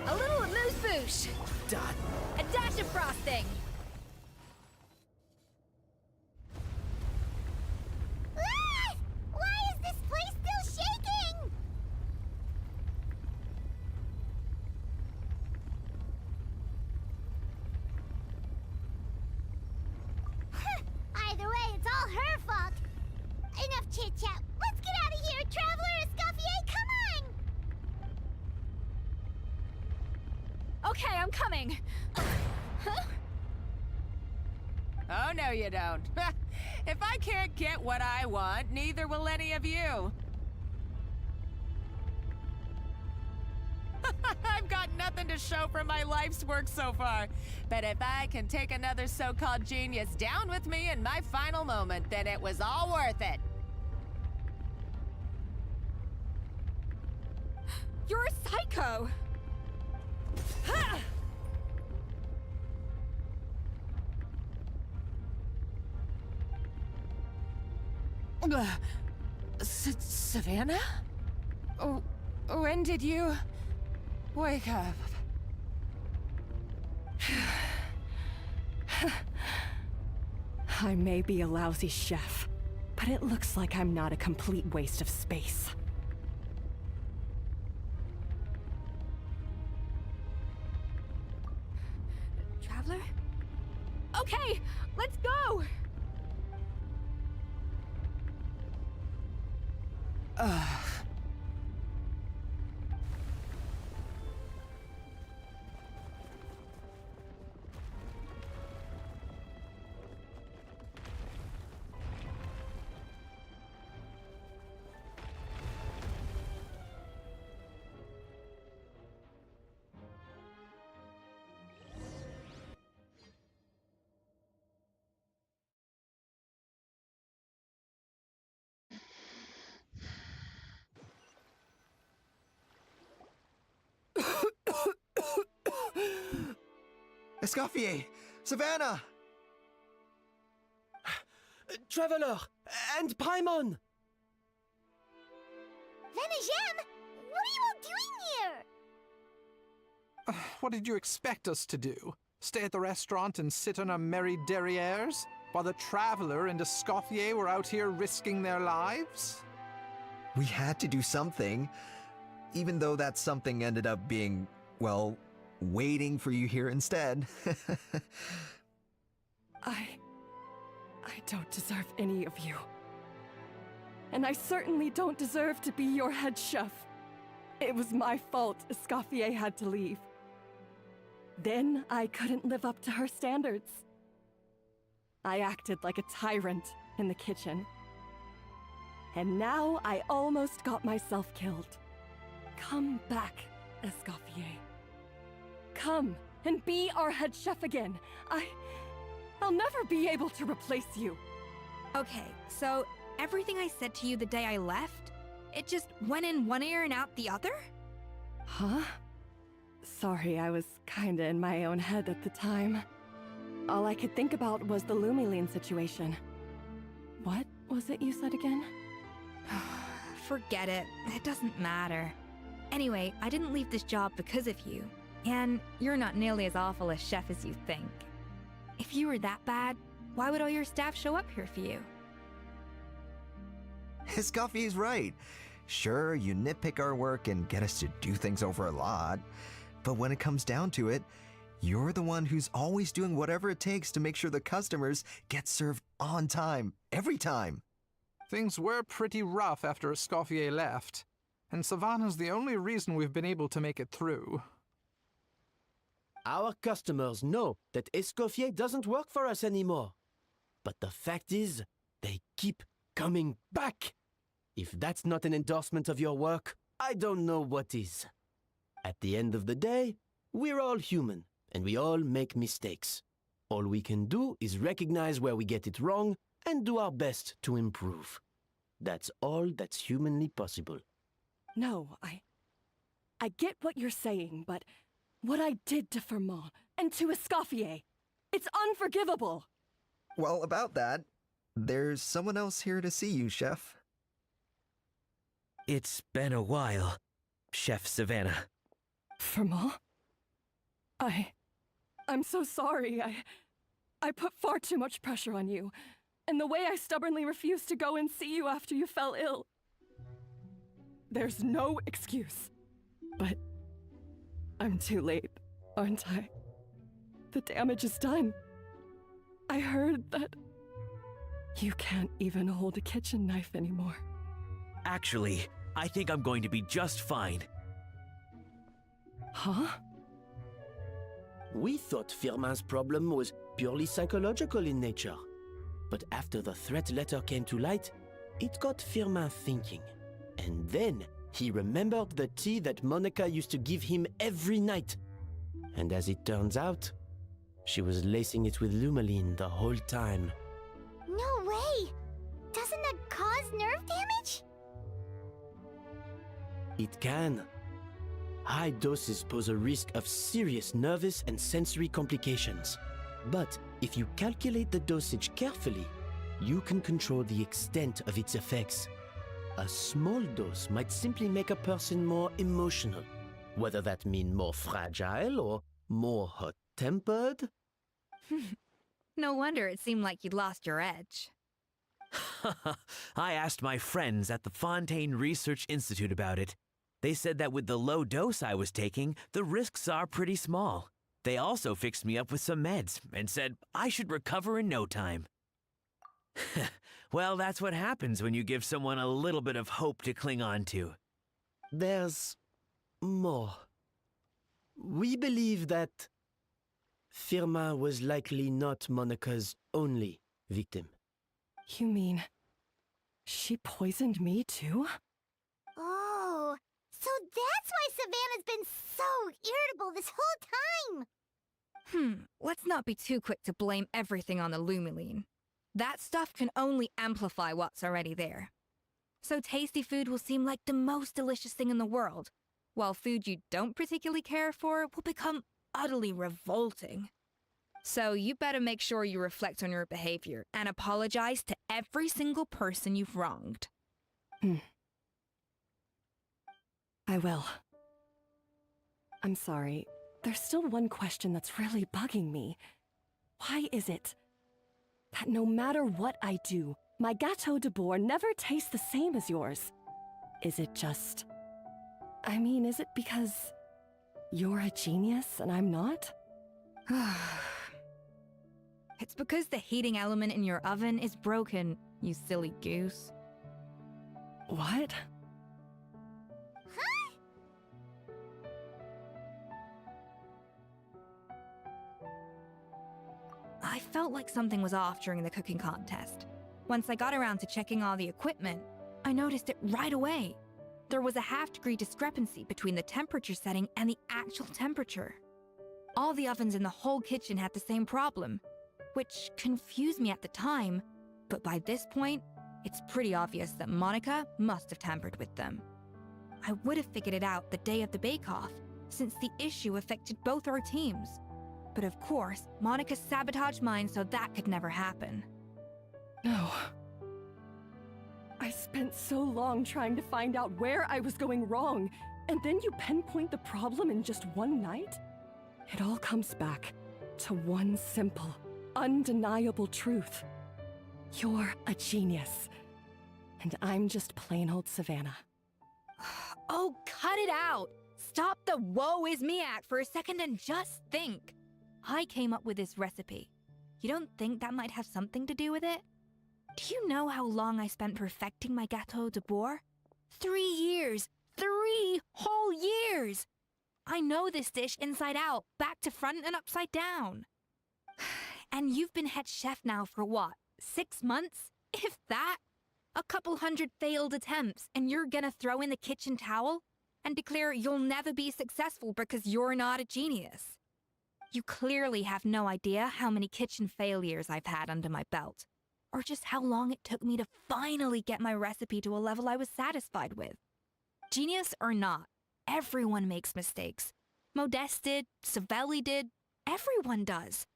A little amuse-bouche! Done. A dash of frosting! Ah! Why is this place still shaking? Either way, it's all her fault. Enough chit-chat. Let's get out of here, Traveler Escoffier, come on! Okay, I'm coming. Oh, no you don't. If I can't get what I want, neither will any of you. I've got nothing to show for my life's work so far. But if I can take another so-called genius down with me in my final moment, then it was all worth it. You're a psycho! Ha! Savannah? Oh, when did you wake up? I may be a lousy chef, but it looks like I'm not a complete waste of space. Traveler? Okay, let's go! Escoffier! Savannah! Traveler! And Paimon! Venejem! What are you all doing here? What did you expect us to do? Stay at the restaurant and sit on our merry derrieres? While the Traveler and Escoffier were out here risking their lives? We had to do something. Even though that something ended up being, well, waiting for you here instead. I don't deserve any of you. And I certainly don't deserve to be your head chef. It was my fault Escoffier had to leave. Then I couldn't live up to her standards. I acted like a tyrant in the kitchen. And now I almost got myself killed. Come back, Escoffier. Come and be our head chef again. I'll never be able to replace you. Okay, so everything I said to you the day I left, it just went in one ear and out the other? Huh? Sorry, I was kinda in my own head at the time. All I could think about was the Lumiline situation. What was it you said again? Forget it. It doesn't matter. Anyway, I didn't leave this job because of you. And you're not nearly as awful a chef as you think. If you were that bad, why would all your staff show up here for you? Escoffier's right. Sure, you nitpick our work and get us to do things over a lot. But when it comes down to it, you're the one who's always doing whatever it takes to make sure the customers get served on time, every time. Things were pretty rough after Escoffier left, and Savannah's the only reason we've been able to make it through. Our customers know that Escoffier doesn't work for us anymore. But the fact is, they keep coming back. If that's not an endorsement of your work, I don't know what is. At the end of the day, we're all human, and we all make mistakes. All we can do is recognize where we get it wrong and do our best to improve. That's all that's humanly possible. No, I get what you're saying, but what I did to Fermat and to Escoffier, it's unforgivable. Well, about that, there's someone else here to see you, Chef. It's been a while, Chef Savannah. Fermat? I'm so sorry. I put far too much pressure on you. And the way I stubbornly refused to go and see you after you fell ill. There's no excuse. But I'm too late, aren't I? The damage is done. I heard that you can't even hold a kitchen knife anymore. Actually, I think I'm going to be just fine. Huh? We thought Firmin's problem was purely psychological in nature. But after the threat letter came to light, it got Firmin thinking. And then he remembered the tea that Monica used to give him every night. And as it turns out, she was lacing it with Lumiline the whole time. No way! Doesn't that cause nerve damage? It can. High doses pose a risk of serious nervous and sensory complications. But if you calculate the dosage carefully, you can control the extent of its effects. A small dose might simply make a person more emotional, whether that means more fragile or more hot-tempered. No wonder it seemed like you'd lost your edge. I asked my friends at the Fontaine Research Institute about it. They said that with the low dose I was taking, the risks are pretty small. They also fixed me up with some meds and said I should recover in no time. Well, that's what happens when you give someone a little bit of hope to cling on to. There's more. We believe that Firmin was likely not Monica's only victim. You mean she poisoned me too? Oh, so that's why Savannah's been so irritable this whole time! Let's not be too quick to blame everything on the Lumiline. That stuff can only amplify what's already there. So tasty food will seem like the most delicious thing in the world, while food you don't particularly care for will become utterly revolting. So you better make sure you reflect on your behavior and apologize to every single person you've wronged. I will. I'm sorry. There's still one question that's really bugging me. Why is it that no matter what I do, my Gâteau de Bourg never tastes the same as yours? Is it just... I mean, is it because you're a genius and I'm not? It's because the heating element in your oven is broken, you silly goose. What? I felt like something was off during the cooking contest. Once I got around to checking all the equipment, I noticed it right away. There was a half-degree discrepancy between the temperature setting and the actual temperature. All the ovens in the whole kitchen had the same problem, which confused me at the time, but by this point, it's pretty obvious that Monica must have tampered with them. I would have figured it out the day of the bake-off, since the issue affected both our teams. But of course, Monica sabotaged mine so that could never happen. No. I spent so long trying to find out where I was going wrong, and then you pinpoint the problem in just one night? It all comes back to one simple, undeniable truth. You're a genius, and I'm just plain old Savannah. Oh, cut it out! Stop the woe is me act for a second and just think. I came up with this recipe. You don't think that might have something to do with it? Do you know how long I spent perfecting my gâteau de bois? 3 years! 3 whole years! I know this dish inside out, back to front and upside down. And you've been head chef now for what, 6 months? If that? A couple hundred failed attempts, and you're gonna throw in the kitchen towel and declare you'll never be successful because you're not a genius. You clearly have no idea how many kitchen failures I've had under my belt, or just how long it took me to finally get my recipe to a level I was satisfied with. Genius or not, everyone makes mistakes. Modeste did, Savelli did, everyone does.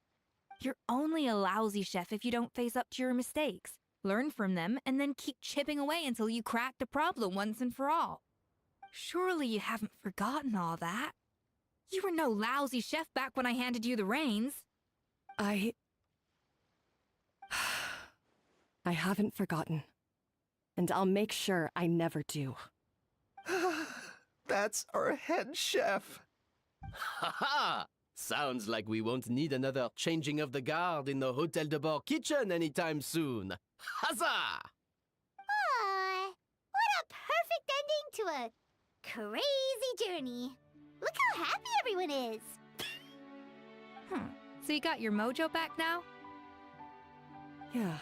You're only a lousy chef if you don't face up to your mistakes, learn from them, and then keep chipping away until you crack the problem once and for all. Surely you haven't forgotten all that. You were no lousy chef back when I handed you the reins. I haven't forgotten. And I'll make sure I never do. That's our head chef. Ha! Sounds like we won't need another changing of the guard in the Hotel de Bord kitchen anytime soon. Huzzah! Aw, what a perfect ending to a crazy journey. Look how happy everyone is. So you got your mojo back now? Yeah.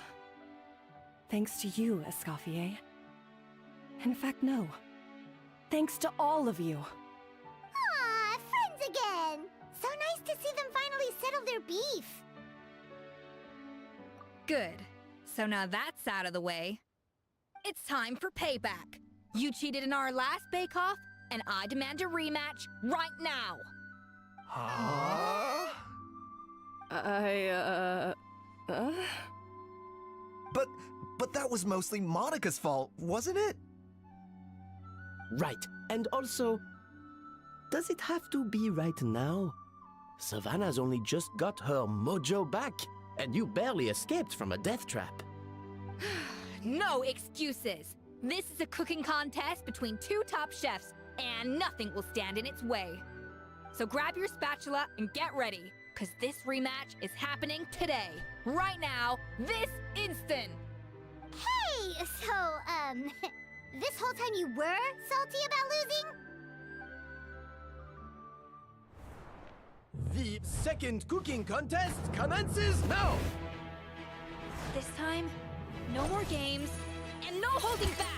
Thanks to you, Escoffier. In fact, no. Thanks to all of you. Aw, friends again. So nice to see them finally settle their beef. Good. So now that's out of the way. It's time for payback. You cheated in our last bake-off, and I demand a rematch right now. Huh? But that was mostly Monica's fault, wasn't it? Right. And also, does it have to be right now? Savannah's only just got her mojo back, and you barely escaped from a death trap. No excuses. This is a cooking contest between 2 top chefs, and nothing will stand in its way. So grab your spatula and get ready, because this rematch is happening today, right now, this instant. Hey, so, this whole time you were salty about losing? The second cooking contest commences now! This time, no more games, and no holding back!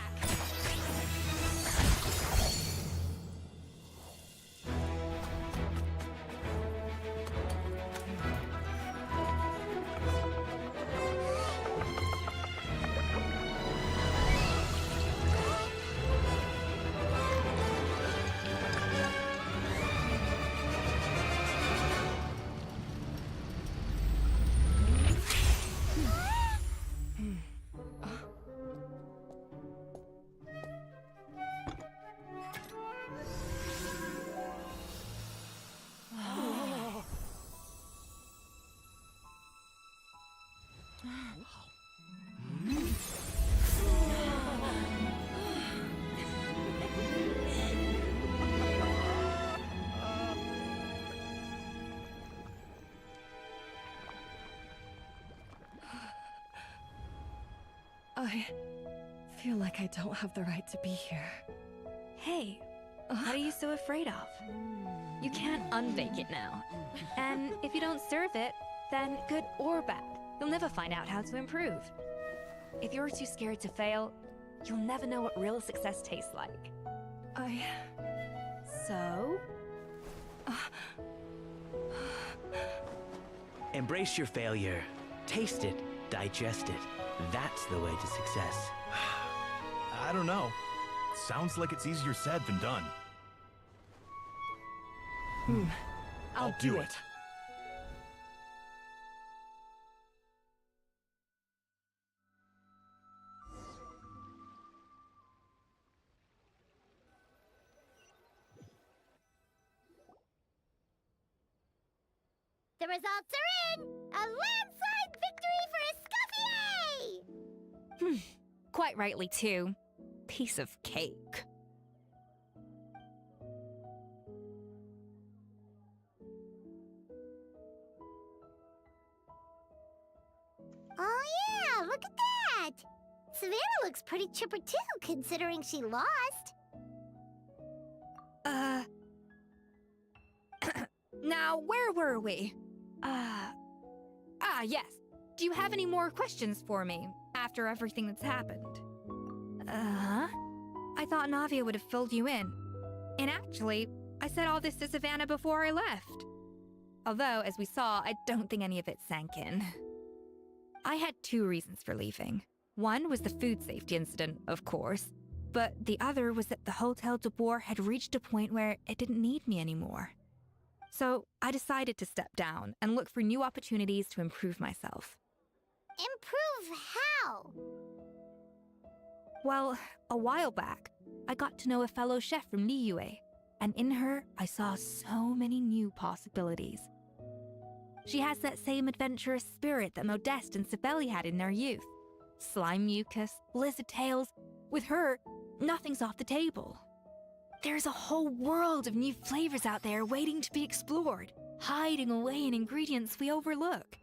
I feel like I don't have the right to be here. Hey, what are you so afraid of? You can't unbake it now. And if you don't serve it, then good or bad, you'll never find out how to improve. If you're too scared to fail, you'll never know what real success tastes like. So? Embrace your failure. Taste it. Digest it. That's the way to success. I don't know. Sounds like it's easier said than done. I'll do it. The results are in! A landslide victory for Escoffier! Quite rightly, too. Piece of cake. Oh yeah, look at that! Savannah looks pretty chipper too, considering she lost. Now, where were we? Yes. Do you have any more questions for me after everything that's happened? I thought Navia would have filled you in. And actually, I said all this to Savannah before I left. Although, as we saw, I don't think any of it sank in. I had 2 reasons for leaving. One was the food safety incident, of course, but the other was that the Hotel de Boer had reached a point where it didn't need me anymore. So I decided to step down and look for new opportunities to improve myself. Improve how? Well, a while back, I got to know a fellow chef from Liyue, and in her, I saw so many new possibilities. She has that same adventurous spirit that Modeste and Sibeli had in their youth. Slime mucus, lizard tails. With her, nothing's off the table. There's a whole world of new flavors out there waiting to be explored, hiding away in ingredients we overlook.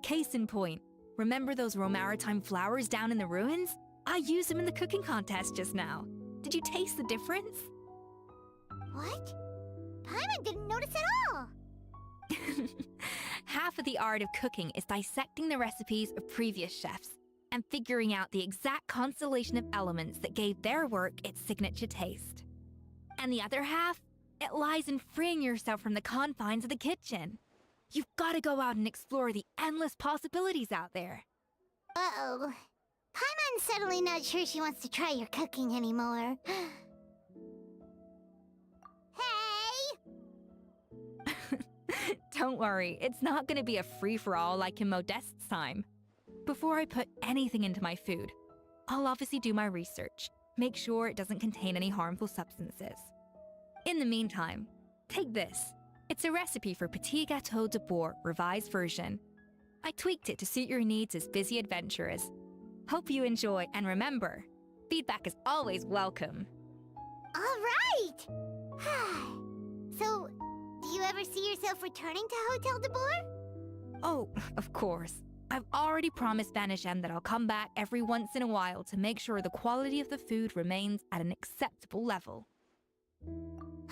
Case in point, remember those Romaritime flowers down in the ruins? I used them in the cooking contest just now. Did you taste the difference? What? Paimon didn't notice at all! Half of the art of cooking is dissecting the recipes of previous chefs and figuring out the exact constellation of elements that gave their work its signature taste. And the other half, it lies in freeing yourself from the confines of the kitchen. You've got to go out and explore the endless possibilities out there. Uh-oh. Paimon's suddenly not sure she wants to try your cooking anymore. Don't worry, it's not going to be a free-for-all like in Modeste's time. Before I put anything into my food, I'll obviously do my research, make sure it doesn't contain any harmful substances. In the meantime, take this. It's a recipe for Petit Gâteau de Boer revised version. I tweaked it to suit your needs as busy adventurers. Hope you enjoy, and remember, feedback is always welcome. All right! So, do you ever see yourself returning to Hotel de Boer? Oh, of course. I've already promised Vanishem that I'll come back every once in a while to make sure the quality of the food remains at an acceptable level.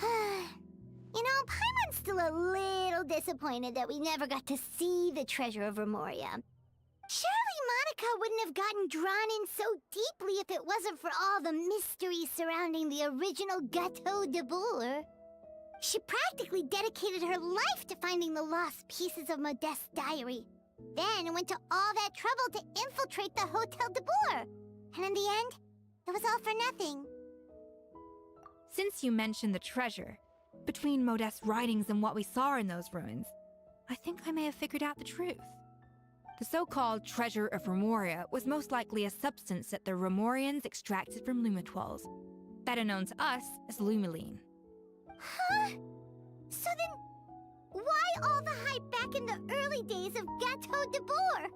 You know, Paimon's still a little disappointed that we never got to see the treasure of Remoria. Surely Monica wouldn't have gotten drawn in so deeply if it wasn't for all the mystery surrounding the original Gâteau de Boer. She practically dedicated her life to finding the lost pieces of Modeste's diary. Then went to all that trouble to infiltrate the Hotel de Boer. And in the end, it was all for nothing. Since you mentioned the treasure, between Modeste's writings and what we saw in those ruins, I think I may have figured out the truth. The so-called treasure of Remoria was most likely a substance that the Remorians extracted from Lumitoiles, better known to us as Lumiline. Huh? So then, why all the hype back in the early days of Gâteau de Boer?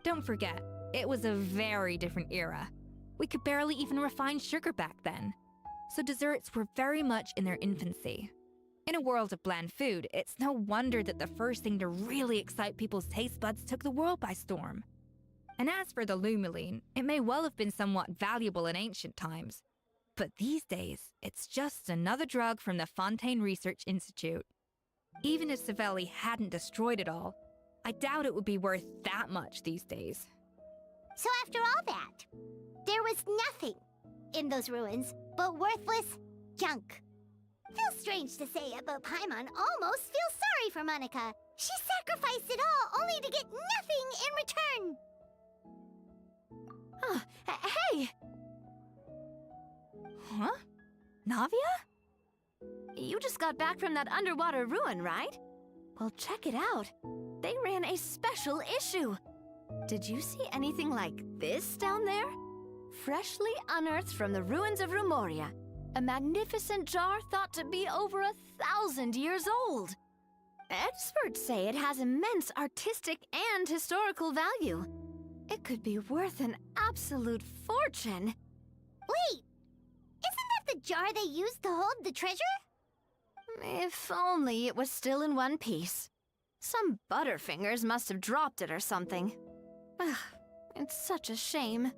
Don't forget, it was a very different era. We could barely even refine sugar back then, so desserts were very much in their infancy. In a world of bland food, it's no wonder that the first thing to really excite people's taste buds took the world by storm. And as for the Lumiline, it may well have been somewhat valuable in ancient times. But these days, it's just another drug from the Fontaine Research Institute. Even if Savelli hadn't destroyed it all, I doubt it would be worth that much these days. So after all that, there was nothing in those ruins but worthless junk. Feels strange to say it, but Paimon almost feels sorry for Monica. She sacrificed it all only to get nothing in return. Hey! Huh? Navia? You just got back from that underwater ruin, right? Well, check it out. They ran a special issue. Did you see anything like this down there? Freshly unearthed from the ruins of Rumoria. A magnificent jar thought to be over 1,000 years old. Experts say it has immense artistic and historical value. It could be worth an absolute fortune. Wait! Isn't that the jar they used to hold the treasure? If only it was still in one piece. Some butterfingers must have dropped it or something. Ugh, it's such a shame.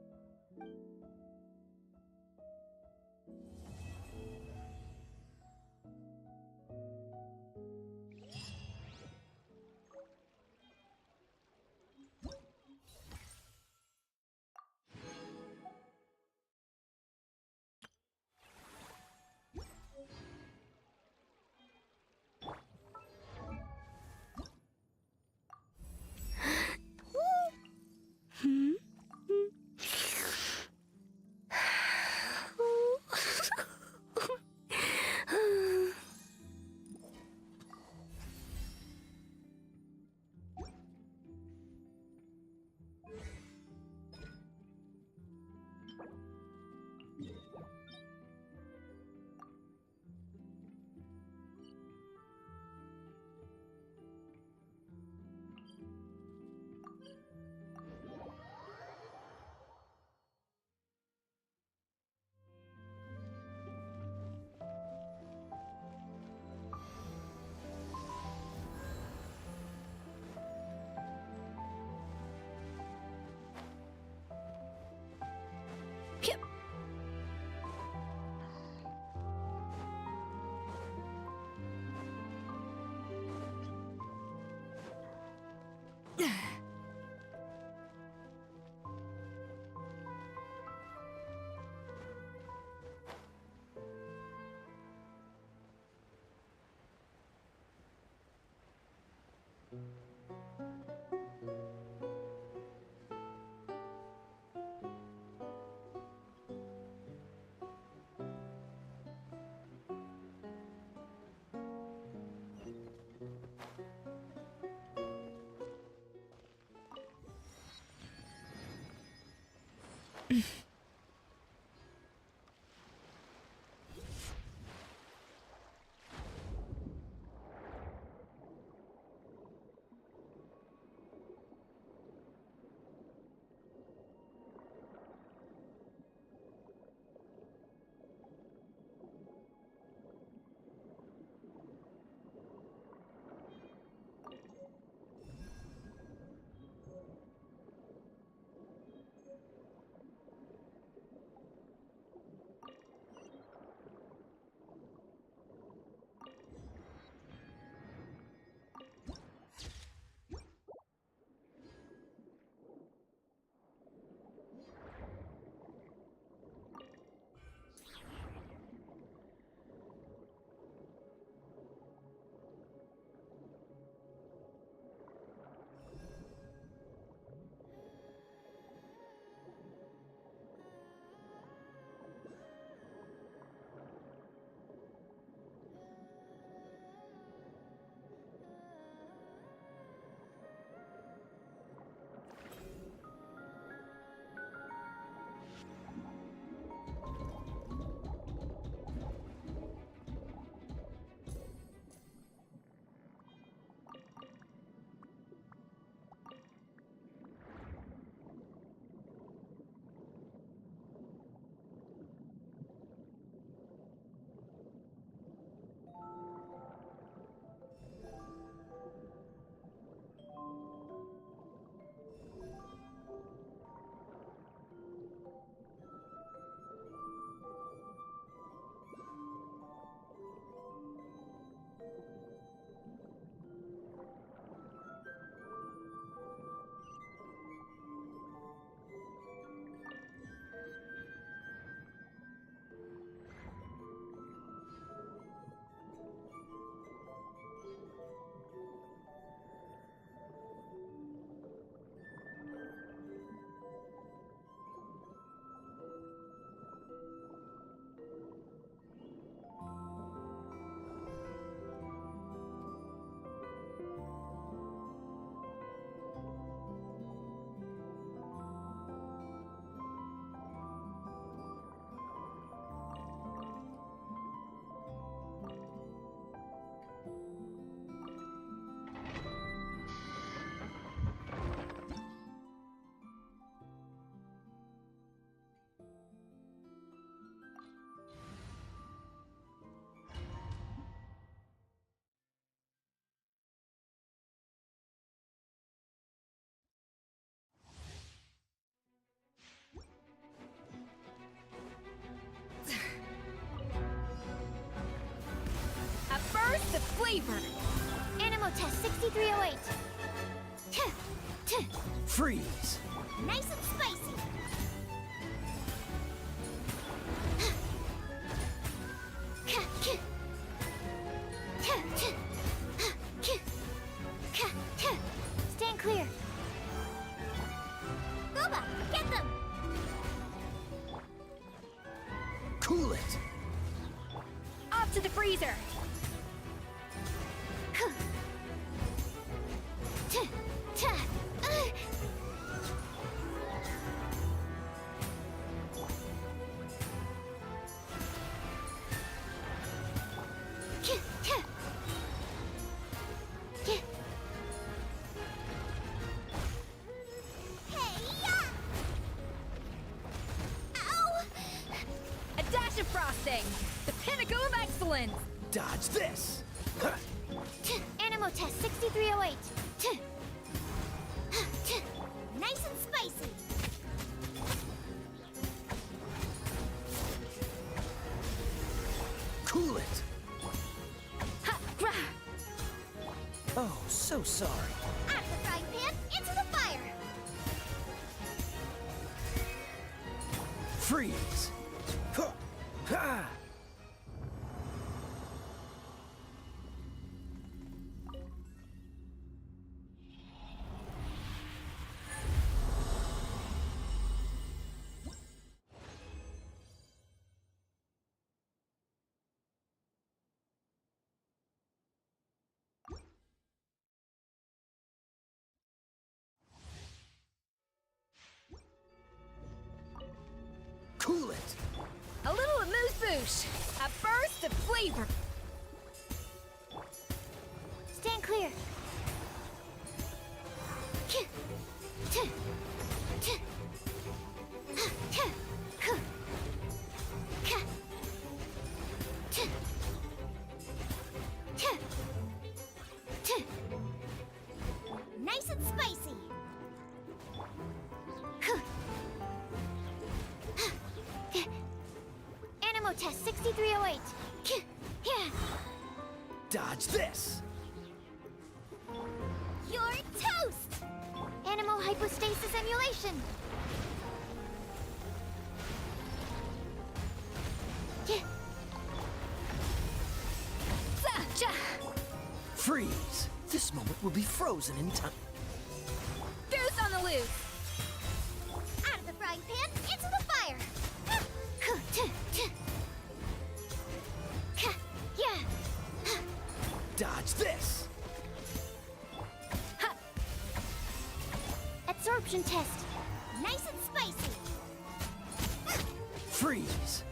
Animal test 6308. Freeze! Nice and spicy. Stand clear. Boba, get them! Cool it! Off to the freezer! A dash of frosting! The pinnacle of excellence! Dodge this! Animal test 6308. Nice and spicy. Cool it! Oh, so sorry. Out of the frying pan, into the fire. Freeze! Huh. Ha! Cool it! A little amuse-bouche! A burst of flavor! Stand clear. Nice and spicy. Animal test 6308. Dodge this! You're toast! Animal hypostasis emulation. Freeze! This moment will be frozen in time. Goose on the loose! Out of the frying pan, into the fire. Dodge this! Absorption test. Nice and spicy. Freeze!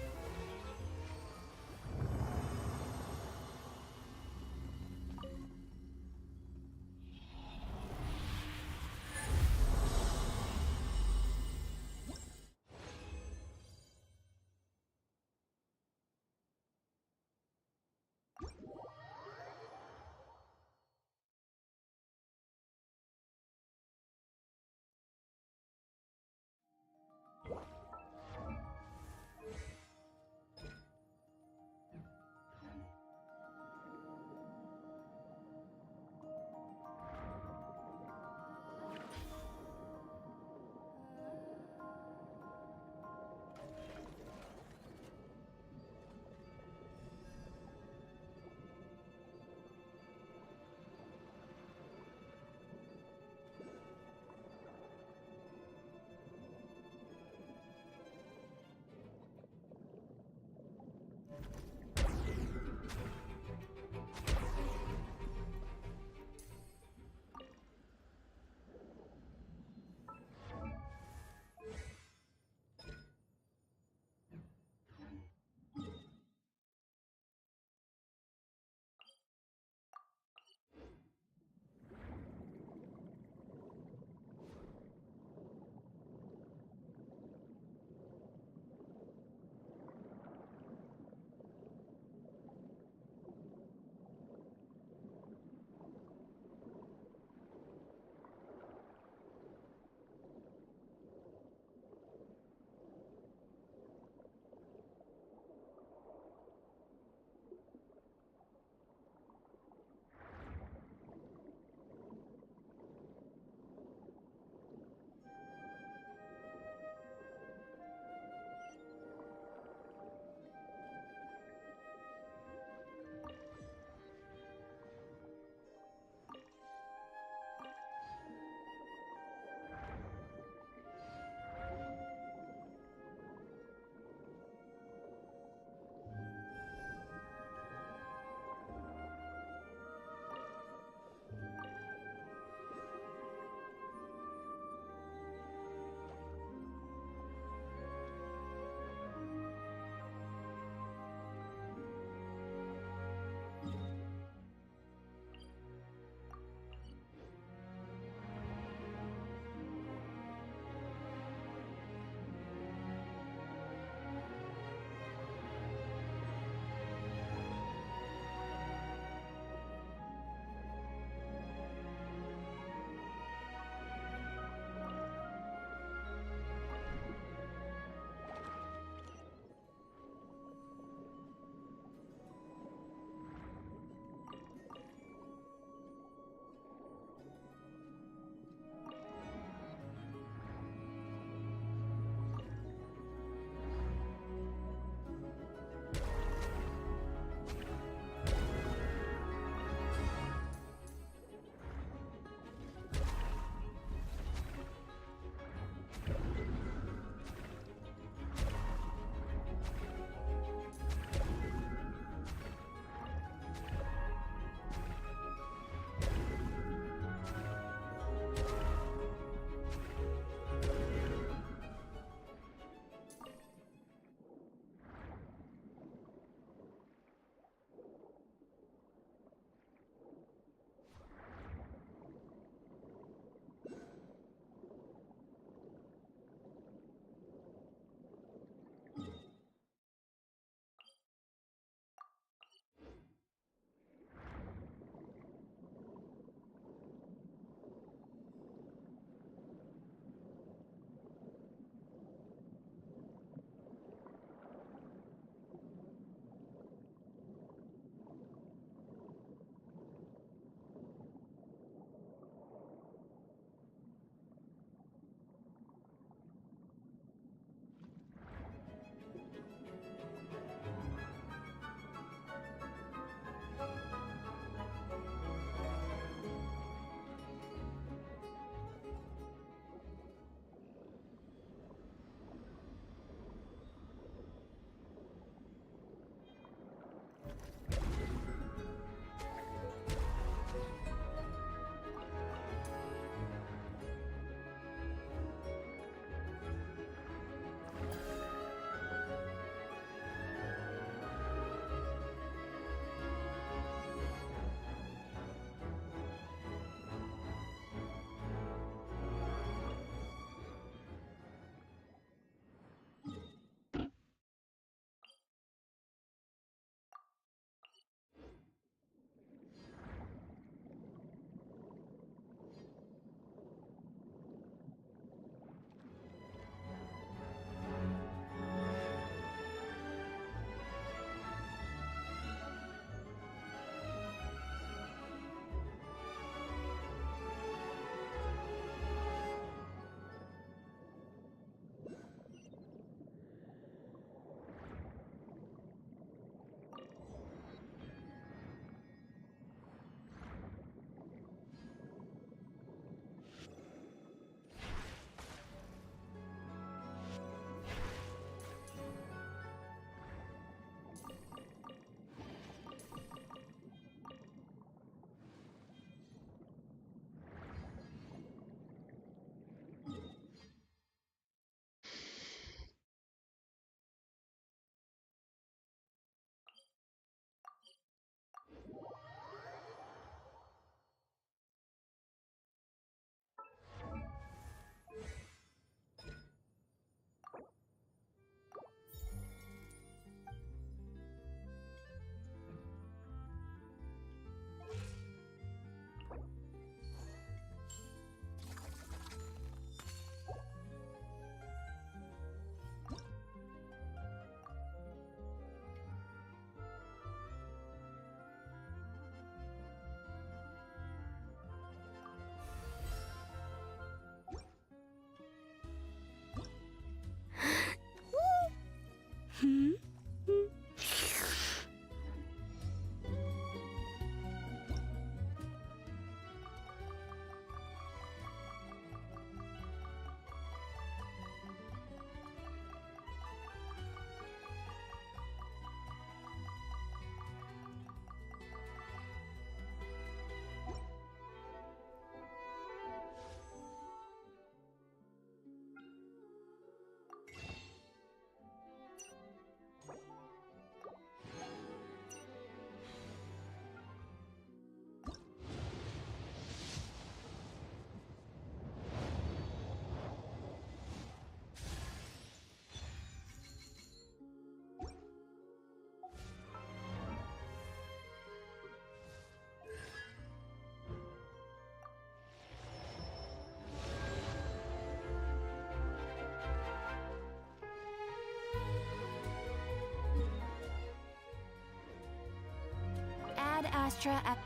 Astra at...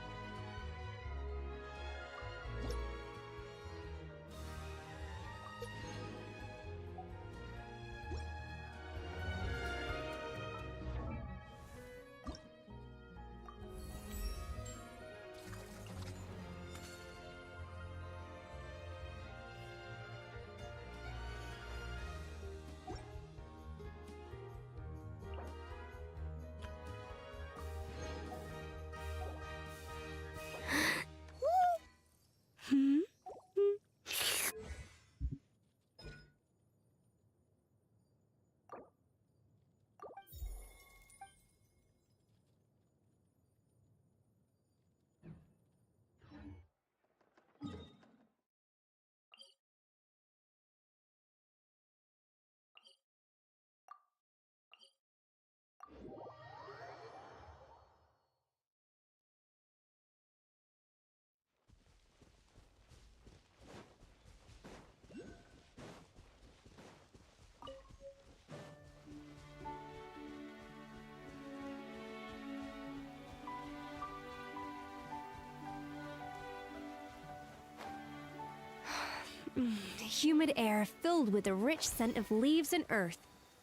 Humid air filled with a rich scent of leaves and earth.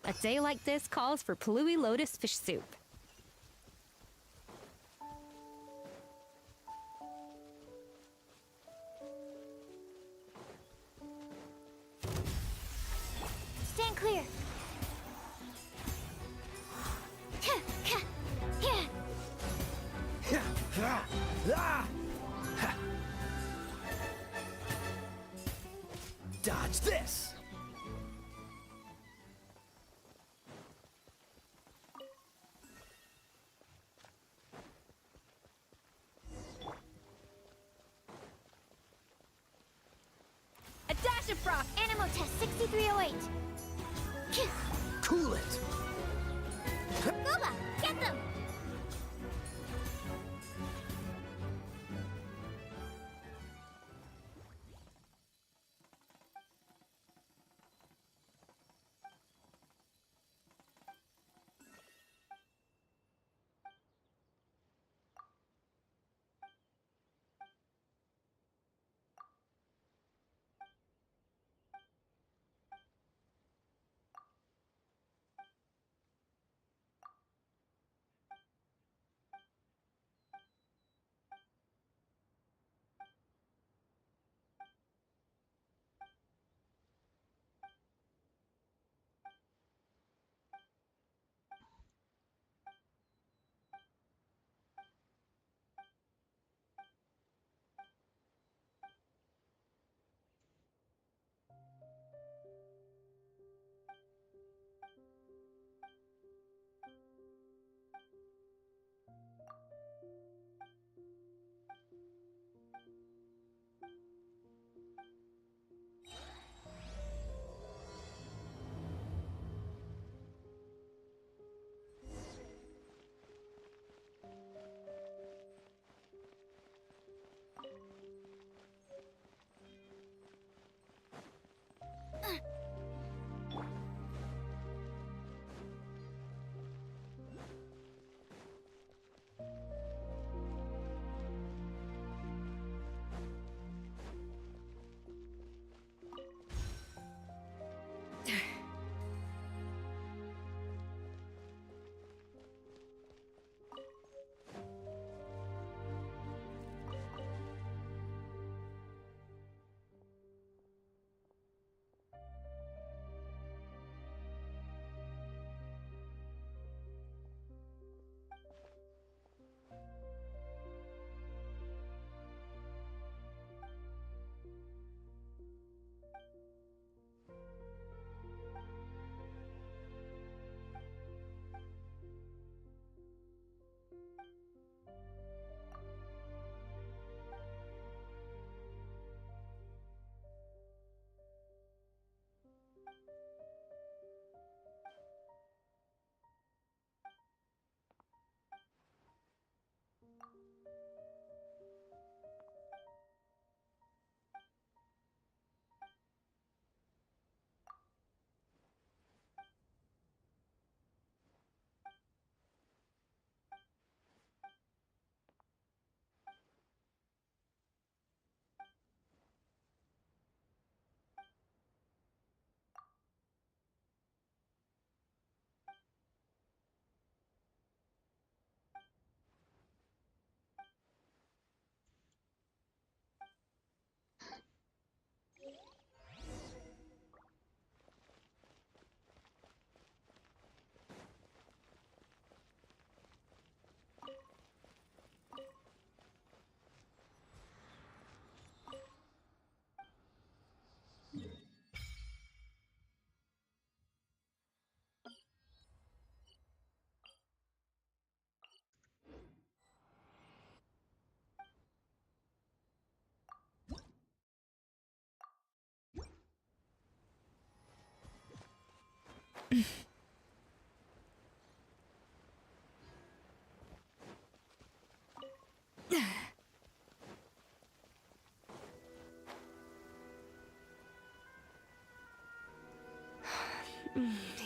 A day like this calls for Palui lotus fish soup. Stand clear. Dodge this! A dash of froth. Animal test 6308. Cool it! Gooba, get them!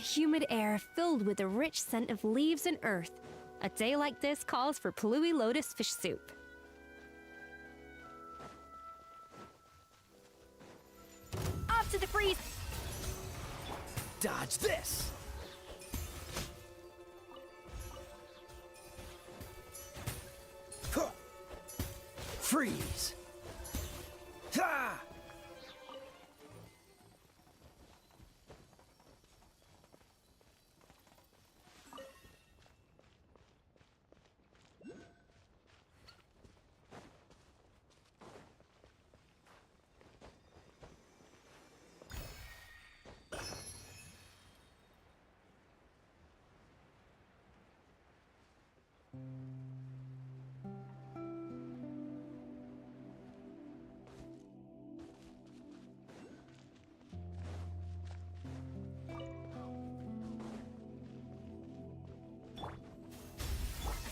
Humid air filled with a rich scent of leaves and earth. A day like this calls for Plui lotus fish soup. Off to the freeze! Dodge this! Huh. Freeze! Ha!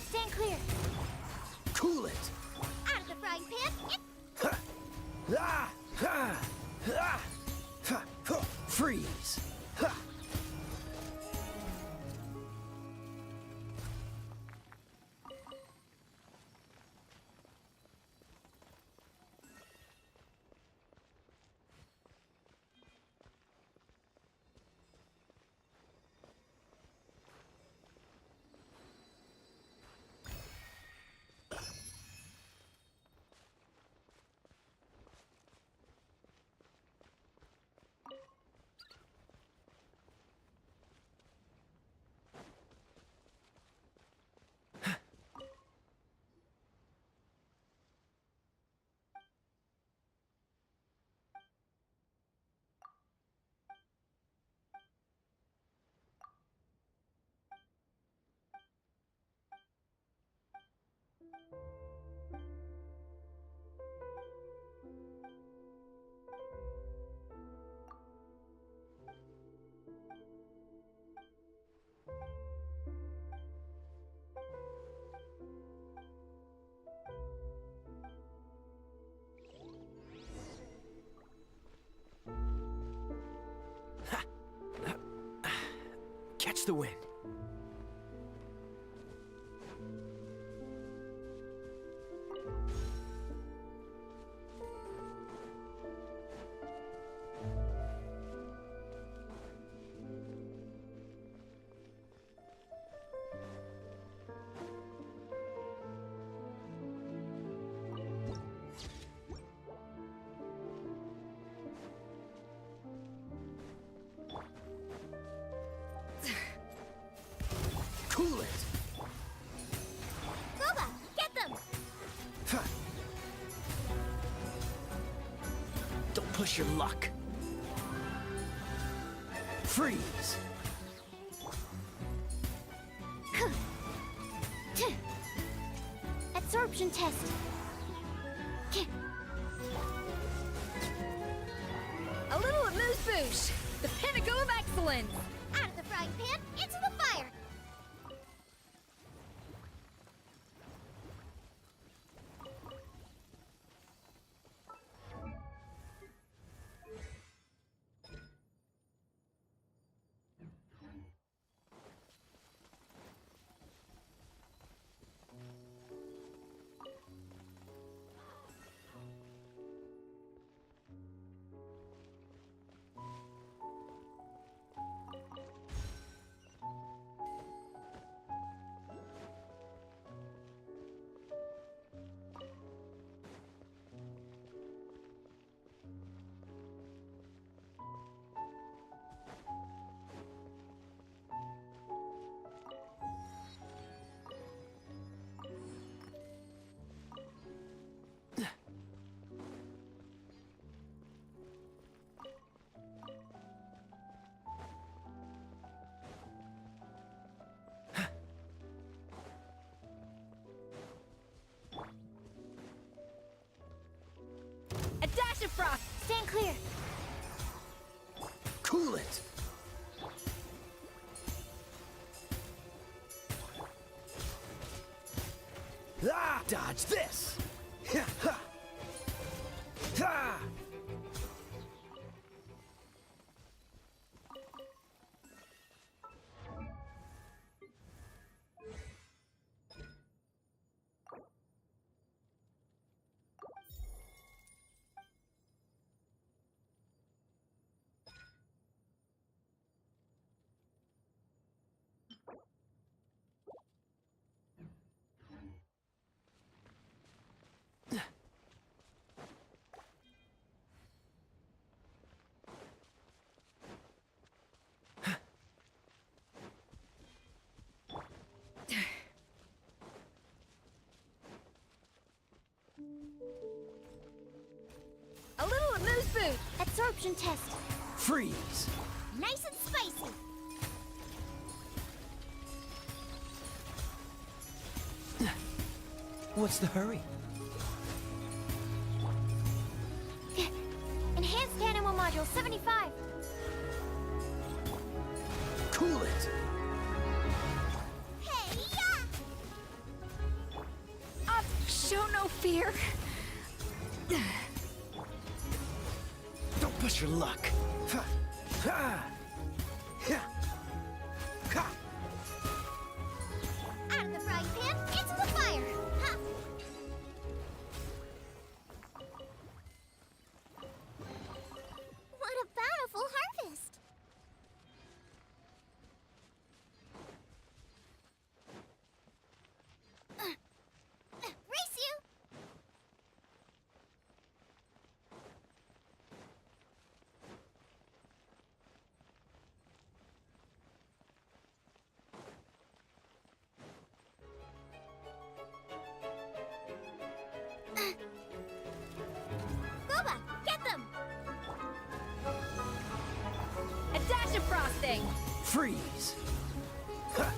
Stand clear. Cool it! Out of the frying pan. Ha! Ah! Ha! Ah! Ha! Ha! Freeze! Ha! Catch the wind. Cool it! Boba, get them! Ha! Don't push your luck. Freeze! Absorption test. A little amuse-bouche! The pinnacle of excellence! Out of the frying pan, into the fire! A dash of frost! Stand clear. Cool it! food. Absorption test. Freeze. Nice and spicy. What's the hurry? Enhanced animal module 75. Cool it. Hey, Show no fear. Don't push your luck. Ha. Ha. Ha. Ha. Out of the frying pan, into the fire. Ha. What a bountiful harvest. Race you. Boba, get them! A dash of frosting. Freeze. Ha.